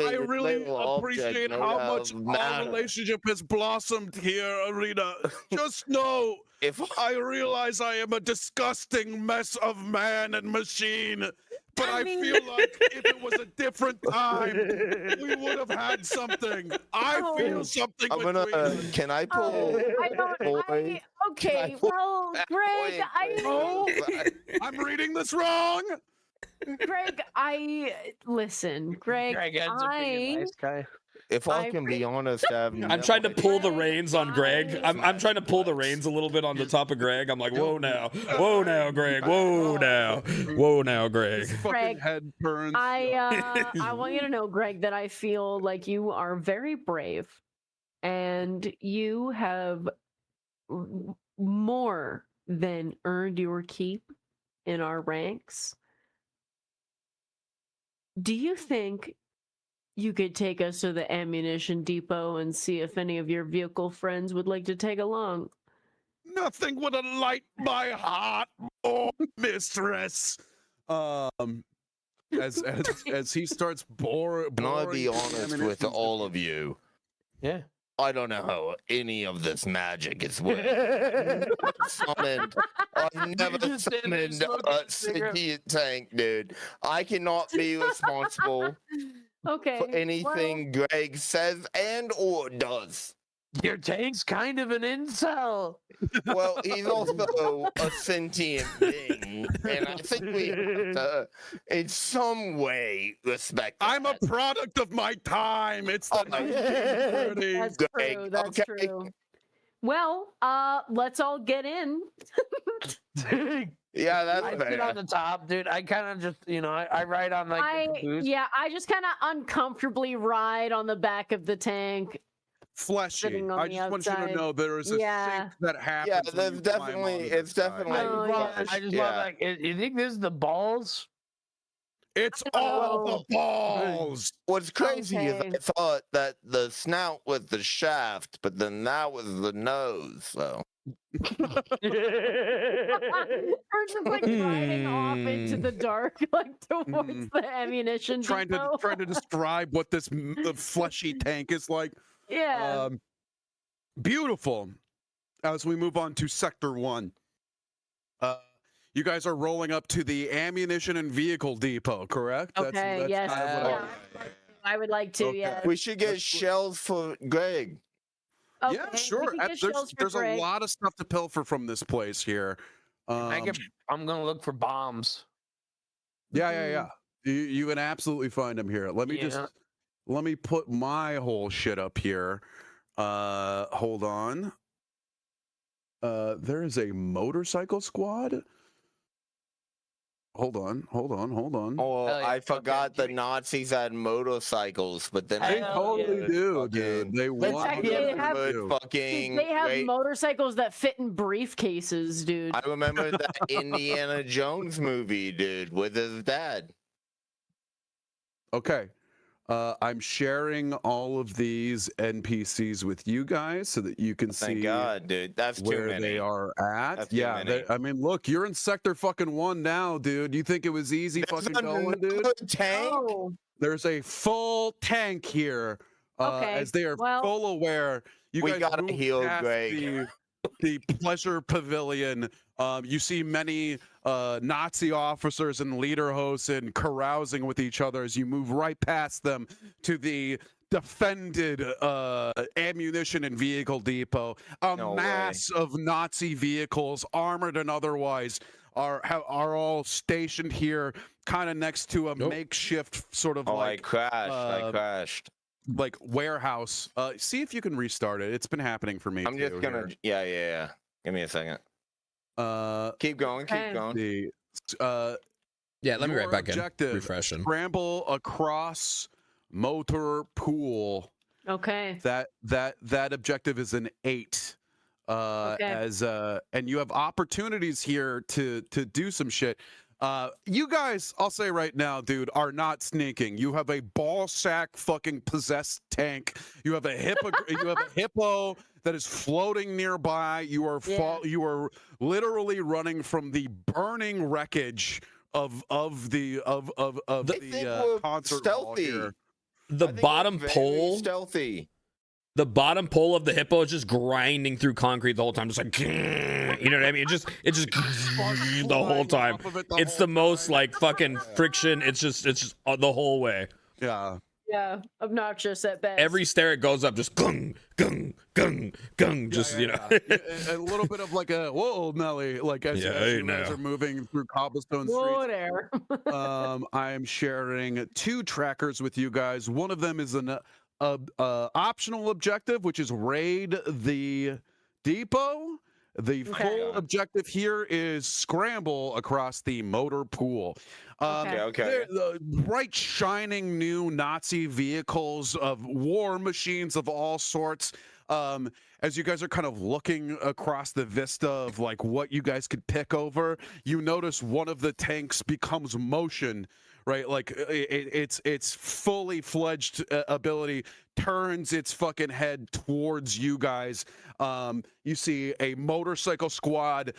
I really appreciate how much our relationship has blossomed here, Arena. Just know, if I realize I am a disgusting mess of man and machine, but I feel like if it was a different time, we would have had something. I feel something. Can I pull? Okay, well, Greg, I'm reading this wrong. Greg, listen, Greg, nice guy. If I can be honest, I'm trying to pull the reins on Greg. I'm trying to pull the reins a little bit on the top of Greg. I'm like, whoa now, Greg, whoa now, Greg. Greg, head burns. I want you to know, Greg, that I feel like you are very brave, and you have more than earned your keep in our ranks. Do you think you could take us to the ammunition depot and see if any of your vehicle friends would like to tag along? Nothing would light my heart more, mistress. As he starts boring. Can I be honest with all of you? Yeah. I don't know how any of this magic is working. I've never summoned a sentient tank, dude. I cannot be responsible for anything Greg says and or does. Your tank's kind of an incel. Well, he's also a sentient being, and I think we have to, in some way, respect that. I'm a product of my time. It's the 1930s. That's true. That's true. Well, let's all get in. Yeah, that's I fair. sit on the top, dude. I kind of just, I ride on like the caboose. I just kind of uncomfortably ride on the back of the tank. fleshy. Sitting on I the just want you to outside. know there is a Yeah. sink that happens. Yeah, when there's you climb definitely, onto it's the side. definitely. No, yeah. I just Yeah. love like, you think this is the balls? It's I don't all know. the balls. What's crazy is Okay. I thought that the snout was the shaft, but then that was the nose. So We're just like riding off into the dark, like towards the ammunition trying depot. to describe what this fleshy tank is like. Yeah. Beautiful. As we move on to Sector 1. You guys are rolling up to the ammunition and vehicle depot, correct? Okay, yes. kind of what Yeah. I would like to, Okay. yeah. we should get shells for Greg. Okay, Yeah, we sure. can get shells for There's a Greg. lot of stuff to pilfer from this place here. I'm gonna look for bombs. Yeah. You can absolutely find them here. Let me put my whole shit up here. Hold on. There is a motorcycle squad. Hold on. Oh, Hell yeah, I forgot okay. the Nazis had motorcycles, but then They Hell totally do, dude. They Let's want actually have- to. fucking. They have wait, motorcycles that fit in briefcases, dude. I remember that Indiana Jones movie, dude, with his dad. Okay. I'm sharing all of these NPCs with you guys so that you can Thank see God, dude. That's too where many. they are at. That's too Yeah, many. I mean, look, you're in Sector fucking 1 now, dude. You think it was easy There's fucking going, dude? another tank. Oh, There's a full tank here. Okay, As they are well- full aware. You We guys gotta move heal past Greg. the pleasure pavilion. You see many Nazi officers and lederhosen carousing with each other as you move right past them to the defended ammunition and vehicle depot. No mass of Nazi vehicles, armored and otherwise, are all stationed here, kind of next to a makeshift sort of Oh, like I crashed. like warehouse. See if you can restart it. It's been happening for me. I'm just gonna. here. Yeah. Give me a second. Keep going. Okay. Keep going. Yeah, let me your right back in. objective, Refreshing. Scramble across motor pool. okay. That objective is an 8. Okay. And you have opportunities here to do some shit. You guys, I'll say right now, dude, are not sneaking. You have a ball sack fucking possessed tank. You have a hippo that is floating nearby. You are literally running from the burning wreckage of the concert hall stealthy. here. The bottom pole. Stealthy. The bottom pole of the hippo is just grinding through concrete the whole time, just like, you know what I mean? It just the whole time. It's the most like fucking friction. It's just the whole way. Yeah. Yeah, obnoxious at best. Every stair it goes up, just gung, gung, gung, gung. Just you know, a little bit of like a whoa, Nelly, like as you guys are moving through cobblestone streets. Whatever. I am sharing 2 trackers with you guys. One of them is an optional objective, which is raid the depot. The full objective here is scramble across the motor pool. Okay. Bright, shining new Nazi vehicles of war machines of all sorts. As you guys are kind of looking across the vista of like what you guys could pick over, you notice one of the tanks becomes motion. Right, like its fully fledged ability turns its fucking head towards you guys. You see a motorcycle squad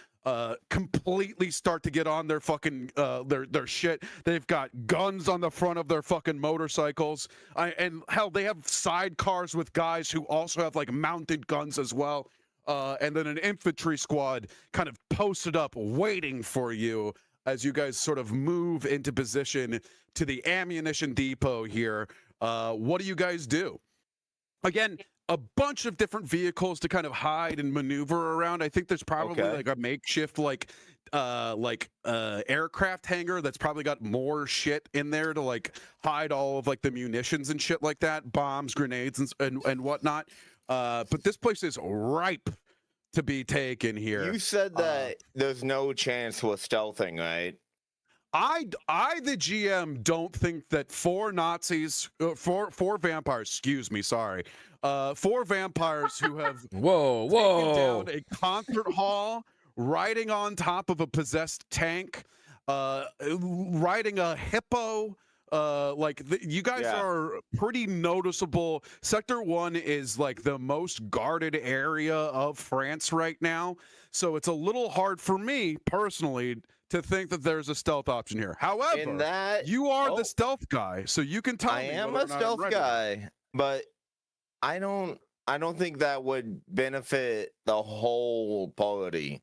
completely start to get on their fucking their shit. They've got guns on the front of their fucking motorcycles, and hell, they have sidecars with guys who also have like mounted guns as well. And then an infantry squad kind of posted up, waiting for you. As you guys sort of move into position to the ammunition depot here, what do you guys do? Again, a bunch of different vehicles to kind of hide and maneuver around. I think there's probably like a makeshift aircraft hangar that's probably got more shit in there to like hide all of like the munitions and shit like that, bombs, grenades, and whatnot. But this place is ripe to be taken here. You said that there's no chance with stealthing, right? I, the GM, don't think that four vampires, excuse me, sorry, four vampires who have taken down a concert hall, riding on top of a possessed tank, riding a hippo. You guys are pretty noticeable. Sector 1 is like the most guarded area of France right now, so it's a little hard for me personally to think that there's a stealth option here. However, you are the stealth guy, so you can tell me. I am a stealth guy, but I don't think that would benefit the whole party.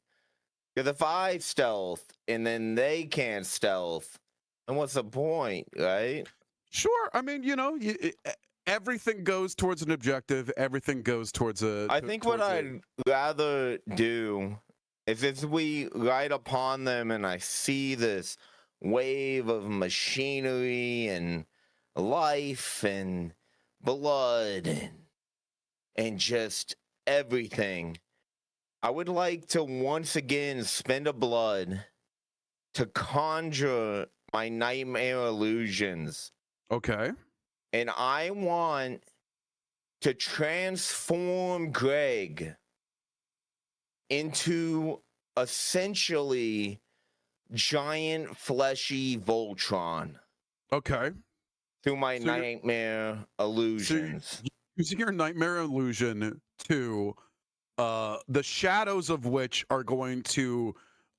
Because if I stealth and then they can't stealth, then what's the point, right? Sure. I mean, everything goes towards an objective. Everything goes towards a. I think what I'd rather do is if we ride upon them and I see this wave of machinery and life and blood and just everything, I would like to once again spend a blood to conjure my nightmare illusions. Okay. And I want to transform Greg into essentially giant fleshy Voltron. Okay. Through my nightmare illusions. So using your nightmare illusion to the shadows of which are going to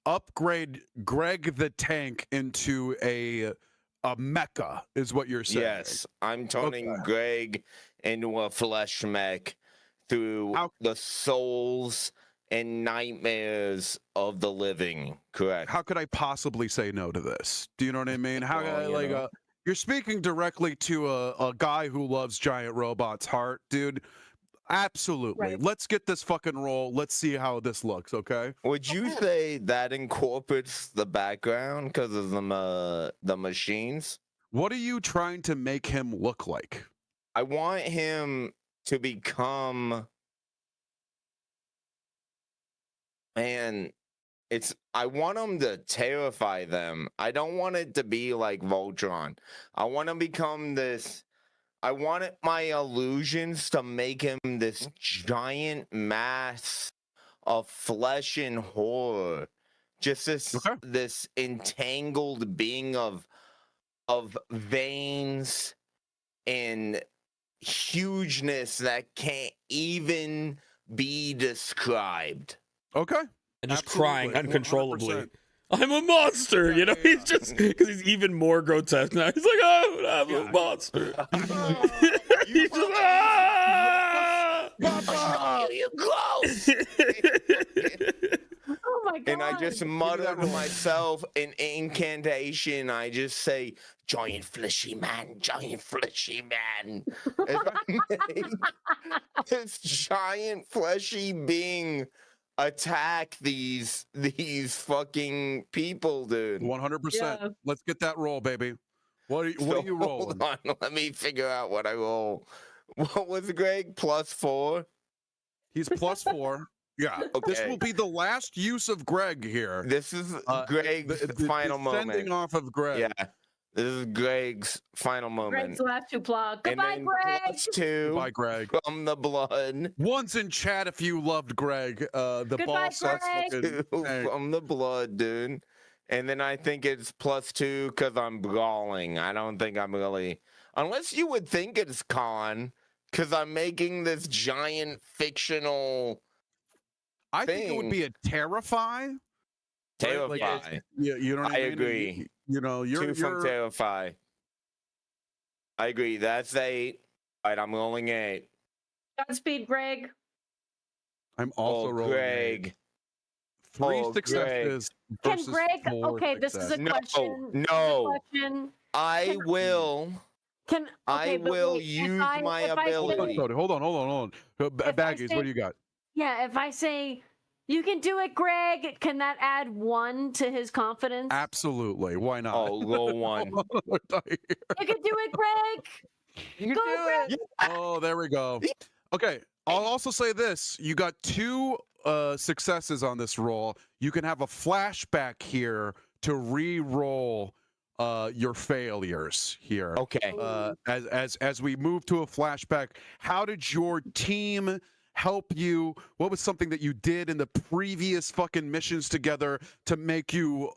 upgrade Greg the tank into a mecha, is what you're saying. Yes, I'm turning Greg into a flesh mech through the souls and nightmares of the living. Correct. How could I possibly say no to this? Do you know what I mean? How you're speaking directly to a guy who loves giant robots' heart, dude. Absolutely. Right. Let's get this fucking roll. Let's see how this looks, okay? Would you say that incorporates the background because of the machines? What are you trying to make him look like? I want him to become... Man, I want him to terrify them. I don't want it to be like Voltron. I want to become this... I wanted my illusions to make him this giant mass of flesh and horror. Just this entangled being of veins and hugeness that can't even be described. Okay. And just crying uncontrollably. 100%. I'm a monster, he's just, because he's even more grotesque now. He's like, I'm a monster. He's just, you gross. Oh my God. And I just mutter to myself an incantation. I just say, giant fleshy man, giant fleshy man. As I make this giant fleshy being attack these fucking people, dude. 100%. Yeah. Let's get that roll, baby. What are you rolling? Hold on, let me figure out what I roll. What was Greg? +4? He's +4. Yeah. Okay. This will be the last use of Greg here. This is Greg's final moment. Sending off of Greg. Yeah. This is Greg's final moment. Greg's last two plug. Goodbye, Greg. +2. Goodbye, Greg. From the blood. Once in chat if you loved Greg. The Goodbye, Greg. From the blood, dude. And then I think it's +2 because I'm brawling. I don't think I'm really... Unless you would think it's con, because I'm making this giant fictional I think it would be a terrify. Terrify. Like, you know what I mean? Agree. You're from terrify. I agree. That's 8. All right, I'm rolling 8. Godspeed, Greg. I'm also rolling Greg. 8. 3 successes. Can Greg? Okay, this is a question. No. I will. I will use my ability. Hold on. Baggies, what do you got? Yeah, if I say, you can do it, Greg, can that add 1 to his confidence? Absolutely. Why not? Oh, roll 1. You can do it, Greg. Go, Greg. Oh, there we go. Okay. I'll also say this. You got 2 successes on this roll. You can have a flashback here to re-roll your failures here. Okay. As we move to a flashback, how did your team help you? What was something that you did in the previous fucking missions together to make you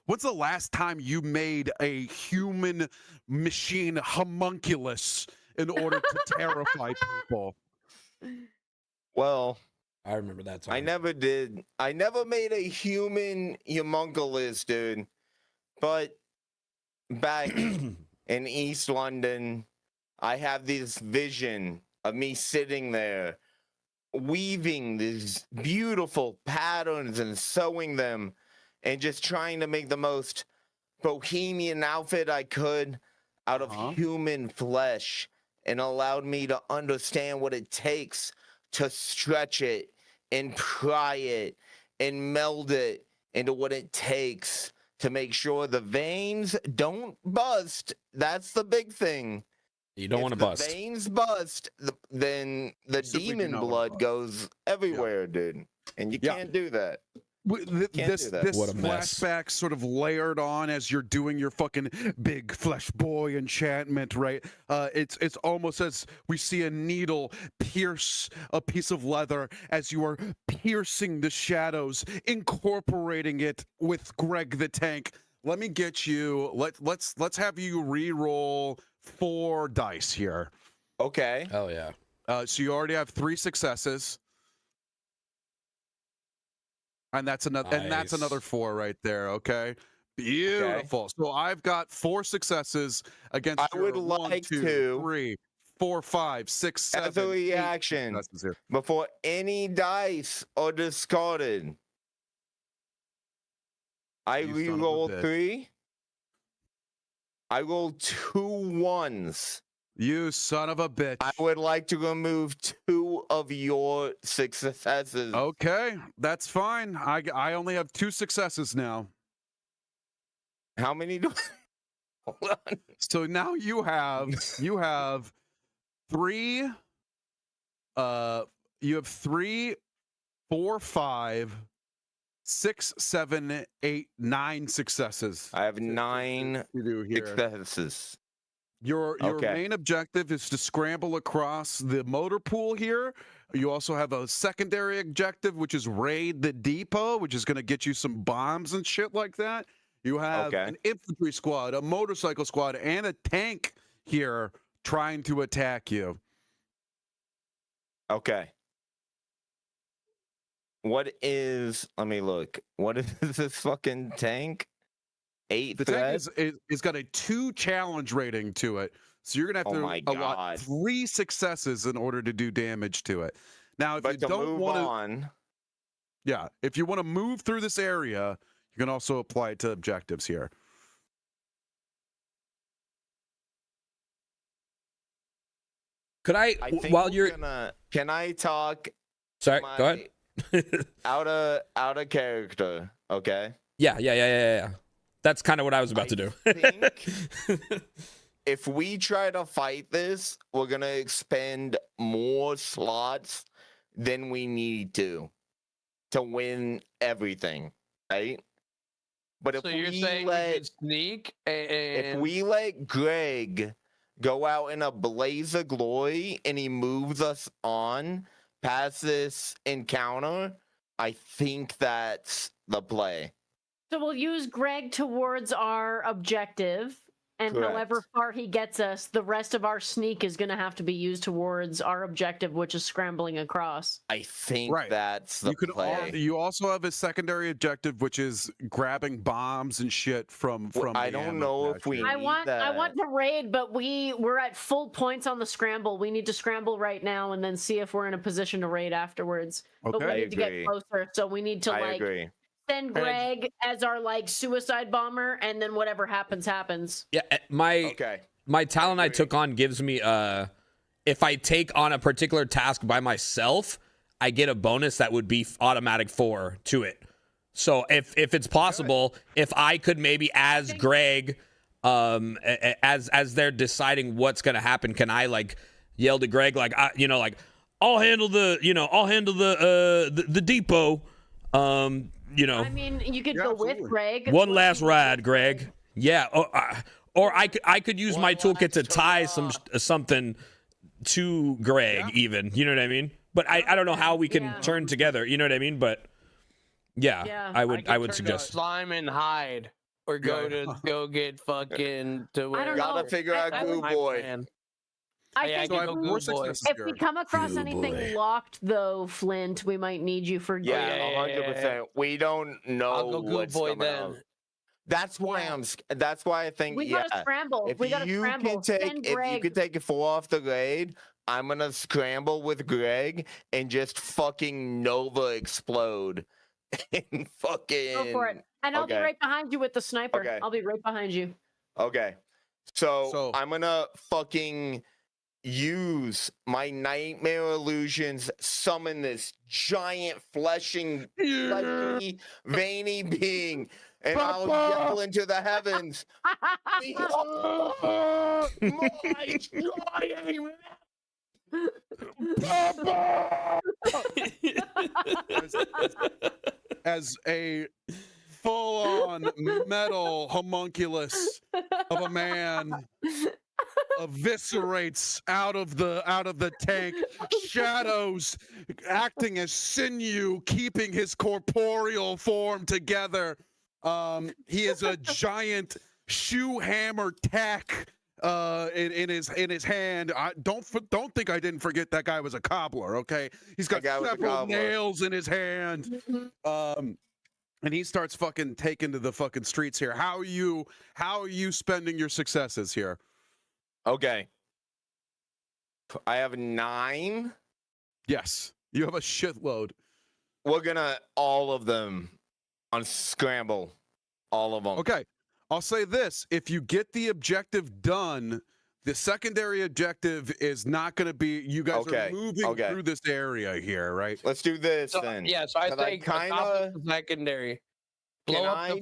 what's the last time you made a human machine homunculus in order to terrify people? Well, I remember that time. I never did. I never made a human homunculus, dude. But back in East London, I have this vision of me sitting there weaving these beautiful patterns and sewing them and just trying to make the most bohemian outfit I could out of human flesh, and allowed me to understand what it takes to stretch it and pry it and meld it into what it takes to make sure the veins don't bust. That's the big thing. You don't want to bust. If the veins bust, then the demon blood goes everywhere, dude. And you can't do that. This flashback sort of layered on as you're doing your fucking big flesh boy enchantment, right? It's almost as we see a needle pierce a piece of leather as you are piercing the shadows, incorporating it with Greg the Tank. Let me get you. Let's have you re-roll 4 dice here. Okay. Oh yeah. So you already have 3 successes. And that's another Nice. and that's another 4 right there, okay? Beautiful. Okay. So I've got 4 successes against I would like 1, 2, to 3, 4, 5, 6, 7. As a reaction, before any dice are discarded, I re-roll 3. I roll 2 1s. You son of a bitch. I would like to remove 2 of your successes. Okay, that's fine. I only have 2 successes now. How many do Hold on. So now you have 3 you have 3, 4, 5, 6, 7, 8, 9 successes. I have 9 successes. Your main objective is to scramble across the motor pool here. You also have a secondary objective, which is raid the depot, which is going to get you some bombs and shit like that. You have an infantry squad, a motorcycle squad, and a tank here trying to attack you. Okay. Let me look. What is this fucking tank? 8 The tank is got a 2 challenge rating to it. So you're going to have to allot 3 successes in order to do damage to it. Now, if you don't want to... if you want to move through this area, you can also apply it to objectives here. Could I while you're can I talk? Sorry, go ahead. out of character, okay? Yeah. That's kind of what I was about to do. Think if we try to fight this, we're gonna expend more slots than we need to win everything, right? But if you're saying we could sneak, and if we let Greg go out in a blaze of glory and he moves us on past this encounter, I think that's the play. So we'll use Greg towards our objective, and however far he gets us, the rest of our sneak is going to have to be used towards our objective, which is scrambling across. I think that's the play. You also have a secondary objective, which is grabbing bombs and shit from. I don't know if we. I want to raid, but we're at full points on the scramble. We need to scramble right now and then see if we're in a position to raid afterwards. Okay. But we need to get closer, so we need to agree. Send Greg as our suicide bomber, and then whatever happens. Yeah, my talent I took on gives me if I take on a particular task by myself, I get a bonus that would be automatic 4 to it. So if it's possible, if I could maybe as Greg, as they're deciding what's gonna happen, can I yell to Greg I'll handle the depot. I mean, you could go with Greg. One last ride, Greg. Yeah, or I could use my toolkit to tie something to Greg, even. You know what I mean? But I don't know how we can turn together. You know what I mean? But yeah. I would suggest slime and hide, or go get fucking to where. I don't Gotta know. figure out Goo Boy. I think So I have more successes if here. we come across Goo anything Boy. locked, though, Flint, we might need you for. Yeah, Yeah. 100%. We don't know I'll go Goo what's Boy coming then. up. That's why That's why I think. We gotta scramble. If we gotta you scramble. can take, Send if Greg. you could take a 4 off the grade, I'm gonna scramble with Greg and just fucking Nova explode and fucking. Go for it. And I'll be right behind you with the sniper. Okay. I'll be right behind you. Okay. So I'm gonna fucking use my nightmare illusions, summon this giant fleshy, veiny being, and I'll yell into the heavens. Behold my giant as a full-on metal homunculus of a man eviscerates out of the tank, shadows acting as sinew, keeping his corporeal form together. He is a giant shoe hammer tack in his hand. Don't think I didn't forget that guy was a cobbler. Okay, he's got several nails in his hand. And he starts fucking taking to the fucking streets here. How are you spending your successes here? Okay. I have 9. Yes, you have a shitload. We're gonna all of them on scramble. All of them. Okay. I'll say this. If you get the objective done, the secondary objective is not going to be, you guys are moving through this area here, right? Let's do this then. Yeah, so I think kind of secondary. Blow up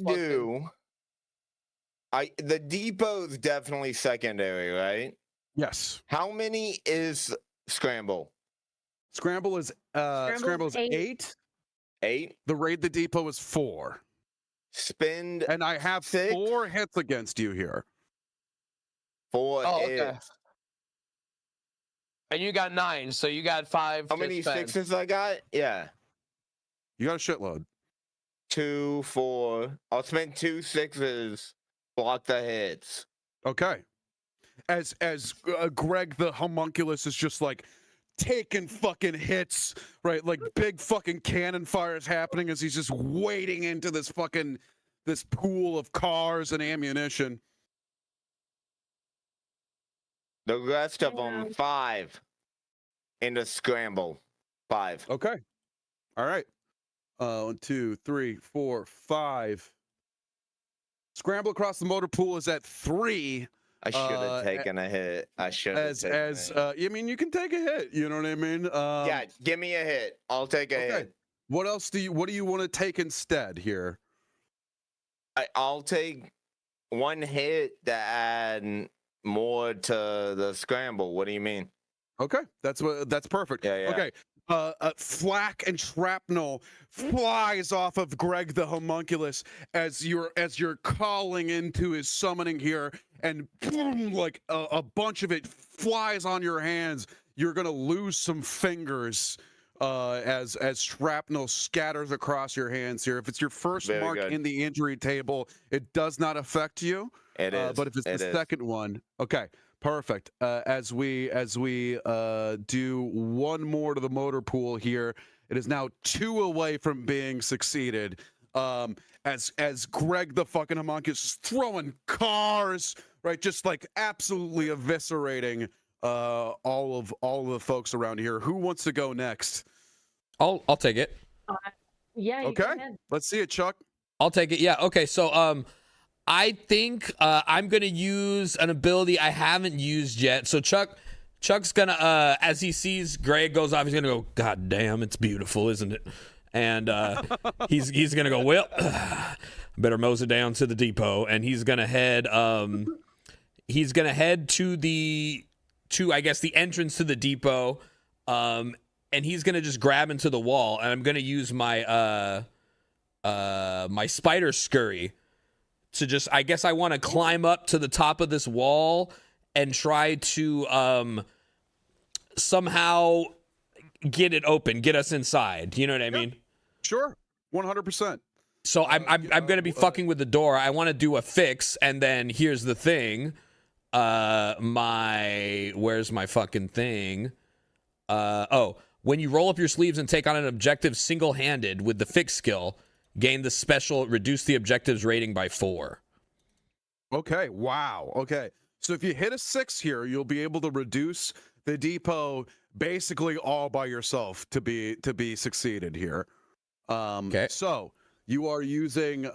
the depot's definitely secondary, right? Yes. How many is scramble? Scramble is 8. 8. The raid the depot is 4. Spend and I have 6. 4 hits against you here. 4 hits. Okay. And you got 9, so you got 5. How many 6s I got? Yeah. You got a shitload. 2, 4. I'll spend 2 6s. Block the hits. Okay. As Greg the homunculus is just like taking fucking hits, right? Like big fucking cannon fires happening as he's just wading into this pool of cars and ammunition. The rest of them 5 in the scramble. 5. Okay. All right. 1, 2, 3, 4, 5. Scramble across the motor pool is at 3. I should have taken a hit. I should have I mean, you can take a hit. You know what I mean? Yeah, give me a hit. I'll take a hit. What else what do you want to take instead here? I'll take 1 hit to add more to the scramble. What do you mean? Okay, that's perfect. Yeah. Okay. Flak and shrapnel flies off of Greg the homunculus as you're calling into his summoning here, and boom, like a bunch of it flies on your hands. You're gonna lose some fingers as shrapnel scatters across your hands here. If it's your first mark in the injury table, it does not affect you. It is. But if it's the second one, okay. Perfect. As we do 1 more to the motor pool here, it is now 2 away from being succeeded. As Greg the fucking homunculus is throwing cars, right, just like absolutely eviscerating all of the folks around here. Who wants to go next? I'll take it. Yeah. Okay. Let's see it, Chuck. I'll take it. Yeah. Okay. So I think I'm gonna use an ability I haven't used yet. So Chuck's gonna as he sees Greg goes off, he's gonna go, God damn, it's beautiful, isn't it? And he's gonna go, well, better mose it down to the depot, and he's gonna head to I guess the entrance to the depot, and he's gonna just grab into the wall, and I'm gonna use my my spider scurry to just, I guess I want to climb up to the top of this wall and try to somehow get it open, get us inside. You know what I mean? Sure, 100%. So I'm gonna be fucking with the door. I want to do a fix, and then here's the thing. Where's my fucking thing? When you roll up your sleeves and take on an objective single-handed with the fix skill, gain the special reduce the objective's rating by 4. Okay. Wow. Okay. So if you hit a 6 here, you'll be able to reduce the depot basically all by yourself to be succeeded here. Okay. So you are using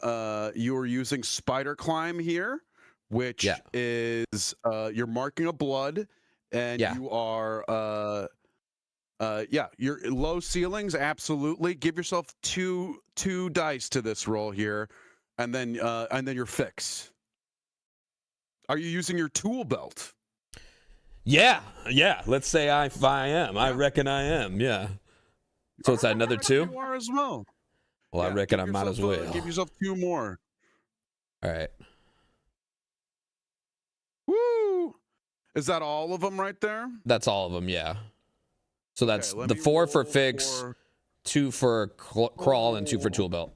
spider climb here, which is you're marking a blood, and you are your low ceilings. Absolutely, give yourself two dice to this roll here, and then your fix. Are you using your tool belt? Yeah. Let's say I am. I reckon I am. Yeah. So it's another 2. You are as well. Well, I reckon I might as well. Give yourself 2 more. All right. Woo! Is that all of them right there? That's all of them. Yeah. So that's the 4 for fix, 2 for crawl, and 2 for tool belt.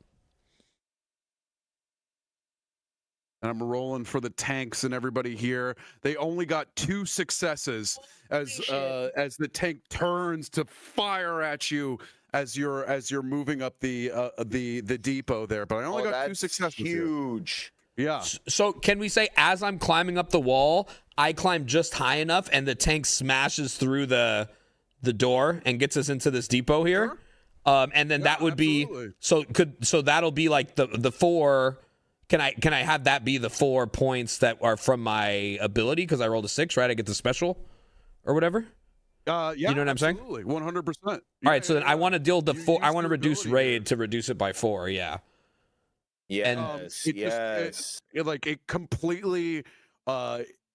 And I'm rolling for the tanks and everybody here. They only got 2 successes as the tank turns to fire at you as you're moving up the depot there. But I only got 2 successes. Huge. Yeah. So can we say as I'm climbing up the wall, I climb just high enough and the tank smashes through the door and gets us into this depot here? Sure. And then that would be so that'll be like the 4. Can I have that be the 4 points that are from my ability because I rolled a 6, right? I get the special or whatever. Yeah, you know what I'm saying? 100%. All right, so then I want to deal the 4. I want to reduce raid to reduce it by 4. Yeah. Yes. It completely.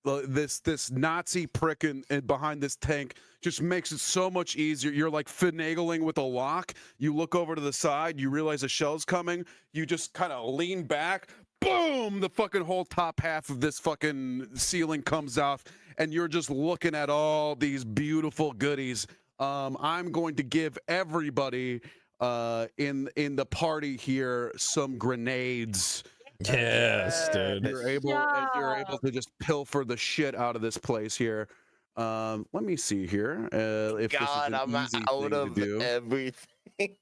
This Nazi prick in behind this tank just makes it so much easier. You're like finagling with a lock. You look over to the side, you realize a shell's coming. You just kind of lean back. Boom! The fucking whole top half of this fucking ceiling comes off, and you're just looking at all these beautiful goodies. I'm going to give everybody in the party here some grenades. Yes, dude. You're able to just pilfer the shit out of this place here. Let me see here. If God, this is an I'm easy out thing of to do. everything.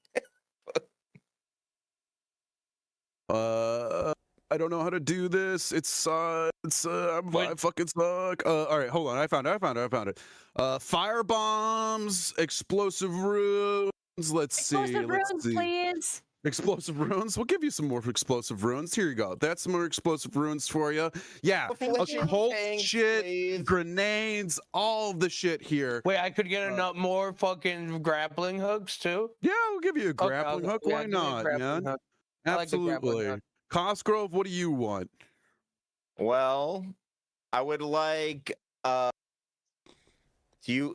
I don't know how to do this. I fucking suck. All right, hold on. I found it. Fire bombs, explosive runes. Let's see. Please. Explosive runes. We'll give you some more explosive runes. Here you go. That's some more explosive runes for you. Yeah, occult shit, please. Grenades, all of the shit here. Wait, I could get more fucking grappling hooks too? Yeah, we'll give you a grappling hook. Why not, man? Hook. Absolutely. Like Cosgrove, what do you want? Well, I would like. Is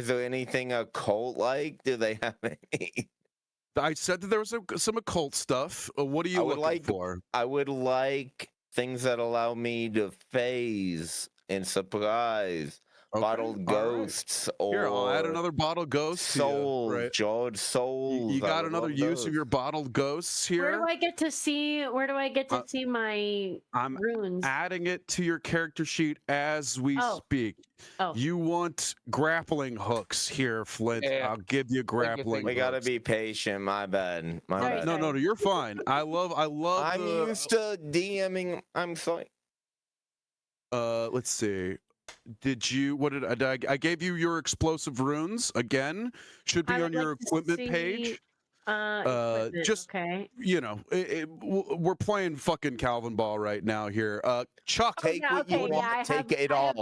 there anything occult like? Do they have any? I said that there was some occult stuff. What are you looking for? I would like things that allow me to phase and surprise. Bottled ghosts, right. Here, I'll add another bottled ghost. Souls, right? George, souls. You got another use of your bottled ghosts here. Where do I get to see my runes? I'm adding it to your character sheet as we speak. Oh. You want grappling hooks here, Flint? Yeah. I'll give you grappling. We gotta be patient. My bad. Bad. No, you're fine. I love. I'm used to DMing. I'm sorry. Let's see. I gave you your explosive runes again. Should be on your equipment page. Just okay. We're playing fucking Calvin Ball right now here. Chuck, take what you want. Take it all.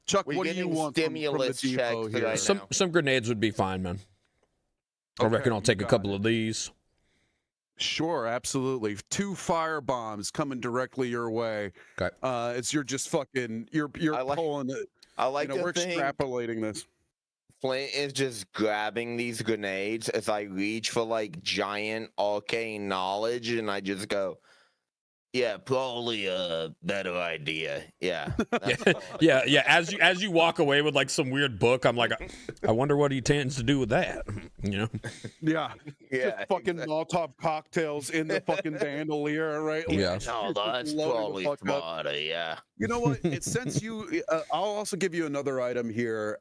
Chuck, what do you want from the depot here? Right some grenades would be fine, man. I reckon I'll take a couple of these. Sure, absolutely. 2 fire bombs coming directly your way. Okay. You're just fucking you're pulling it. I like we're extrapolating this. Flint is just grabbing these grenades as I reach for like giant arcane knowledge, and I just go, "Yeah, probably a better idea." Yeah, that's all I Yeah, got. yeah. As you walk away with like some weird book, I'm like, I wonder what he intends to do with that. You know? Yeah. Yeah, Just fucking Molotov cocktails in the fucking bandolier, right? Like, Yeah. No, that's loading the probably fuck up. smarter. Yeah. You know what? Since you, I'll also give you another item here.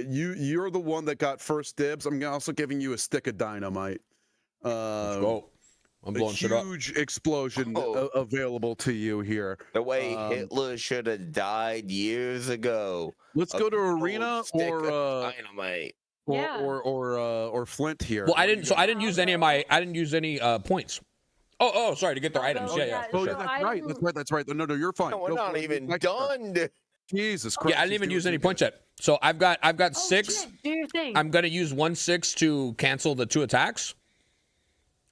You're the one that got first dibs. I'm also giving you a stick of dynamite. Let's go. I'm A blowing shit up. huge explosion Oh. available to you here. The way Hitler should have died years ago. Let's A go to cold arena stick or of dynamite. Yeah. or Flint here. Well, I What do didn't. you So got? I didn't use any points. Oh, sorry, to get their items. Oh, Yeah, yeah. Oh, So yeah, that's I right. didn't- That's right. That's right. No, you're fine. No, we're Go not for it. even Next turn. done. Jesus Christ. Yeah, I didn't he's even doing use any too points good. yet. So I've got Oh, 6. shit, do your thing. I'm gonna use 1/6 to cancel the 2 attacks.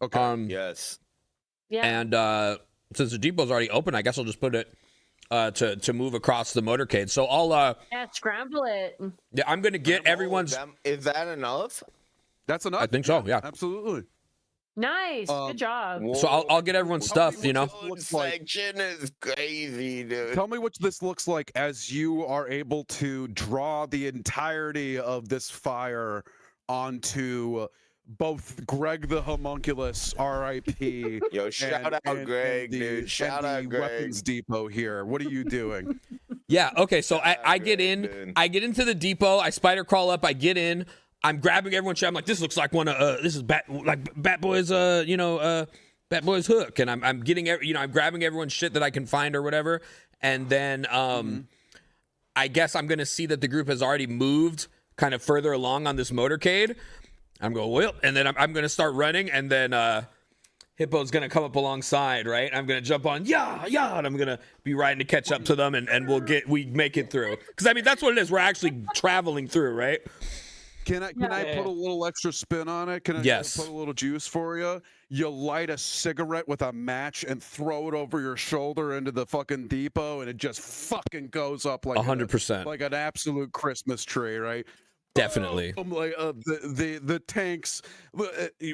Okay. Yes. yeah. And since the depot's already open, I guess I'll just put it to move across the motorcade. So I'll Yeah, scramble it. yeah, I'm gonna get everyone's. Is that enough? That's enough. I think so. Yeah. Absolutely. Nice. Good job. So I'll get everyone's stuff. You know. Looks like- Section is crazy, dude. Tell me what this looks like as you are able to draw the entirety of this fire onto both Greg the Homunculus, R.I.P. Yo, shout out Greg, dude. Shout out the Greg. weapons depot here. What are you doing? Yeah. Okay. So I get Great, in. dude. I get into the depot. I spider crawl up. I get in. I'm grabbing everyone's shit. I'm like, this looks like one of this is Bat Boy's Bat Boy's hook, and I'm getting I'm grabbing everyone's shit that I can find or whatever, and then I guess I'm gonna see that the group has already moved kind of further along on this motorcade. I'm going, well, and then I'm gonna start running, and then Hippo's gonna come up alongside, right? I'm gonna jump on, yeah, and I'm gonna be riding to catch up to them, and we make it through. Because I mean, that's what it is. We're actually traveling through, right? Can I put a little extra spin on it? Can I Yes. put a little juice for you? You light a cigarette with a match and throw it over your shoulder into the fucking depot, and it just fucking goes up like 100%. like an absolute Christmas tree, right? Definitely. Like the tanks.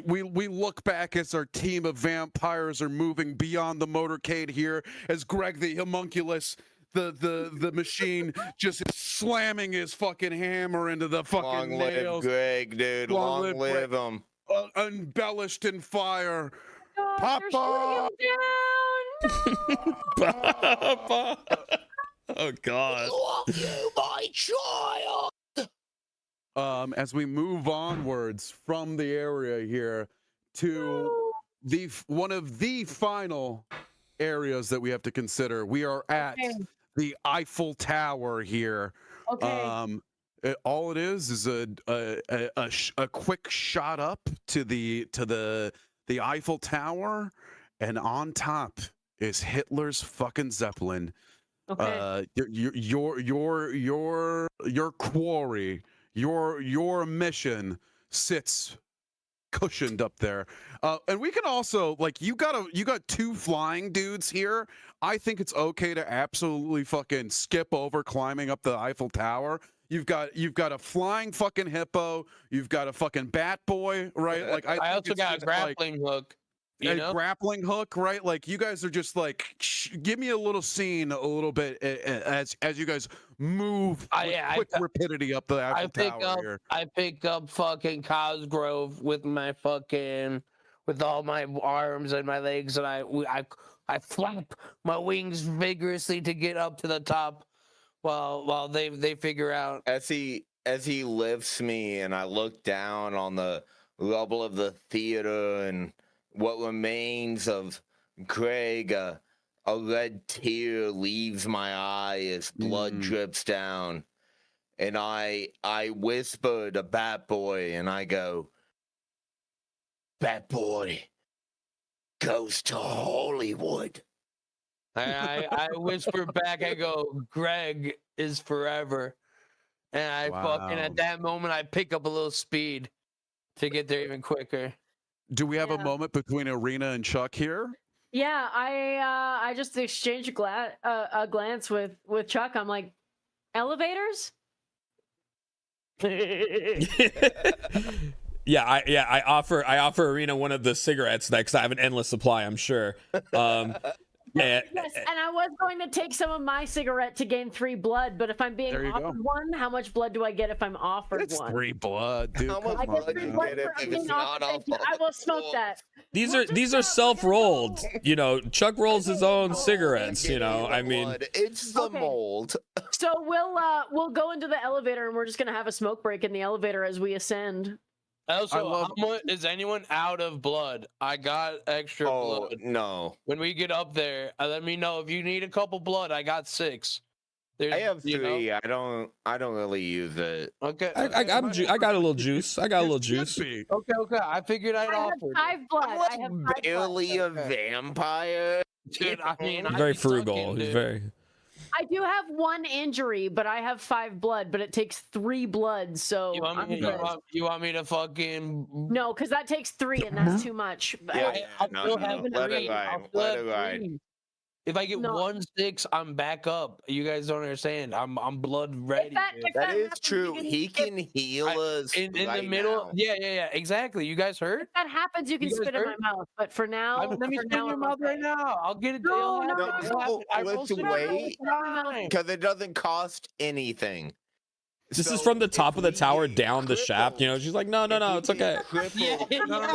We look back as our team of vampires are moving beyond the motorcade here, as Greg the Homunculus, the machine, just is slamming his fucking hammer into the fucking Long nails. live Greg, dude. Long Long live live him. Embellished in fire. Oh, they're shooting him down. Oh God. My child. As we move onwards from the area here to one of the final areas that we have to consider, we are at the Eiffel Tower here. Okay. All it is a quick shot up to the Eiffel Tower, and on top is Hitler's fucking Zeppelin. Okay. Your quarry, your mission sits cushioned up there, and we can also, like, you got 2 flying dudes here. I think it's okay to absolutely fucking skip over climbing up the Eiffel Tower. You've got a flying fucking hippo. You've got a fucking bat boy, right? Like I think also it's got a just, grappling hook. You know? grappling hook, right? Like, you guys are just like, give me a little scene, a little bit as you guys move with quick rapidity up the Eiffel Tower here. I pick up fucking Cosgrove with all my arms and my legs, and I flap my wings vigorously to get up to the top, while they figure out. As he lifts me, and I look down on the rubble of the theater and what remains of Greg, a red tear leaves my eye as blood drips down, and I whisper to Bat Boy, and I go, Bat Boy goes to Hollywood. I whisper back, I go, Greg is forever. And I fucking, at that moment, I pick up a little speed to get there even quicker. Do we have a moment between Arena and Chuck here? Yeah, I just exchanged a glance with Chuck. I'm like, elevators? I offer Arena one of the cigarettes because I have an endless supply, I'm sure. Yes, and I was going to take some of my cigarette to gain 3 blood, but if I'm being offered one, how much blood do I get if I'm offered It's one? 3 blood, dude. How much blood do you get if it's not off? I will smoke that. These are self-rolled. You know, Chuck rolls his own cigarettes. You know, I mean, it's the mold. So we'll go into the elevator and we're just gonna have a smoke break in the elevator as we ascend. Also, is anyone out of blood? I got extra blood. No. When we get up there, let me know if you need a couple blood. I got 6. I have 3. I don't really use it. Okay. I got a little juice. I got a little juice. Okay. I figured I'd offer. I have 5 blood. I'm like I have 5 barely blood. a vampire. Dude, I mean, He's very frugal. He's very. I do have 1 injury, but I have 5 blood, but it takes 3 blood, so you want me to fucking no, because that takes 3 and that's too much. Let it ride. If I get 1 6, I'm back up. You guys don't understand. I'm blood ready. That is true. He can heal us in the middle. Now. Yeah. Exactly. You guys hurt? If that happens, you can spit in my mouth. But for now, let me spit in your mouth right now. I'll get it. No, let's wait because it doesn't cost anything. This is from the top of the tower down the shaft. You know, she's like, no, it's okay.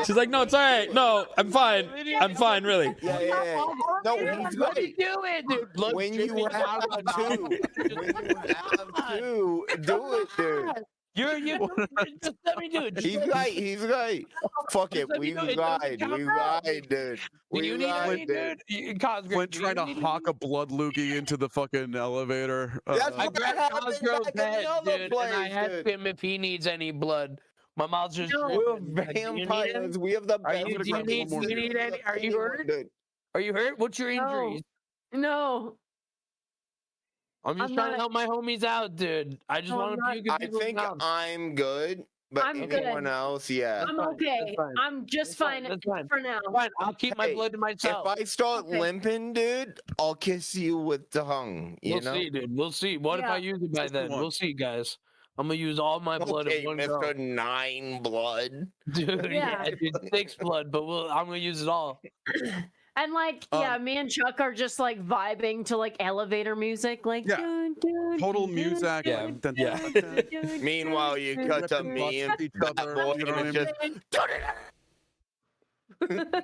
She's like, no, it's all right. No, I'm fine. I'm fine, really. Yeah. No, he's what are you doing, dude? When you have to, do it, dude. You're just let me do it. He's right. Fuck it, we ride, dude. When trying to hawk a blood loogie into the fucking elevator. I grabbed Cosgrove's head, dude, and I asked him if he needs any blood. My mouth's just. We're vampires. We have the best. Do you need any? Are you hurt? Are you hurt? What's your injuries? No. I'm just trying to help my homies out, dude. I just want to puke. I think I'm good, but anyone else, yeah. I'm okay. I'm just fine for now. Fine. I'll keep my blood to myself. If I start limping, dude, I'll kiss you with the tongue. We'll see, dude. We'll see. What if I use it by then? We'll see, guys. I'm gonna use all my blood in one go. Mr. 9 blood. Dude, yeah, dude, 6 blood, but I'm gonna use it all. And like, me and Chuck are just like vibing to like elevator music, like total music. Yeah. Meanwhile, you cut to me and each other, and it's just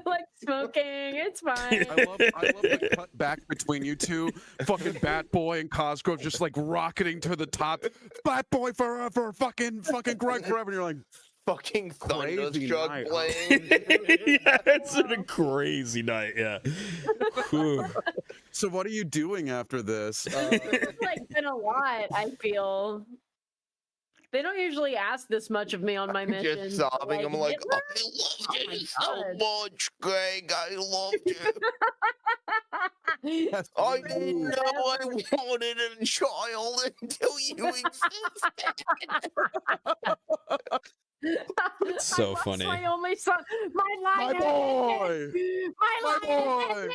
like smoking. It's fine. I love the cut back between you two, fucking Bat Boy and Cosgrove, just like rocketing to the top. Bat Boy forever, fucking Greg forever. And you're like. Fucking Thunderstruck playing. Yeah, it's a crazy night. Yeah. So what are you doing after this? It's like been a lot. I feel they don't usually ask this much of me on my mission. Just sobbing. I'm like, I love you so much, Greg. I love you. I didn't know I wanted a child until you existed. It's so funny. My only son. My boy. My boy.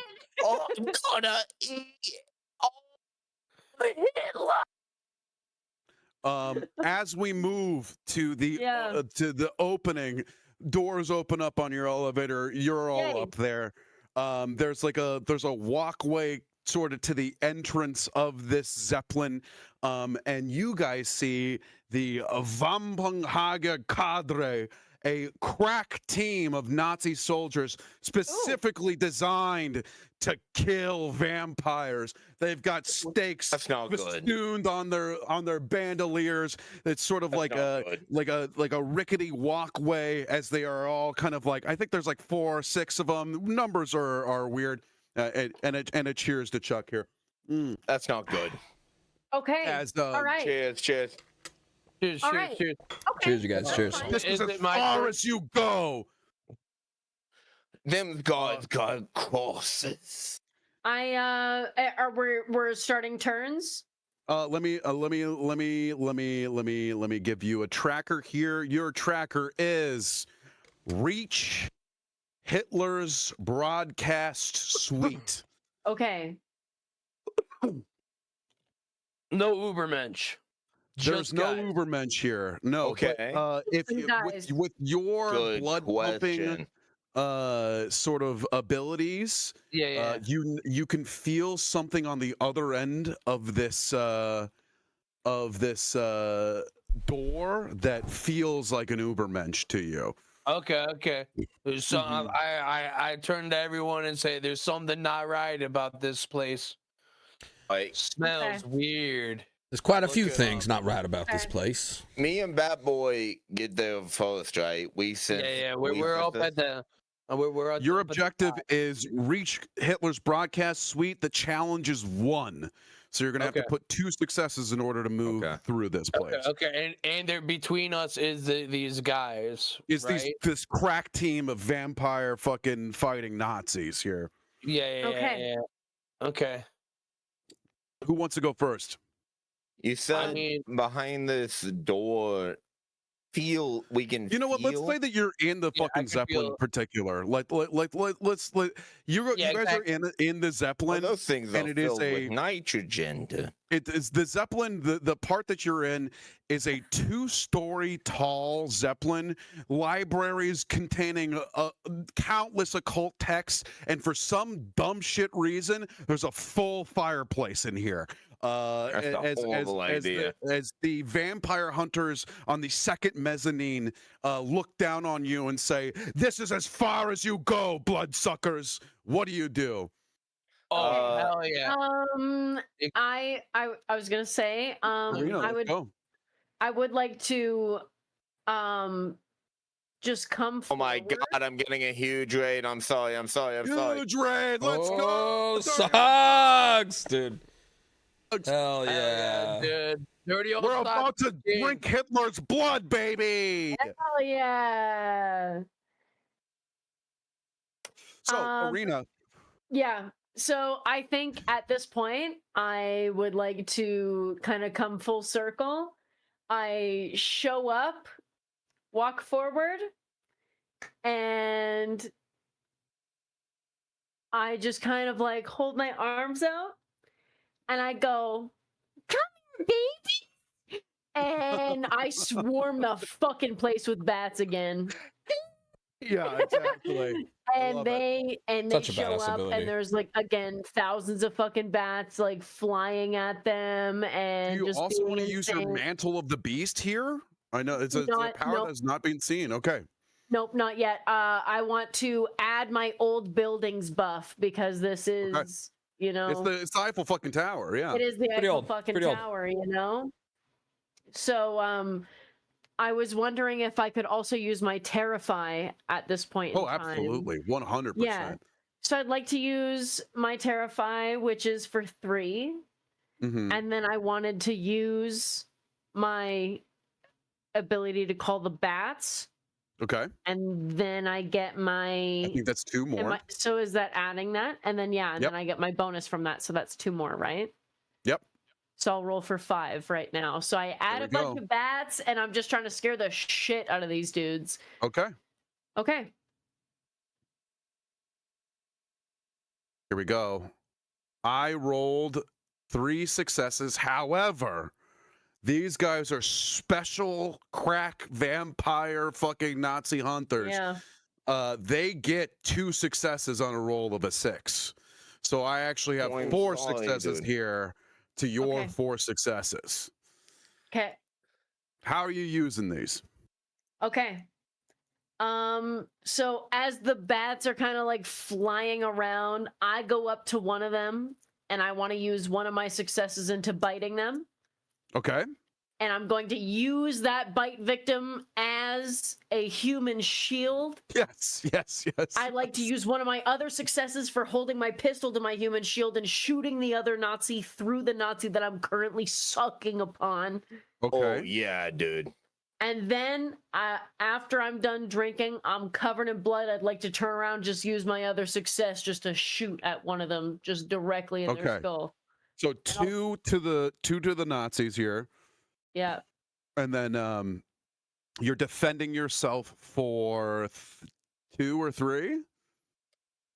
Oh, I'm gonna eat. As we move to the opening, doors open up on your elevator. You're all up there. There's a walkway sort of to the entrance of this Zeppelin, and you guys see the Vampunghage Cadre, a crack team of Nazi soldiers specifically designed to kill vampires. They've got stakes festooned on their bandoliers. It's sort of like a rickety walkway, as they are all kind of like, I think there's like 4 or 6 of them. Numbers are weird. And a cheers to Chuck here. That's not good. Okay. All right. Cheers. Cheers. Okay. Cheers, you guys. Cheers. This is as far as you go. Them guys got crosses. We're starting turns. Let me give you a tracker here. Your tracker is Reach Hitler's broadcast suite. Okay. No Ubermensch. There's no Ubermensch here. No. Okay. But, if with your Good blood pumping sort of abilities, you can feel something on the other end of this door that feels like an Ubermensch to you. Okay. So I turn to everyone and say, "There's something not right about this place. Like smells weird." There's quite a few things not right about this place. Me and Bat Boy get there first, right? We said, we're up at the. Your objective is reach Hitler's broadcast suite. The challenge is 1. So you're gonna have to put 2 successes in order to move through this place. Okay. And there between us is these guys. Is this crack team of vampire fucking fighting Nazis here? Yeah. Okay. Who wants to go first? You said behind this door. We can. You know what? Let's say that you're in the fucking Zeppelin in particular. You guys are in the Zeppelin. Well, those things and are filled with nitrogen. It is the Zeppelin. The part that you're in is a 2-story tall Zeppelin. Libraries containing countless occult texts, and for some dumb shit reason, there's a full fireplace in here. That's a horrible idea. As the vampire hunters on the second mezzanine look down on you and say, "This is as far as you go, bloodsuckers." What do you do? Oh hell yeah! I was gonna say I would like to just come forward. Oh my god, I'm getting a huge raid. I'm sorry. Huge raid. Let's go. Sucks, dude. Hell yeah, dude. We're about to drink Hitler's blood, baby. Hell yeah. So, Arena. Yeah. So I think at this point, I would like to kind of come full circle. I show up, walk forward, and I just kind of like hold my arms out. And I go, "Come here, baby!" And I swarm the fucking place with bats again. Yeah, exactly. And they show up, and there's like again thousands of fucking bats like flying at them. And do you also want to use your mantle of the beast here? I know it's a power that's not being seen. Okay. Nope, not yet. I want to add my old buildings buff because this is. You know, it's the Eiffel fucking Tower, yeah. It is the Eiffel fucking Tower, you know. So, I was wondering if I could also use my Terrify at this point. Oh, absolutely, 100%. Yeah. So I'd like to use my Terrify, which is for 3, and then I wanted to use my ability to call the bats. Okay. And then I get my. I think that's 2 more. So is that adding that? And then then I get my bonus from that. So that's 2 more, right? Yep. So I'll roll for 5 right now. So I add a bunch of bats, and I'm just trying to scare the shit out of these dudes. Okay. Okay. Here we go. I rolled 3 successes. However, these guys are special crack vampire fucking Nazi hunters. Yeah. They get 2 successes on a roll of a 6. So I actually have 4 successes here to your 4 successes. Okay. How are you using these? Okay. So as the bats are kind of like flying around, I go up to one of them and I want to use one of my successes into biting them. Okay. And I'm going to use that bite victim as a human shield. Yes. I'd like to use one of my other successes for holding my pistol to my human shield and shooting the other Nazi through the Nazi that I'm currently sucking upon. Okay. Oh, yeah, dude. And then after I'm done drinking, I'm covered in blood. I'd like to turn around, just use my other success just to shoot at one of them, just directly in their skull. So 2 to the Nazis here. Yeah. And then you're defending yourself for 2 or 3?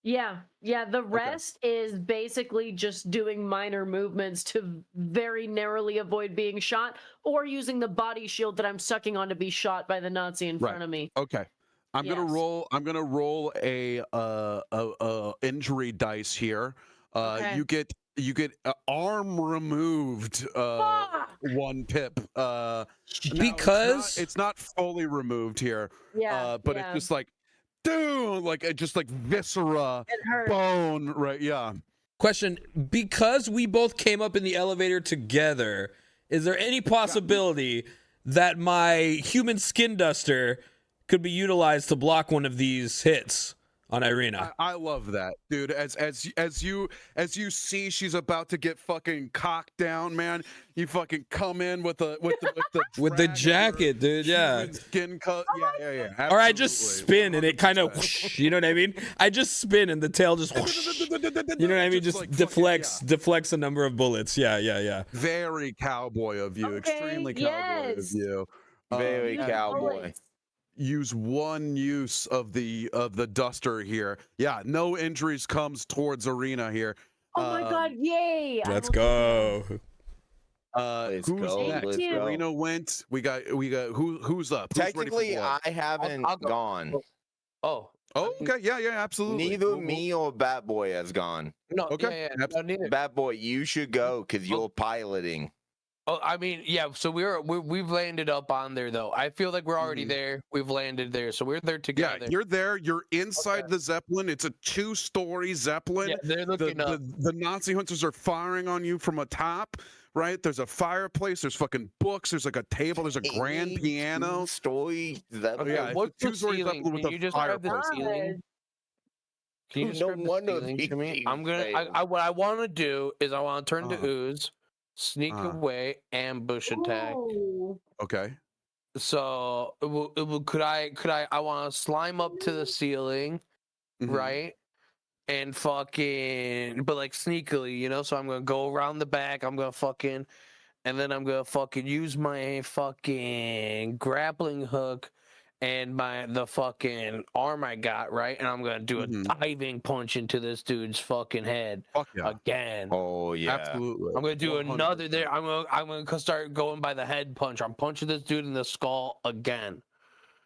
Yeah, the rest is basically just doing minor movements to very narrowly avoid being shot, or using the body shield that I'm sucking on to be shot by the Nazi in front of me. Okay. I'm gonna roll a injury dice here. Okay. You get arm removed. 1 pip. Because it's not fully removed here. But it's just like, dude, like just like viscera, bone, right? Yeah. Question: because we both came up in the elevator together, is there any possibility that my human skin duster could be utilized to block one of these hits on Irina? I love that, dude. As you see she's about to get fucking cocked down, man. You fucking come in with the with the jacket, dude. Yeah. Skin cut. Yeah. Absolutely. Or I just spin and it kind of, you know what I mean? I just spin and the tail just, you know what I mean? Just like deflects a number of bullets. Yeah. Very cowboy of you. Extremely cowboy of you. Very cowboy. Use one use of the duster here. Yeah, no injuries comes towards Arena here. Oh my god, yay! Let's go. Who's next? Arena went. We got who's up? Who's Technically, I haven't gone. Oh, okay. Yeah, absolutely. Neither me or Bat Boy has gone. No, okay. Bat Boy, you should go because you're piloting. Oh, I mean, yeah. So we've landed up on there though. I feel like we're already there. We've landed there, so we're there together. Yeah, you're there. You're inside the Zeppelin. It's a 2-story Zeppelin. Yeah, they're looking up. The Nazi hunters are firing on you from atop. Right? There's a fireplace. There's fucking books. There's like a table. There's a grand piano. Story. Yeah, what's the 2-story ceiling? Zeppelin with a fireplace. Can you describe the ceiling to me? I'm gonna. What I want to do is I want to turn to ooze. Sneak away, ambush attack. Okay. So, could I? I want to slime up to the ceiling, right? And fucking, but like sneakily, you know. So I'm gonna go around the back. I'm gonna fucking, and then I'm gonna fucking use my fucking grappling hook and the fucking arm I got, right? And I'm gonna do a diving punch into this dude's fucking head again. Oh yeah, absolutely. I'm gonna do 100%. Another there. I'm gonna start going by the head punch. I'm punching this dude in the skull again.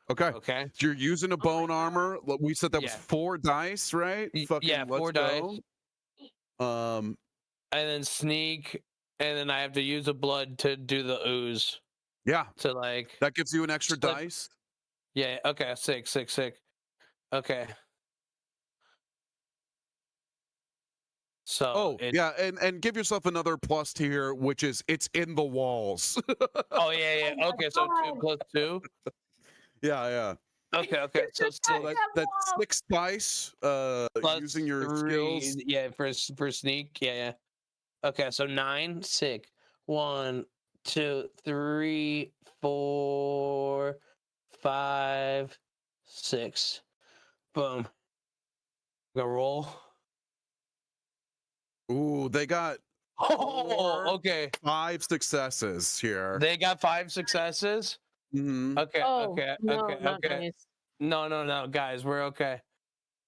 Okay. So you're using a bone armor. We said that was 4 dice, right? Fucking 4 dice. And then sneak, and then I have to use a blood to do the ooze. Yeah. So like that gives you an extra dice. Yeah. Okay. Sick. Okay. So. and give yourself another plus here, which is it's in the walls. Oh yeah. Okay. So 2 plus 2. Yeah. Okay. So that's 6 dice. Using your 3, skills. Yeah. For sneak. Yeah. Okay. So 9. Sick. 1, 2, 3, 4, 5, 6. Boom. I'm gonna roll. Ooh, they got. Okay. 5 successes here. They got 5 successes. Okay. Nice. No, guys, we're okay.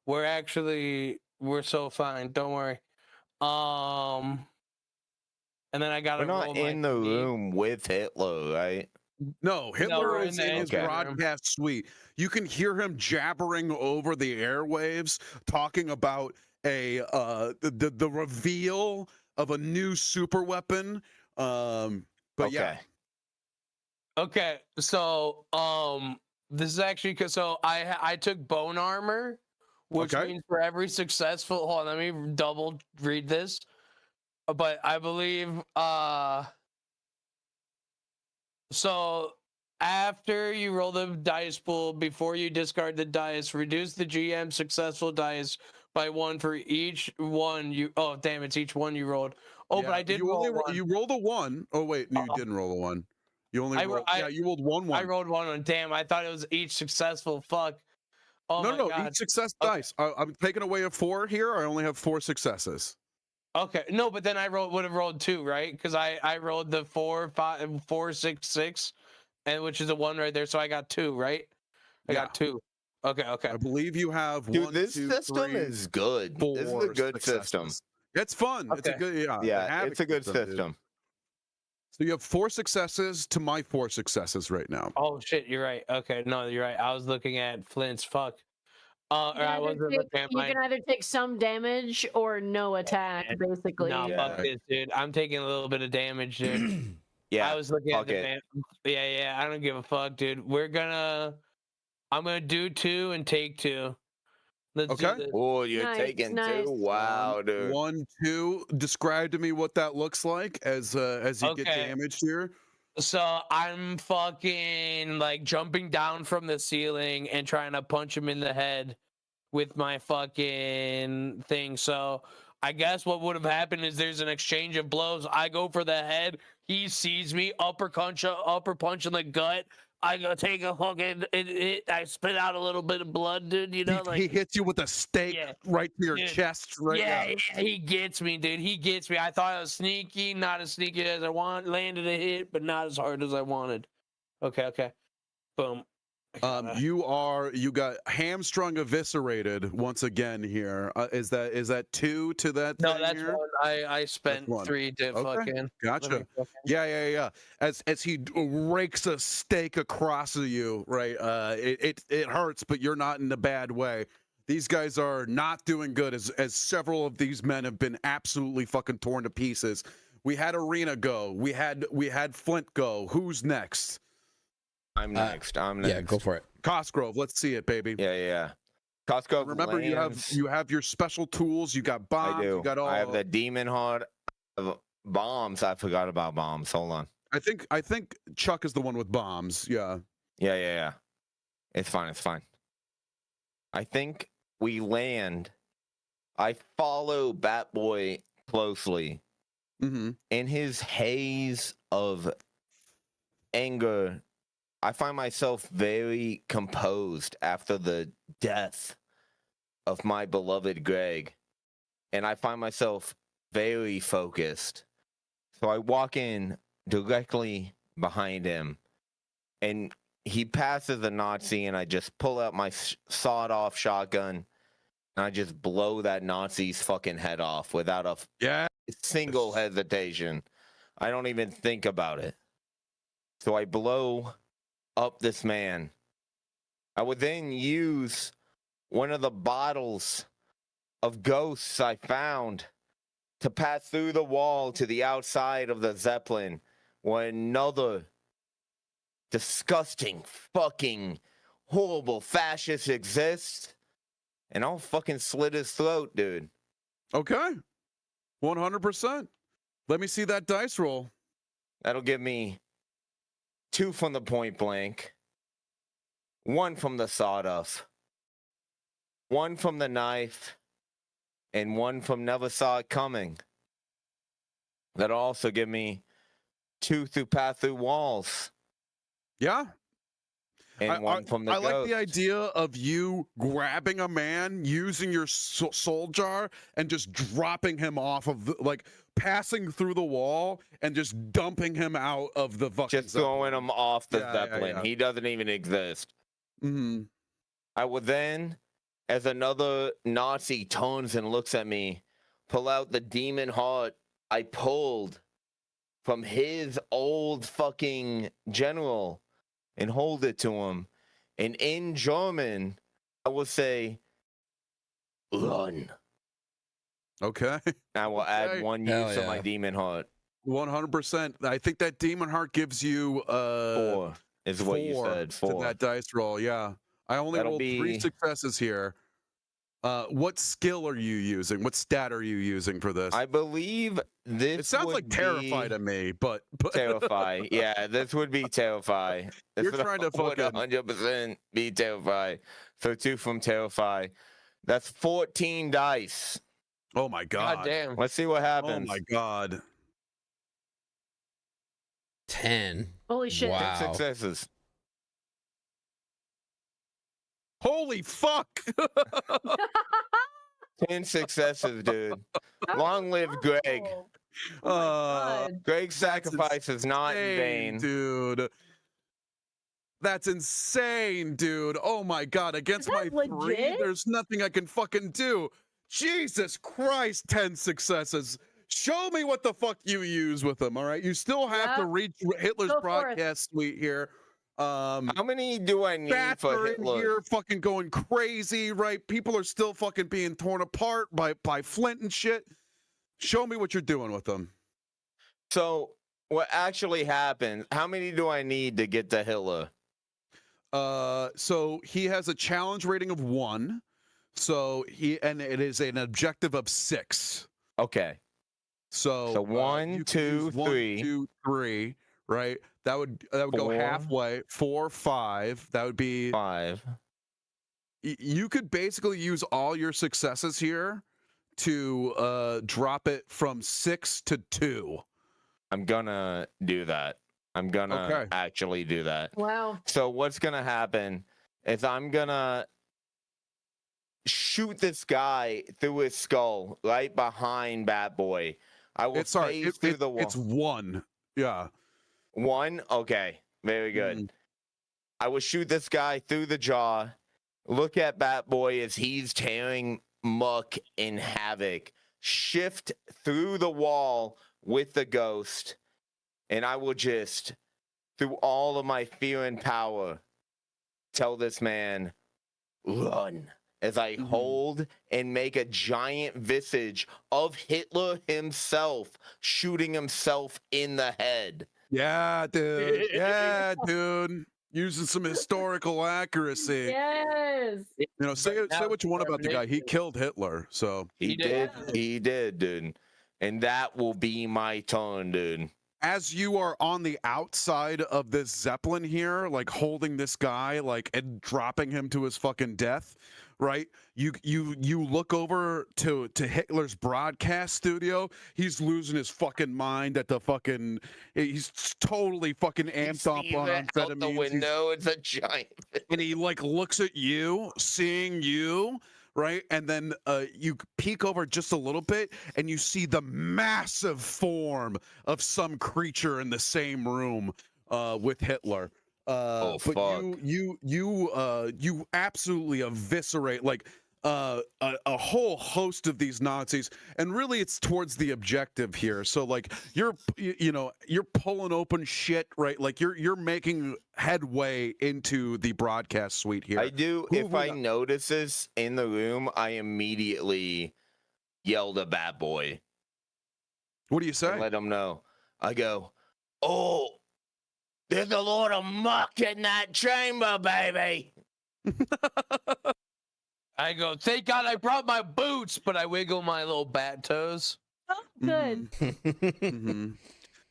We're so fine. Don't worry. And then I got. We're not in the room with Hitler, right? No, Hitler is in his broadcast suite. You can hear him jabbering over the airwaves, talking about the reveal of a new super weapon. Yeah. Okay, so this is actually so I took bone armor, which means for every successful. Hold on, let me double read this. But I believe so after you roll the dice pool, before you discard the dice, reduce the GM successful dice by 1 for each one you. Oh damn! It's each one you rolled. Oh, but I did roll one. You rolled a 1. Oh wait, no, you didn't roll a 1. You only rolled. You rolled 1. I rolled 1. Damn! I thought it was each successful. Fuck. Oh no, each success dice. I'm taking away a 4 here. I only have 4 successes. Okay, no, but then I would have rolled 2, right? Because I rolled the 4, 5, 4, 6, 6, and which is a 1 right there. So I got 2, right? I got 2. Okay. I believe you have Dude, one, this two, system three, is good. This is a 4 good system. successes. It's fun. It's a Okay. good, Yeah, Havoc it's a good dude. system. So you have 4 successes to my 4 successes right now. Oh shit, you're right. Okay, no, you're right. I was looking at Flint's. Fuck. Or I wasn't looking at you mine. can either take some damage or no attack, basically. No, Yeah. fuck this, dude. I'm taking a little bit of damage, dude. Yeah, I was looking at fuck the it. Yeah. I don't give a fuck, dude. I'm gonna do 2 and take 2. Let's do Okay. this. Oh, you're Nice, taking nice. 2? Wow, dude. 1, 2. Describe to me what that looks like as you get Okay. damaged here. So I'm fucking like jumping down from the ceiling and trying to punch him in the head with my fucking thing. So I guess what would have happened is there's an exchange of blows. I go for the head. He sees me, upper punch in the gut. I go take a fucking I spit out a little bit of blood, dude. You know, He hits you with a stake right to your Dude. chest. Right. Yeah, he gets me, dude. He gets me. I thought I was sneaky, not as sneaky as I want. Landed a hit, but not as hard as I wanted. Okay. Boom. You got hamstrung eviscerated once again here. Is that 2 to that? No, thing that's here? 1. I spent 1. 3 to fucking. Gotcha. Yeah. As he rakes a stake across you, right? It hurts, but you're not in a bad way. These guys are not doing good, as several of these men have been absolutely fucking torn to pieces. We had Arena go. We had Flint go. Who's next? I'm next. Yeah, go for it. Cosgrove, let's see it, baby. Yeah. Cosgrove. Remember, lands. you have your special tools. You got bombs. I do. You got all. I have the demon heart. Bombs. I forgot about bombs. Hold on. I think Chuck is the one with bombs. Yeah. Yeah. It's fine. I think we land. I follow Batboy closely. Mm-hmm. In his haze of anger, I find myself very composed after the death of my beloved Greg. And I find myself very focused. So I walk in directly behind him. And he passes the Nazi, and I just pull out my sawed-off shotgun. And I just blow that Nazi's fucking head off without a single hesitation. I don't even think about it. So I blow up this man. I would then use one of the bottles of ghosts I found to pass through the wall to the outside of the Zeppelin, where another disgusting, fucking, horrible fascist exists, and I'll fucking slit his throat, dude. Okay. 100%. Let me see that dice roll. That'll give me 2 from the point blank, 1 from the sawed-off, 1 from the knife, and 1 from never saw it coming. That'll also give me 2 through path through walls. Yeah. And 1 from the I like ghost. the idea of you grabbing a man, using your soul jar, and just dropping him off of passing through the wall and just dumping him out of the fucking Just throwing him off the Zeppelin. Yeah. He doesn't even exist. Mm-hmm. I would then, as another Nazi turns and looks at me, pull out the demon heart I pulled from his old fucking general and hold it to him. And in German, I will say, run. Okay. I will add 1 use of my demon heart. 100%. I think that demon heart gives you 4 is what you said. 4 to that dice roll. Yeah. I only rolled 3 successes here. What skill are you using? What stat are you using for this? I believe this. It sounds like terrify to me, but terrify. Yeah, this would be terrify. You're trying to fucking 100% be terrify. So 2 from terrify. That's 14 dice. Oh my god. God damn. Let's see what happens. Oh my god. 10. Holy shit. Wow. 10 successes. Holy fuck. 10 successes, dude. Long live Greg. Oh Greg's sacrifice is not in vain. Dude. That's insane, dude. Oh my god, against my legit? 3, there's nothing I can fucking do. Jesus Christ, 10 successes. Show me what the fuck you use with them, all right? You still have to reach Hitler's broadcast suite here. How many do I need for Hitler? Here fucking going crazy, right? People are still fucking being torn apart by Flint and shit. Show me what you're doing with them. So, what actually happened? How many do I need to get to Hitler? So he has a challenge rating of 1. So it is an objective of 6. Okay. So 1, 2, 3. 1, 2, 3, right? That would go halfway. 4, 5. That would be 5. You could basically use all your successes here to drop it from 6 to 2. I'm gonna do that. I'm gonna actually do that. Wow. So what's gonna happen is I'm gonna shoot this guy through his skull right behind Bat Boy. I will phase through the wall. It's 1. Yeah. 1? Okay. Very good. I will shoot this guy through the jaw. Look at Bat Boy as he's tearing muck and havoc. Shift through the wall with the ghost. And I will just, through all of my fear and power, tell this man, run. As I hold and make a giant visage of Hitler himself, shooting himself in the head. Yeah, dude. Yeah, dude. Using some historical accuracy. Yes. You know, say what you want about the guy. He killed Hitler, so he did, dude. And that will be my turn, dude. As you are on the outside of this Zeppelin here, like holding this guy, like and dropping him to his fucking death, right? You look over to Hitler's broadcast studio. He's losing his fucking mind at the fucking. He's totally fucking amped up on amphetamines. Out the window, it's a giant. And he like looks at you, seeing you. Right, and then you peek over just a little bit, and you see the massive form of some creature in the same room with Hitler. But fuck! You absolutely eviscerate like a whole host of these Nazis, and really it's towards the objective here. So like you're pulling open shit, right? Like you're making headway into the broadcast suite here. I do. If I notice this in the room, I immediately yell to Bat Boy. What do you say? Let him know. I go, oh, there's a lot of muck in that chamber, baby. I go, thank God I brought my boots, but I wiggle my little bat toes. Oh, good. Mm-hmm.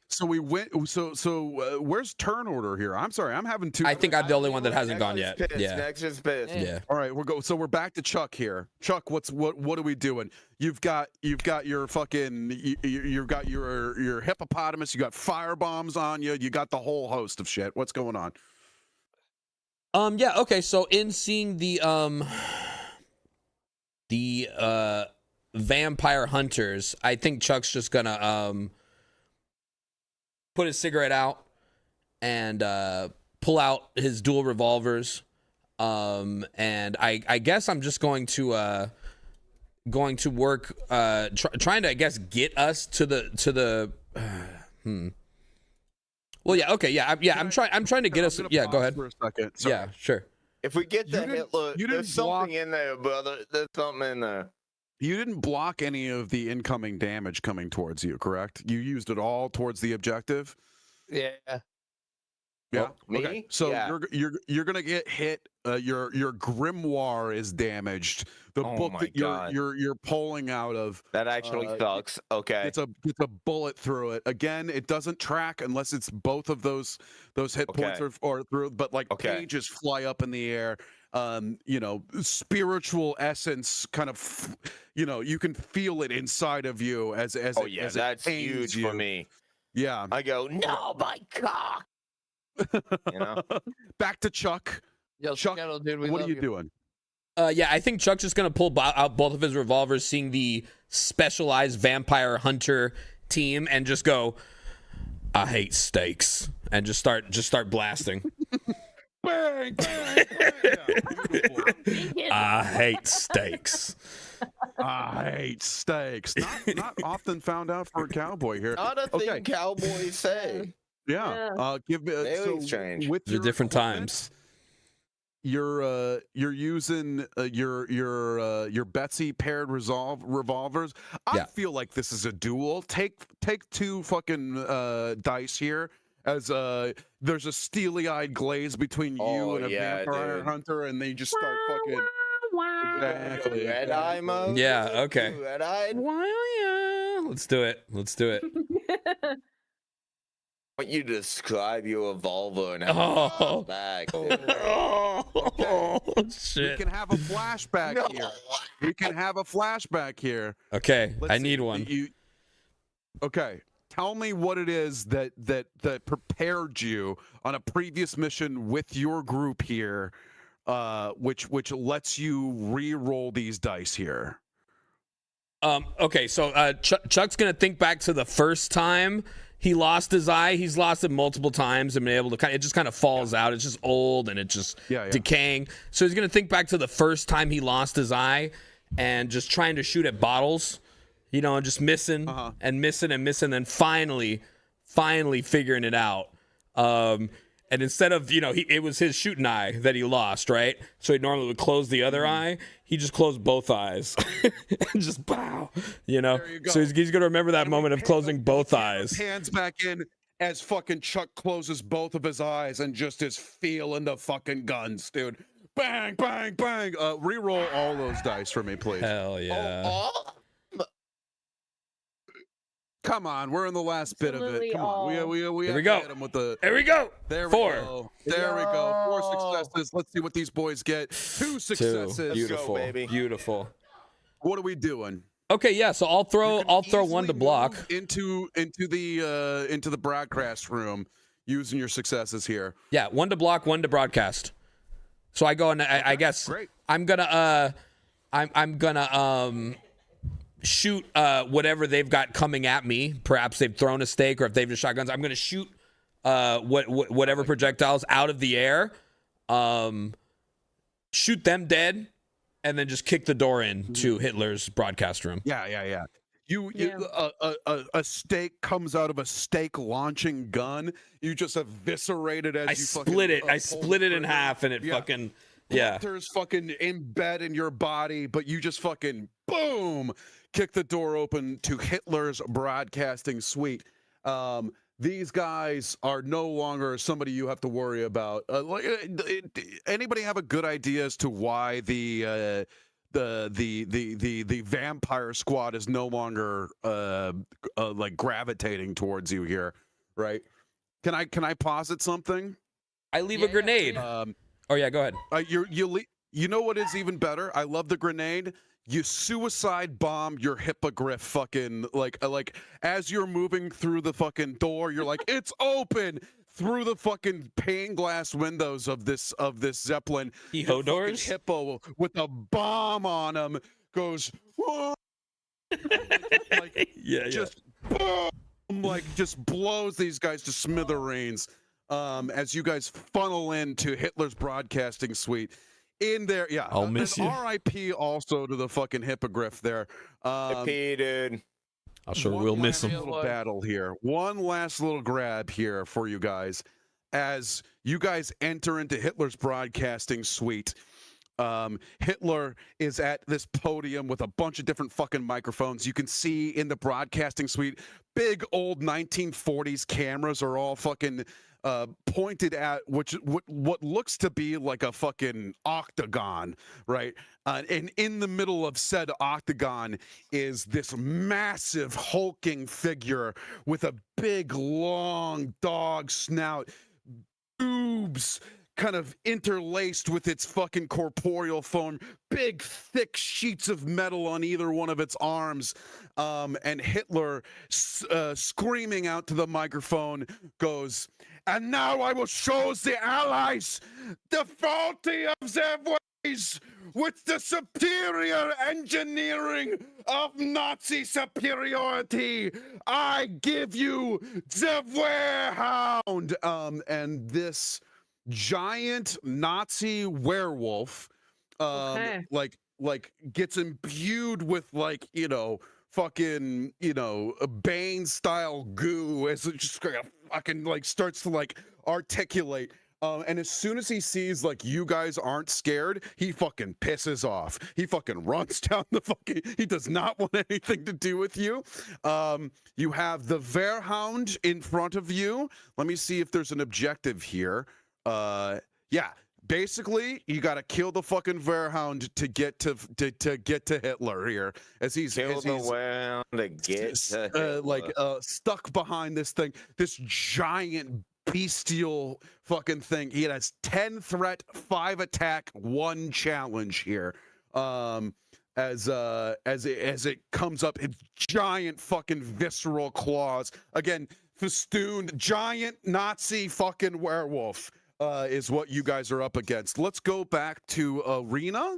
So we went. So where's turn order here? I'm sorry, I'm having 2. I think I'm the only one that hasn't gone yet. Pissed. Yeah. Next is pissed. Yeah. All right, we're back to Chuck here. Chuck, what are we doing? You've got your fucking you've got your hippopotamus. You got fire bombs on you. You got the whole host of shit. What's going on? Yeah. Okay. So in seeing the vampire hunters, I think Chuck's just gonna put his cigarette out and pull out his dual revolvers, and I guess I'm just going to work trying to, I guess, get us to the well, yeah, okay, yeah, I'm trying to get us. Yeah, go ahead for a second. Sorry. Yeah, sure. If we get the Hitler, there's something in there, brother. There's something in there. You didn't block any of the incoming damage coming towards you, correct? You used it all towards the objective. Yeah. Yeah. Me? Okay. So Yeah. you're gonna get hit. Your grimoire is damaged. The book that you're pulling out of that actually sucks. Okay. It's a bullet through it. Again, it doesn't track unless it's both of those hit points or through. But like pages fly up in the air. Spiritual essence kind of, you can feel it inside of you as that's huge for me. Yeah. I go, no, my cock. Back to Chuck. Yo, Chuck, dude, what are you doing? Yeah, I think Chuck's just gonna pull out both of his revolvers, seeing the specialized vampire hunter team, and just go, I hate steaks, and just start blasting. bang, bang, bang. Yeah, beautiful. I hate steaks. I hate steaks. Not often found out for a cowboy here. Not a thing cowboys say. Yeah. Give me Very strange. with They're your different equipment, times. You're using your Betsy paired revolvers. I Yeah. feel like this is a duel. Take 2 fucking dice here. As there's a steely-eyed glaze between you and a vampire hunter, and they just start fucking exactly Red eye mode. Yeah, okay. Red eyed. Well, yeah. Let's do it. What you describe your revolver and Oh. back. Oh, shit. We can have a flashback here. We can have a flashback here. Okay, Let's I see. need one. Okay, tell me what it is that prepared you on a previous mission with your group here, which lets you re-roll these dice here. Okay, so Chuck's gonna think back to the first time he lost his eye. He's lost it multiple times and been able to it just kind of falls out. It's just old and it's just decaying. So he's gonna think back to the first time he lost his eye and just trying to shoot at bottles, and just missing and missing and missing, then finally figuring it out. And instead of, it was his shooting eye that he lost, right? So he normally would close the other eye. He just closed both eyes and just bow, So he's going to remember that moment of closing both eyes. Hands back in as fucking Chuck closes both of his eyes and just is feeling the fucking guns, dude. Bang, bang, bang. Reroll all those dice for me, please. Hell yeah. Come on, we're in the last bit of it. Come on, we Here we go. hit 'em with the. There we go. There we 4. go. There we go. 4 successes. Let's see what these boys get. 2 successes. Beautiful, baby. beautiful. What are we doing? Okay, yeah. So I'll throw one to block into the broadcast room using your successes here. Yeah, 1 to block, 1 to broadcast. So I go and I guess great. I'm gonna shoot whatever they've got coming at me. Perhaps they've thrown a stake, or if they've just shotguns, I'm gonna shoot whatever projectiles out of the air, shoot them dead, and then just kick the door in to Hitler's broadcast room. Yeah. A stake comes out of a stake launching gun. You just eviscerate it as I split it. I split it in half, and it fucking There's fucking embed in your body, but you just fucking boom, kick the door open to Hitler's broadcasting suite. These guys are no longer somebody you have to worry about. Anybody have a good idea as to why the vampire squad is no longer like gravitating towards you here, right? Can I posit something? I leave a grenade. Oh yeah, go ahead. You know what is even better? I love the grenade. You suicide bomb your hippogriff fucking like as you're moving through the fucking door, you're like, it's open through the fucking pane glass windows of this Zeppelin. Doors? Hippo with a bomb on him goes just boom, just blows these guys to smithereens. As you guys funnel into Hitler's broadcasting suite. In there, yeah. I'll miss you. R.I.P. also to the fucking hippogriff there. R.I.P. dude. I'll sure we'll miss him. Little battle here. One last little grab here for you guys, as you guys enter into Hitler's broadcasting suite. Hitler is at this podium with a bunch of different fucking microphones. You can see in the broadcasting suite, big old 1940s cameras are all fucking pointed at what looks to be like a fucking octagon, right? And in the middle of said octagon is this massive hulking figure with a big long dog snout, boobs kind of interlaced with its fucking corporeal form, big thick sheets of metal on either one of its arms, and Hitler screaming out to the microphone goes, "And now I will show the Allies the faulty of their ways with the superior engineering of Nazi superiority. I give you the Wehrhound." And this giant Nazi werewolf, Okay. like gets imbued with like fucking Bane style goo as it just kind of fucking like starts to like articulate. And as soon as he sees like you guys aren't scared, he fucking pisses off. He fucking runs down the fucking. He does not want anything to do with you. You have the Verhound in front of you. Let me see if there's an objective here. Yeah. Basically, you got to kill the fucking Verhound to get to Hitler here, as he's kill the Verhound to get to Hitler. Stuck behind this thing, this giant bestial fucking thing. He has 10 threat, 5 attack, 1 challenge here. As it comes up, its giant fucking visceral claws, again festooned, giant Nazi fucking werewolf. Is what you guys are up against. Let's go back to Arena.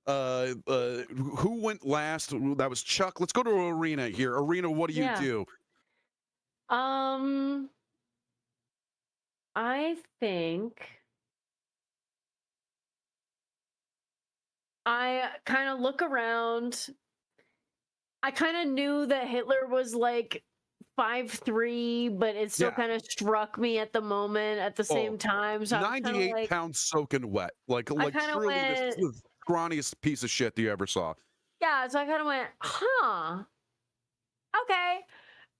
Who went last? That was Chuck. Let's go to Arena here. Arena, what do you do? I think I kind of look around. I kind of knew that Hitler was like 5'3", but it still kind of struck me at the moment at the same time. So 98 like, pounds soaking wet. Like truly the scrawniest piece of shit you ever saw. Yeah, so I kind of went, huh. Okay.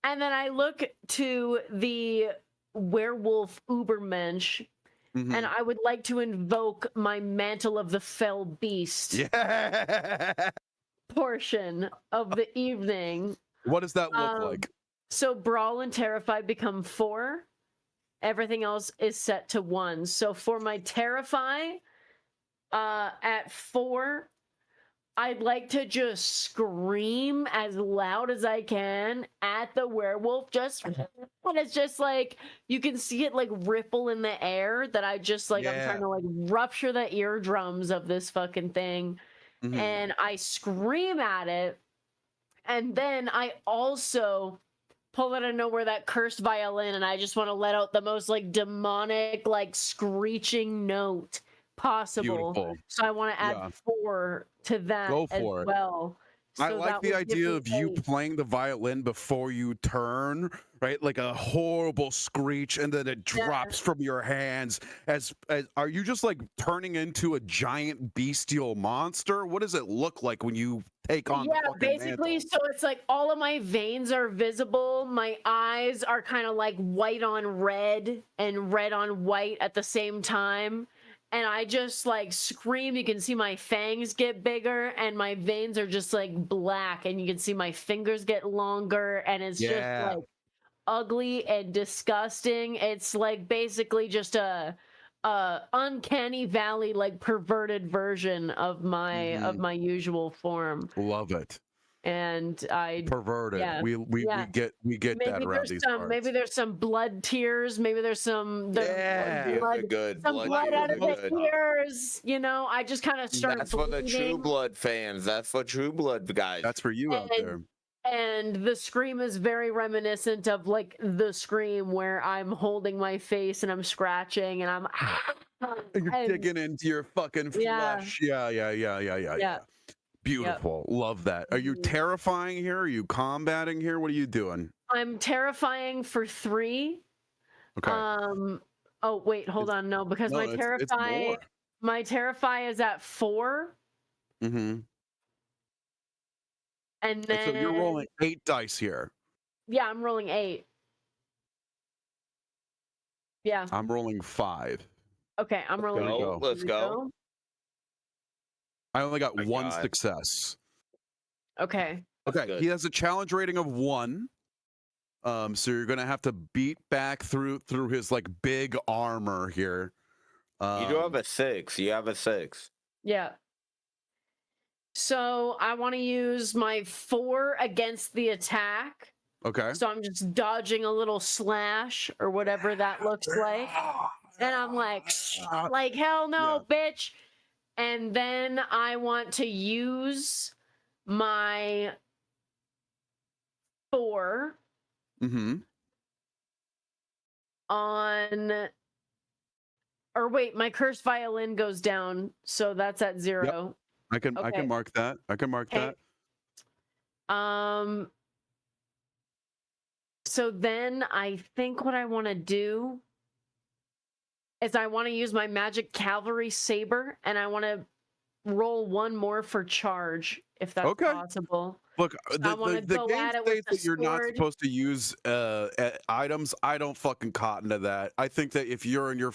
And then I look to the werewolf Ubermensch, and I would like to invoke my Mantle of the Fell Beast portion of the evening. What does that look like? So Brawl and Terrify become 4. Everything else is set to 1. So for my Terrify, at 4, I'd like to just scream as loud as I can at the werewolf. And it's just like, you can see it like ripple in the air, that I just like, I'm trying to like rupture the eardrums of this fucking thing. And I scream at it. And then I also pull out of nowhere that cursed violin, and I just want to let out the most like demonic, like screeching note possible. Beautiful. So I want to add 4 to that as well. So I like the idea of you playing the violin before you turn, right? Like a horrible screech, and then it drops from your hands. As are you just like turning into a giant bestial monster? What does it look like when you take on the fucking basically mantle? So it's like all of my veins are visible. My eyes are kind of like white on red and red on white at the same time. And I just like scream. You can see my fangs get bigger, and my veins are just like black, and you can see my fingers get longer, and it's just like ugly and disgusting. It's like basically just a uncanny valley, like perverted version of my usual form. Love it. And I perverted. We get maybe that around these parts. Maybe there's some blood tears. Maybe there's some blood out of the ears. You know, I just kind of start. That's for the True Blood fans. That's for True Blood guys. That's for you out there. And the scream is very reminiscent of like the scream where I'm holding my face and I'm scratching and I'm. You're digging into your fucking flesh. Yeah. Beautiful. Yep. Love that. Are you terrifying here? Are you combating here? What are you doing? I'm terrifying for 3. Okay. Oh wait, hold on. No, because my terrify is at 4. Mm-hmm. And then so you're rolling 8 dice here. Yeah, I'm rolling 8. Yeah. I'm rolling 5. Okay, I'm rolling 8. Let's go. I only got 1 success. Okay. Okay. He has a challenge rating of 1. So you're gonna have to beat back through his like big armor here. You do have a 6. You have a 6. Yeah. So I want to use my 4 against the attack. Okay. So I'm just dodging a little slash or whatever that looks like. And I'm like hell no, bitch. And then I want to use my 4 on, or wait, my cursed violin goes down, so that's at 0. I can mark that. I can mark Okay. that. So then I think what I want to do is I want to use my magic cavalry saber, and I want to roll one more for charge, if that's possible. Look, I want to the go game at it states with the that you're not sword. supposed to use items. I don't fucking cotton to that. I think that if you're in your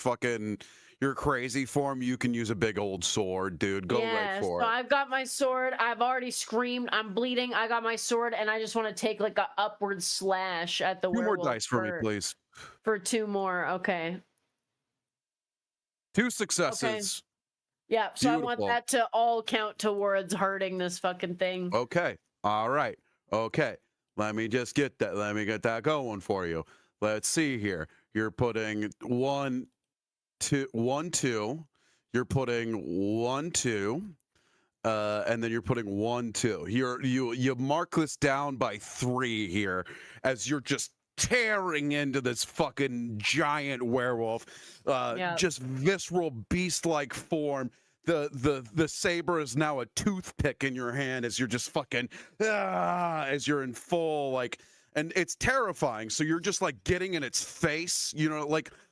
crazy form, you can use a big old sword, dude. Go right for so it. I've got my sword. I've already screamed. I'm bleeding. I got my sword, and I just want to take like a upward slash at the 2 more werewolf dice for me, please. For 2 more. Okay. 2 successes. Yeah, so Beautiful. I want that to all count towards hurting this fucking thing. Okay. All right. Okay. Let me just get that. Let me get that going for you. Let's see here. You're putting 1, 2, 1, 2. You're putting 1, 2. And then you're putting 1, 2. You mark this down by 3 here as you're just tearing into this fucking giant werewolf, just visceral beast-like form. The saber is now a toothpick in your hand as you're just fucking as you're in full and it's terrifying. So you're just like getting in its face,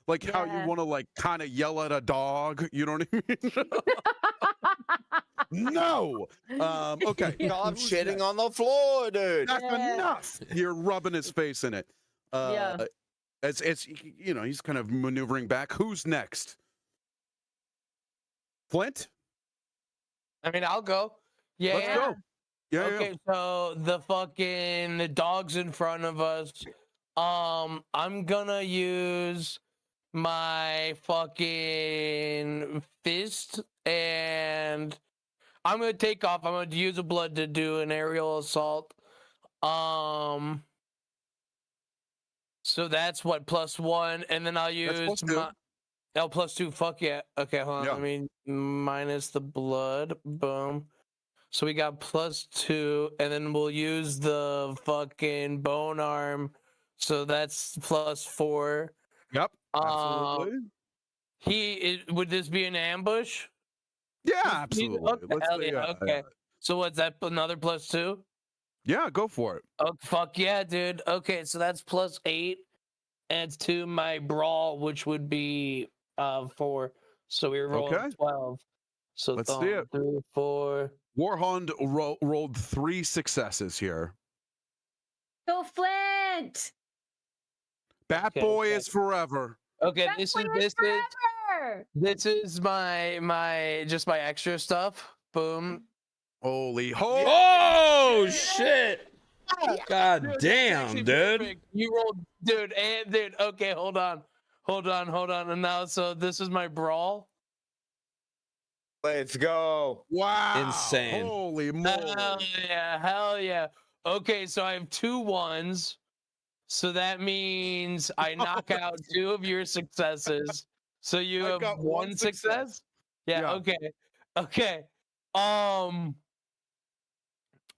like how you want to like kind of yell at a dog, you know what I mean? No. Okay. Stop shitting on the floor, dude. That's enough. You're rubbing his face in it. As he's kind of maneuvering back. Who's next? Flint? I mean, I'll go. Yeah. Let's go. Yeah. Okay, so the dog's in front of us. I'm gonna use my fucking fist and I'm gonna take off. I'm gonna use a blood to do an aerial assault. So that's what, +1, and then I'll use my +2. Fuck yeah. Okay, hold on. Yeah. Let me minus the blood. Boom. So we got +2, and then we'll use the fucking bone arm. So that's +4. Yep. Absolutely. Would this be an ambush? Yeah, absolutely. Okay, okay. So what's that? Another +2? Yeah, go for it. Oh fuck yeah, dude. Okay, so that's +8. Adds to my brawl, which would be 4. So we rolled 12. So let's see it. 3, 4. Warhound rolled 3 successes here. Go Flint! Bat Boy is forever. Okay, this is my just my extra stuff. Boom. Holy Oh shit! God damn, dude. You rolled, dude. Okay, hold on. And now, so this is my brawl. Let's go. Wow. Insane. Holy moly. Hell yeah. Okay, so I have 2 1s. So that means I knock out 2 of your successes. So you have got 1 success? Yeah, okay.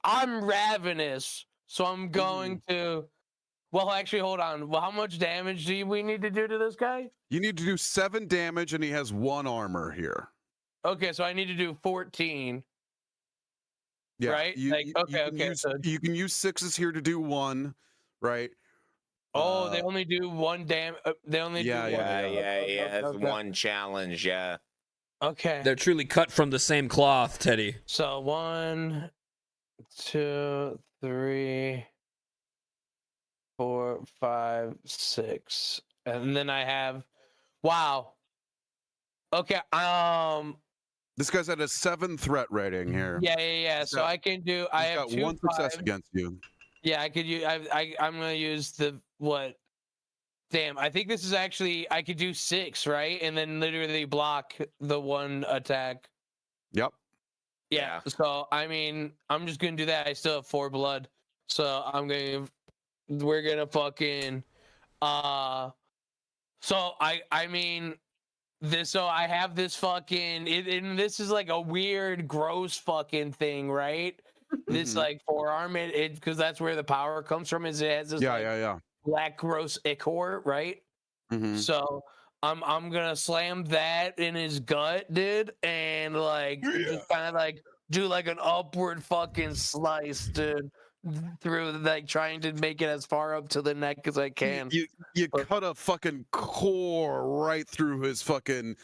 I'm ravenous, so I'm going to. Well, actually, hold on. Well, how much damage do we need to do to this guy? You need to do 7 damage, and he has 1 armor here. Okay, so I need to do 14. Yeah, right? So you can use 6s here to do 1, right? Oh, they only do 1 damage. They only do 1. Yeah. That's 1 challenge. Yeah. Okay. They're truly cut from the same cloth, Teddy. So 1, 2, 3, 4, 5, 6, and then I have. Wow. Okay. This guy's at a 7 threat rating here. Yeah. So I can do. I have got 1 success against you. Yeah, I could use. I'm gonna use the what? Damn, I think this is actually. I could do 6, right? And then literally block the 1 attack. Yep. Yeah. So I mean, I'm just gonna do that. I still have 4 blood, so we're gonna fucking. So I mean. So I have this fucking, and this is like a weird, gross fucking thing, right? This like forearm, because that's where the power comes from. Is it has this black gross ichor, right? So I'm gonna slam that in his gut, dude, and like just kind of like do like an upward fucking slice, dude, through like trying to make it as far up to the neck as I can. You cut a fucking core right through his fucking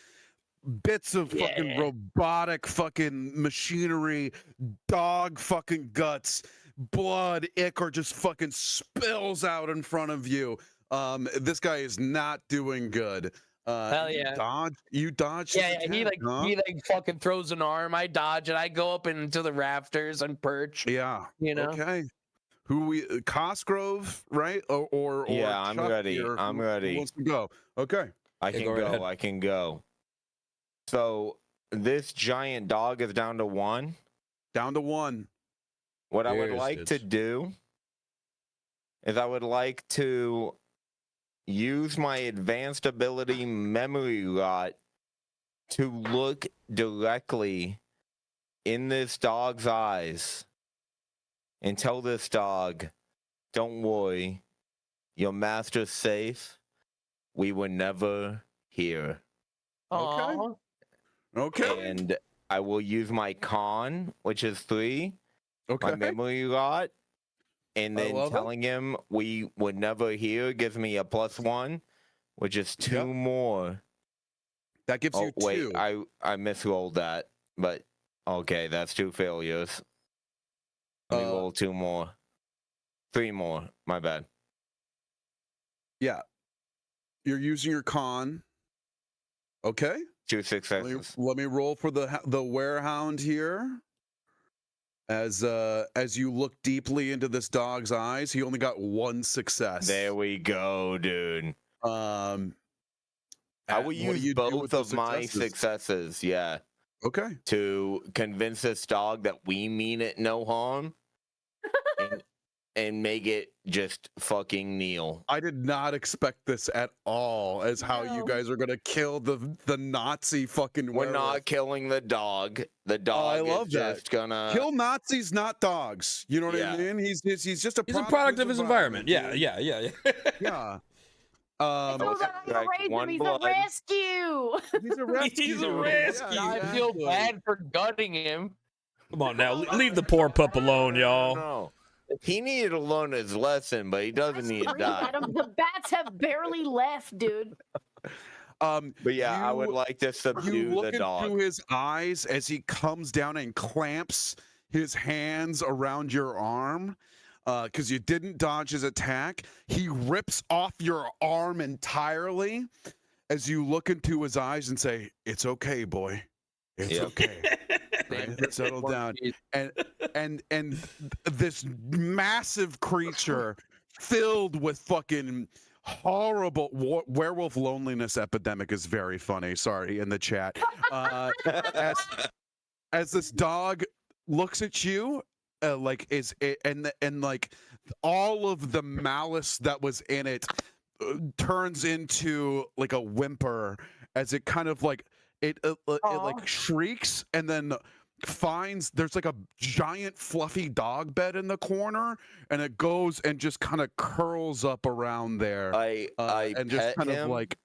bits of fucking robotic fucking machinery, dog fucking guts, blood, ichor just fucking spills out in front of you. This guy is not doing good. Hell yeah. You dodge. Yeah, he like fucking throws an arm. I dodge and I go up into the rafters and perch. Yeah. You know. Okay. Who we Cosgrove, right? Or yeah, I'm Chuck ready. here, I'm who ready. wants to go? Okay. I can go. I can go. So this giant dog is down to 1. Down to 1. What I would like to do is I would like to use my advanced ability memory rot to look directly in this dog's eyes and tell this dog, don't worry, your master's safe. We were never here. Okay. Okay. And I will use my con, which is 3, my memory rot, and then telling him we would never hear gives me a +1, which is 2 more. That gives you 2. Wait, I misrolled that, but okay, that's 2 failures. Let me roll 2 more. 3 more, my bad. Yeah. You're using your con. Okay. 2 successes. Let me roll for the werehound here. As you look deeply into this dog's eyes, he only got 1 success. There we go, dude. I will use both of my successes, yeah. Okay. To convince this dog that we mean it no harm. And make it just fucking kneel. I did not expect this at all as how you guys are gonna kill the Nazi fucking werewolf. We're not killing the dog. The dog is just gonna kill Nazis, not dogs. You know what I mean? He's just a product of his environment. Yeah. Yeah. He's a rescue. He's a rescue. He's a rescue. Yeah, I feel bad for gutting him. Come on now, leave the poor pup alone, y'all. No. He needed to learn his lesson, but he doesn't need to die. The bats have barely left, dude. But yeah, I would like to subdue the dog. Into his eyes as he comes down and clamps his hands around your arm, because you didn't dodge his attack. He rips off your arm entirely as you look into his eyes and say, "It's okay, boy. It's okay." Right? Settle down. And this massive creature filled with fucking horrible werewolf loneliness epidemic is very funny. Sorry, in the chat. As this dog looks at you, like all of the malice that was in it turns into like a whimper as it kind of like it like shrieks and then there's like a giant fluffy dog bed in the corner and it goes and just kind of curls up around there. I and just kind of like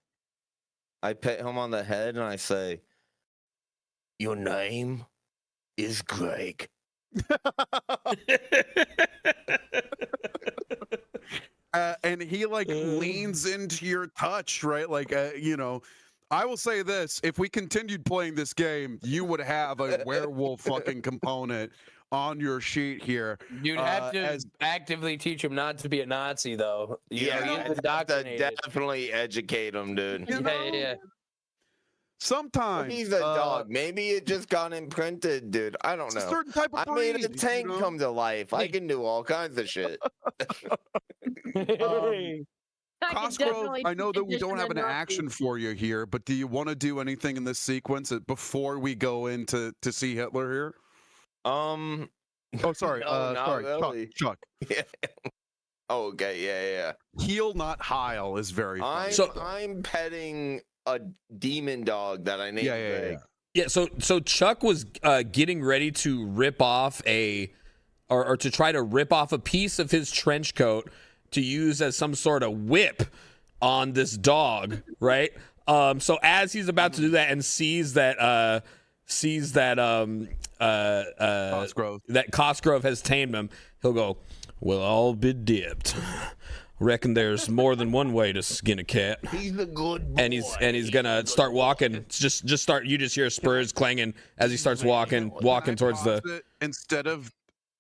I pet him on the head and I say, "Your name is Greg." And he like leans into your touch, right? Like I will say this: if we continued playing this game, you would have a werewolf fucking component on your sheet here. You'd have to actively teach him not to be a Nazi, though. You have to definitely educate him, dude. Yeah. Sometimes he's a dog. Maybe it just got imprinted, dude. I don't know. A certain type of breed, I made a tank come to life. I can do all kinds of shit. Cosgrove, I know that we don't have an action for you here, but do you want to do anything in this sequence before we go into to see Hitler here? Oh, sorry. Sorry, really. Chuck. Yeah. Oh, okay. Yeah. Heal, not Heil is very funny. I'm petting a demon dog that I named Greg. Yeah. So Chuck was getting ready to rip off or to try to rip off a piece of his trench coat to use as some sort of whip on this dog, right? So as he's about to do that and sees that Cosgrove has tamed him, he'll go, "Well, I'll be dipped. Reckon there's more than one way to skin a cat." He's a good boy. And he's gonna start walking. Just start. You just hear spurs clanging as he starts walking towards the. Instead of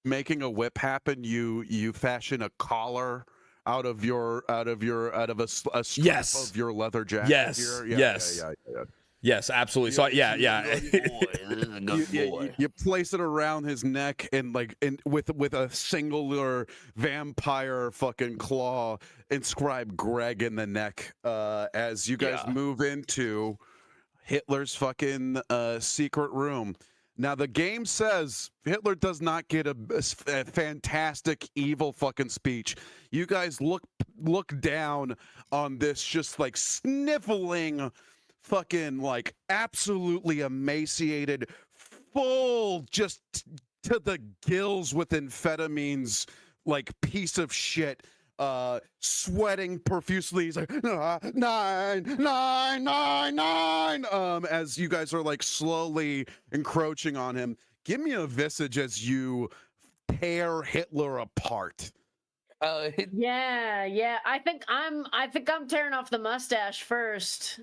making a whip happen, you fashion a collar out of a strap Yes. of your leather jacket. Yes. Here. Yes. Yes, absolutely. So yeah. You place it around his neck and with a singular vampire fucking claw, inscribe Greg in the neck. As you guys move into Hitler's fucking secret room. Now the game says Hitler does not get a fantastic evil fucking speech. You guys look down on this just like sniffling, fucking like absolutely emaciated, full just to the gills with amphetamines, like piece of shit, sweating profusely. He's like 9. As you guys are like slowly encroaching on him. Give me a visage as you tear Hitler apart. Yeah. I think I'm tearing off the mustache first.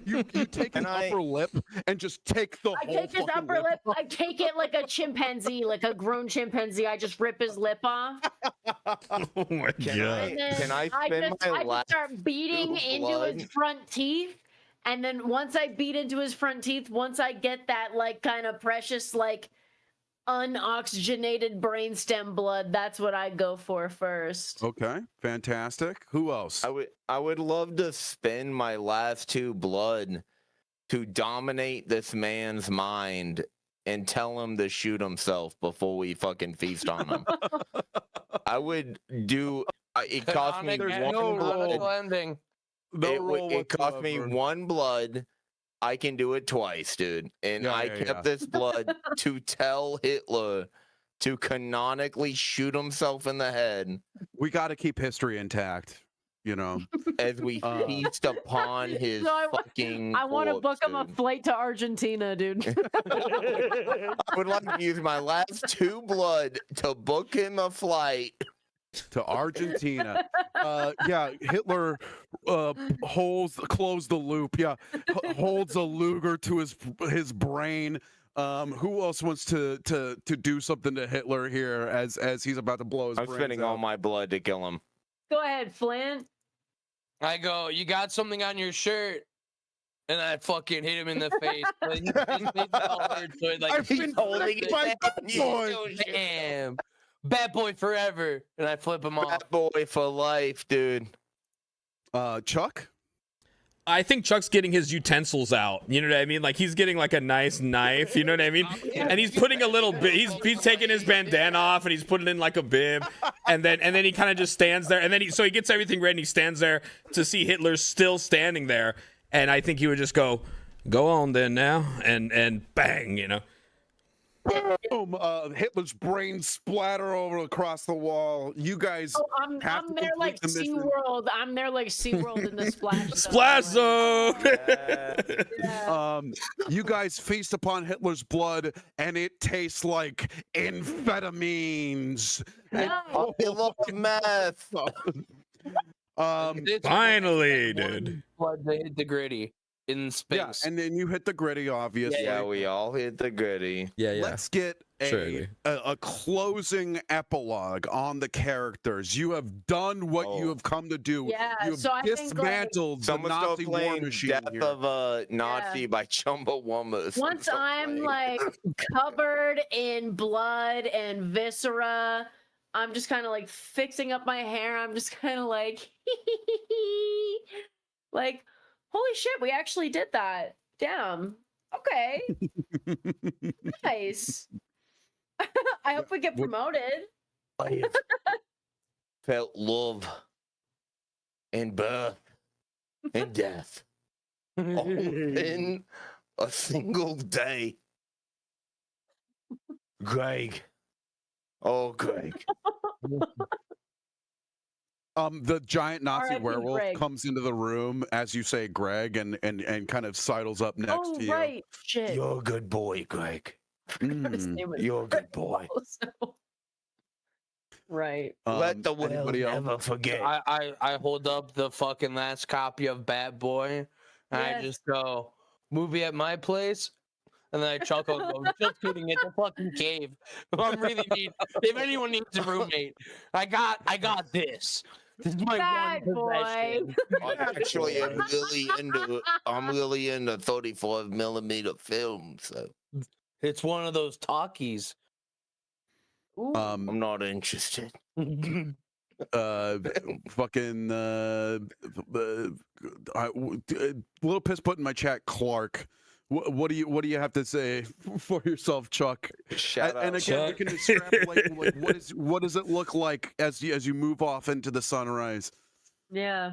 you take his upper lip and just take the whole take his upper lip. I take it like a chimpanzee, like a grown chimpanzee. I just rip his lip off. Oh my god! Can I spend my last start beating into his front teeth, and then once I beat into his front teeth, once I get that like kind of precious like unoxygenated brainstem blood, that's what I go for first. Okay, fantastic. Who else? I would love to spend my last 2 blood to dominate this man's mind and tell him to shoot himself before we fucking feast on him. I would do. It cost me one blood. It cost me 1 blood. I can do it twice, dude. And I kept this blood to tell Hitler to canonically shoot himself in the head. We got to keep history intact, you know. As we feast upon his fucking I want to book him a dude. flight to Argentina, dude. I would like to use my last 2 blood to book him a flight to Argentina. Hitler close the loop. Holds a Luger to his brain. Who else wants to do something to Hitler here as he's about to blow his brains I'm spending out? all my blood to kill him. Go ahead, Flint. I go, "You got something on your shirt?" And I fucking hit him in the face. I've been holding it by damn. Bad boy forever. And I flip him off. Bad boy for life, dude. Chuck? I think Chuck's getting his utensils out. You know what I mean? Like he's getting like a nice knife. You know what I mean? And he's putting a little bit. He's taking his bandana off and he's putting in like a bib. And then he kind of just stands there. And then he gets everything ready. And he stands there to see Hitler still standing there. And I think he would just go on then now, and bang, you know. Boom! Hitler's brains splatter over across the wall. You guys, I'm there like SeaWorld. I'm there like SeaWorld in the splash zone. Splash zone. You guys feast upon Hitler's blood, and it tastes like amphetamines. I love meth. Finally, dude. Blood, they hit the gritty in space. Yeah, and then you hit the gritty, obviously. Yeah, we all hit the gritty. Yeah. Let's get a closing epilogue on the characters. You have done what you have come to do. Yeah, you have so I think, dismantled the Nazi war machine. Death here. of a Nazi by Chumbawamba. Once I'm like covered in blood and viscera, I'm just kind of like fixing up my hair. I'm just kind of like, like, holy shit, we actually did that. Damn. Okay. Nice. I hope we get promoted. I have felt love and birth and death all in a single day. Greg. Oh, Greg. The giant Nazi R.I.P. werewolf Greg. comes into the room as you say Greg and kind of sidles up next to you. Right. Shit. You're a good boy, Greg. His name was You're a good boy. also. Right. Let the world anybody else? never forget. I hold up the fucking last copy of Bad Boy, and I Yes. just go, movie at my place, and then I chuckle and go, just kidding, it's a fucking cave. If anyone needs a roommate, I got this. This is my Bad one boy. possession. Actually, I'm really into 35mm film, so It's one of those talkies. Ooh. I'm not interested. Fucking little piss put in my chat, Clark. What do you have to say for yourself, Chuck? Shout And out. again, Chuck. we can extrapolate like what does it look like as you move off into the sunrise? Yeah.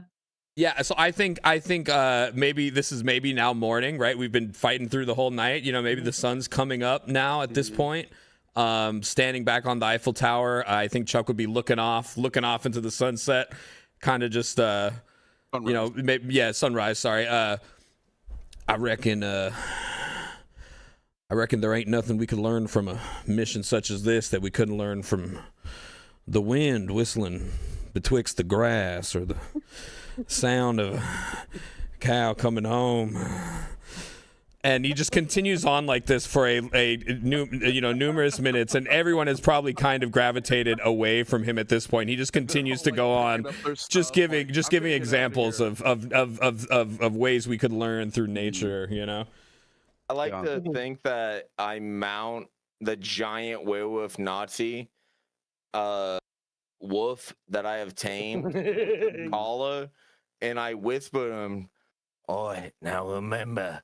Yeah, so I think maybe this is now morning, right? We've been fighting through the whole night. You know, maybe the sun's coming up now at this point. Standing back on the Eiffel Tower, I think Chuck would be looking off into the sunset, kind of just Sunrise. you know, sunrise. Sorry. I reckon there ain't nothing we could learn from a mission such as this that we couldn't learn from the wind whistling betwixt the grass or the sound of a cow coming home. And he just continues on like this for numerous minutes, and everyone has probably kind of gravitated away from him at this point. He just continues to go on, just giving examples of ways we could learn through nature. You know, I like to think that I mount the giant werewolf Nazi wolf that I have tamed, collar, and I whisper him, "Oi, now remember,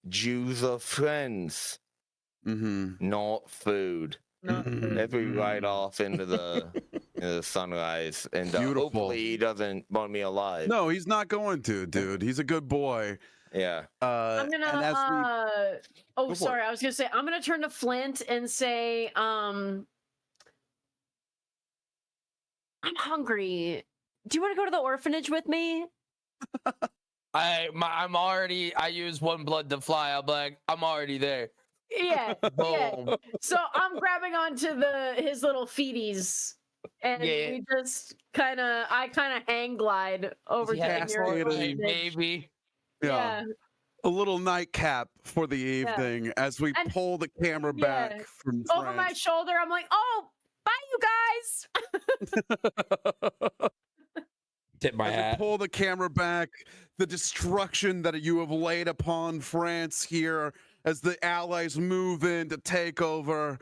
Jews are friends, not food." As we ride off into the sunrise, and hopefully he doesn't burn me alive. No, he's not going to, dude. He's a good boy. Yeah. I'm gonna. and as Oh, for sorry. I was gonna say I'm gonna turn to Flint and say, I'm hungry. Do you want to go to the orphanage with me? I'm already. I use one blood to fly. I'm like, I'm already there. Yeah. Yeah. Boom. So I'm grabbing onto his little feeties, and Yeah. we just kind of hang glide over Yeah, to your orphanage. maybe. Yeah. a little nightcap for the evening as we And- pull the camera back from Over my France. shoulder, I'm like, "Oh, bye, you guys." tip my As we hat. pull the camera back, the destruction that you have laid upon France here as the Allies move in to take over.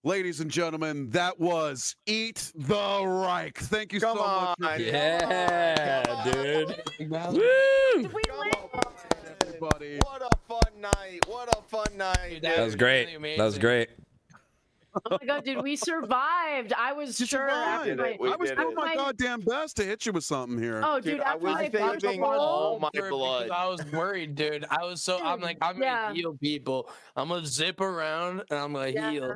Ladies and gentlemen, that was Eat the Reich. Thank you Come so much. for on. being Yeah, Come on. dude. Did Woo! we win? everybody. What a fun night. What a fun night. That was great. That was great. Oh my god, dude, we survived. I was You sure after survived. my, I was did doing it. my goddamn best to hit you with something here. oh, dude, Dude, I after was my saving first all roll, my Because blood. I was worried, dude. I'm like, I'm Yeah. gonna heal people. I'm gonna zip around and I'm gonna Yeah. heal.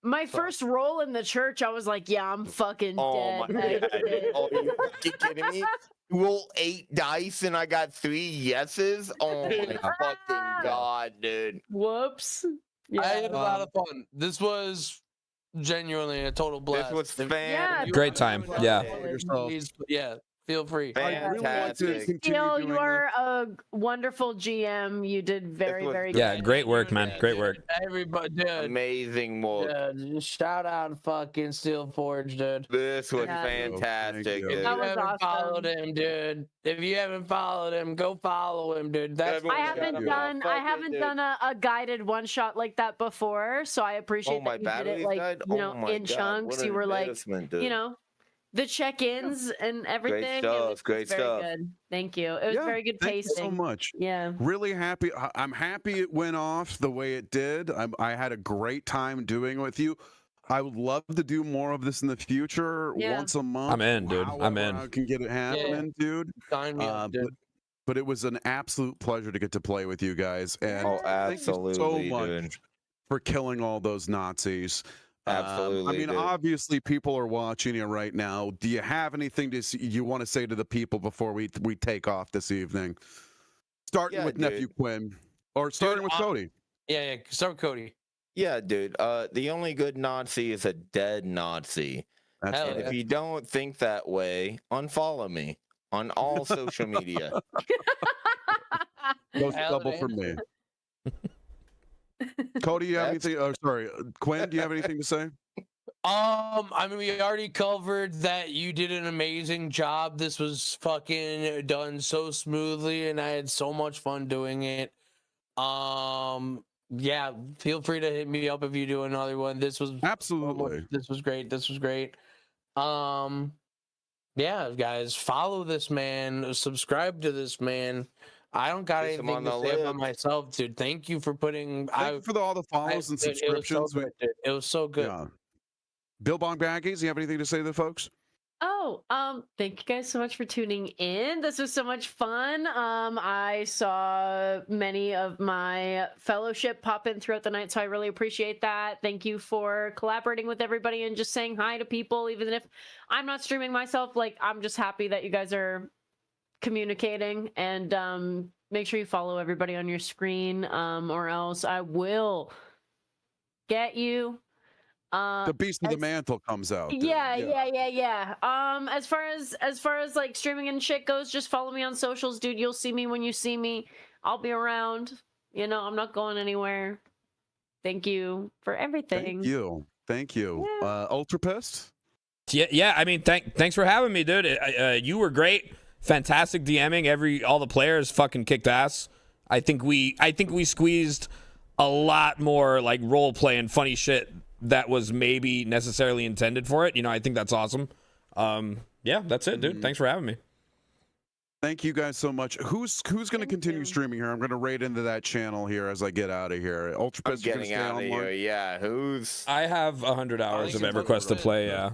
my first roll in the church, I was like, yeah, I'm fucking Oh dead. my I god. did. Oh, you fucking kidding me? Roll 8 dice and I got 3 yeses? Oh my fucking god, dude. Whoops. I Yeah. had a lot of fun. This was genuinely a total blast. This was If fan. you Great haven't time. done Yeah. it, please, yeah, feel free. Fantastic. Neil, you are a wonderful GM. You did very, was very Yeah, good. great work, man. Great work. Everybody, dude. Amazing work. Dude, shout out fucking Steel Forge, dude. This was Yeah. fantastic, Thank you. dude. If That you was haven't awesome. followed him, dude. If you haven't followed him, go follow him, dude. That's Everyone I gotta haven't go. done Fuck I it, haven't dude. done a guided one shot like that before, so I appreciate Oh, my that you did batteries it like died? you Oh know my in God, chunks. what You an were like embarrassment, dude. you know the check-ins and everything. It stuff, was great very stuff. good. Thank you. It was Yeah, very good Thank you pacing. so much. Yeah. Really happy. I'm happy it went off the way it did. I had a great time doing it with you. I would love to do more of this in the future, Yeah. once a month. I'm in, dude. I'm however in. I can get it happening, dude. sign me up, dude. But it was an absolute pleasure to get to play with you guys. And Oh, thank you so absolutely, much dude. for killing all those Nazis. Absolutely. I mean, dude. obviously, people are watching you right now. Do you have anything you want to say to the people before we take off this evening? Starting with Nephew Quinn, or starting with Cody. Yeah, start with Cody. Yeah, dude. The only good Nazi is a dead Nazi. And if you don't think that way, unfollow me on all social media. No double for me. Cody, you have anything? Oh, sorry, Quinn, do you have anything to say? I mean, we already covered that you did an amazing job. This was fucking done so smoothly, and I had so much fun doing it. Yeah, feel free to hit me up if you do another one. This was absolutely. This was great. This was great. Yeah, guys, follow this man. Subscribe to this man. I don't got anything to say about myself, dude. Thank you for putting. Thank you for all the follows and subscriptions. It was so good. Yeah. Bill Bong Baggies, you have anything to say to the folks? Oh, thank you guys so much for tuning in. This was so much fun. I saw many of my fellowship pop in throughout the night, so I really appreciate that. Thank you for collaborating with everybody and just saying hi to people, even if I'm not streaming myself. Like, I'm just happy that you guys are communicating, and make sure you follow everybody on your screen, or else I will get you. The Beast of the Mantle comes out. Yeah. As far as like streaming and shit goes, just follow me on socials, dude. You'll see me when you see me. I'll be around. You know, I'm not going anywhere. Thank you for everything. Thank you. Yeah. Ultra Pissed? Yeah. I mean, thanks for having me, dude. You were great. Fantastic DMing. All the players fucking kicked ass. I think we squeezed a lot more like role play and funny shit that was maybe necessarily intended for it. You know, I think that's awesome. Yeah, that's it, dude. Thanks for having me. Thank you guys so much. Who's going to continue streaming here? I'm going to raid into that channel here as I get out of here. Ultra Pissed, I'm getting out of here. Yeah, I have 100 hours of EverQuest to play. Yeah.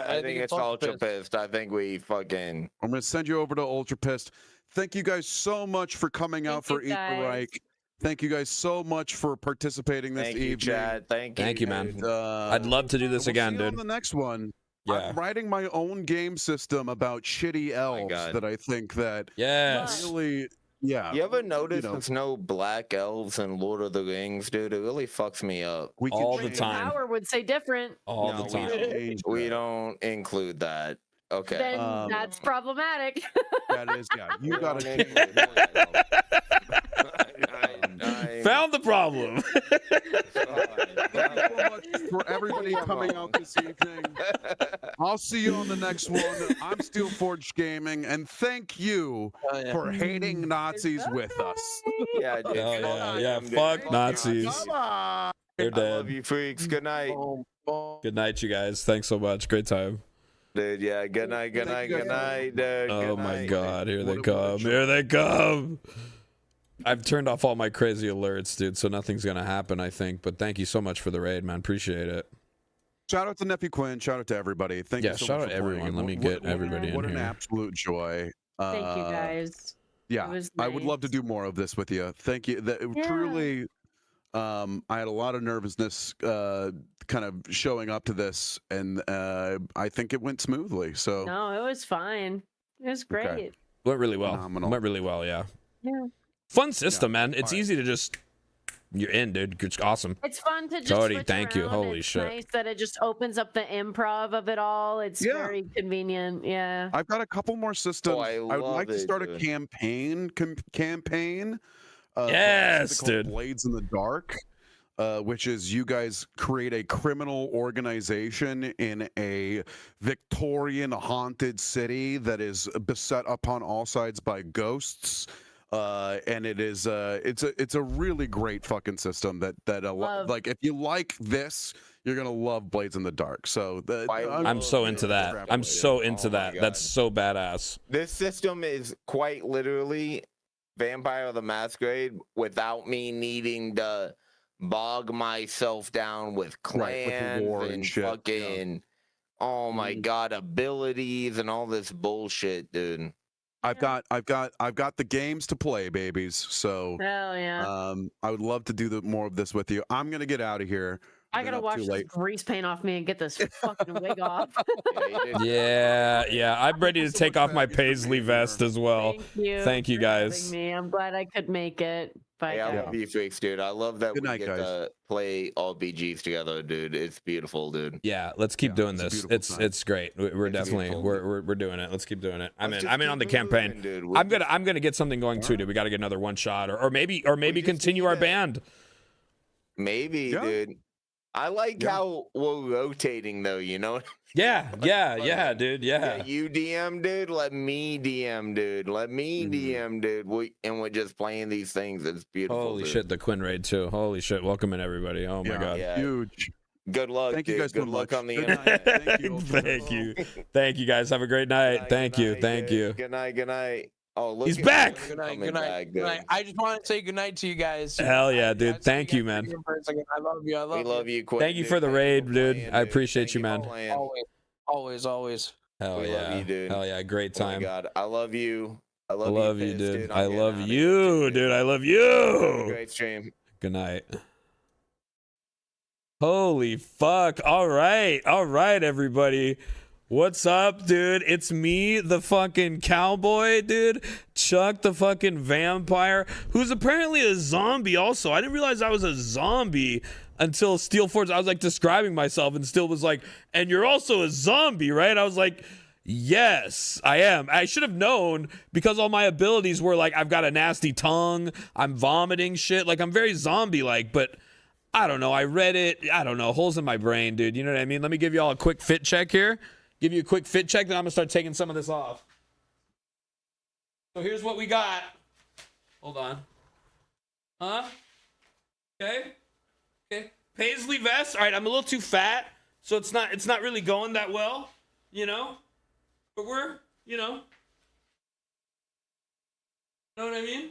I think it's Ultra Pissed. I think we fucking. I'm going to send you over to Ultra Pissed. Thank you guys so much for coming out for Eat the Reich. Thank you guys so much for participating this evening. Chad. Thank you, man. I'd love to do this again, dude. On the next one, yeah. I'm writing my own game system about shitty elves that I think that really, yeah. You ever notice there's no black elves in Lord of the Rings, dude? It really fucks me up. All the time. Power would say different. All the time. We don't include that. Okay. Then that's problematic. That is, yeah. You gotta. Found the problem. Thank you so much for everybody coming out this evening. I'll see you on the next one. I'm Steel Forge Gaming, and thank you for hating Nazis with us. Yeah, dude. Yeah. Fuck Nazis. They're dead. I love you, freaks. Good night. Good night, you guys. Thanks so much. Great time. Dude, yeah. Good night, dude. Oh my God. Here they come. Here they come. I've turned off all my crazy alerts, dude, so nothing's going to happen, I think. But thank you so much for the raid, man. Appreciate it. Shout out to Nephew Quinn. Shout out to everybody. Thank you so much. Shout out to everyone. Let me get everybody in here. What an absolute joy. Thank you, guys. Yeah, nice. I would love to do more of this with you. Thank you. Truly, I had a lot of nervousness kind of showing up to this, and I think it went smoothly. So no, it was fine. It was great. Okay. Went really well. Phenomenal. Went really well, yeah. Yeah. Fun system, man. It's easy to just you're in, dude. It's awesome. It's fun to just Cody, thank you. Holy it's shit. Nice that it just opens up the improv of it all. It's very convenient. Yeah. I've got a couple more systems. I would like to start a campaign. Yes, dude. Blades in the Dark. Which is you guys create a criminal organization in a Victorian haunted city that is beset upon all sides by ghosts. And it is it's a really great fucking system that like if you like this, you're gonna love Blades in the Dark. So I'm so into that. I'm so into that. That's so badass. This system is quite literally Vampire the Masquerade without me needing to bog myself down with clans and fucking oh my God, abilities and all this bullshit, dude. I've got the games to play, babies. So hell yeah. I would love to do more of this with you. I'm gonna get out of here. I gotta wash this grease paint off me and get this fucking wig off. Yeah. I'm ready to take off my paisley vest as well. Thank you for guys. having me. I'm glad I could make it. Bye, I love you, Fix, dude. I love that Good we night, get guys. to play all BGs together, dude. It's beautiful, dude. Yeah, let's keep doing this. It's great. We're definitely we're doing it. Let's keep doing it. I'm in on the campaign. Dude. I'm gonna get something going too, dude. We got to get another one shot or maybe continue our band. Maybe, dude. I like how we're rotating though, you know? Yeah, dude. Yeah. You DM, dude. Let me DM, dude. Let me DM, dude. We're just playing these things. It's beautiful. Holy shit, the Quinn raid too. Holy shit. Welcome in everybody. Oh my god. Yeah. Huge. Good luck. Thank dude. you guys Good so luck much. on the internet. Thank you. Thank you guys. Have a great night. Thank you. Good night. Oh, look, he's back. Good night. I just want to say good night to you guys. Hell yeah, dude. Thank you, man. I love you. We love you. Quinn, thank you for the raid, dude. I appreciate you, man. Always. Hell we yeah. love you, dude. Hell yeah. Great time. Oh my God. I love you. I love you, Fizz, dude. I'm I getting love out of you, here, dude. I love you. Great stream. Good night. Holy fuck. All right, everybody. What's up, dude? It's me, the fucking cowboy, dude. Chuck, the fucking vampire, who's apparently a zombie also. I didn't realize I was a zombie until Steel Forge. I was like describing myself and Steel was like, and you're also a zombie, right? I was like, yes, I am. I should have known because all my abilities were like, I've got a nasty tongue, I'm vomiting shit. Like, I'm very zombie-like, but I don't know. I read it. I don't know. Holes in my brain, dude. You know what I mean? Let me give you all a quick fit check here. Give you a quick fit check, then I'm gonna start taking some of this off. So here's what we got. Hold on. Okay. Paisley vest. All right, I'm a little too fat, so it's not really going that well, you know. But we're, you know what I mean?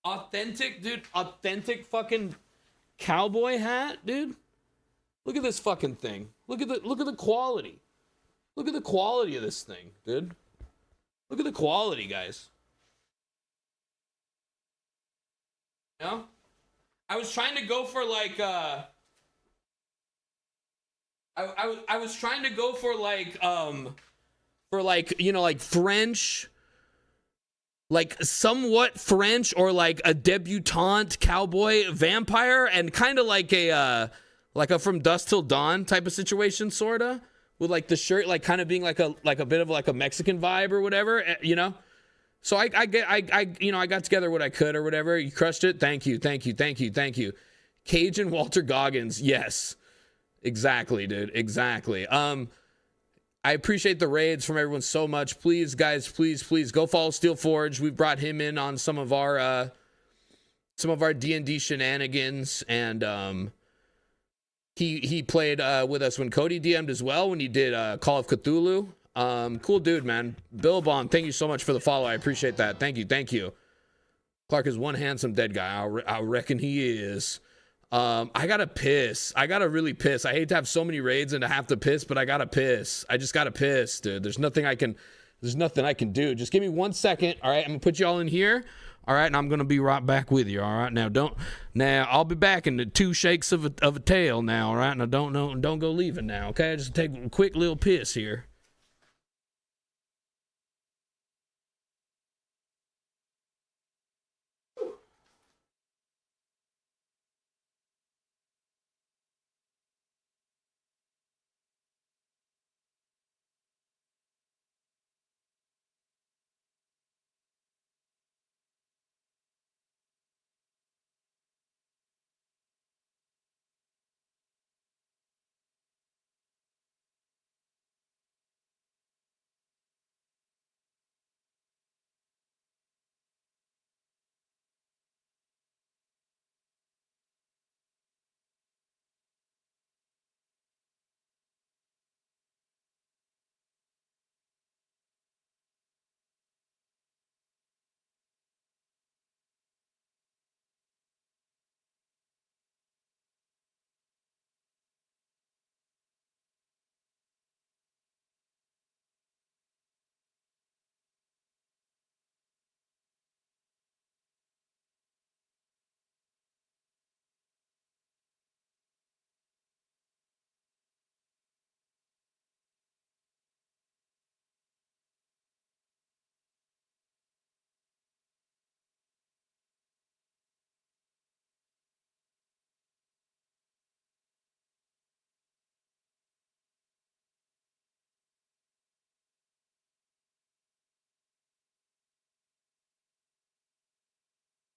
Authentic, dude. Authentic fucking cowboy hat, dude. Look at this fucking thing. Look at the quality. Look at the quality of this thing, dude. Look at the quality, guys. You know? I was trying to go for like I was trying to go for like you know, like French, like somewhat French or like a debutante cowboy vampire, and kind of like a From Dusk Till Dawn type of situation, sorta, with like the shirt like kind of being like a bit of like a Mexican vibe or whatever, you know. So I got together what I could or whatever. You crushed it. Thank you. Cajun Walter Goggins, yes, exactly, dude, exactly. I appreciate the raids from everyone so much. Please, guys, please go follow Steel Forge. We brought him in on some of our D&D shenanigans, and he played with us when Cody DM'd as well, when he did Call of Cthulhu. Cool dude, man. Bill Bond, thank you so much for the follow. I appreciate that. Thank you. Clark is one handsome dead guy. I reckon he is. I gotta piss. I gotta really piss. I hate to have so many raids and to have to piss, but I gotta piss. I just gotta piss, dude. There's nothing I can do. Just give me 1 second. All right, I'm gonna put you all in here. All right, and I'm gonna be right back with you. All right, now I'll be back in the 2 shakes of a tail. Now, all right, now don't go leaving now. Okay, just take a quick little piss here.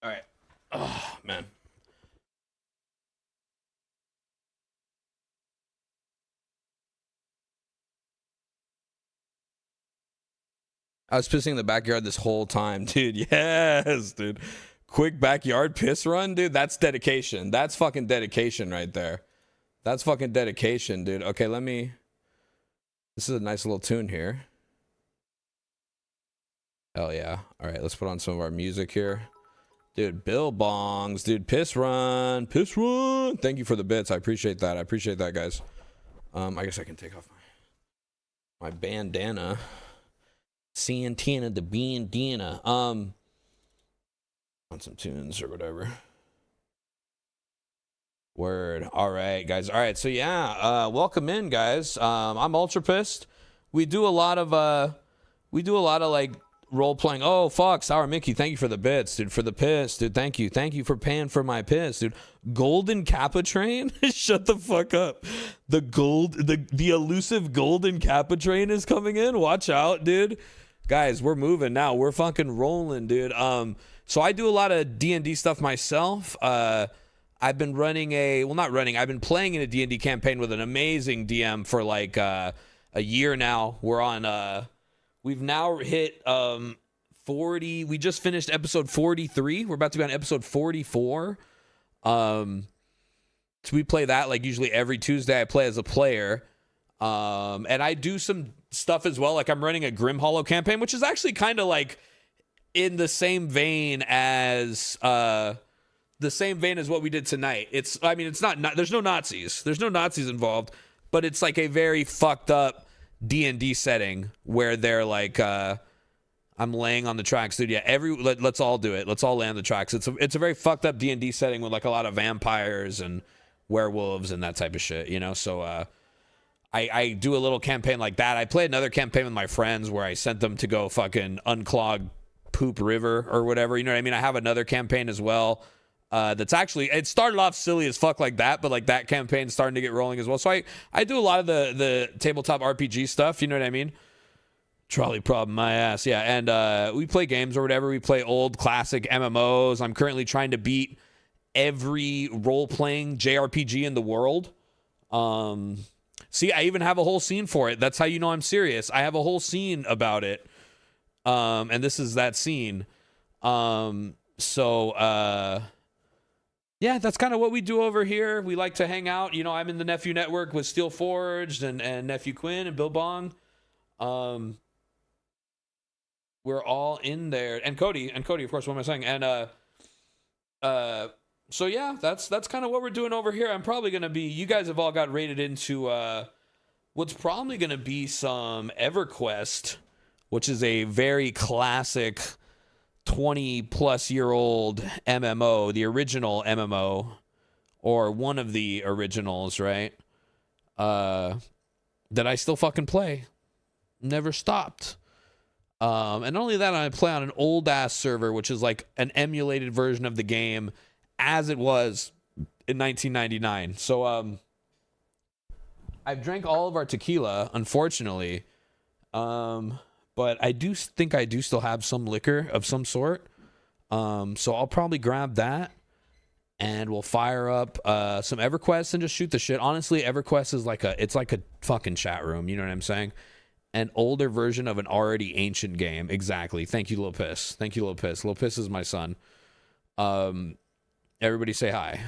All right. Oh man. I was pissing in the backyard this whole time, dude. Yes, dude. Quick backyard piss run, dude. That's dedication. That's fucking dedication right there. That's fucking dedication, dude. Okay, let me. This is a nice little tune here. Hell yeah. All right, let's put on some of our music here. Dude, Bill Bongs. Dude, piss run. Piss run. Thank you for the bits. I appreciate that. I appreciate that, guys. I guess I can take off my bandana. Santana the bandana. On some tunes or whatever. Word. All right, guys. All right, so yeah, welcome in, guys. I'm ultra pissed. We do a lot of like role playing. Oh fuck, Sour Mickey, thank you for the bits, dude. For the piss, dude. Thank you for paying for my piss, dude. Golden Kappa train. Shut the fuck up. The elusive Golden Kappa train is coming in. Watch out, dude. Guys, we're moving now. We're fucking rolling, dude. So I do a lot of D&D stuff myself. I've been I've been playing in a D&D campaign with an amazing DM for like a year now. We're on we've now hit 40. We just finished episode 43. We're about to be on episode 44. So we play that like usually every Tuesday. I play as a player. And I do some stuff as well. Like I'm running a Grim Hollow campaign, which is actually kind of like in the same vein as what we did tonight. It's not there's no Nazis. There's no Nazis involved, but it's like a very fucked up D&D setting where they're like I'm laying on the tracks, dude. Yeah, let's all do it. Let's all lay on the tracks. It's a very fucked up D&D setting with like a lot of vampires and werewolves and that type of shit, you know? So I do a little campaign like that. I played another campaign with my friends where I sent them to go fucking unclog Poop River or whatever. You know what I mean? I have another campaign as well. That's actually, it started off silly as fuck like that, but like that campaign's starting to get rolling as well. So I do a lot of the tabletop RPG stuff. You know what I mean? Trolley problem, my ass. Yeah. And we play games or whatever. We play old classic MMOs. I'm currently trying to beat every role-playing JRPG in the world. See, I even have a whole scene for it. That's how you know I'm serious. I have a whole scene about it. And this is that scene. Yeah, that's kind of what we do over here. We like to hang out. You know, I'm in the Nephew Network with Steel Forged and Nephew Quinn and Bill Bong. We're all in there. And Cody, of course, what am I saying? And so yeah, that's kind of what we're doing over here. I'm probably gonna be, you guys have all got rated into what's probably gonna be some EverQuest, which is a very classic 20-plus-year-old MMO, the original MMO, or one of the originals, right? That I still fucking play. Never stopped. And not only that, I play on an old-ass server, which is like an emulated version of the game as it was in 1999. So, I've drank all of our tequila, unfortunately. But I do think I do still have some liquor of some sort. So I'll probably grab that and we'll fire up some EverQuest and just shoot the shit. Honestly, EverQuest is like it's like a fucking chat room. You know what I'm saying? An older version of an already ancient game. Exactly. Thank you, Lil Piss. Thank you, Lil Piss. Lil Piss is my son. Everybody say hi.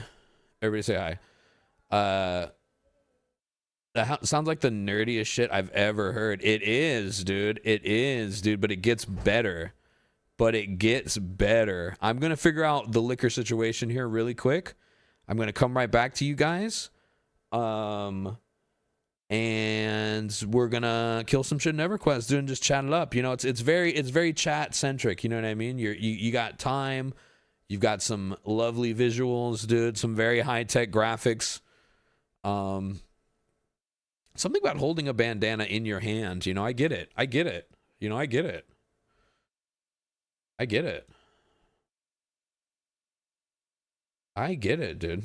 Everybody say hi. That sounds like the nerdiest shit I've ever heard. It is, dude. It is, dude. But it gets better. I'm going to figure out the liquor situation here really quick. I'm going to come right back to you guys. And we're going to kill some shit in EverQuest, dude, and just chat it up. You know, it's very chat centric. You know what I mean? You got time. You've got some lovely visuals, dude. Some very high tech graphics. Something about holding a bandana in your hand, you know, I get it. You know, I get it. I get it, dude.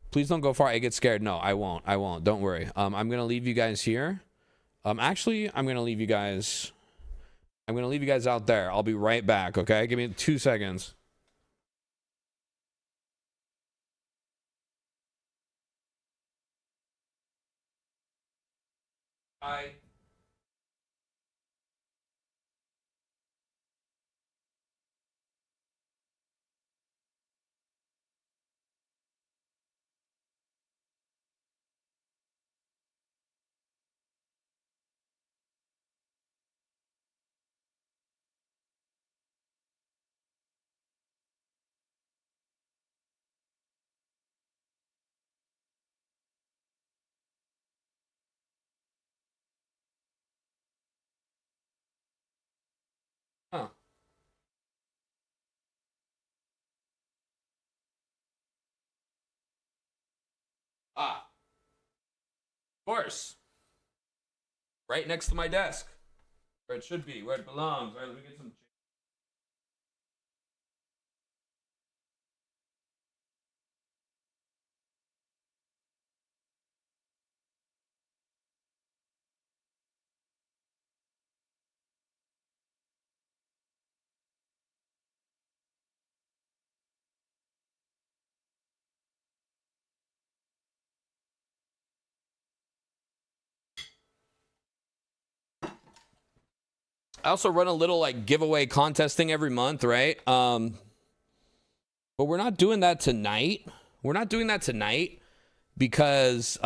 Please don't go far. I get scared. No, I won't. Don't worry. I'm going to leave you guys here. Actually, I'm going to leave you guys I'm going to leave you guys out there. I'll be right back, okay? Give me 2 seconds. Bye. Huh. Ah. Of course. Right next to my desk. Where it should be, where it belongs. All right, let me get some. I also run a little like giveaway contest thing every month, right? But we're not doing that tonight. We're not doing that tonight because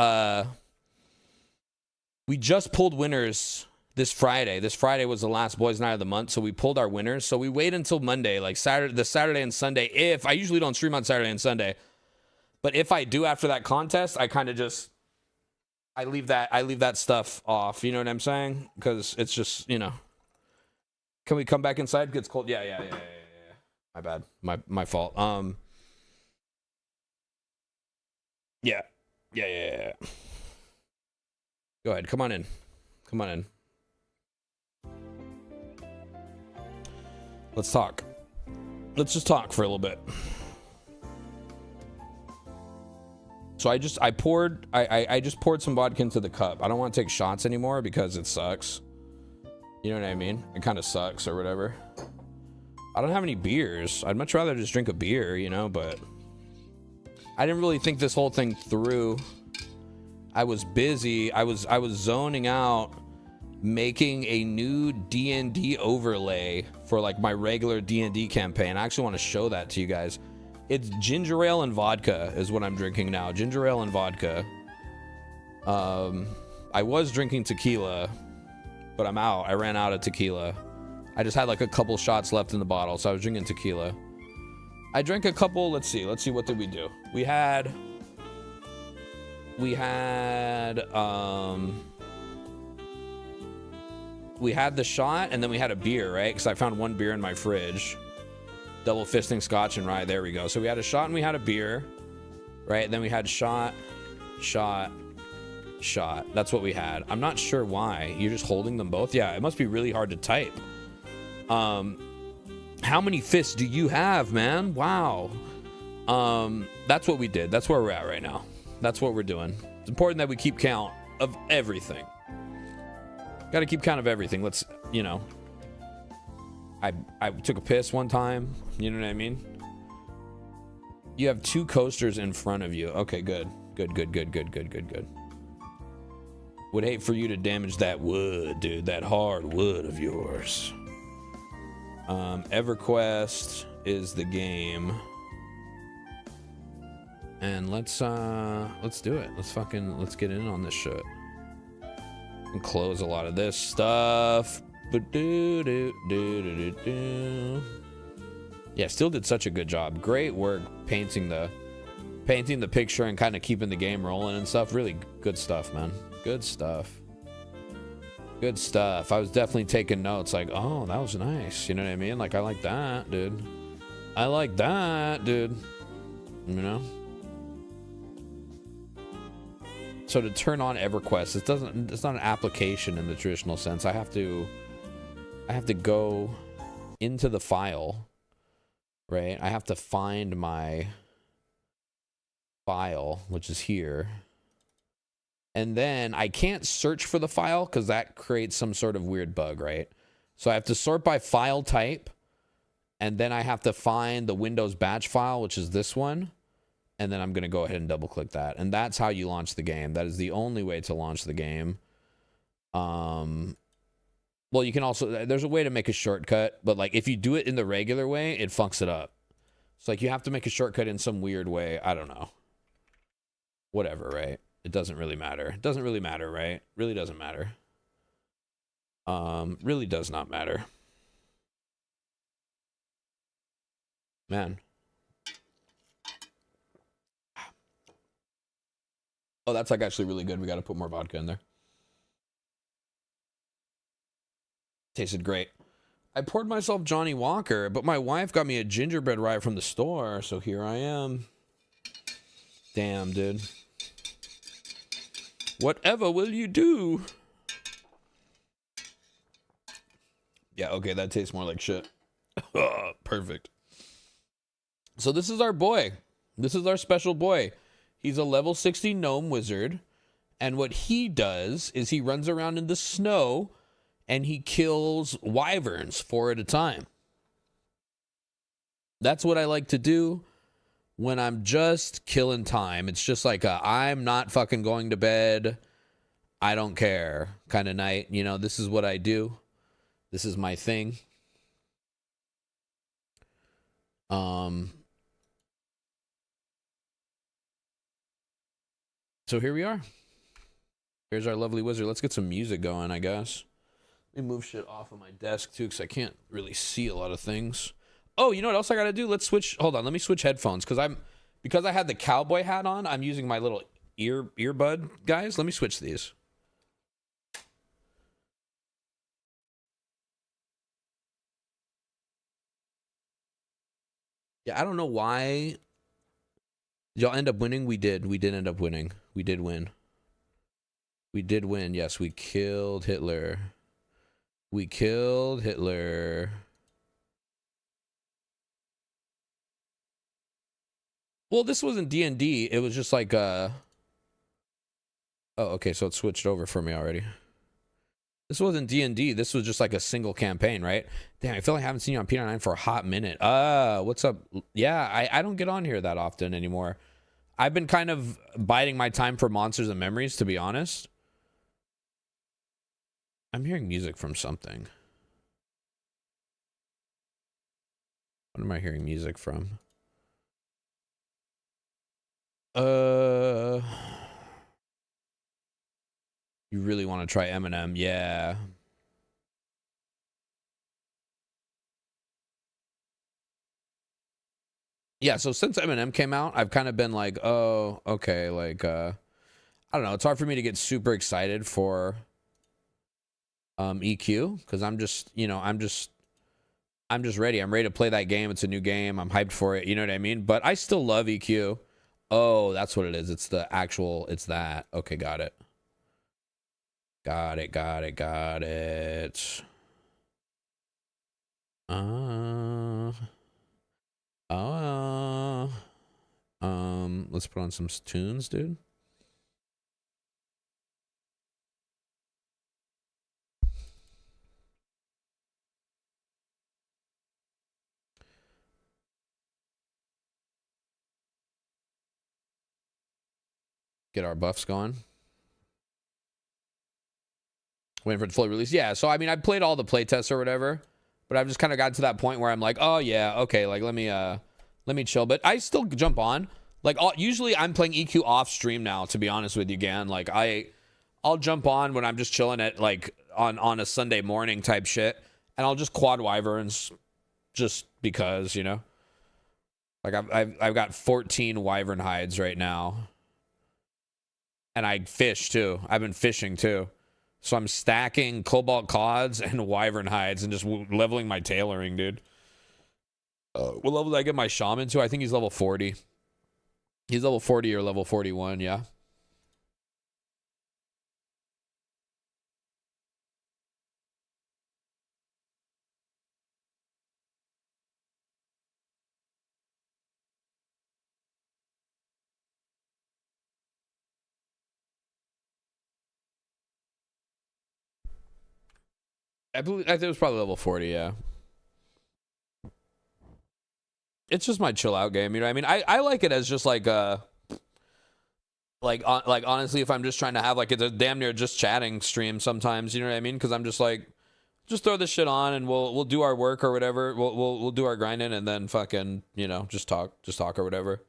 we just pulled winners this Friday. This Friday was the last boys' night of the month, so we pulled our winners. So we wait until Monday, like Saturday and Sunday. If I usually don't stream on Saturday and Sunday, but if I do after that contest, I kind of just I leave that stuff off. You know what I'm saying? Because it's just, you know. Can we come back inside? Gets cold. Yeah. My bad. My fault. Yeah. Go ahead. Come on in. Let's talk. Let's just talk for a little bit. So I just poured some vodka into the cup. I don't want to take shots anymore because it sucks. You know what I mean? It kind of sucks or whatever. I don't have any beers. I'd much rather just drink a beer, you know, but I didn't really think this whole thing through. I was busy. I was zoning out making a new D&D overlay for like my regular D&D campaign. I actually want to show that to you guys. It's ginger ale and vodka is what I'm drinking now. Ginger ale and vodka. I was drinking tequila, but I'm out. I ran out of tequila. I just had like a couple shots left in the bottle, so I was drinking tequila. I drank a couple. Let's see, what did we do? We had the shot, and then we had a beer, right? Because I found one beer in my fridge. Double fisting scotch and rye. There we go. So we had a shot and we had a beer, right? And then we had shot. That's what we had. I'm not sure why. You're just holding them both? Yeah, it must be really hard to type. How many fists do you have, man? Wow. That's what we did. That's where we're at right now. That's what we're doing. It's important that we keep count of everything. Got to keep count of everything. Let's, you know. I took a piss one time. You know what I mean? You have 2 coasters in front of you. Okay, good. Good. Would hate for you to damage that wood, dude. That hard wood of yours. EverQuest is the game. And let's do it. Let's get in on this shit. And close a lot of this stuff. Yeah, still did such a good job. Great work painting the picture and kind of keeping the game rolling and stuff. Really good stuff, man. Good stuff. I was definitely taking notes like, oh, that was nice. You know what I mean? Like, I like that, dude. You know? So to turn on EverQuest, it's not an application in the traditional sense. I have to go into the file, right? I have to find my file, which is here. And then I can't search for the file because that creates some sort of weird bug, right? So I have to sort by file type, and then I have to find the Windows batch file, which is this one, and then I'm going to go ahead and double click that. And that's how you launch the game. That is the only way to launch the game. Well, you can also, there's a way to make a shortcut, but like if you do it in the regular way, it fucks it up. It's like you have to make a shortcut in some weird way. I don't know. Whatever, right? It doesn't really matter. It doesn't really matter, right? Really doesn't matter. Really does not matter. Man. Oh, that's like actually really good. We got to put more vodka in there. Tasted great. I poured myself Johnny Walker, but my wife got me a gingerbread rye from the store, so here I am. Damn, dude. Whatever will you do? Yeah, okay, that tastes more like shit. Perfect. So this is our boy. This is our special boy. He's a level 60 gnome wizard, and what he does is he runs around in the snow and he kills wyverns 4 at a time. That's what I like to do when I'm just killing time. It's just like I'm not fucking going to bed, I don't care kind of night. You know, this is what I do. This is my thing. So here we are. Here's our lovely wizard. Let's get some music going, I guess. Let me move shit off of my desk too, because I can't really see a lot of things. Oh, you know what else I gotta do? Let's switch. Hold on, let me switch headphones because I had the cowboy hat on. I'm using my little earbud guys. Let me switch these. Yeah, I don't know why. Did y'all end up winning? We did. We did end up winning. We did win. We did win. Yes, we killed Hitler. We killed Hitler. Well, this wasn't D&D. It was just like oh, okay, so it switched over for me already. This wasn't D&D. This was just like a single campaign, right? Damn, I feel like I haven't seen you on P99 for a hot minute. What's up? Yeah, I don't get on here that often anymore. I've been kind of biding my time for Monsters and Memories, to be honest. I'm hearing music from something. What am I hearing music from? You really want to try Eminem? Yeah. Yeah, so since Eminem came out, I've kind of been like, oh, okay, like, I don't know. It's hard for me to get super excited for EQ because I'm just, you know, I'm just ready. I'm ready to play that game. It's a new game. I'm hyped for it. You know what I mean? But I still love EQ. Oh, that's what it is. It's the actual, it's that. Okay, got it. Got it. Let's put on some tunes, dude. Get our buffs going. Waiting for the full release. Yeah, so I mean, I played all the playtests or whatever, but I've just kind of gotten to that point where I'm like, oh yeah, okay, like let me chill. But I still jump on. Like usually I'm playing EQ off stream now, to be honest with you, Gan. Like I'll jump on when I'm just chilling at like on a Sunday morning type shit, and I'll just quad wyverns just because, you know. Like I've got 14 wyvern hides right now. And I fish too. I've been fishing too. So I'm stacking cobalt cods and wyvern hides and just leveling my tailoring, dude. What level did I get my shaman to? I think he's level 40. He's level 40 or level 41, yeah. I think it was probably level 40. Yeah. It's just my chill out game. You know what I mean? I like it as just like like honestly, if I'm just trying to have like it's a damn near just chatting stream sometimes. You know what I mean? Because I'm just like, just throw this shit on and we'll do our work or whatever. We'll do our grinding and then fucking, you know, just talk or whatever.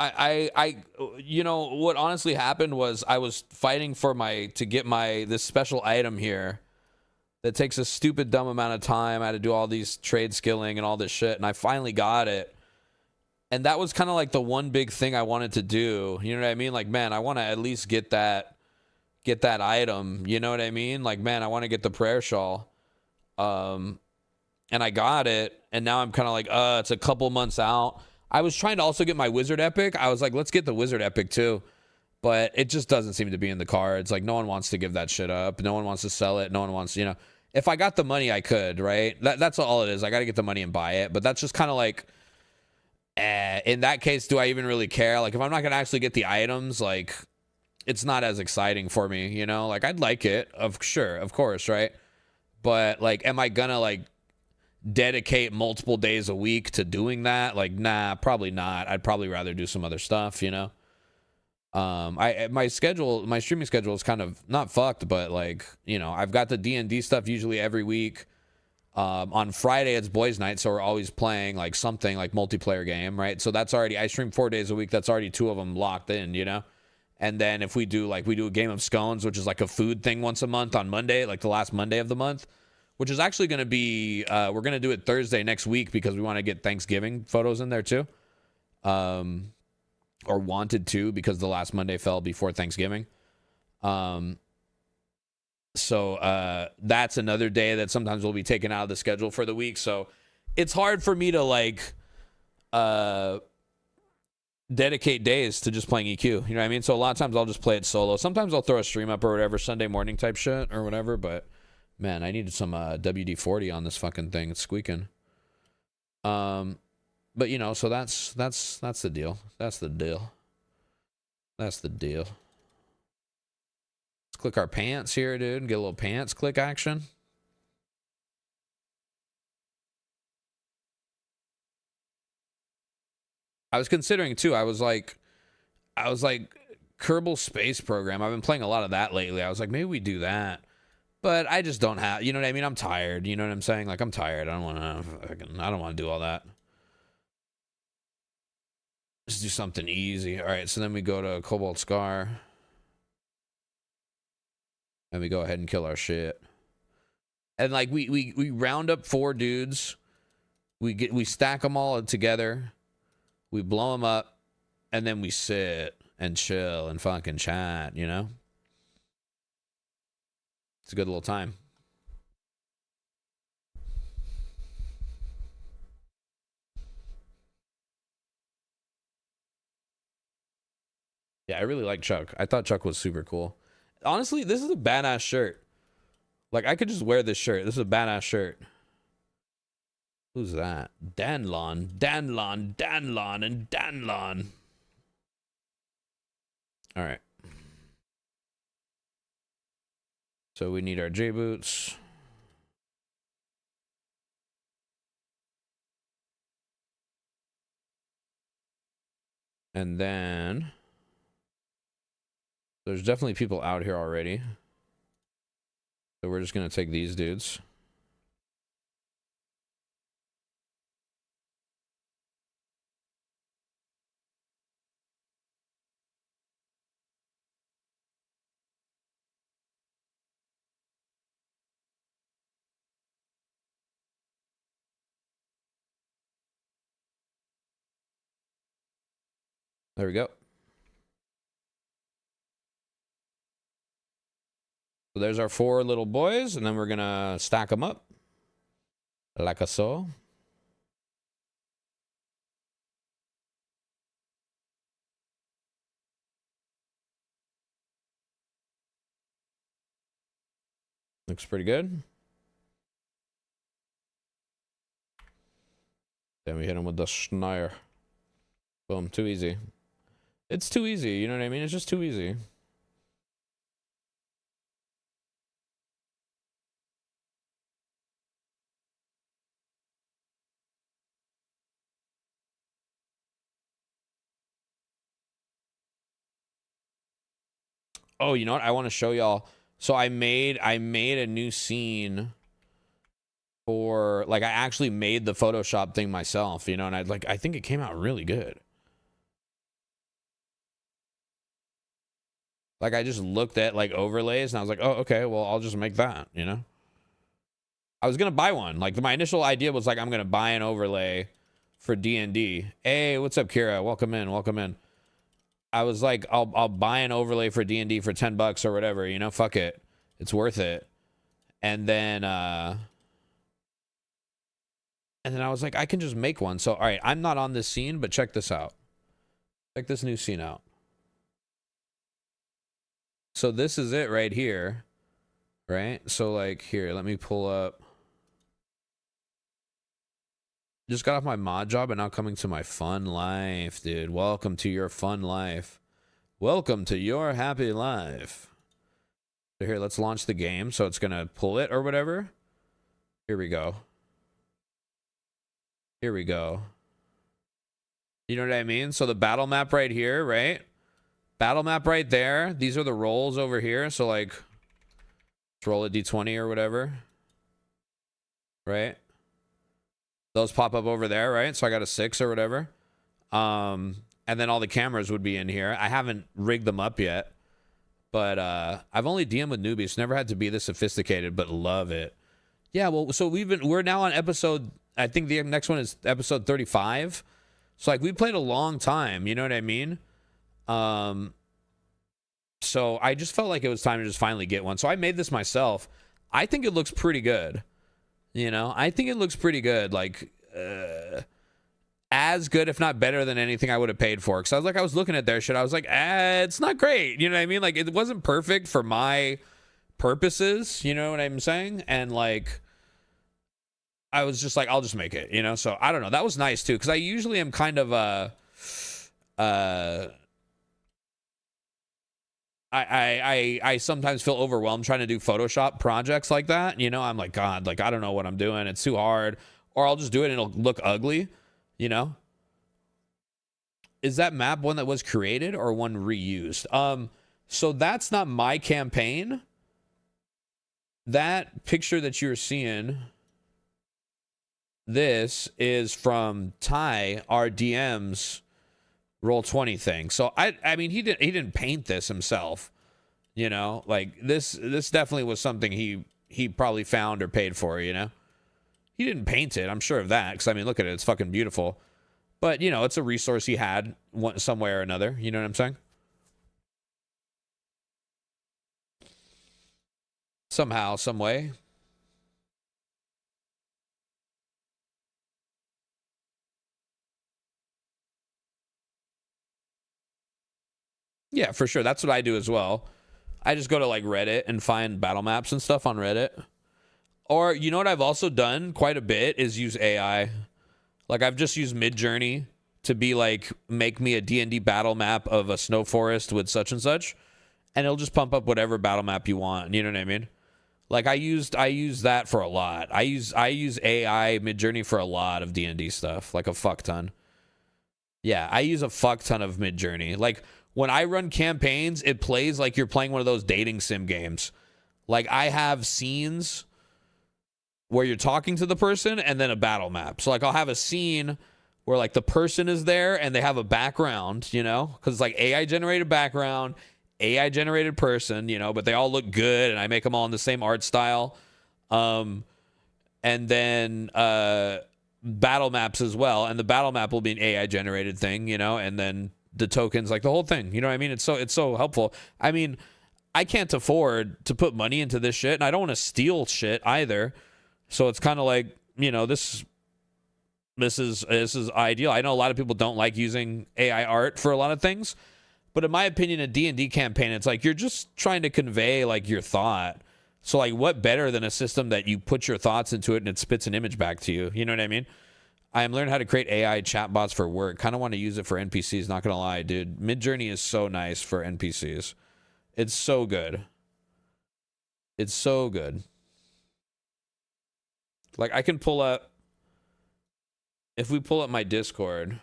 I you know what honestly happened was I was fighting for to get this special item here that takes a stupid dumb amount of time. I had to do all these trade skilling and all this shit, and I finally got it. And that was kind of like the one big thing I wanted to do. You know what I mean? Like, man, I want to at least get that item. You know what I mean? Like, man, I want to get the prayer shawl. And I got it, and now I'm kind of like, it's a couple months out. I was trying to also get my wizard epic. I was like, let's get the wizard epic too. But it just doesn't seem to be in the cards. Like, no one wants to give that shit up. No one wants to sell it. No one wants, you know. If I got the money, I could, right? That's all it is. I got to get the money and buy it. But that's just kind of like, in that case, do I even really care? Like, if I'm not going to actually get the items, like, it's not as exciting for me, you know? Like, I'd like it, of course, right? But, like, am I going to, like, dedicate multiple days a week to doing that? Like, nah, probably not. I'd probably rather do some other stuff, you know? My streaming schedule is kind of not fucked, but like, you know, I've got the D&D stuff usually every week. On Friday it's boys night, so we're always playing like something like multiplayer game, right? So that's already, I stream 4 days a week. That's already 2 of them locked in, you know? And then if we do a game of scones, which is like a food thing once a month on Monday, like the last Monday of the month, which is actually going to be, we're going to do it Thursday next week because we want to get Thanksgiving photos in there too. Or wanted to, because the last Monday fell before Thanksgiving. So that's another day that sometimes will be taken out of the schedule for the week. So it's hard for me to like dedicate days to just playing EQ. You know what I mean? So a lot of times I'll just play it solo. Sometimes I'll throw a stream up or whatever, Sunday morning type shit or whatever. But man, I needed some WD-40 on this fucking thing. It's squeaking. But you know, so that's the deal. That's the deal. Let's click our pants here, dude. Get a little pants click action. I was considering too. I was like Kerbal Space Program. I've been playing a lot of that lately. I was like, maybe we do that. But I just don't have, you know what I mean? I'm tired. You know what I'm saying? Like, I'm tired. I don't want to do all that. Just do something easy. All right, so then we go to Cobalt Scar. And we go ahead and kill our shit. And like we round up 4 dudes. We stack them all together. We blow them up, and then we sit and chill and fucking chat, you know? It's a good little time. Yeah, I really like Chuck. I thought Chuck was super cool. Honestly, this is a badass shirt. Like, I could just wear this shirt. This is a badass shirt. Who's that? Danlon, and Danlon. All right. So we need our J boots. And then there's definitely people out here already. So we're just going to take these dudes. There we go. So there's our 4 little boys, and then we're gonna stack them up like a so. Looks pretty good. Then we hit him with the Schneier. Boom, too easy. It's too easy, you know what I mean? It's just too easy. Oh, you know what? I want to show y'all. So I made a new scene for, like, I actually made the Photoshop thing myself, you know, and I think it came out really good. Like, I just looked at, like, overlays, and I was like, oh, okay, well, I'll just make that, you know? I was going to buy one. Like, my initial idea was, like, I'm going to buy an overlay for D&D. Hey, what's up, Kira? Welcome in, welcome in. I was like, I'll buy an overlay for D&D for $10 or whatever, you know? Fuck it. It's worth it. And then I was like, I can just make one. So, all right, I'm not on this scene, but check this out. Check this new scene out. So this is it right here, right? So, like, here, let me pull up. Just got off my mod job and now coming to my fun life, dude. Welcome to your fun life. Welcome to your happy life. So here, let's launch the game. So it's going to pull it or whatever. Here we go. Here we go. You know what I mean? So the battle map right here, right? Battle map right there. These are the rolls over here. So, like, let's roll a d20 or whatever. Right? Those pop up over there, right? So I got a 6 or whatever. And then all the cameras would be in here. I haven't rigged them up yet. But I've only DM'd with newbies. Never had to be this sophisticated, but love it. Yeah, well, so we're now on episode, I think the next one is episode 35. So, like, we played a long time, you know what I mean? So I just felt like it was time to just finally get one. So I made this myself. I think it looks pretty good. You know, I think it looks pretty good. Like, as good, if not better than anything I would have paid for. Because I was looking at their shit. I was like, it's not great. You know what I mean? Like, it wasn't perfect for my purposes. You know what I'm saying? And, like, I was just like, I'll just make it, you know? So I don't know. That was nice too. Because I usually am kind of I sometimes feel overwhelmed trying to do Photoshop projects like that. You know, I'm like, God, like, I don't know what I'm doing. It's too hard. Or I'll just do it and it'll look ugly, you know? Is that map one that was created or one reused? So that's not my campaign. That picture that you're seeing, this is from Ty, our DM's Roll20 thing. So I mean, he didn't paint this himself, you know? Like, this definitely was something he probably found or paid for, you know? He didn't paint it, I'm sure of that, because I mean, look at it, it's fucking beautiful. But, you know, it's a resource he had some way or another, you know what I'm saying? Somehow, some way. Yeah, for sure. That's what I do as well. I just go to, like, Reddit and find battle maps and stuff on Reddit. Or, you know what I've also done quite a bit is use AI. Like, I've just used Midjourney to be like, make me a D&D battle map of a snow forest with such and such. And it'll just pump up whatever battle map you want. You know what I mean? Like, I use that for a lot. I use AI Midjourney for a lot of D&D stuff. Like, a fuck ton. Yeah, I use a fuck ton of Midjourney. Like, when I run campaigns, it plays like you're playing one of those dating sim games. Like, I have scenes where you're talking to the person and then a battle map. So, like, I'll have a scene where, like, the person is there and they have a background, you know? Because it's, like, AI-generated background, AI-generated person, you know? But they all look good and I make them all in the same art style. And then battle maps as well. And the battle map will be an AI-generated thing, you know? And then the tokens, like the whole thing, you know what I mean? It's so helpful. I mean, I can't afford to put money into this shit, and I don't want to steal shit either. So it's kind of like, you know, this is ideal. I know a lot of people don't like using AI art for a lot of things, but in my opinion, a D&D campaign, it's like you're just trying to convey, like, your thought. So, like, what better than a system that you put your thoughts into it and it spits an image back to you? You know what I mean? I am learning how to create AI chatbots for work. Kind of want to use it for NPCs, not going to lie, dude. Midjourney is so nice for NPCs. It's so good. It's so good. Like, I can pull up... If we pull up my Discord...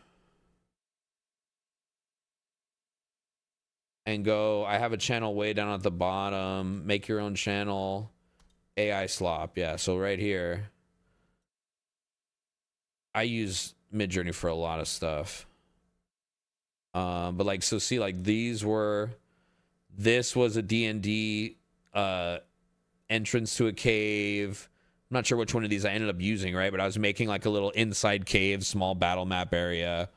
and go, I have a channel way down at the bottom. Make your own channel. AI slop. Yeah, so right here. I use Midjourney for a lot of stuff. But like, so see, like these were, this was a D&D entrance to a cave. I'm not sure which one of these I ended up using, right? But I was making like a little inside cave, small battle map area.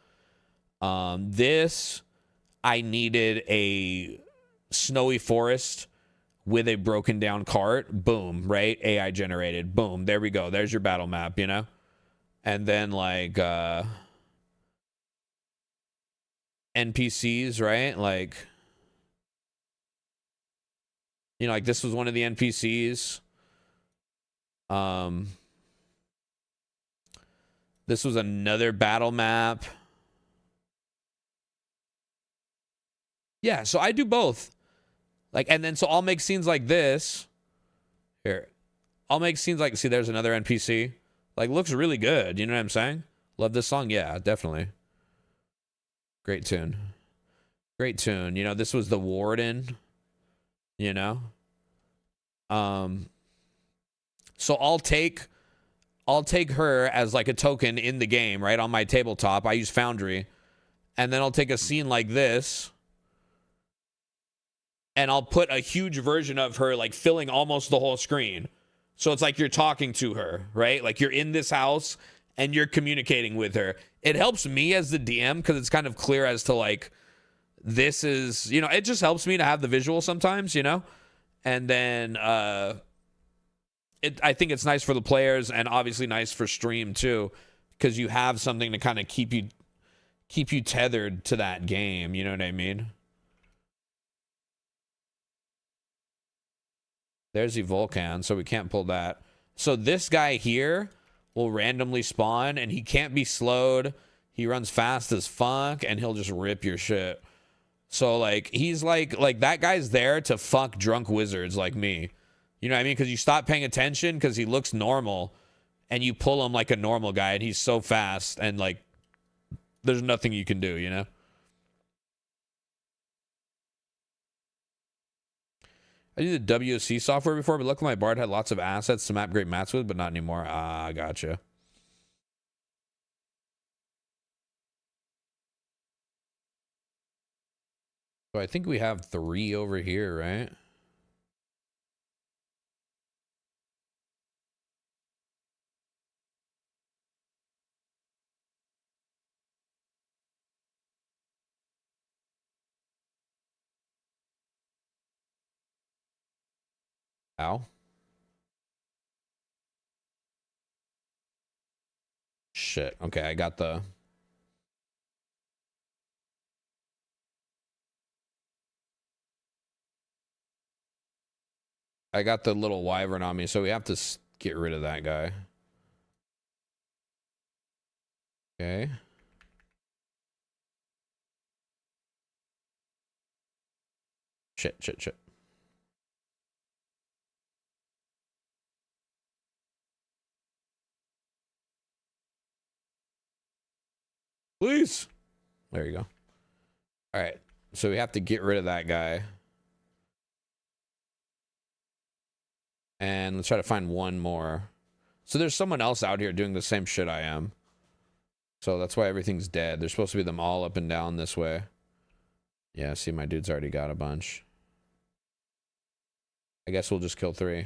This, I needed a snowy forest with a broken down cart. Boom, right? AI generated. Boom, there we go. There's your battle map, you know? And then like NPCs, right? Like, you know, like this was one of the NPCs. This was another battle map. Yeah, so I do both. Like, and then so I'll make scenes like this. Here. I'll make scenes like, see, there's another NPC. Like, looks really good. You know what I'm saying? Love this song? Yeah, definitely. Great tune. Great tune. You know, this was the Warden. You know? So I'll take her as like a token in the game, right? On my tabletop. I use Foundry. And then I'll take a scene like this. And I'll put a huge version of her like filling almost the whole screen. So it's like you're talking to her, right? Like you're in this house and you're communicating with her. It helps me as the DM because it's kind of clear as to like, this is, you know, it just helps me to have the visual sometimes, you know? And then I think it's nice for the players and obviously nice for stream too, because you have something to kind of keep you tethered to that game, you know what I mean? There's the Volcan, so we can't pull that. So this guy here will randomly spawn, and he can't be slowed. He runs fast as fuck, and he'll just rip your shit. So, like, he's like that guy's there to fuck drunk wizards like me. You know what I mean? Because you stop paying attention because he looks normal, and you pull him like a normal guy, and he's so fast, and, like, there's nothing you can do, you know? I used the WC software before, but luckily my Bard had lots of assets to map great maps with, but not anymore. Ah, gotcha. So I think we have 3 over here, right? Ow. Shit. Okay, I got the... little wyvern on me, so we have to get rid of that guy. Okay. Shit. Please. There you go. All right. So we have to get rid of that guy. And let's try to find one more. So there's someone else out here doing the same shit I am. So that's why everything's dead. There's supposed to be them all up and down this way. Yeah, see, my dude's already got a bunch. I guess we'll just kill 3.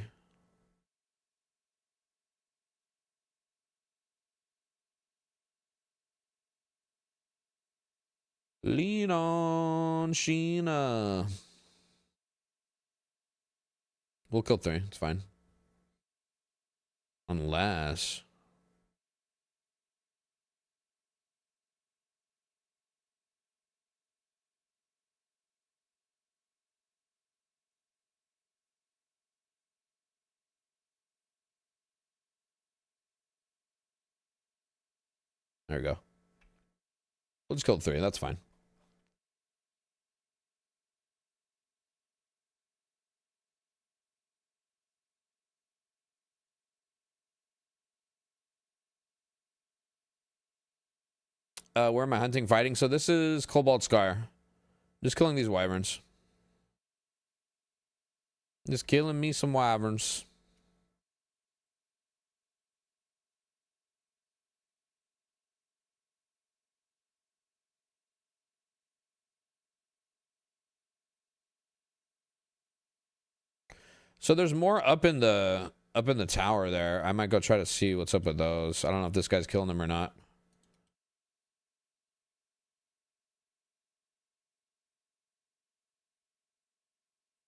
Lean on Sheena. We'll kill 3. It's fine. Unless... There we go. We'll just kill 3. That's fine. Where am I hunting, fighting? So this is Cobalt Scar. Just killing these wyverns. Just killing me some wyverns. So there's more up in the tower there. I might go try to see what's up with those. I don't know if this guy's killing them or not.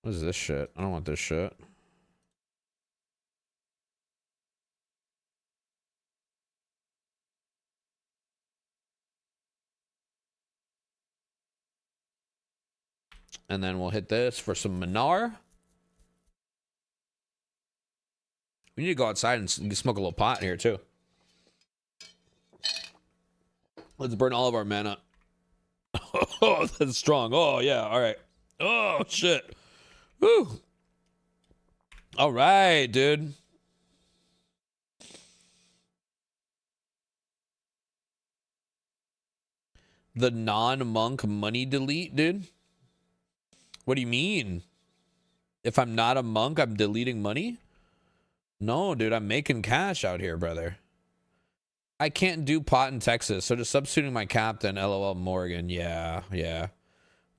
What is this shit? I don't want this shit. And then we'll hit this for some Manar. We need to go outside and smoke a little pot in here, too. Let's burn all of our mana. Oh, that's strong. Oh, yeah. All right. Oh, shit. Woo. All right, dude. The non-monk money delete, dude? What do you mean? If I'm not a monk, I'm deleting money? No, dude, I'm making cash out here, brother. I can't do pot in Texas, so just substituting my captain, LOL Morgan. Yeah, yeah.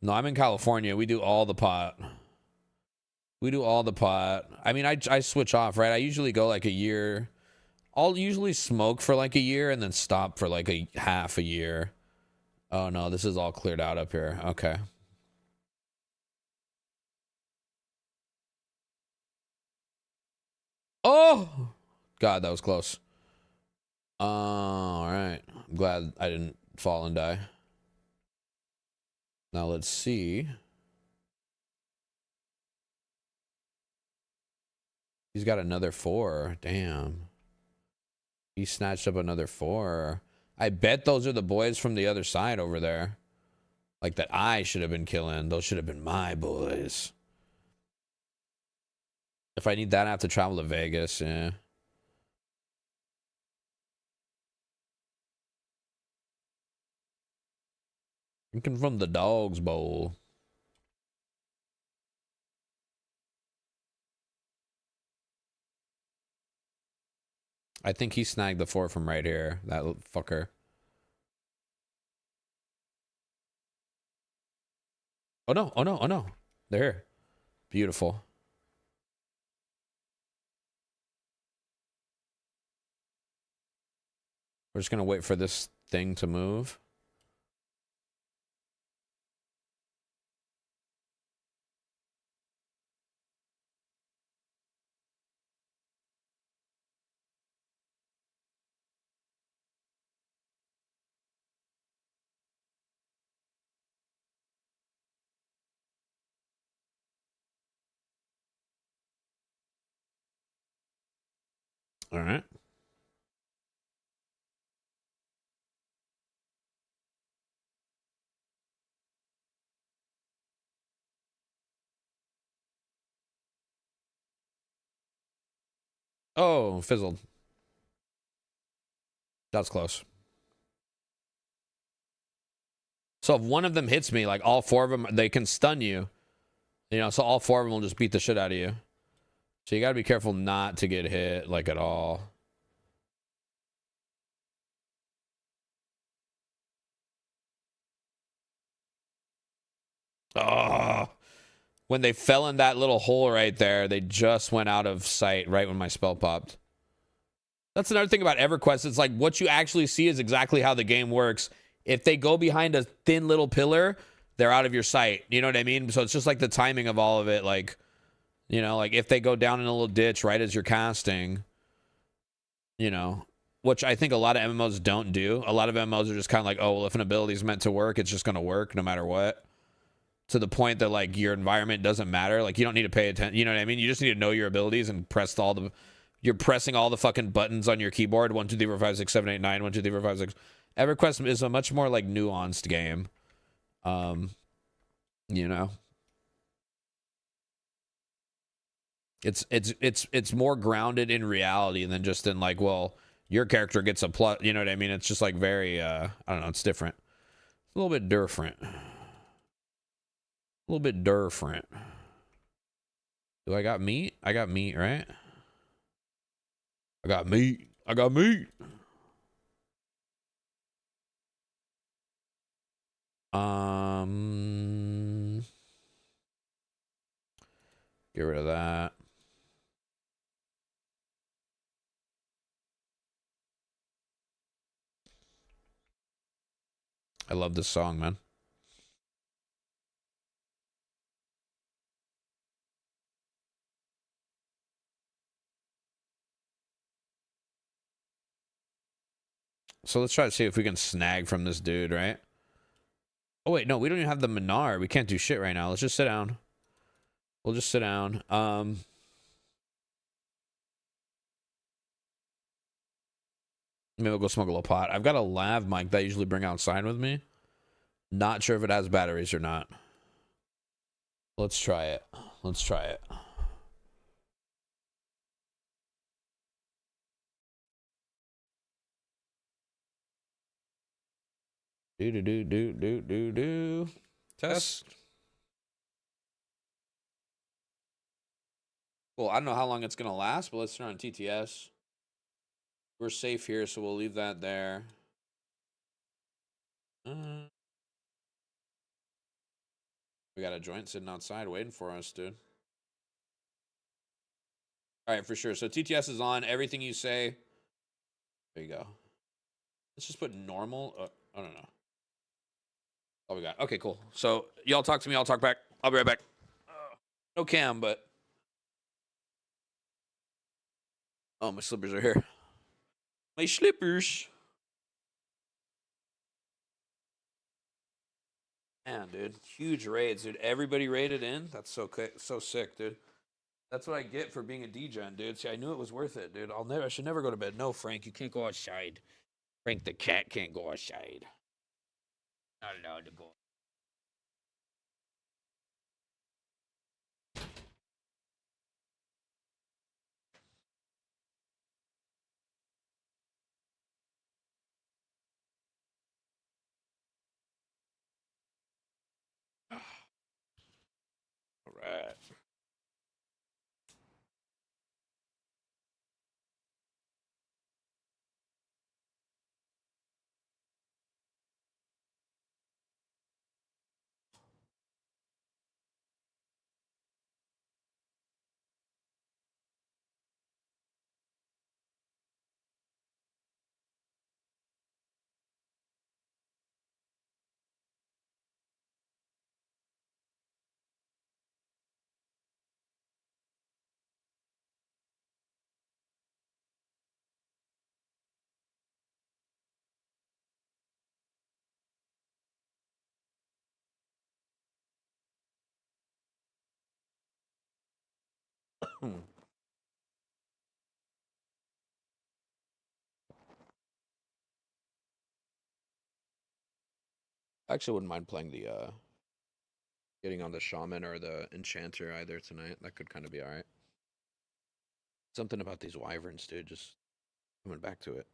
No, I'm in California. We do all the pot. We do all the pot. I mean, I switch off, right? I usually go like a year. I'll usually smoke for like a year and then stop for like a half a year. Oh, no, this is all cleared out up here. Okay. Oh! God, that was close. All right. I'm glad I didn't fall and die. Now let's see. He's got another 4. Damn. He snatched up another 4. I bet those are the boys from the other side over there. Like that I should have been killing. Those should have been my boys. If I need that, I have to travel to Vegas. Yeah. Drinking from the dog's bowl. I think he snagged the 4 from right here. That fucker. Oh no, oh no, oh no. They're here. Beautiful. We're just gonna wait for this thing to move. All right. Oh, fizzled. That's close. So if one of them hits me, like all 4 of them, they can stun you. You know, so all 4 of them will just beat the shit out of you. So you gotta be careful not to get hit, like, at all. Oh, when they fell in that little hole right there, they just went out of sight right when my spell popped. That's another thing about EverQuest. It's like what you actually see is exactly how the game works. If they go behind a thin little pillar, they're out of your sight. You know what I mean? So it's just like the timing of all of it. Like, you know, like if they go down in a little ditch right as you're casting, you know, which I think a lot of MMOs don't do. A lot of MMOs are just kind of like, oh, well, if an ability is meant to work, it's just going to work no matter what. To the point that like your environment doesn't matter. Like you don't need to pay attention. You know what I mean? You just need to know your abilities and press all the. You're pressing all the fucking buttons on your keyboard. 1, 2, 3, 4, 5, 6, 7, 8, 9. 1, 2, 3, 4, 5, 6. EverQuest is a much more like nuanced game. You know. It's more grounded in reality than just in like, well, your character gets a plus. You know what I mean? It's just like very. I don't know. It's different. It's a little bit different. A little bit different. Do I got meat? I got meat, right? I got meat. I got meat. Get rid of that. I love this song, man. So let's try to see if we can snag from this dude, right? Oh, wait, no, we don't even have the Minar. We can't do shit right now. Let's just sit down. We'll just sit down. Maybe we'll go smoke a little pot. I've got a lav mic that I usually bring outside with me. Not sure if it has batteries or not. Let's try it. Let's try it. Do. Test. Well, I don't know how long it's going to last, but let's turn on TTS. We're safe here, so we'll leave that there. We got a joint sitting outside waiting for us, dude. All right, for sure. So TTS is on. Everything you say. There you go. Let's just put normal. I don't know. Oh, we got. Okay, cool. So y'all talk to me. I'll talk back. I'll be right back. No cam, but. Oh, my slippers are here. My slippers. Man, dude. Huge raids, dude. Everybody raided in. That's so sick, dude. That's what I get for being a degen, dude. See, I knew it was worth it, dude. I should never go to bed. No, Frank, you can't go outside. Frank the cat can't go outside. Not allowed to go. All right. I actually wouldn't mind playing the getting on the shaman or the enchanter either tonight. That could kind of be all right. Something about these wyverns, dude. Just coming back to it.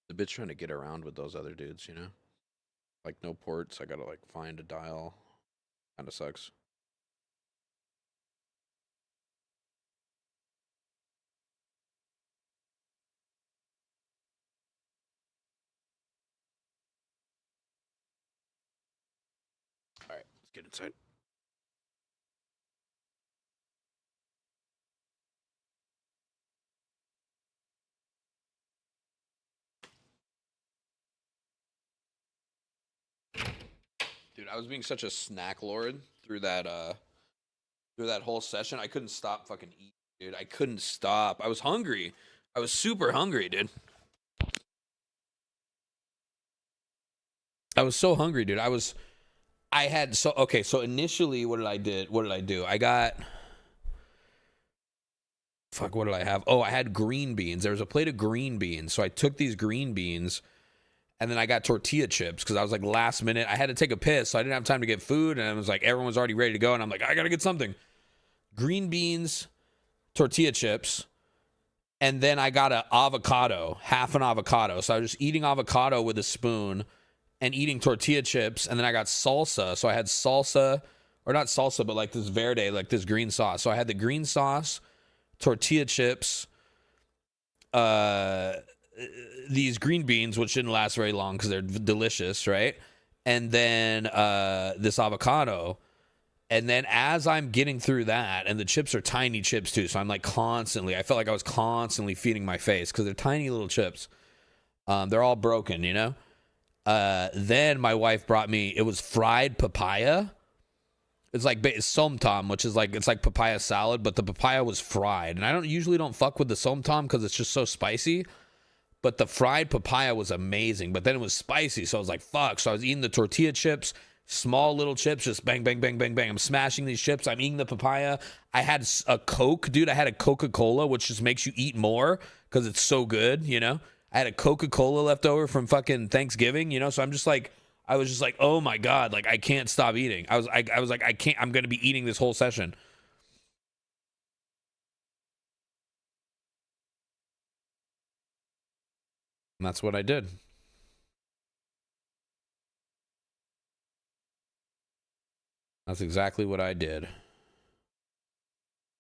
The bitch trying to get around with those other dudes, you know? Like no ports. I gotta like find a dial. Kind of sucks. All right, let's get inside. Dude, I was being such a snack lord through that whole session. I couldn't stop fucking eating, dude. I couldn't stop. I was hungry. I was super hungry, dude. I was so hungry, dude. So initially what did I do? I got what did I have? Oh, I had green beans. There was a plate of green beans. So I took these green beans and then I got tortilla chips because I was like last minute. I had to take a piss, so I didn't have time to get food. And I was like, everyone was already ready to go. And I'm like, I got to get something. Green beans, tortilla chips, and then I got an avocado, half an avocado. So I was just eating avocado with a spoon and eating tortilla chips, and then I got salsa. So I had salsa, or not salsa, but like this verde, like this green sauce. So I had the green sauce, tortilla chips, these green beans, which didn't last very long because they're delicious, right? And then this avocado. And then as I'm getting through that, and the chips are tiny chips too, so I'm like I felt like I was constantly feeding my face because they're tiny little chips. They're all broken, you know? Then my wife brought me, it was fried papaya. It's like somtam, which is like, it's like papaya salad, but the papaya was fried. And I usually don't fuck with the somtam because it's just so spicy. But the fried papaya was amazing, but then it was spicy, so I was like, fuck. So I was eating the tortilla chips, small little chips, just bang, bang, bang, bang, bang. I'm smashing these chips. I'm eating the papaya. I had a Coke, dude. I had a Coca-Cola, which just makes you eat more because it's so good, you know? I had a Coca-Cola left over from fucking Thanksgiving, you know? So I was just like, oh my God, like I can't stop eating. I was like, I can't, I'm going to be eating this whole session. And that's what I did. That's exactly what I did.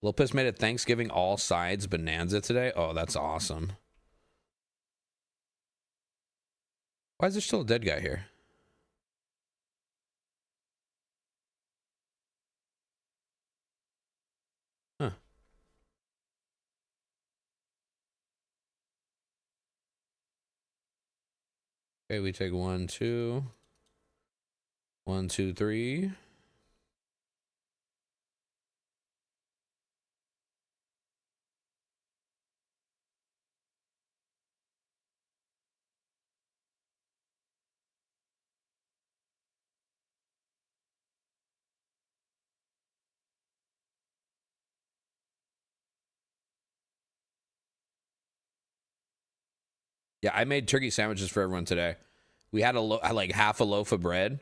Lopez made a Thanksgiving all sides bonanza today. Oh, that's awesome. Why is there still a dead guy here? Huh. Okay, we take 1, 2. 1, 2, 3. Yeah, I made turkey sandwiches for everyone today. We had like half a loaf of bread.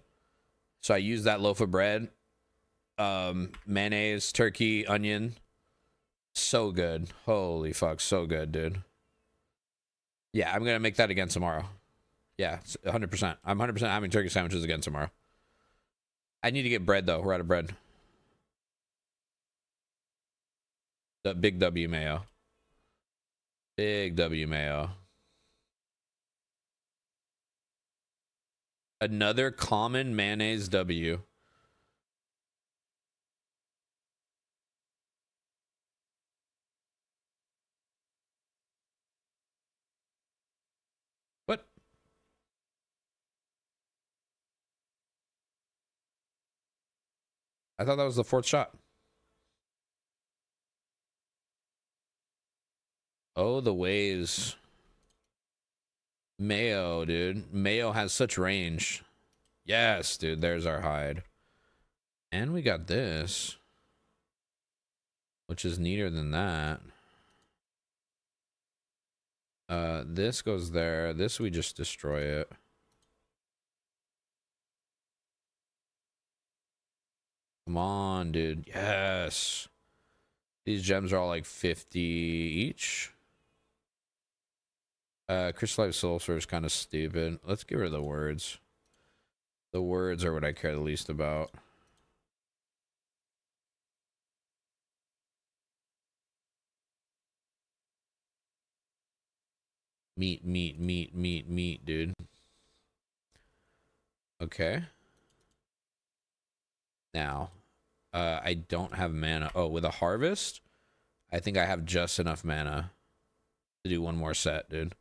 So I used that loaf of bread. Mayonnaise, turkey, onion. So good. Holy fuck, so good, dude. Yeah, I'm going to make that again tomorrow. Yeah, 100%. I'm 100% having turkey sandwiches again tomorrow. I need to get bread, though. We're out of bread. The big W mayo. Big W mayo. Another common mayonnaise W. What? I thought that was the 4th shot. Oh, the waves. Mayo, dude. Mayo has such range. Yes, dude. There's our hide. And we got this, which is neater than that. This goes there. This, we just destroy it. Come on, dude. Yes. These gems are all like 50 each. Crystallized sulfur is kind of stupid. Let's get rid of the words. The words are what I care the least about. Meat, meat, meat, meat, meat, dude. Okay. Now, I don't have mana. Oh, with a harvest, I think I have just enough mana to do one more set, dude.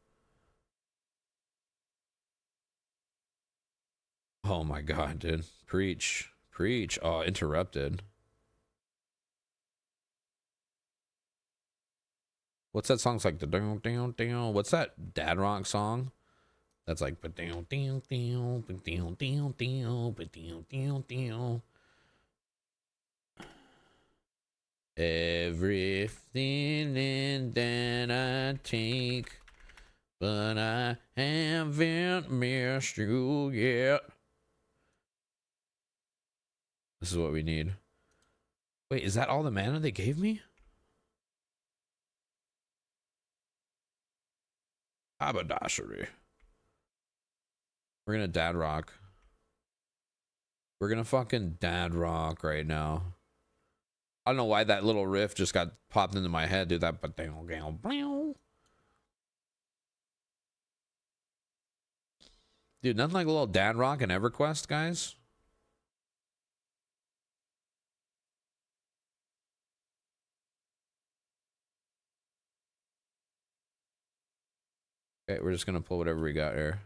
Oh my God, dude. Preach. Preach. Oh, interrupted. What's that song? It's like the down, down, down. What's that dad rock song? That's like but down, down, down, but down, down, down, but down, down, down. Everything that I take, but I haven't missed you yet. This is what we need. Wait, is that all the mana they gave me? Haberdashery. We're gonna dad rock. We're gonna fucking dad rock right now. I don't know why that little riff just got popped into my head, dude. That dude, nothing like a little dad rock in EverQuest, guys. Okay, we're just gonna pull whatever we got here.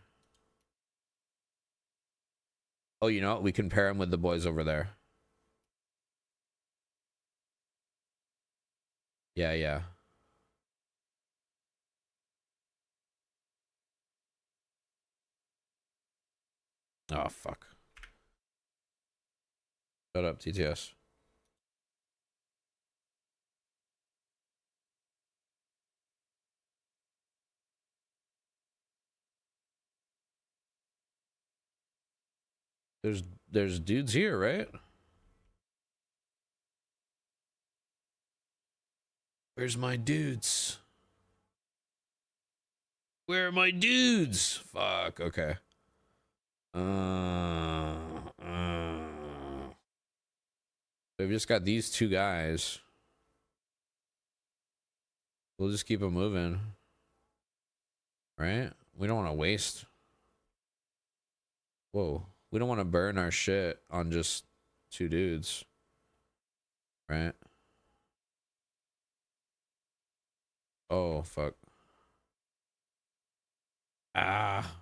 Oh, you know what? We can pair him with the boys over there. Yeah, yeah. Oh, fuck. Shut up, TTS. There's dudes here, right? Where's my dudes? Where are my dudes? Fuck, okay. We've just got these two guys. We'll just keep them moving. Right? We don't want to waste. Whoa. We don't want to burn our shit on just two dudes. Right? Oh, fuck. Ah.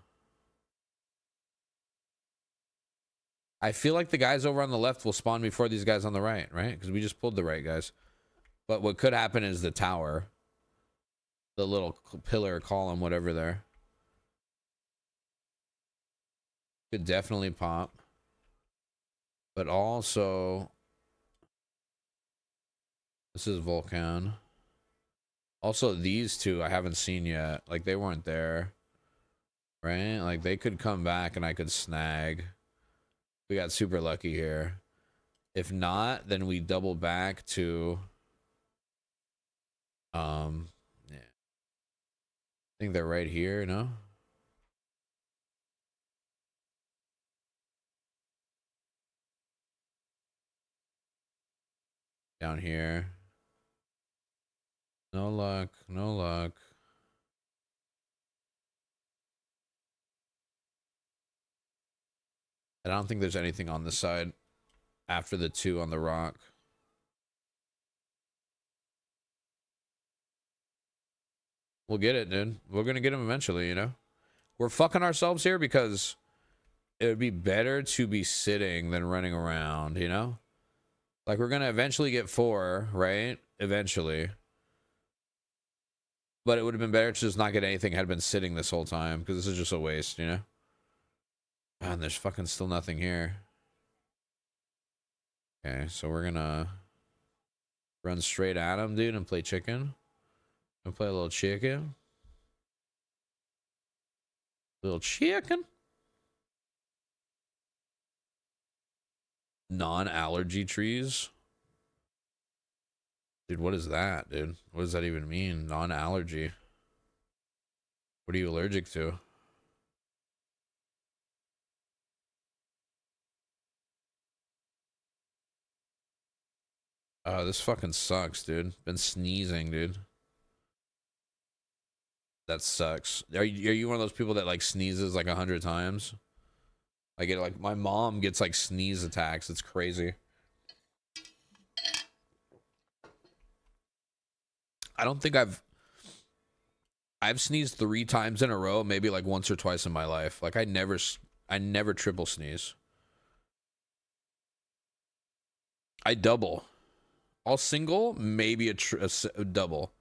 I feel like the guys over on the left will spawn before these guys on the right, right? Because we just pulled the right guys. But what could happen is the tower. The little pillar, column, whatever there. Could definitely pop. But also... This is Volcan. Also, these two I haven't seen yet. Like, they weren't there. Right? Like, they could come back and I could snag. We got super lucky here. If not, then we double back to... Yeah. I think they're right here, no? Down here. No luck, no luck. I don't think there's anything on this side after the two on the rock. We'll get it, dude. We're gonna get him eventually, you know? We're fucking ourselves here because it would be better to be sitting than running around, you know? Like, we're gonna eventually get 4, right? Eventually. But it would have been better to just not get anything had been sitting this whole time, because this is just a waste, you know? And there's fucking still nothing here. Okay, so we're gonna run straight at him, dude, and play chicken. And play a little chicken. Little chicken. Non-allergy trees. Dude, what is that, dude? What does that even mean? Non-allergy. What are you allergic to? Oh, this fucking sucks, dude. Been sneezing, dude. That sucks. Are you one of those people that like sneezes like 100 times? I get like my mom gets like sneeze attacks. It's crazy. I don't think I've sneezed 3 times in a row, maybe like once or twice in my life. Like I never triple sneeze. I double. All single, maybe a double.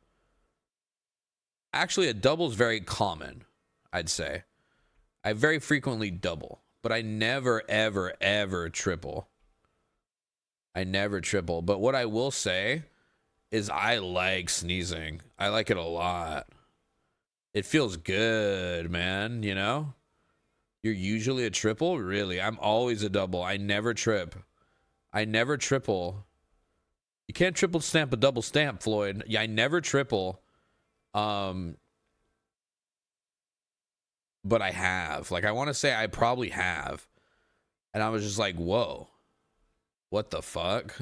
Actually, a double is very common, I'd say. I very frequently double, but I never, ever, ever triple. I never triple. But what I will say is I like sneezing. I like it a lot. It feels good, man, you know? You're usually a triple? Really? I'm always a double. I never trip. I never triple. You can't triple stamp a double stamp, Floyd. Yeah, I never triple. but I have. Like, I want to say I probably have. And I was just like, whoa, what the fuck?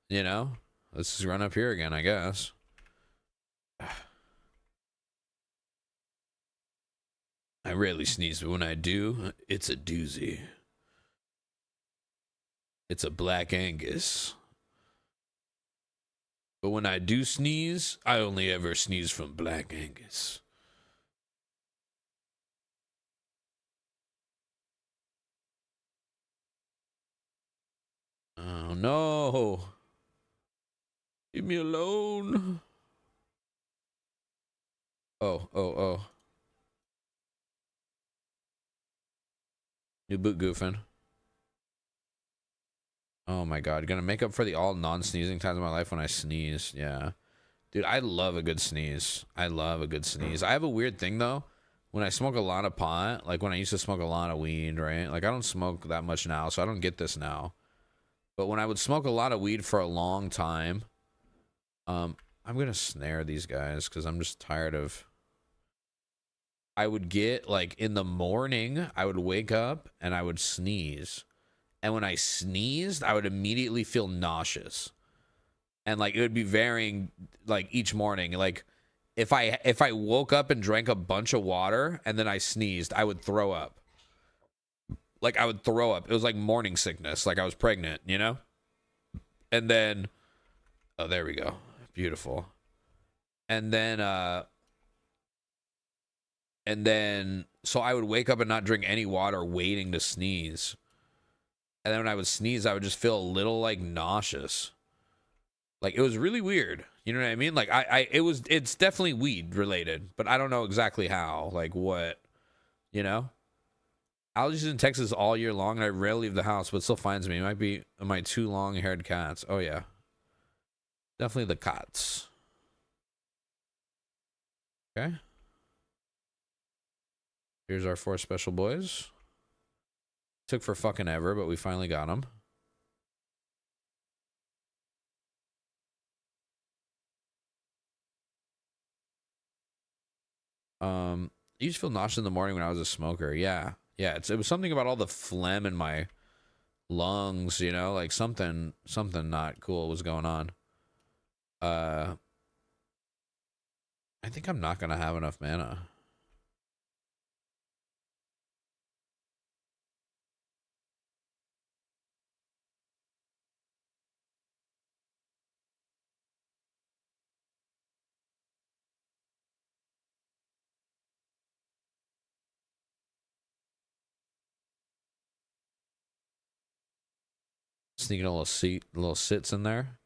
You know? Let's just run up here again, I guess. I rarely sneeze, but when I do, it's a doozy. It's a Black Angus. But when I do sneeze, I only ever sneeze from Black Angus. Oh no. Leave me alone. Oh. New boot goofing. Oh my god. Gonna make up for the all non-sneezing times of my life when I sneeze. Yeah. Dude, I love a good sneeze. I love a good sneeze. I have a weird thing though. When I smoke a lot of pot, like when I used to smoke a lot of weed, right? Like I don't smoke that much now, so I don't get this now. But when I would smoke a lot of weed for a long time, I'm gonna snare these guys because I'm just tired of. I would get like in the morning, I would wake up and I would sneeze. And when I sneezed, I would immediately feel nauseous. And like it would be varying like each morning. Like if I woke up and drank a bunch of water and then I sneezed, I would throw up. Like I would throw up. It was like morning sickness, like I was pregnant, you know? And then oh, there we go. Beautiful. And then so I would wake up and not drink any water waiting to sneeze. And then when I would sneeze, I would just feel a little like nauseous. Like it was really weird. You know what I mean? Like it's definitely weed related, but I don't know exactly how, like what, you know? Allergies in Texas all year long, and I rarely leave the house, but it still finds me. It might be my 2 long-haired cats. Oh yeah. Definitely the cats. Okay. Here's our 4 special boys. Took for fucking ever, but we finally got them. I used to feel nauseous in the morning when I was a smoker. Yeah. It was something about all the phlegm in my lungs, you know, like something not cool was going on. I think I'm not gonna have enough mana. Sneaking a little sits in there.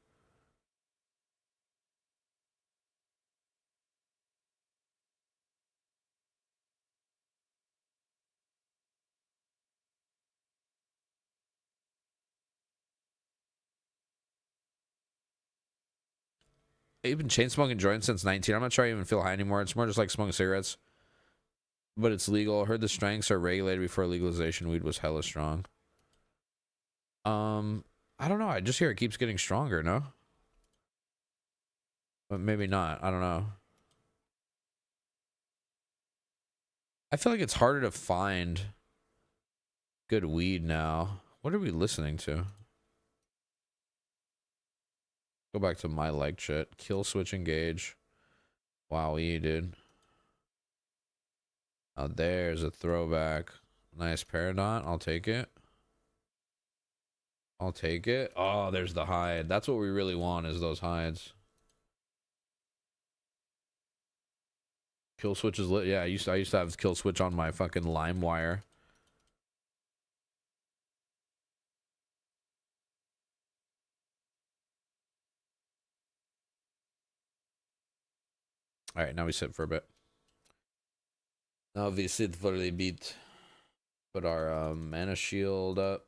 I've been chain smoking joints since 19. I'm not sure I even feel high anymore. It's more just like smoking cigarettes. But it's legal. I heard the strengths are regulated before legalization. Weed was hella strong. I don't know. I just hear it keeps getting stronger, no? But maybe not. I don't know. I feel like it's harder to find good weed now. What are we listening to? Go back to my like shit. Kill switch engage. Wow, dude. Oh, there's a throwback. Nice Paradigm. I'll take it. I'll take it. Oh, there's the hide. That's what we really want, is those hides. Kill switch is lit. Yeah, I used to have kill switch on my fucking LimeWire. All right, now we sit for a bit. Now we sit for a bit. Put our mana shield up.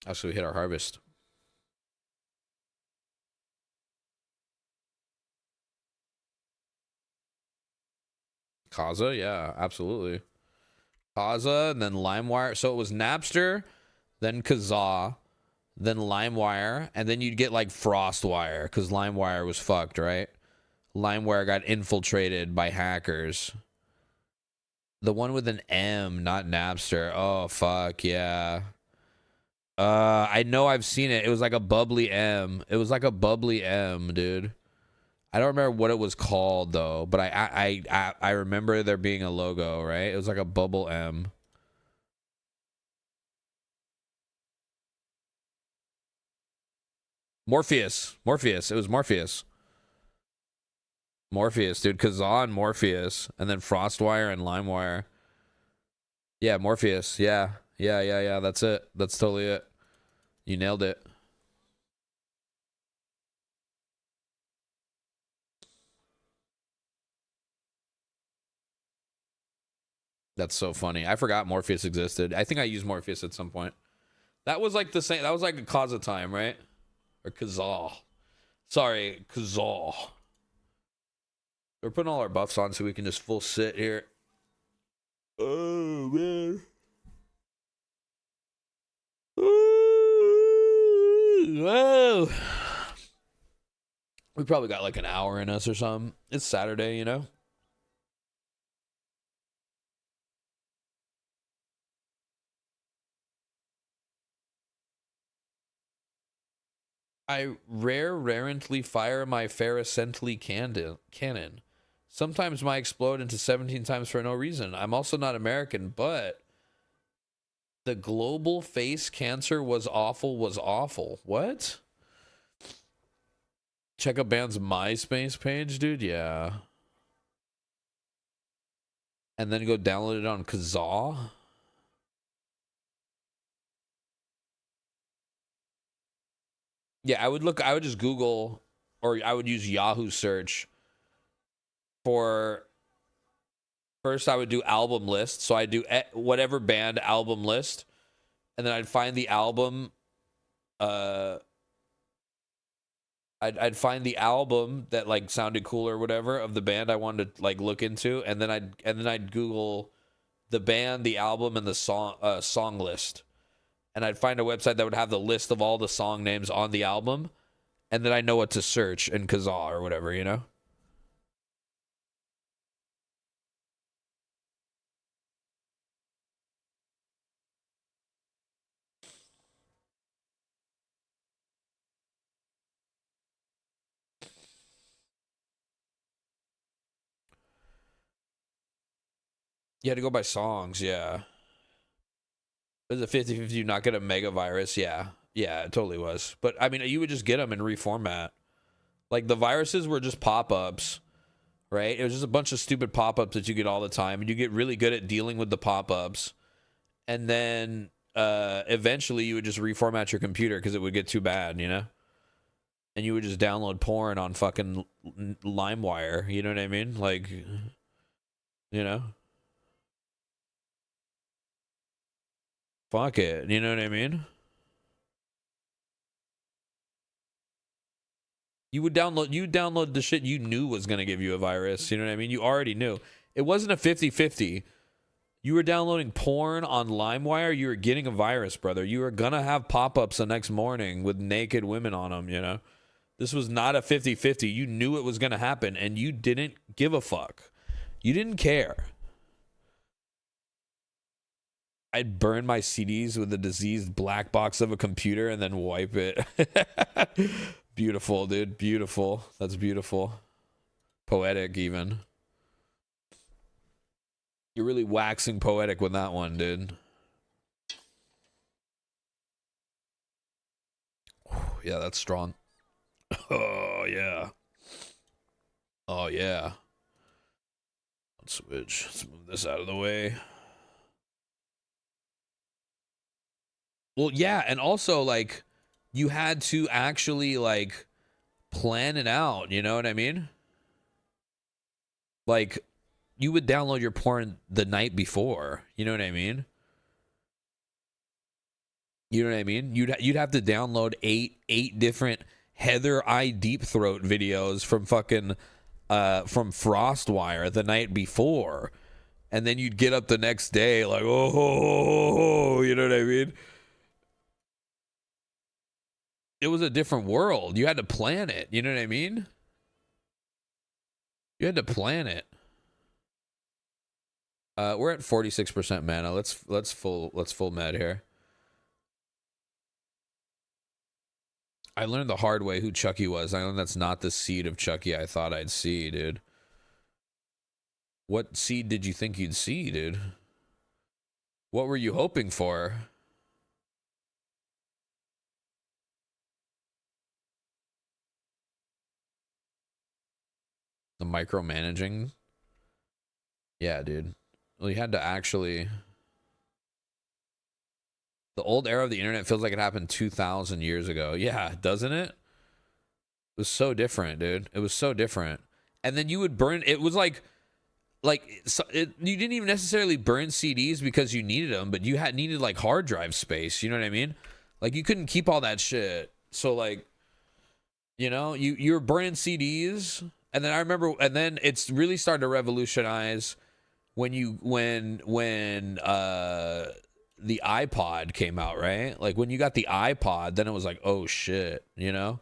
Actually, we hit our harvest. Kaza, yeah, absolutely. Kaza, and then LimeWire. So it was Napster, then Kazaa, then LimeWire, and then you'd get like FrostWire, because LimeWire was fucked, right? LimeWire got infiltrated by hackers. The one with an M, not Napster. Oh, fuck, yeah. I know I've seen it. It was like a bubbly M. It was like a bubbly M, dude. I don't remember what it was called, though. But I remember there being a logo, right? It was like a bubble M. Morpheus. Morpheus. It was Morpheus. Morpheus, dude. Kazaa and Morpheus. And then Frostwire and LimeWire. Yeah, Morpheus. Yeah. Yeah. That's it. That's totally it. You nailed it. That's so funny. I forgot Morpheus existed. I think I used Morpheus at some point. That was like the same. That was like a cause of time, right? Or Kazaa. Sorry, Kazaa. We're putting all our buffs on so we can just full sit here. Oh, man. Whoa. We probably got like an hour in us or something. It's Saturday, you know? I rarely fire my Farasently cannon. Sometimes my explode into 17 times for no reason. I'm also not American, but the global face cancer was awful. What? Check out band's MySpace page, dude. Yeah. And then go download it on Kazaa. Yeah, I would just Google, or I would use Yahoo search for, first I would do album list. So I do whatever band album list, and then I'd find the album, I'd find the album that like sounded cool or whatever of the band I wanted to like look into, and then I'd Google the band, the album, and the song list. And I'd find a website that would have the list of all the song names on the album, and then I know what to search in Kazaa or whatever, you know? You had to go by songs, yeah. Was it 50-50 you not get a mega virus? Yeah. Yeah, it totally was. But, I mean, you would just get them and reformat. Like, the viruses were just pop-ups, right? It was just a bunch of stupid pop-ups that you get all the time. And you get really good at dealing with the pop-ups. And then, eventually, you would just reformat your computer because it would get too bad, you know? And you would just download porn on fucking LimeWire. You know what I mean? Like, you know? Fuck it. You know what I mean? You download the shit you knew was going to give you a virus. You know what I mean? You already knew. It wasn't a 50-50. You were downloading porn on LimeWire. You were getting a virus, brother. You were going to have pop-ups the next morning with naked women on them, you know? This was not a 50-50. You knew it was going to happen, and you didn't give a fuck. You didn't care. I'd burn my CDs with a diseased black box of a computer and then wipe it. Beautiful, dude. Beautiful. That's beautiful. Poetic, even. You're really waxing poetic with that one, dude. Yeah, that's strong. Oh, yeah. Oh, yeah. Let's switch. Let's move this out of the way. Well, yeah, and also, like, you had to actually, like, plan it out, you know what I mean? Like, you would download your porn the night before, you know what I mean? You know what I mean? You'd have to download eight different Heather I Deep Throat videos from fucking, from Frostwire the night before. And then you'd get up the next day like, oh, you know what I mean? It was a different world. You had to plan it. You know what I mean? You had to plan it. We're at 46% mana. Let's full med here. I learned the hard way who Chucky was. I learned that's not the seed of Chucky I thought I'd see, dude. What seed did you think you'd see, dude? What were you hoping for? The micromanaging? Yeah, dude. Well, you had to actually... The old era of the internet feels like it happened 2,000 years ago. Yeah, doesn't it? It was so different, dude. It was so different. And then you would burn... It was like you didn't even necessarily burn CDs because you needed them, but you needed like hard drive space. You know what I mean? Like you couldn't keep all that shit. So like, you know, you were burning CDs, and then I remember, and then it's really started to revolutionize when the iPod came out, right? Like when you got the iPod, then it was like, oh shit, you know?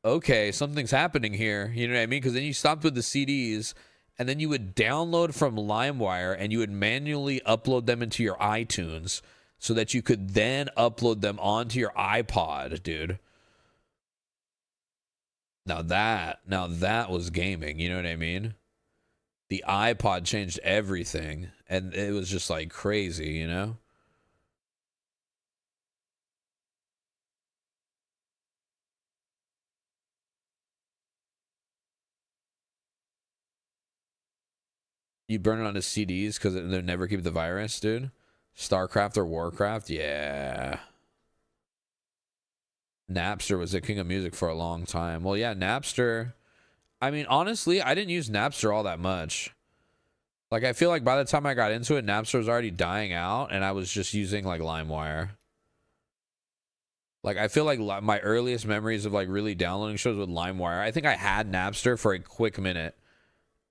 Okay, something's happening here. You know what I mean? Because then you stopped with the CDs, and then you would download from LimeWire, and you would manually upload them into your iTunes so that you could then upload them onto your iPod, dude. Now that was gaming, you know what I mean? The iPod changed everything, and it was just like crazy, you know? You burn it onto CDs because they never keep the virus, dude. StarCraft or Warcraft, yeah. Napster was the king of music for a long time. Well, yeah, Napster. I mean, honestly, I didn't use Napster all that much. Like, I feel like by the time I got into it, Napster was already dying out, and I was just using, like, LimeWire. Like, I feel like my earliest memories of, like, really downloading shows with LimeWire, I think I had Napster for a quick minute.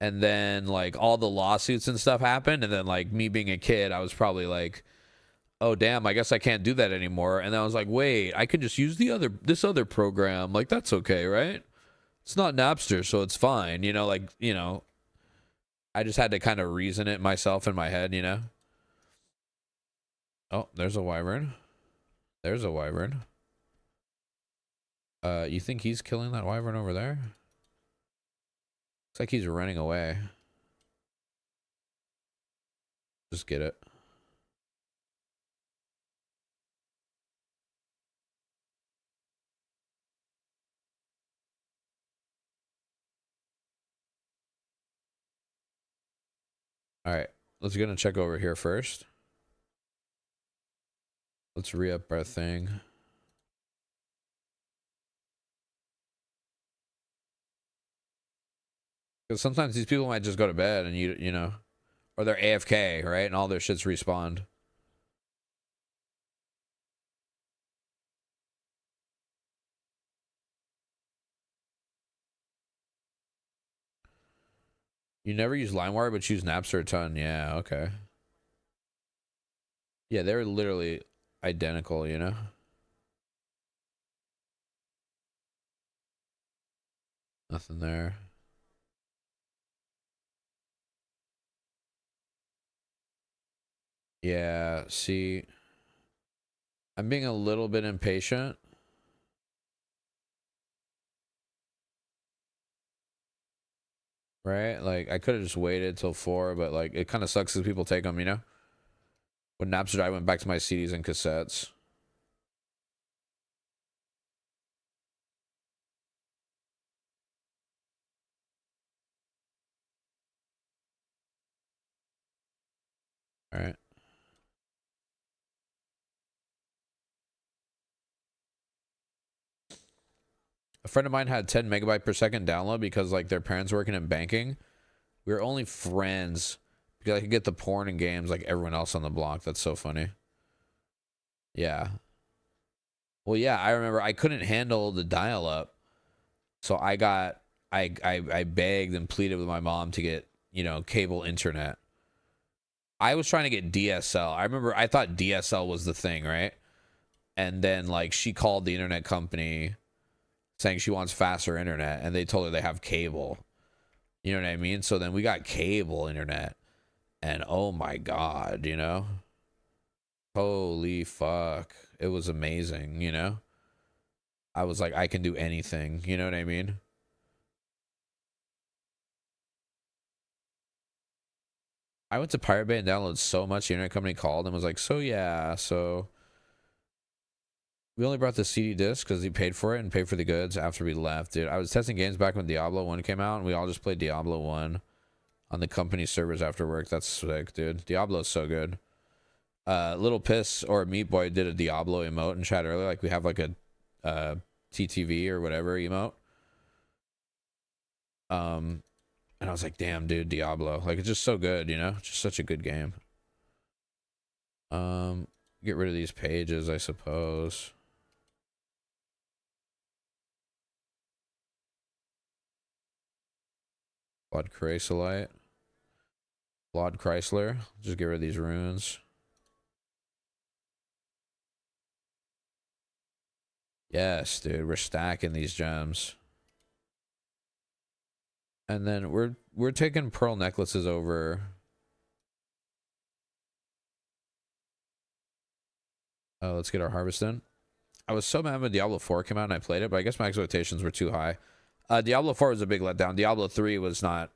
And then, like, all the lawsuits and stuff happened, and then, like, me being a kid, I was probably like, oh, damn, I guess I can't do that anymore. And then I was like, wait, I can just use this other program. Like, that's okay, right? It's not Napster, so it's fine. You know, like, you know, I just had to kind of reason it myself in my head, you know? Oh, there's a wyvern. There's a wyvern. You think he's killing that wyvern over there? Looks like he's running away. Just get it. All right, let's go and check over here first. Let's re-up our thing. Because sometimes these people might just go to bed and you know, or they're AFK, right? And all their shits respawned. You never use LimeWire, but use Napster a ton. Yeah, okay. Yeah, they're literally identical, you know? Nothing there. Yeah, see, I'm being a little bit impatient. Right? Like, I could have just waited till 4, but, like, it kind of sucks as people take them, you know? When Napster died, I went back to my CDs and cassettes. All right. A friend of mine had 10 megabyte per second download because, like, their parents working in banking. We were only friends because I could get the porn and games like everyone else on the block. That's so funny. Yeah. Well, yeah, I remember I couldn't handle the dial-up. So I begged and pleaded with my mom to get, you know, cable internet. I was trying to get DSL. I remember I thought DSL was the thing, right? And then, like, she called the internet company saying she wants faster internet, and they told her they have cable. You know what I mean? So then we got cable internet, and oh my god, you know, holy fuck, it was amazing. You know, I was like, I can do anything. You know what I mean? I went to Pirate Bay and downloaded so much. The internet company called and was like, so yeah, so we only brought the CD disc because he paid for it and paid for the goods after we left, dude. I was testing games back when Diablo 1 came out, and we all just played Diablo 1 on the company servers after work. That's sick, dude. Diablo's so good. Little Piss or Meat Boy did a Diablo emote in chat earlier. Like, we have like a TTV or whatever emote. And I was like, damn, dude, Diablo. Like, it's just so good, you know? Just such a good game. Get rid of these pages, I suppose. Blood Chrysolite. Blood Chrysler. Just get rid of these runes. Yes, dude, we're stacking these gems. And then we're taking pearl necklaces over. Let's get our harvest in. I was so mad when Diablo 4 came out and I played it, but I guess my expectations were too high. Diablo 4 was a big letdown. Diablo 3 was not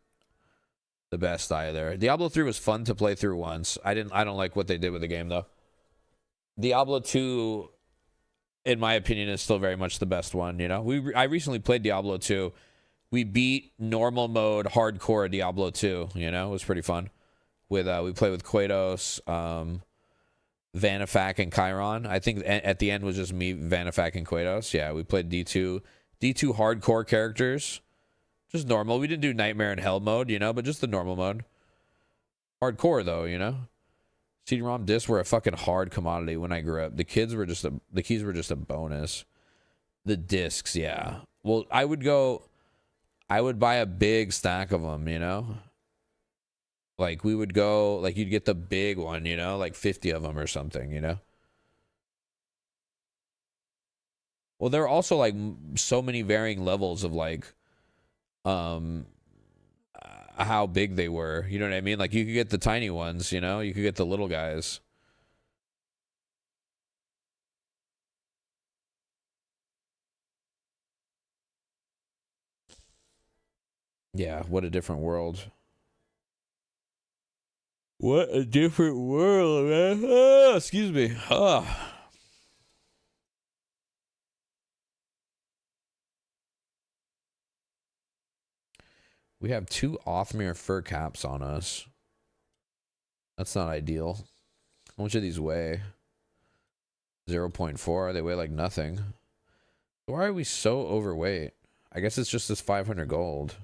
the best either. Diablo 3 was fun to play through once. I don't like what they did with the game though. Diablo 2, in my opinion, is still very much the best one, you know? I recently played Diablo 2. We beat normal mode hardcore Diablo 2, you know? It was pretty fun. With we played with Kratos, Vanifac, and Chiron. I think at the end was just me, Vanifac, and Kratos. Yeah, we played D2 hardcore characters. Just normal. We didn't do Nightmare and Hell mode, you know, but just the normal mode. Hardcore though, you know? CD-ROM discs were a fucking hard commodity when I grew up. The keys were just a bonus. The discs, yeah. Well, I would buy a big stack of them, you know? Like, we would go, like, you'd get the big one, you know? Like 50 of them or something, you know? Well, there are also, like, so many varying levels of, like, how big they were. You know what I mean? Like, you could get the tiny ones, you know? You could get the little guys. Yeah, what a different world. What a different world, man. Oh, excuse me. Oh. We have 2 Othmere fur caps on us. That's not ideal. How much do these weigh? 0.4. They weigh like nothing. Why are we so overweight? I guess it's just this 500 gold.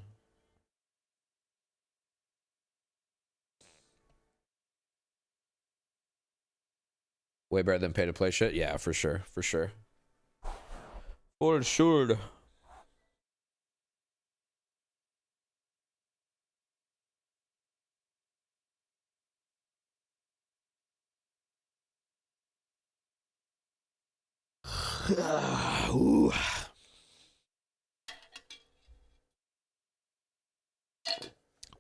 Way better than pay to play shit? Yeah, for sure. For sure. For sure. Ooh.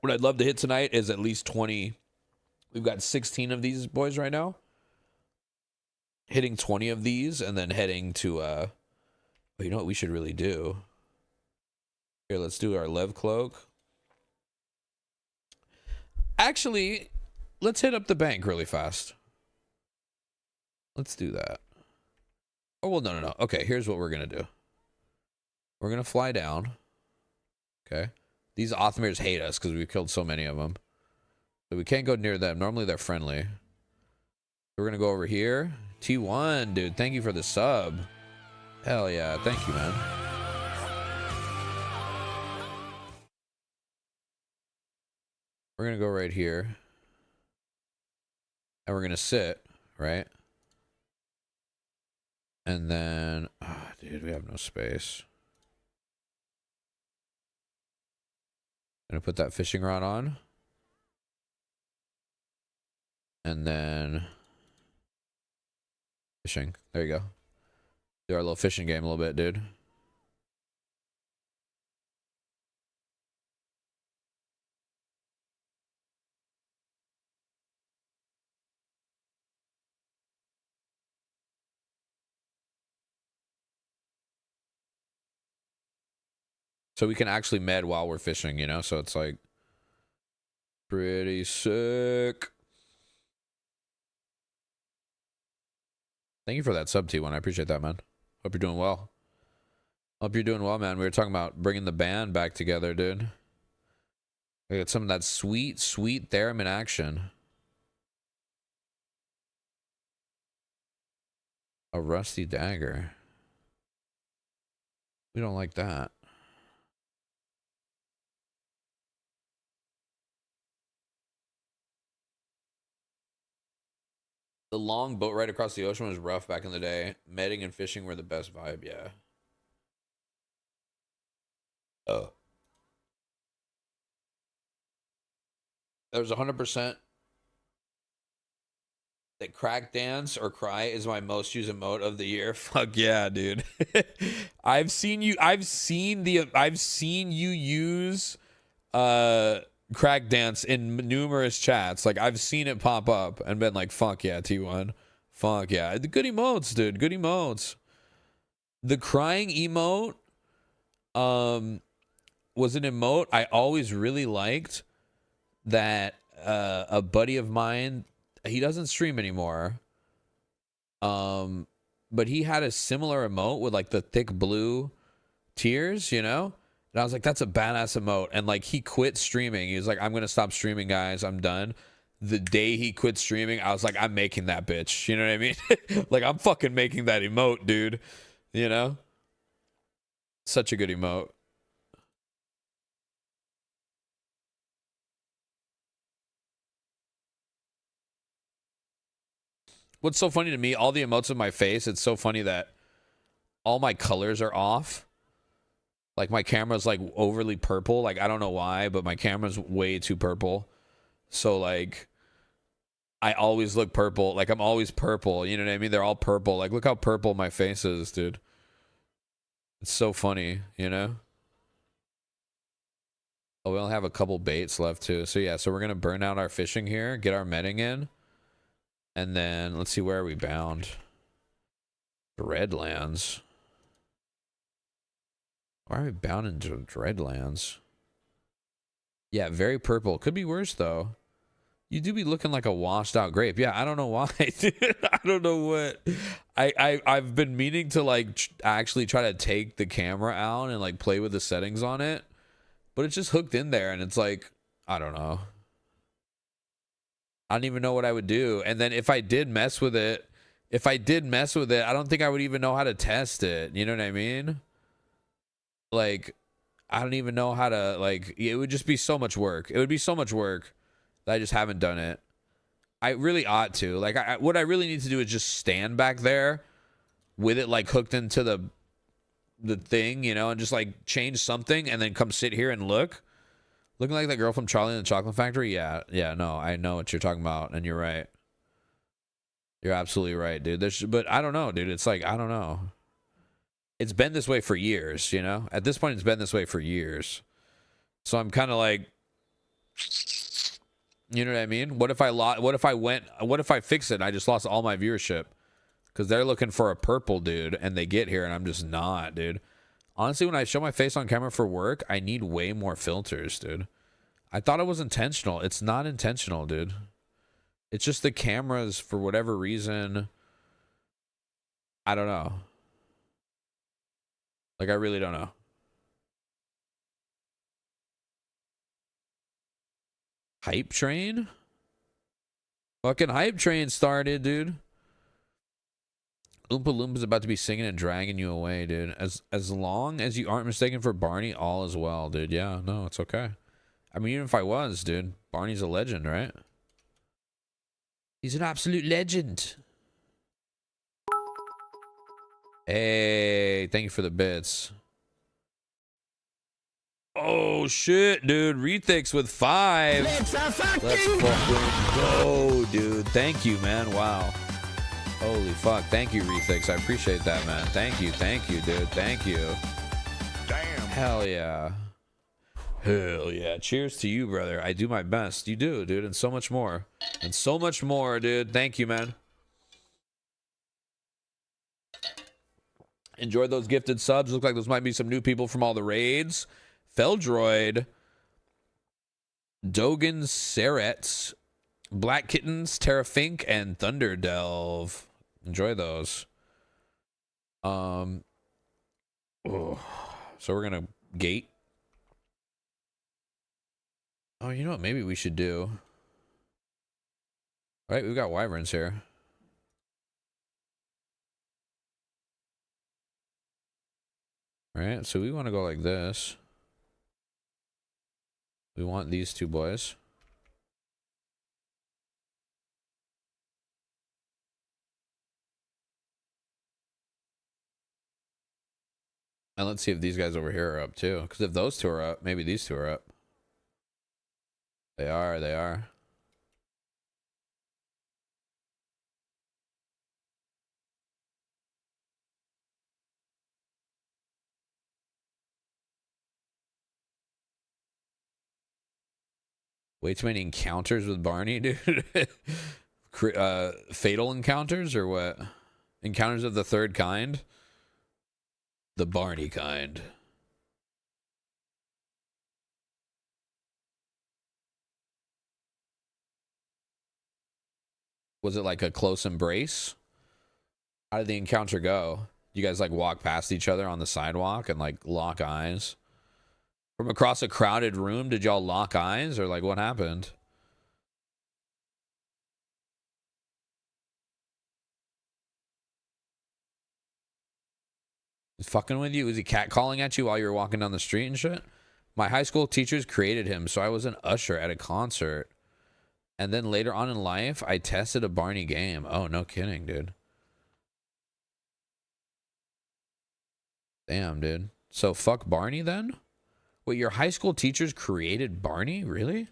What I'd love to hit tonight is at least 20. We've got 16 of these boys right now. Hitting 20 of these and then heading to well, you know what we should really do? Here, let's do our Lev Cloak. Actually, let's hit up the bank really fast. Let's do that. Oh, well, no. Okay, here's what we're going to do. We're going to fly down. Okay. These Othmirs hate us because we've killed so many of them. So we can't go near them. Normally, they're friendly. We're going to go over here. T1, dude. Thank you for the sub. Hell yeah. Thank you, man. We're going to go right here. And we're going to sit, right? And then, dude, we have no space. Gonna put that fishing rod on. And then fishing. There you go. Do our little fishing game a little bit, dude. So we can actually med while we're fishing, you know? So it's like pretty sick. Thank you for that sub T1. I appreciate that, man. Hope you're doing well. Hope you're doing well, man. We were talking about bringing the band back together, dude. We got some of that sweet, sweet theremin action. A rusty dagger. We don't like that. The long boat ride across the ocean was rough back in the day. Medding and fishing were the best vibe, yeah. Oh. There's 100% that crack dance or cry is my most used emote of the year. Fuck yeah, dude. I've seen you use crack dance in numerous chats. Like I've seen it pop up and been like, fuck yeah, T1. Fuck yeah. The good emotes, dude. Good emotes. The crying emote was an emote I always really liked that a buddy of mine, he doesn't stream anymore. But he had a similar emote with like the thick blue tears, you know? And I was like, that's a badass emote. And like he quit streaming. He was like, I'm gonna stop streaming, guys. I'm done. The day he quit streaming, I was like, I'm making that bitch. You know what I mean? Like I'm fucking making that emote, dude. You know? Such a good emote. What's so funny to me, all the emotes of my face, it's so funny that all my colors are off. Like my camera's like overly purple. Like I don't know why, but my camera's way too purple. So like I always look purple. Like I'm always purple. You know what I mean? They're all purple. Like look how purple my face is, dude. It's so funny, you know? Oh, we only have a couple baits left too. So yeah, so we're gonna burn out our fishing here, get our medding in. And then let's see, where are we bound? Dreadlands. Why are we bound into Dreadlands? Yeah, very purple. Could be worse though. You do be looking like a washed out grape. Yeah, I don't know why. Dude. I don't know what. I've been meaning to like actually try to take the camera out and like play with the settings on it, but it's just hooked in there and it's like, I don't know. I don't even know what I would do. And then if I did mess with it, I don't think I would even know how to test it. You know what I mean? Like, I don't even know how to, like, it would just be so much work. It would be so much work that I just haven't done it. I really ought to. Like, what I really need to do is just stand back there with it, like, hooked into the thing, you know, and just, like, change something and then come sit here and look. Looking like that girl from Charlie and the Chocolate Factory? Yeah, no, I know what you're talking about, and you're right. You're absolutely right, dude. But I don't know, dude. It's like, I don't know. It's been this way for years, you know? At this point, it's been this way for years. So I'm kind of like, you know what I mean? What if I fix it and I just lost all my viewership? Because they're looking for a purple dude, and they get here, and I'm just not, dude. Honestly, when I show my face on camera for work, I need way more filters, dude. I thought it was intentional. It's not intentional, dude. It's just the cameras, for whatever reason. I don't know. Like, I really don't know. Hype train? Fucking hype train started, dude. Oompa Loompa's about to be singing and dragging you away, dude. As long as you aren't mistaken for Barney, all is well, dude. Yeah, no, it's okay. I mean, even if I was, dude, Barney's a legend, right? He's an absolute legend. Hey, thank you for the bits. Oh, shit, dude. Rethix with 5. Let's fucking go, dude. Thank you, man. Wow. Holy fuck. Thank you, Rethix. I appreciate that, man. Thank you, dude. Thank you. Damn. Hell yeah. Hell yeah. Cheers to you, brother. I do my best. You do, dude. And so much more. And so much more, dude. Thank you, man. Enjoy those gifted subs. Look like those might be some new people from all the raids. Feldroid, Dogan Serets, Black Kittens, Terra Fink, and Thunder Delve. Enjoy those. So we're gonna gate. Oh, you know what? Maybe we should do. All right, we've got wyverns here. All right, so we want to go like this. We want these two boys. And let's see if these guys over here are up too. Because if those two are up, maybe these two are up. They are, they are. Way too many encounters with Barney, dude. Fatal encounters or what? Encounters of the third kind? The Barney kind. Was it like a close embrace? How did the encounter go? You guys like walk past each other on the sidewalk and like lock eyes? From across a crowded room, did y'all lock eyes or like what happened? He's fucking with you? Was he catcalling at you while you were walking down the street and shit? My high school teachers created him, so I was an usher at a concert. And then later on in life, I tested a Barney game. Oh, no kidding, dude. Damn, dude. So fuck Barney then? Wait, your high school teachers created Barney? Really?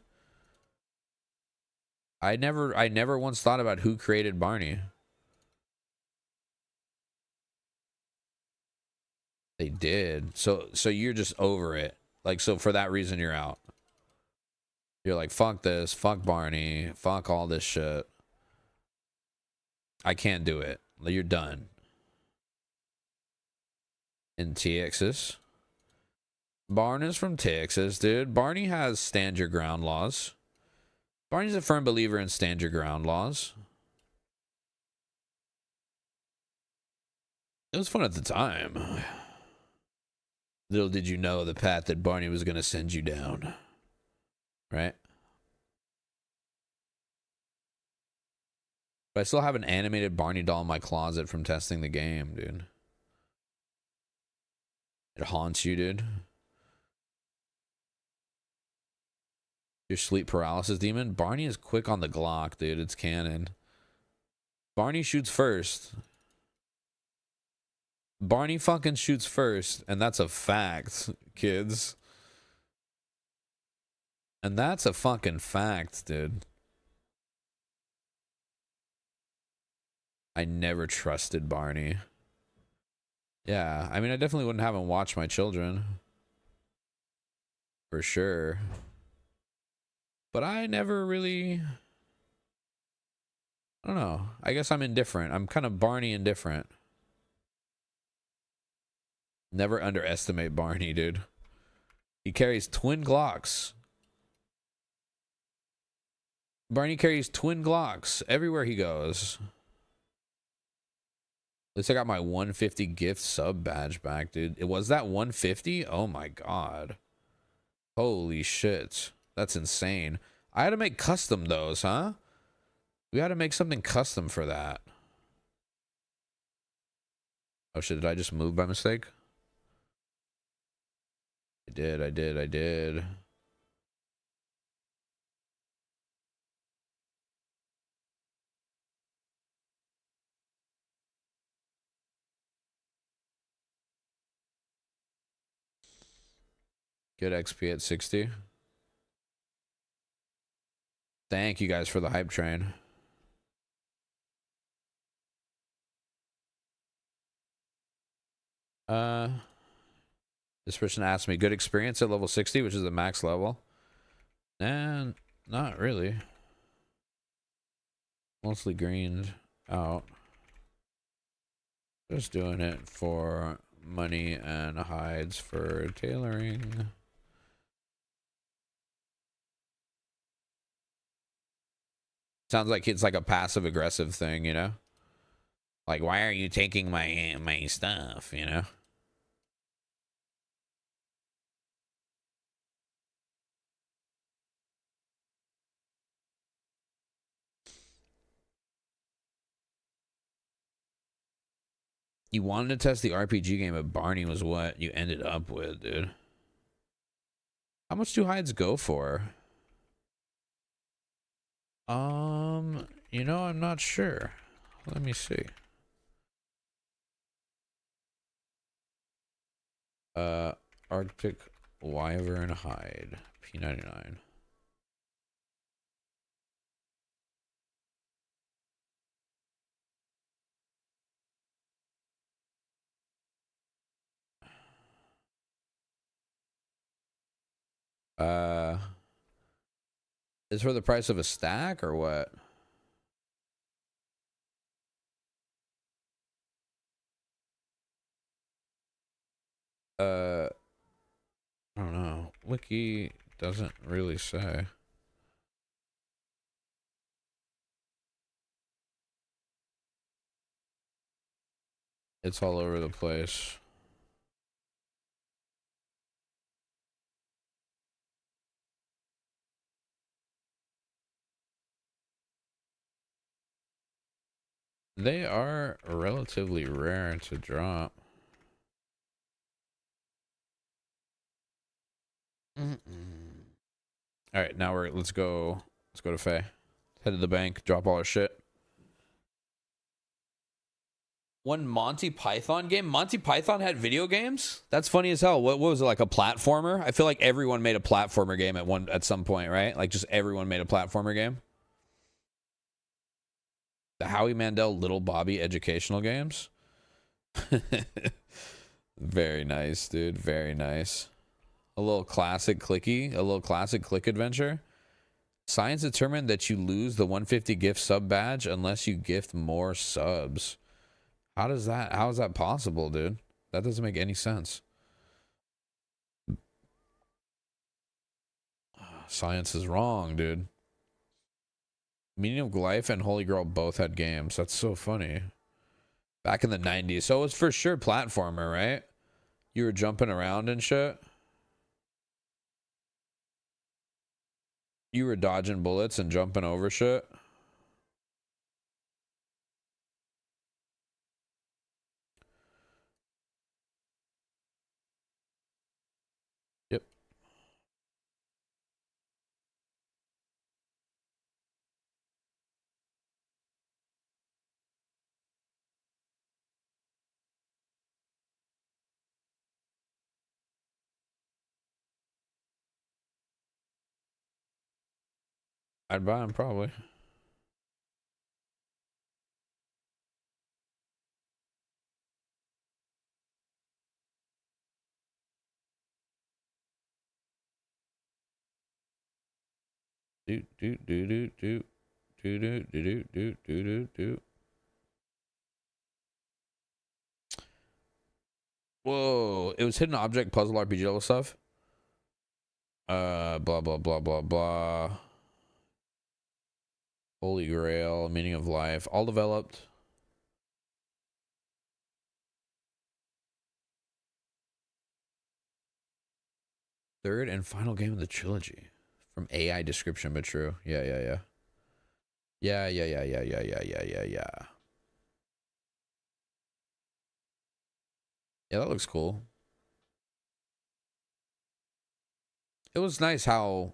I never once thought about who created Barney. They did. So you're just over it. Like, so for that reason, you're out. You're like, fuck this, fuck Barney, fuck all this shit. I can't do it. You're done. In Texas. Barn is from Texas, dude. Barney has stand your ground laws. Barney's a firm believer in stand your ground laws. It was fun at the time. Little did you know the path that Barney was going to send you down. Right? But I still have an animated Barney doll in my closet from testing the game, dude. It haunts you, dude. Your sleep paralysis demon? Barney is quick on the Glock, dude. It's canon. Barney shoots first. Barney fucking shoots first, and that's a fact, kids. And that's a fucking fact, dude. I never trusted Barney. Yeah, I mean, I definitely wouldn't have him watch my children. For sure. But I never really... I don't know. I guess I'm indifferent. I'm kind of Barney indifferent. Never underestimate Barney, dude. He carries twin Glocks. Barney carries twin Glocks everywhere he goes. At least I got my 150 gift sub badge back, dude. It was that 150? Oh my god. Holy shit. That's insane. I had to make custom those, huh? We had to make something custom for that. Oh shit, did I just move by mistake? I did. Good XP at 60. Thank you guys for the hype train. This person asked me, good experience at level 60, which is the max level. And not really. Mostly greened out. Just doing it for money and hides for tailoring. Sounds like it's like a passive aggressive thing, you know? Like, why are you taking my stuff, you know? You wanted to test the RPG game, but Barney was what you ended up with, dude. How much do hides go for? You know, I'm not sure. Let me see. Arctic Wyvern hide, P99. Is for the price of a stack or what? I don't know. Wiki doesn't really say. It's all over the place. They are relatively rare to drop. All right, now let's go to Faye. Head to the bank, drop all our shit. One Monty Python game? Monty Python had video games? That's funny as hell. What was it, like a platformer? I feel like everyone made a platformer game at some point, right? Like just everyone made a platformer game. The Howie Mandel Little Bobby educational games. Very nice, dude. Very nice. A little classic clicky, a little classic click adventure. Science determined that you lose the 150 gift sub badge unless you gift more subs. How is that possible, dude? That doesn't make any sense. Science is wrong, dude. Meaning of Life and Holy Grail both had games. That's so funny. Back in the 90s. So it was for sure platformer, right? You were jumping around and shit. You were dodging bullets and jumping over shit. Yep. I'd buy them probably. Do do do do do do do do do do do do. Whoa! It was hidden object puzzle RPG level stuff. Blah blah blah blah blah. Holy Grail, Meaning of Life, all developed. Third and final game of the trilogy. From AI description, but true. Yeah. Yeah. Yeah, that looks cool. It was nice how,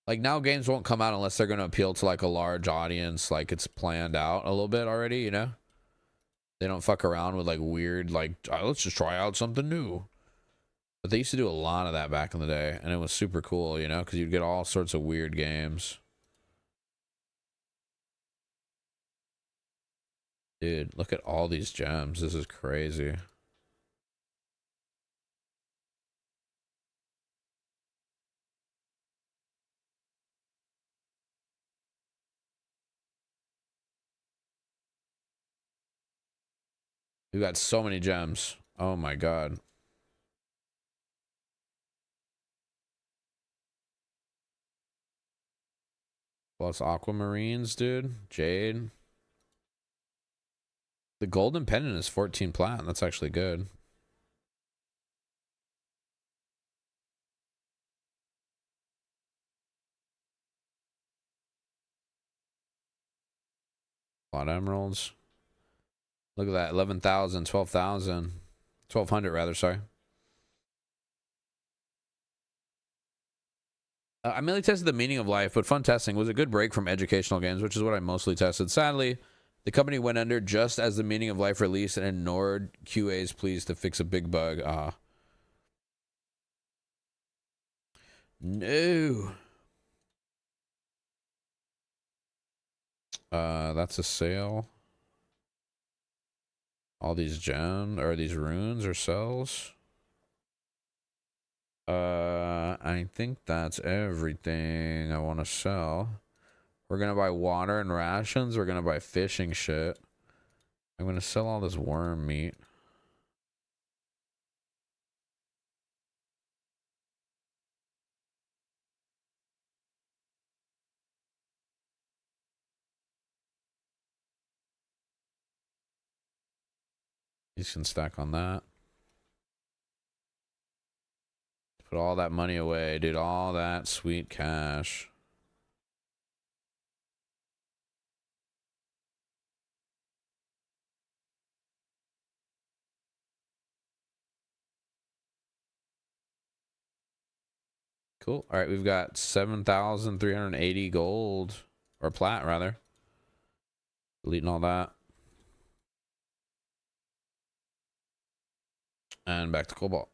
like, now games won't come out unless they're going to appeal to, like, a large audience. Like, it's planned out a little bit already, you know? They don't fuck around with, like, weird, like, let's just try out something new. But they used to do a lot of that back in the day, and it was super cool, you know? Because you'd get all sorts of weird games. Dude, look at all these gems. This is crazy. We got so many gems. Oh my god. Plus aquamarines, dude. Jade. The golden pendant is 14 plat. That's actually good. A lot of emeralds. Look at that. 11,000, 12,000. 1,200 rather, sorry. I mainly tested the meaning of life, but fun testing was a good break from educational games, which is what I mostly tested. Sadly, the company went under just as the meaning of life released and ignored QA's pleas to fix a big bug. No. That's a sale. All these gems or these runes or cells. I think that's everything I want to sell. We're gonna buy water and rations. We're gonna buy fishing shit. I'm gonna sell all this worm meat. These can stack on that. Put all that money away, dude. All that sweet cash. Cool. All right, we've got 7,380 gold, or plat rather. Deleting all that. And back to cobalt.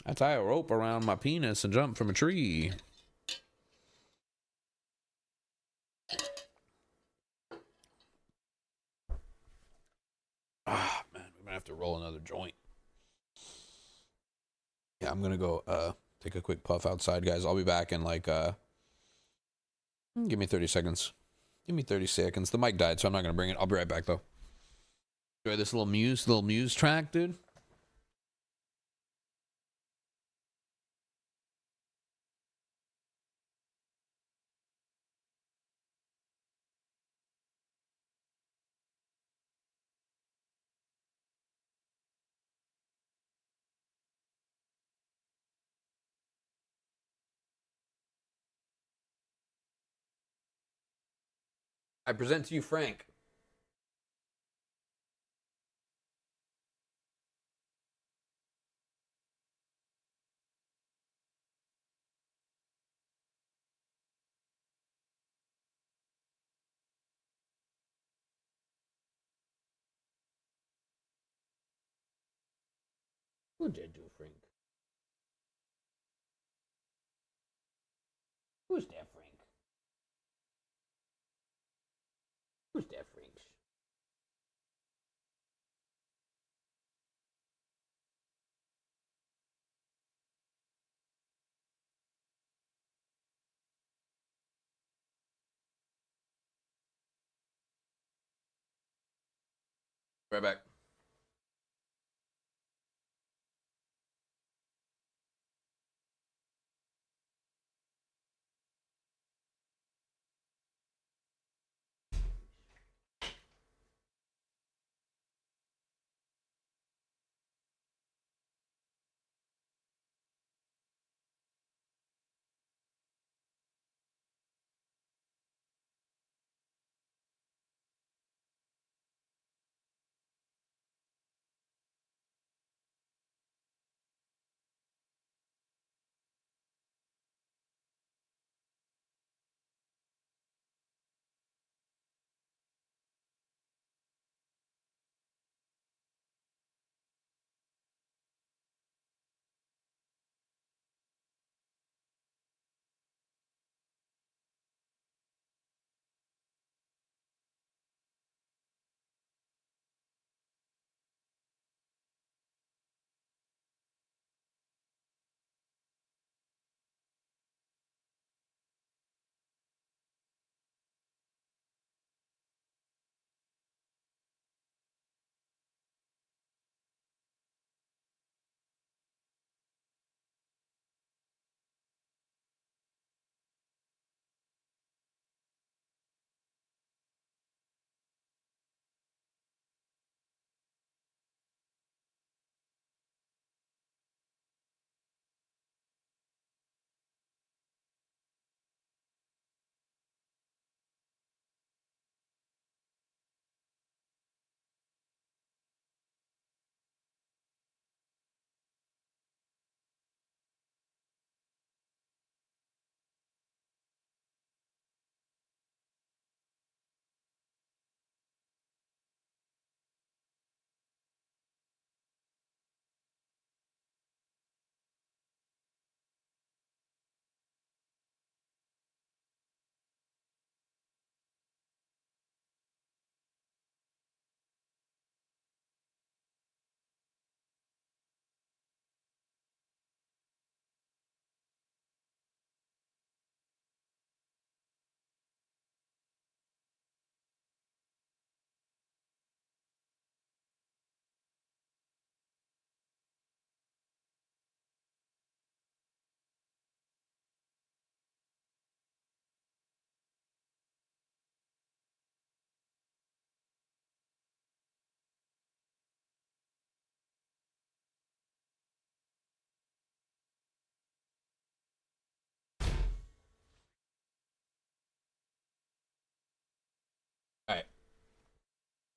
I tie a rope around my penis and jump from a tree. Ah, man, we're gonna have to roll another joint. Yeah, I'm gonna go take a quick puff outside, guys. I'll be back in like give me 30 seconds. Give me 30 seconds. The mic died, so I'm not gonna bring it. I'll be right back though. Enjoy this little muse track, dude. I present to you Frank. What did I do, Frank? Who's that, Frank? Who's that, Frank? Right back.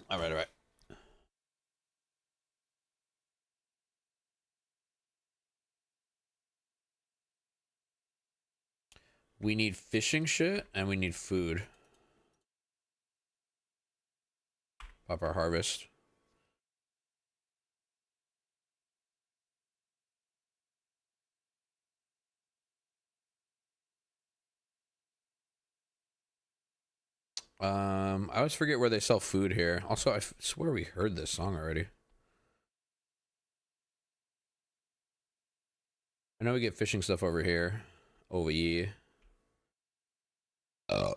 All right, all right. We need fishing shit and we need food. Pop our harvest. I always forget where they sell food here. Also, I swear we heard this song already. I know we get fishing stuff over here. Oh yeah. Alright.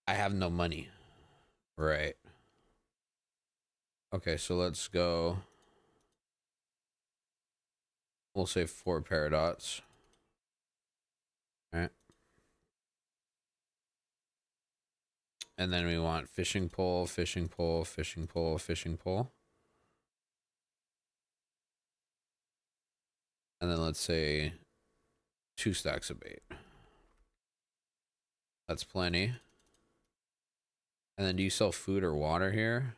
I have no money. Right. Okay, so let's go. We'll say 4 paradots. Alright. And then we want fishing pole, fishing pole, fishing pole, fishing pole. And then let's say 2 stacks of bait. That's plenty. And then do you sell food or water here?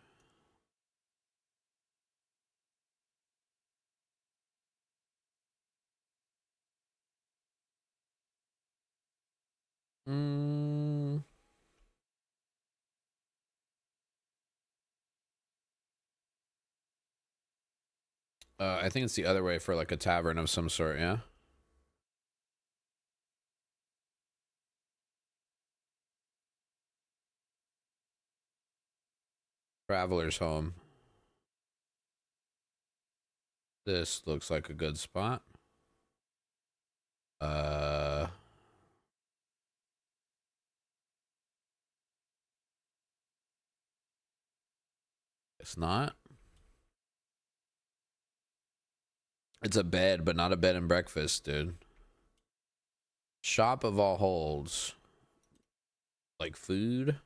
I think it's the other way for like a tavern of some sort, yeah? Traveler's home. This looks like a good spot. It's not. It's a bed, but not a bed and breakfast, dude. Shop of all holds. Like food?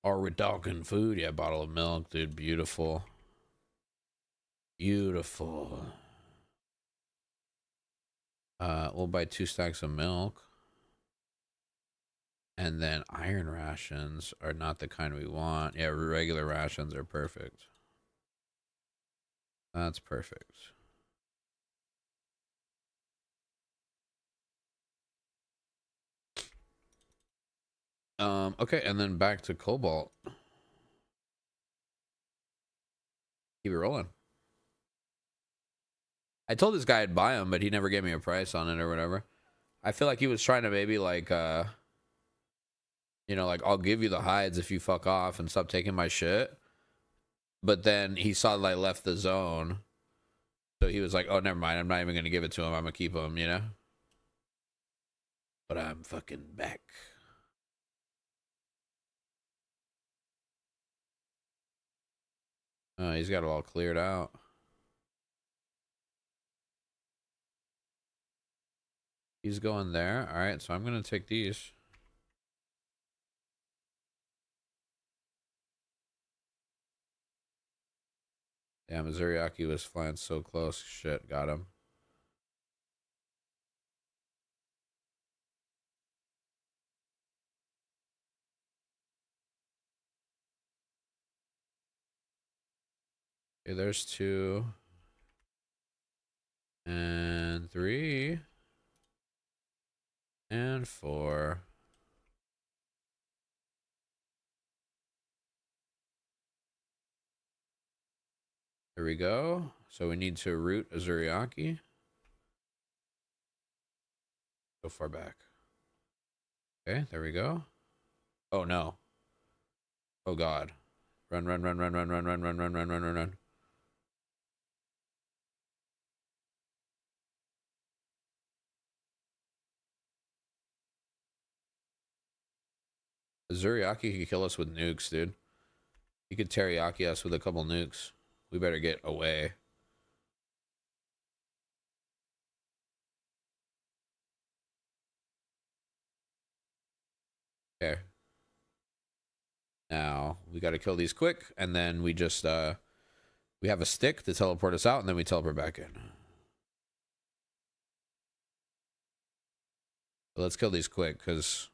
Are we talking food? Yeah, bottle of milk, dude. Beautiful. Beautiful. We'll buy 2 stacks of milk. And then iron rations are not the kind we want. Yeah, regular rations are perfect. That's perfect. Okay, and then back to Cobalt. Keep it rolling. I told this guy I'd buy them, but he never gave me a price on it or whatever. I feel like he was trying to maybe like, you know, like, I'll give you the hides if you fuck off and stop taking my shit. But then he saw that I left the zone. So he was like, oh, never mind. I'm not even going to give it to him. I'm going to keep him, you know? But I'm fucking back. Oh, he's got it all cleared out. He's going there. All right, so I'm going to take these. Damn, Zuriaki was flying so close. Shit, got him. Okay, there's 2. And 3. And 4. There we go. So we need to root a Zuriaki. Go far back. Okay, there we go. Oh no. Oh god. Run, run, run, run, run, run, run, run, run, run, run, run, run. Zuriaki could kill us with nukes, dude. He could teriyaki us with a couple nukes. We better get away. Okay. Now we got to kill these quick, and then we just we have a stick to teleport us out, and then we teleport back in. But let's kill these quick because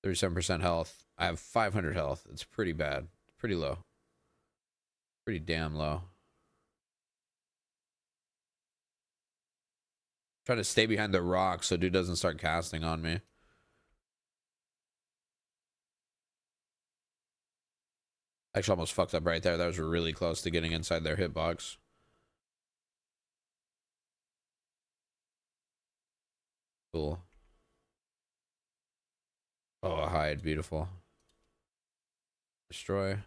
37% health. I have 500 health. It's pretty bad. Pretty low. Pretty damn low. Trying to stay behind the rock so dude doesn't start casting on me. Actually, almost fucked up right there. That was really close to getting inside their hitbox. Cool. Oh, a hide. Beautiful. Destroy.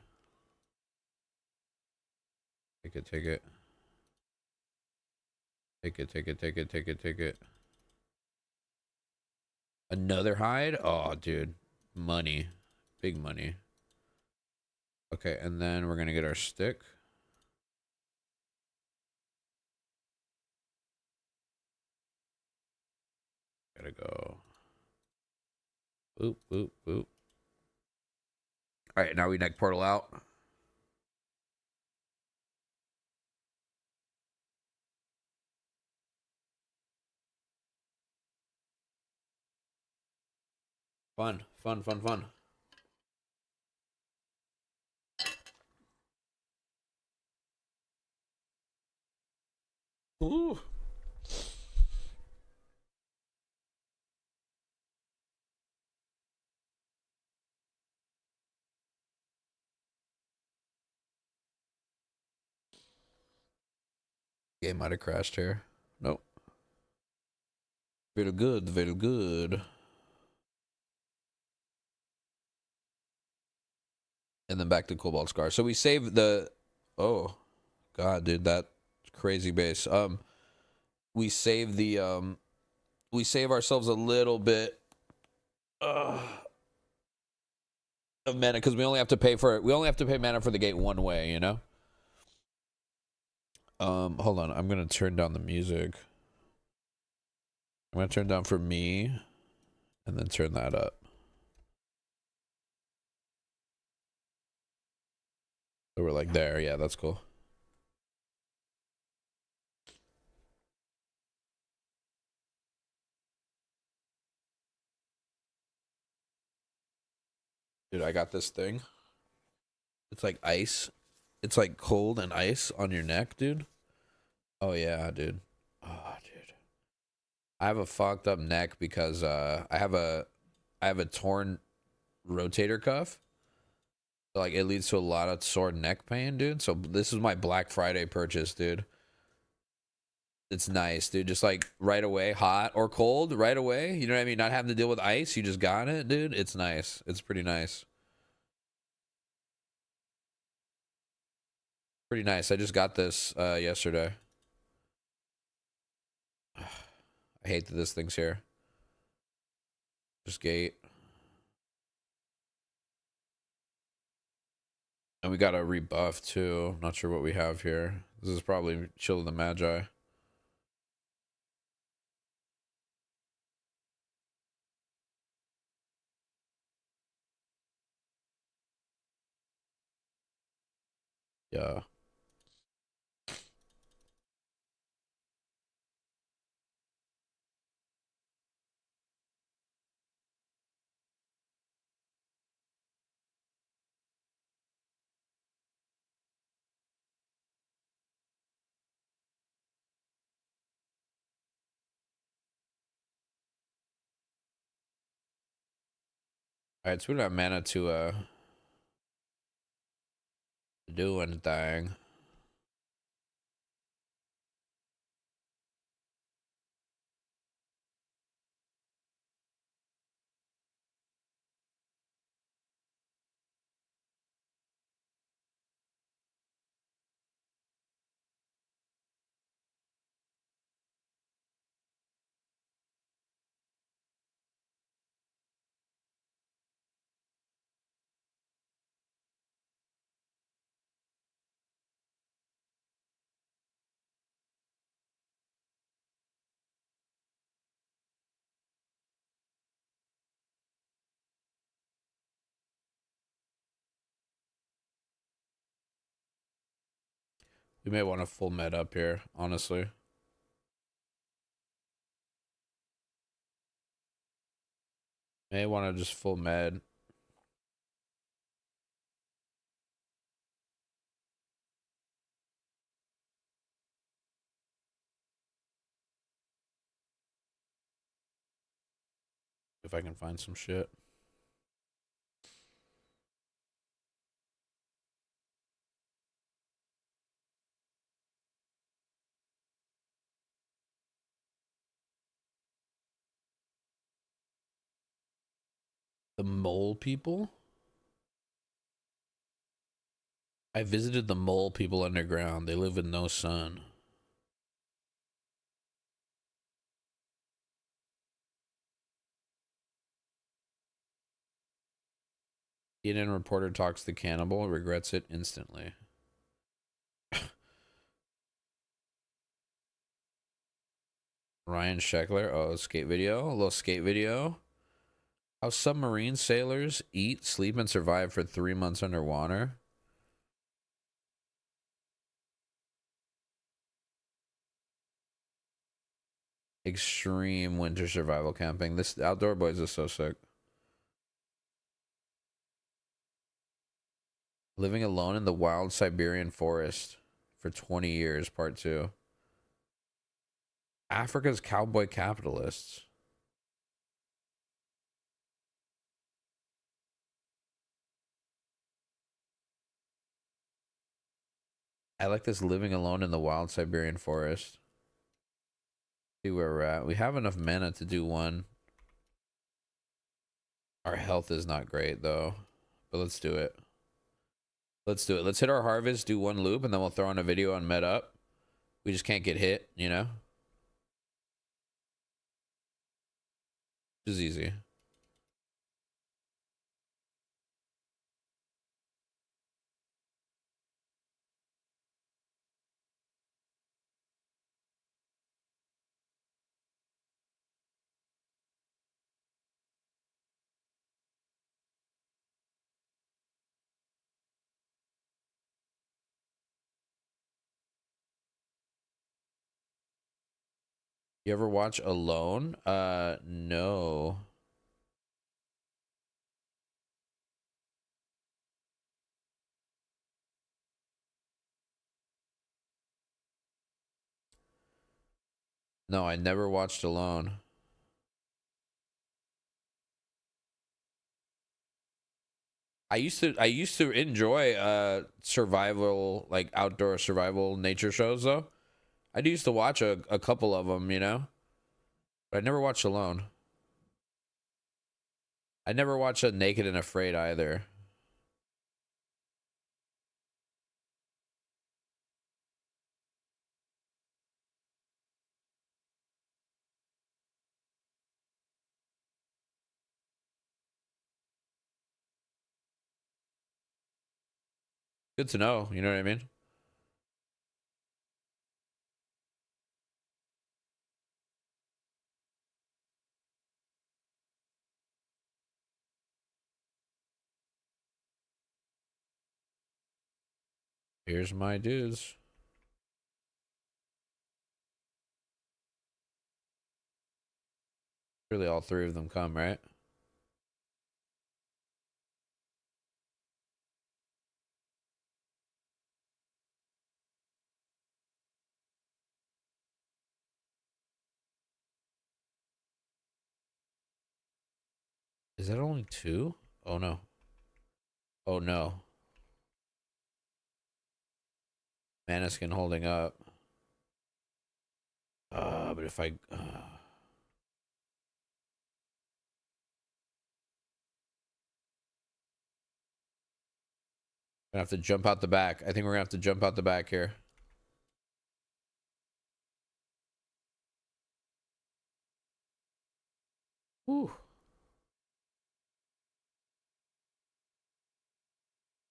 Take it, take it. Take it, take it, take it, take it, take it. Another hide? Oh, dude. Money. Big money. Okay, and then we're going to get our stick. Gotta go. Boop, boop, boop. Alright, now we neck portal out. Fun, fun, fun, fun. Ooh. Game might have crashed here. Nope. Very good, very good. And then back to Cobalt Scar. So we save the... Oh. God, dude, that crazy base. We save the... We save ourselves a little bit... of mana, because we only have to pay for it. We only have to pay mana for the gate one way, you know? Hold on. I'm going to turn down the music. I'm going to turn down for me. And then turn that up. So we're like there. Yeah, that's cool. Dude, I got this thing. It's like ice. It's like cold and ice on your neck, dude. Oh, yeah, dude. Oh, dude. I have a fucked up neck because I have a torn rotator cuff. Like, it leads to a lot of sore neck pain, dude. So this is my Black Friday purchase, dude. It's nice, dude. Just like right away, hot or cold, right away. You know what I mean? Not having to deal with ice. You just got it, dude. It's nice. It's pretty nice. Pretty nice. I just got this yesterday. I hate that this thing's here. Just gate. And we got a rebuff too. Not sure what we have here. This is probably Chill of the Magi. Yeah. Alright, so we don't have mana to do anything. We may want a full med up here, honestly. May want to just full med. If I can find some shit. The mole people? I visited the mole people underground. They live with no sun. CNN reporter talks to cannibal, regrets it instantly. Ryan Sheckler. Oh, skate video. A little skate video. How submarine sailors eat, sleep, and survive for 3 months underwater. Extreme winter survival camping. This Outdoor Boys is so sick. Living alone in the wild Siberian forest for 20 years, part 2. Africa's cowboy capitalists. I like this living alone in the wild Siberian forest. See where we're at. We have enough mana to do one. Our health is not great though, but let's do it. Let's do it. Let's hit our harvest, do one loop, and then we'll throw on a video on med up. We just can't get hit, you know? Which is easy. You ever watch Alone? No. No, I never watched Alone. I used to enjoy survival, like outdoor survival nature shows though. I used to watch a couple of them, you know? But I never watched Alone. I never watched a Naked and Afraid either. Good to know, you know what I mean? Here's my dudes. Really all 3 of them come, right? Is that only 2? Oh no. Oh no. Maniskin holding up. But if I gonna have to jump out the back. I think we're gonna have to jump out the back here. Whew.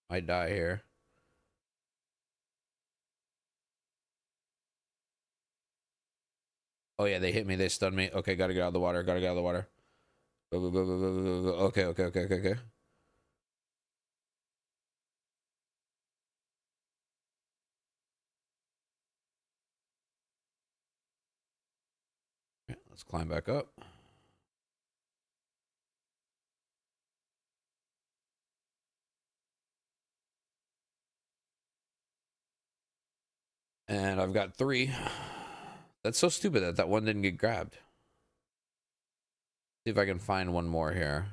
Might die here. Oh yeah, they hit me. They stunned me. Okay, gotta get out of the water. Gotta get out of the water. Go, go, go, go, go, go, go. Okay, okay, okay, okay, okay. Let's climb back up. And I've got 3. That's so stupid that that one didn't get grabbed. See if I can find one more here.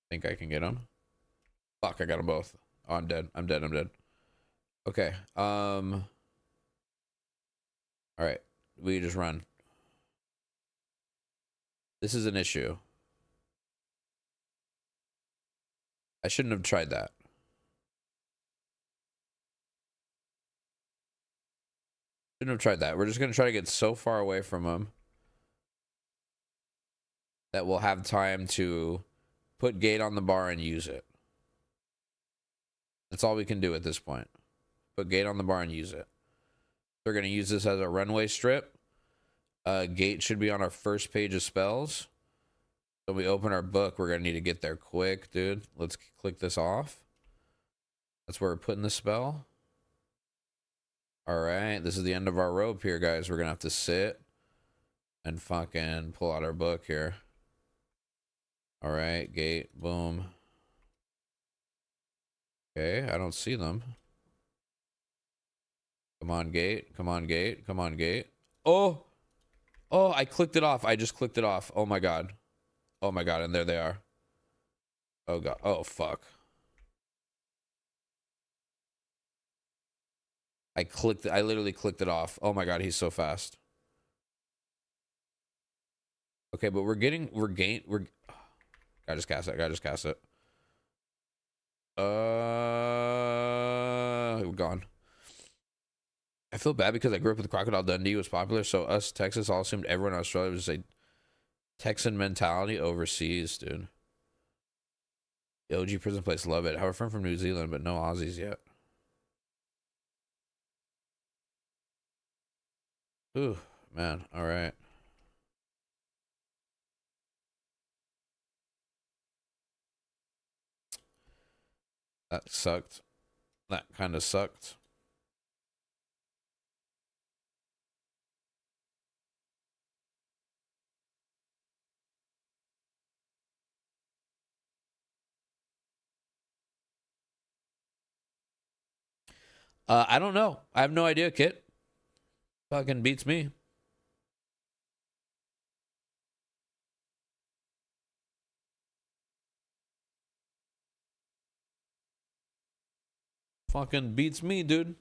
Think I can get them. Fuck, I got them both. Oh, I'm dead. I'm dead. I'm dead. Okay. All right. We just run. This is an issue. I shouldn't have tried that. Shouldn't have tried that. We're just going to try to get so far away from him that we'll have time to put gate on the bar and use it. That's all we can do at this point. Put gate on the bar and use it. We're going to use this as a runway strip. Gate should be on our first page of spells. So when we open our book, we're going to need to get there quick, dude. Let's click this off. That's where we're putting the spell. All right. This is the end of our rope here, guys. We're going to have to sit and fucking pull out our book here. All right. Gate. Boom. Okay. I don't see them. Come on, gate. Come on, gate. Come on, gate. Oh! Oh, I clicked it off. I just clicked it off. Oh my god. Oh my god, and there they are. Oh god. Oh fuck. I literally clicked it off. Oh my god, he's so fast. Okay, but we're I just cast it. I just cast it. We're gone. I feel bad because I grew up with Crocodile Dundee was popular, so us Texas all assumed everyone in Australia was a Texan mentality overseas, dude. The OG prison place, love it. I have a friend from New Zealand, but no Aussies yet. Ooh, man. All right. That sucked. That kind of sucked. I don't know. I have no idea, Kit. Fucking beats me. Fucking beats me, dude.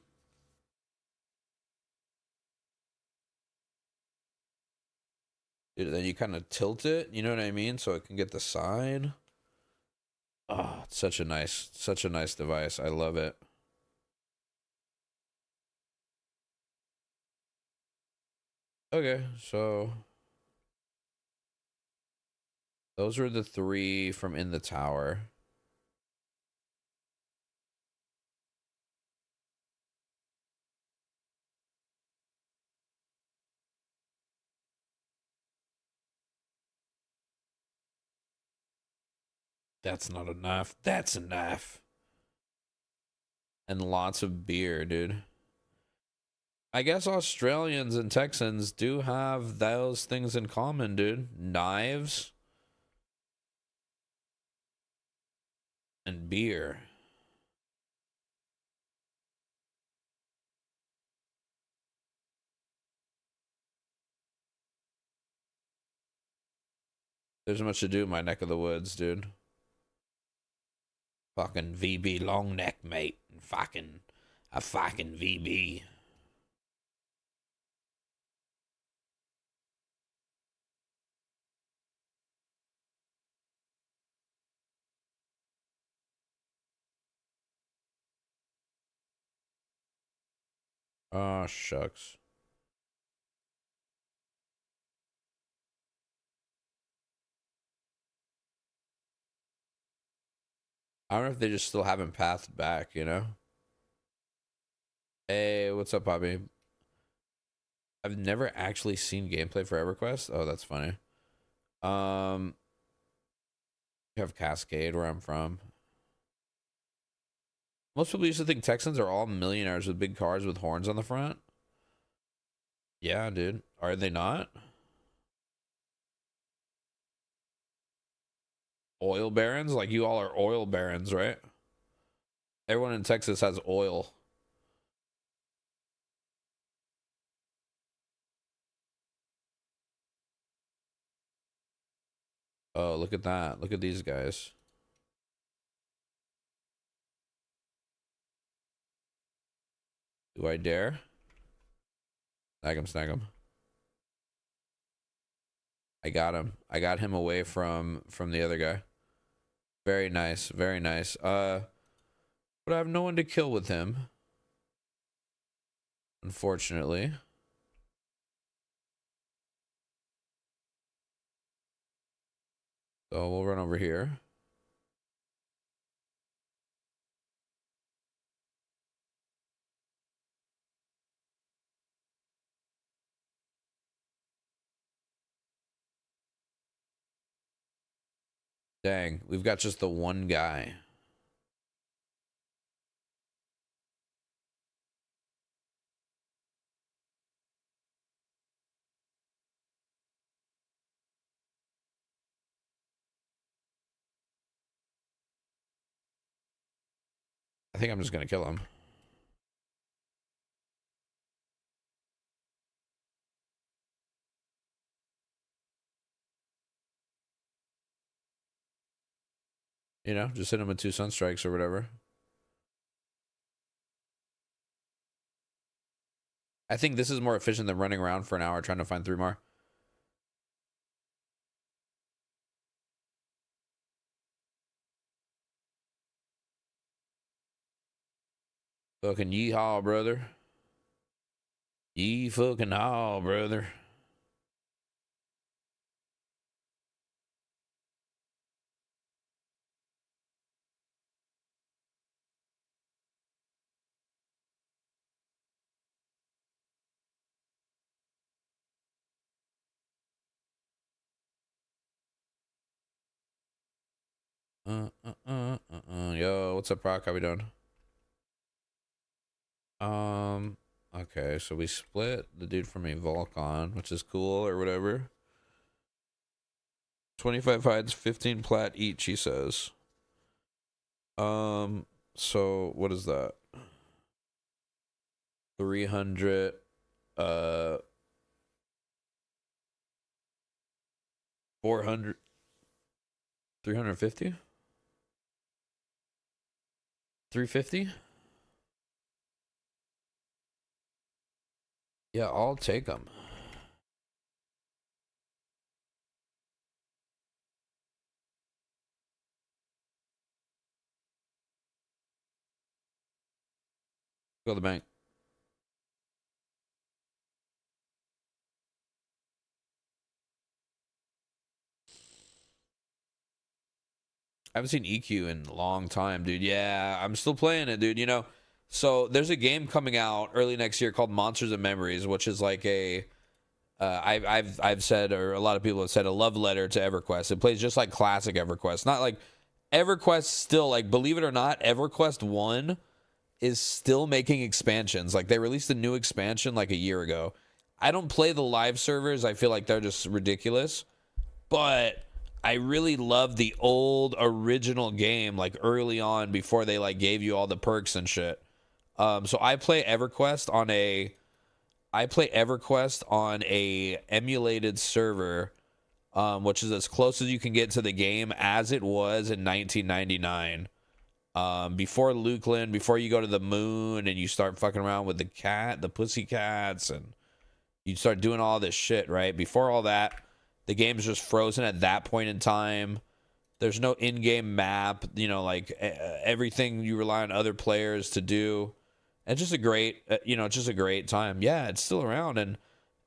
Dude, then you kind of tilt it, you know what I mean? So it can get the side. Oh, it's such a nice device. I love it. Okay, so those are the 3 from in the tower. That's not enough. That's enough. And lots of beer, dude. I guess Australians and Texans do have those things in common, dude. Knives and beer. There's much to do in my neck of the woods, dude. Fucking VB long neck, mate. A fucking VB. Oh, shucks. I don't know if they just still haven't pathed back, you know? Hey, what's up, Bobby? I've never actually seen gameplay for EverQuest. Oh, that's funny. You have Cascade where I'm from. Most people used to think Texans are all millionaires with big cars with horns on the front. Yeah, dude. Are they not? Oil barons? Like you all are oil barons, right? Everyone in Texas has oil. Oh, look at that. Look at these guys. Do I dare? Snag him, snag him. I got him. I got him away from the other guy. Very nice, very nice. But I have no one to kill with him. Unfortunately. So we'll run over here. Dang, we've got just the one guy. I think I'm just gonna kill him. You know, just hit him with 2 sunstrikes or whatever. I think this is more efficient than running around for an hour trying to find 3 more. Fucking yeehaw, brother. Yee fucking haw, brother. Yo, what's up, Brock? How we doing? Okay, so we split the dude from a Volcon, which is cool or whatever. 25 hides, 15 plat each, he says. So what is that? 300, 400, 350? 350? Yeah, I'll take them. Go to the bank. I haven't seen EQ in a long time, dude. Yeah, I'm still playing it, dude. You know, so there's a game coming out early next year called Monsters and Memories, which is like a I've said, or a lot of people have said, a love letter to EverQuest. It plays just like classic EverQuest, not like EverQuest. Still, like, believe it or not, EverQuest 1 is still making expansions. Like, they released a new expansion like a year ago. I don't play the live servers. I feel like they're just ridiculous, but I really love the old original game, like early on before they like gave you all the perks and shit. So I play EverQuest on a emulated server, which is as close as you can get to the game as it was in 1999. Before Lukeland, before you go to the moon and you start fucking around with the pussycats, and you start doing all this shit, right? Before all that, the game's just frozen at that point in time. There's no in-game map, you know, like everything you rely on other players to do. It's just a great, just a great time. Yeah, it's still around,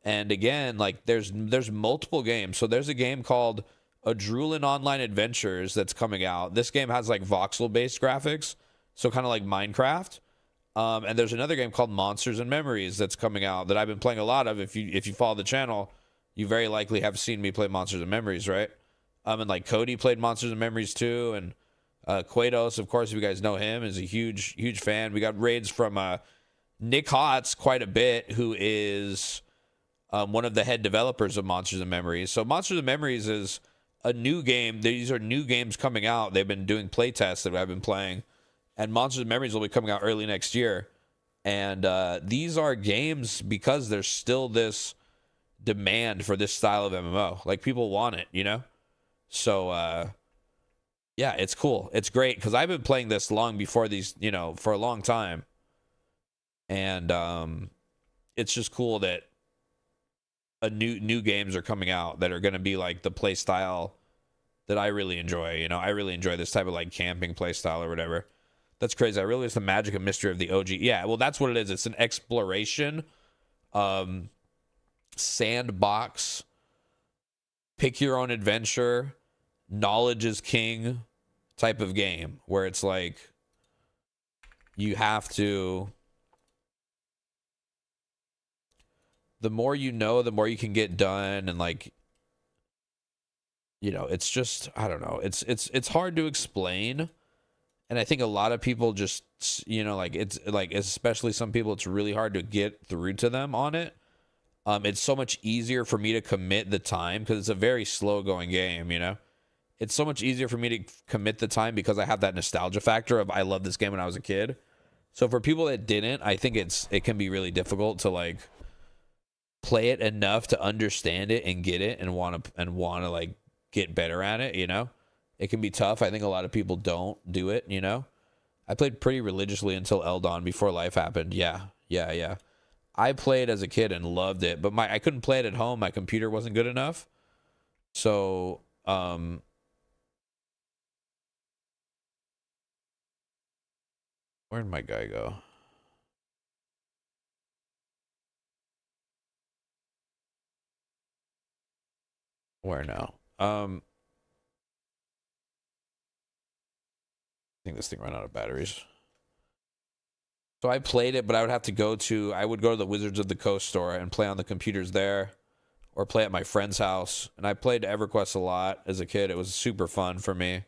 and again, like there's multiple games. So there's a game called Adrulan Online Adventures that's coming out. This game has like voxel-based graphics, so kind of like Minecraft. And there's another game called Monsters and Memories that's coming out that I've been playing a lot of. If you follow the channel, you very likely have seen me play Monsters and Memories, right? And like Cody played Monsters and Memories too, and Quados, of course, if you guys know him, is a huge fan. We got raids from Nick Hotz quite a bit, who is one of the head developers of Monsters and Memories. So Monsters and Memories is a new game. These are new games coming out. They've been doing play tests that I've been playing, and Monsters and Memories will be coming out early next year. And these are games because there's still this demand for this style of MMO. Like, people want it, you know? So, yeah, it's cool. It's great because I've been playing this long before these, you know, for a long time. And it's just cool that new games are coming out that are going to be like the play style that I really enjoy. You know, I really enjoy this type of like camping play style or whatever. That's crazy. I really it's the magic and mystery of the OG. Yeah, well, that's what it is. It's an exploration, sandbox, pick your own adventure, knowledge is king type of game where it's like you have to, the more you know, the more you can get done. And like, you know, it's just, I don't know. It's hard to explain. And I think a lot of people just, you know, like it's like, especially some people, it's really hard to get through to them on it. It's so much easier for me to commit the time because it's a very slow going game, you know? It's so much easier for me to commit the time because I have that nostalgia factor of I love this game when I was a kid. So for people that didn't, I think it can be really difficult to like play it enough to understand it and get it and want to like get better at it, you know? It can be tough. I think a lot of people don't do it, you know? I played pretty religiously until Eldon before life happened. Yeah. I played as a kid and loved it, but I couldn't play it at home. My computer wasn't good enough. So, where'd my guy go? Where now? I think this thing ran out of batteries. So I played it, but I would go to the Wizards of the Coast store and play on the computers there or play at my friend's house. And I played EverQuest a lot as a kid. It was super fun for me.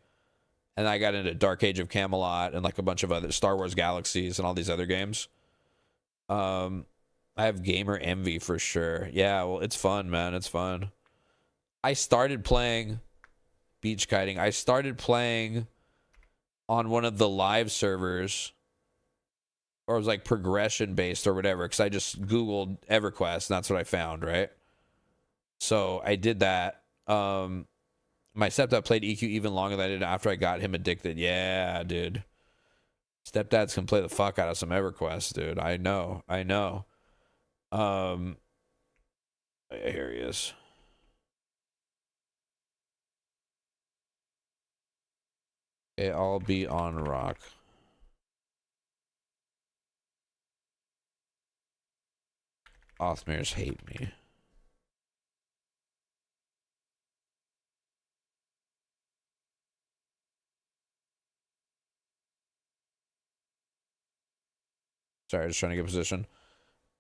And I got into Dark Age of Camelot and like a bunch of other Star Wars Galaxies and all these other games. I have gamer envy for sure. Yeah, well, it's fun, man. It's fun. I started playing beach kiting. I started playing on one of the live servers, or it was like progression based or whatever, because I just Googled EverQuest and that's what I found, right? So I did that. My stepdad played EQ even longer than I did after I got him addicted. Yeah, dude. Stepdads can play the fuck out of some EverQuest, dude. I know. Here he is. Okay, I'll be on rock. Othmirs hate me. Sorry, just trying to get position.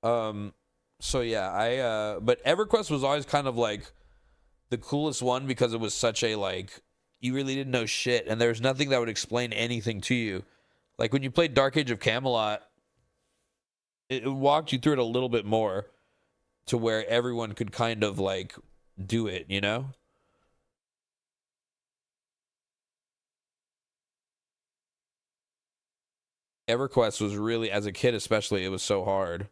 So yeah, but EverQuest was always kind of like the coolest one because it was such a like, you really didn't know shit and there was nothing that would explain anything to you. Like when you played Dark Age of Camelot, it walked you through it a little bit more to where everyone could kind of like do it, you know? EverQuest was really, as a kid especially, it was so hard.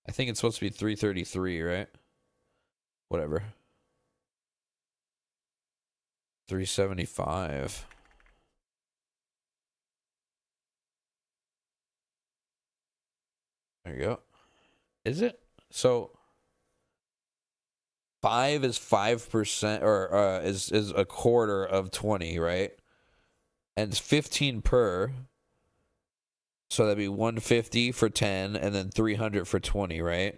I think it's supposed to be 333, right? Whatever. 375. There you go. Is it? So 5 is 5%, or is a quarter of 20, right? And it's 15 per. So that'd be 150 for 10 and then 300 for 20, right?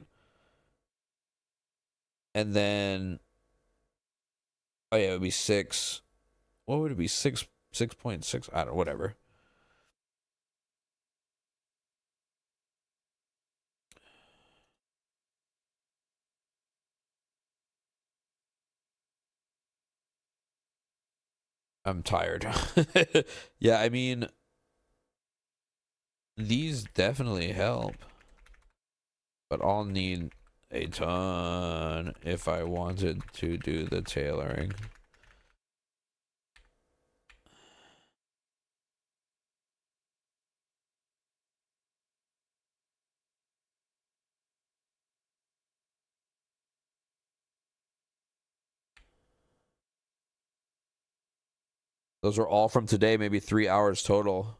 And then, oh yeah, it would be 6. what would it be? 6.6? I don't know, whatever. I'm tired. Yeah, I mean, these definitely help, but I'll need a ton if I wanted to do the tailoring. Those are all from today, maybe 3 hours total.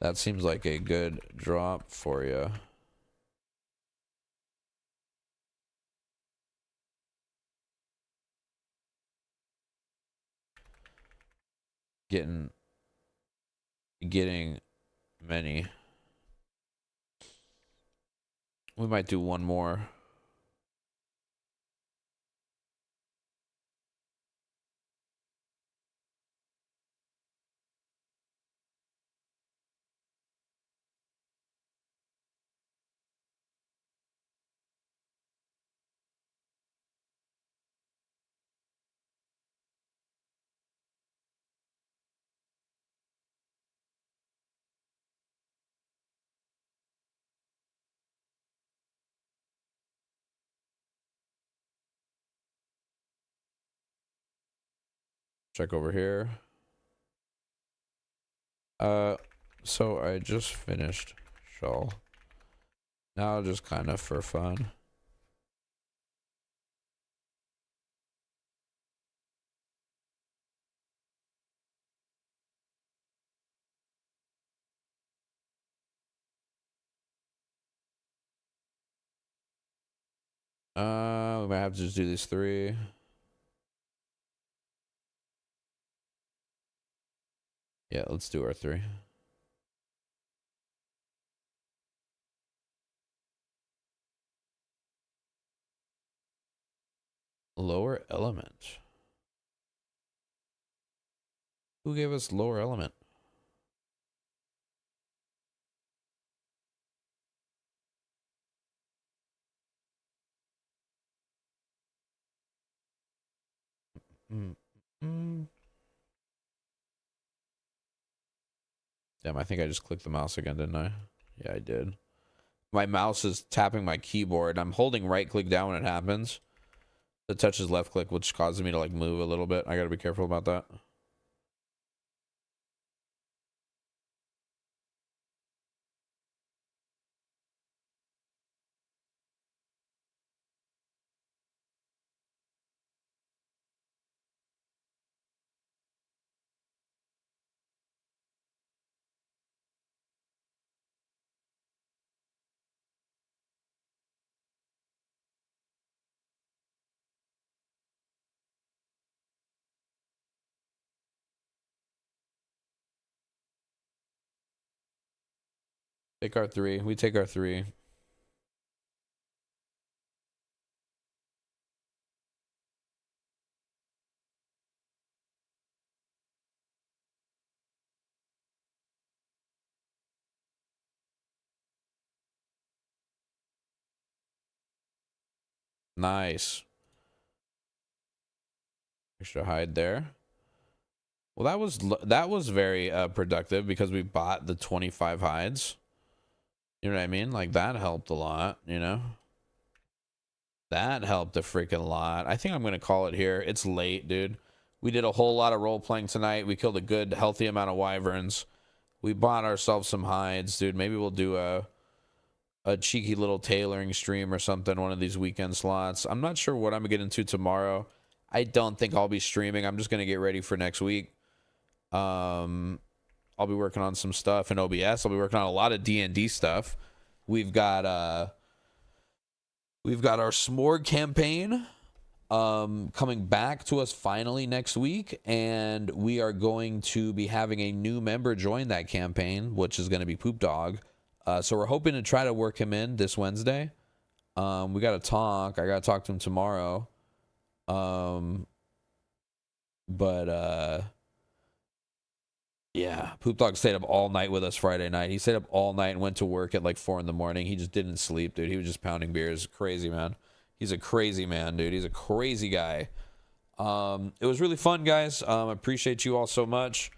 That seems like a good drop for you. Getting many. We might do one more. Check over here. So I just finished shawl. Now just kind of for fun. We might have to just do these 3. Yeah, let's do our 3. Lower element. Who gave us lower element? Damn, I think I just clicked the mouse again, didn't I? Yeah, I did. My mouse is tapping my keyboard. I'm holding right click down when it happens. It touches left click, which causes me to like move a little bit. I gotta be careful about that. Take our 3. We take our 3. Nice. Extra hide there. Well, that was very productive because we bought the 25 hides. You know what I mean? Like that helped a lot, you know? That helped a freaking lot. I think I'm going to call it here. It's late, dude. We did a whole lot of role playing tonight. We killed a good, healthy amount of wyverns. We bought ourselves some hides, dude. Maybe we'll do a cheeky little tailoring stream or something one of these weekend slots. I'm not sure what I'm going to get into tomorrow. I don't think I'll be streaming. I'm just going to get ready for next week. I'll be working on some stuff in OBS. I'll be working on a lot of D&D stuff. We've got our Smorg campaign coming back to us finally next week, and we are going to be having a new member join that campaign, which is going to be Poop Dog. So we're hoping to try to work him in this Wednesday. We got to talk. I got to talk to him tomorrow. But yeah, Poop Dog stayed up all night with us Friday night. He stayed up all night and went to work at like 4 a.m. He just didn't sleep, dude. He was just pounding beers. Crazy, man. He's a crazy man, dude. He's a crazy guy. It was really fun, guys. I appreciate you all so much.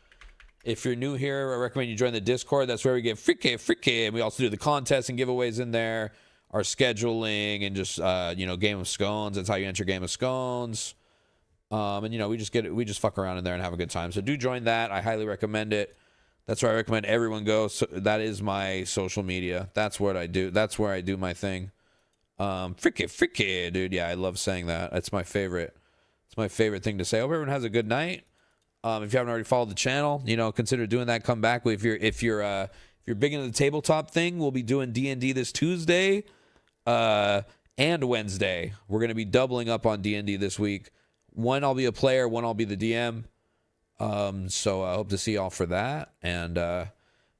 If you're new here, I recommend you join the Discord. That's where we get freaky, and we also do the contests and giveaways in there, our scheduling, and just Game of Scones. That's how you enter Game of Scones. And we just fuck around in there and have a good time. So do join that. I highly recommend it. That's where I recommend everyone go. So that is my social media. That's what I do. That's where I do my thing. Freaky, dude. Yeah, I love saying that. It's my favorite. It's my favorite thing to say. I hope everyone has a good night. If you haven't already followed the channel, consider doing that. Come back. If you're big into the tabletop thing, we'll be doing D&D this Tuesday and Wednesday. We're gonna be doubling up on D&D this week. One I'll be a player, one I'll be the DM. So I hope to see y'all for that. And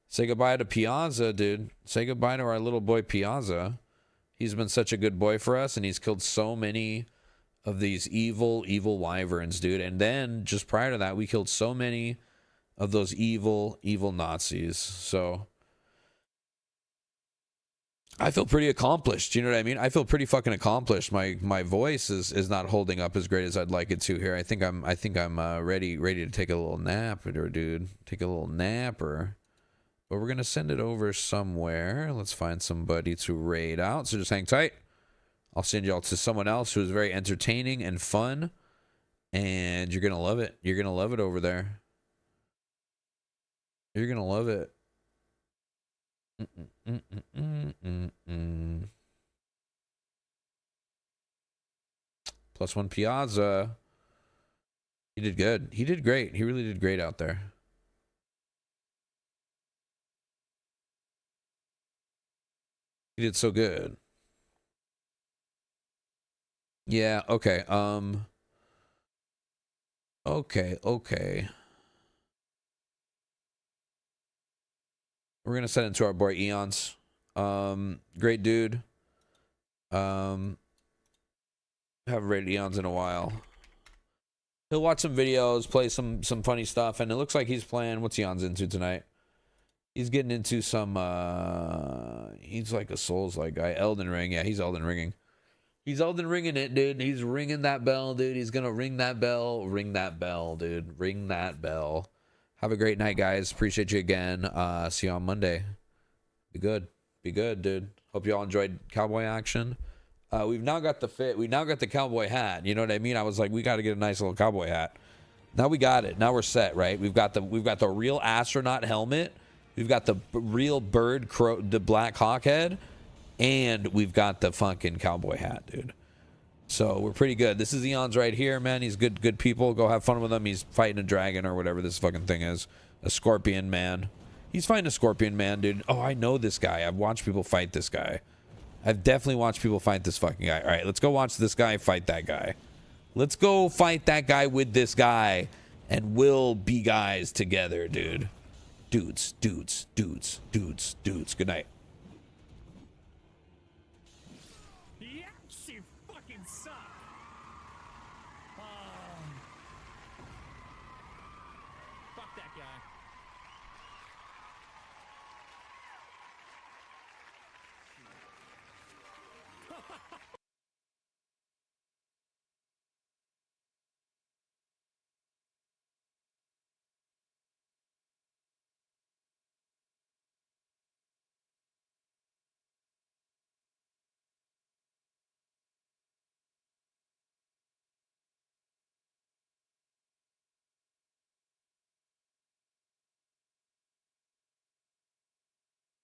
say goodbye to Piazza, dude. Say goodbye to our little boy Piazza. He's been such a good boy for us, and he's killed so many of these evil wyverns, dude. And then just prior to that, we killed so many of those evil Nazis. So I feel pretty accomplished. You know what I mean? I feel pretty fucking accomplished. My voice is not holding up as great as I'd like it to here. I think I'm ready to take a little nap, or dude, take a little napper. But we're gonna send it over somewhere. Let's find somebody to raid out. So just hang tight. I'll send y'all to someone else who is very entertaining and fun, and you're gonna love it. You're gonna love it over there. You're gonna love it. +1 Piazza. He did good. He did great. He really did great out there. He did so good. Yeah, okay. Okay. We're gonna send it to our boy Eons. Great dude. Haven't rated Eons in a while. He'll watch some videos, play some funny stuff, and it looks like he's playing. What's Eons into tonight? He's getting into some he's like a Souls-like guy. Elden Ring. Yeah, he's Elden Ringing. He's Elden Ringing it, dude. He's ringing that bell, dude. He's gonna ring that bell. Ring that bell, dude. Ring that bell. Have a great night, guys. Appreciate you again. See you on Monday. Be good. Be good, dude. Hope you all enjoyed cowboy action. We've now got the fit. We now got the cowboy hat. You know what I mean? I was like, we got to get a nice little cowboy hat. Now we got it. Now we're set, right? We've got the real astronaut helmet. We've got the real bird crow, the black hawk head, and we've got the fucking cowboy hat, dude. So we're pretty good. This is Eons right here, man. He's good people. Go have fun with him. He's fighting a dragon or whatever this fucking thing is. A scorpion man. He's fighting a scorpion man, dude. Oh, I know this guy. I've watched people fight this guy. I've definitely watched people fight this fucking guy. All right, let's go watch this guy fight that guy. Let's go fight that guy with this guy, and we'll be guys together, dude. Dudes. Good night. Fuck that guy.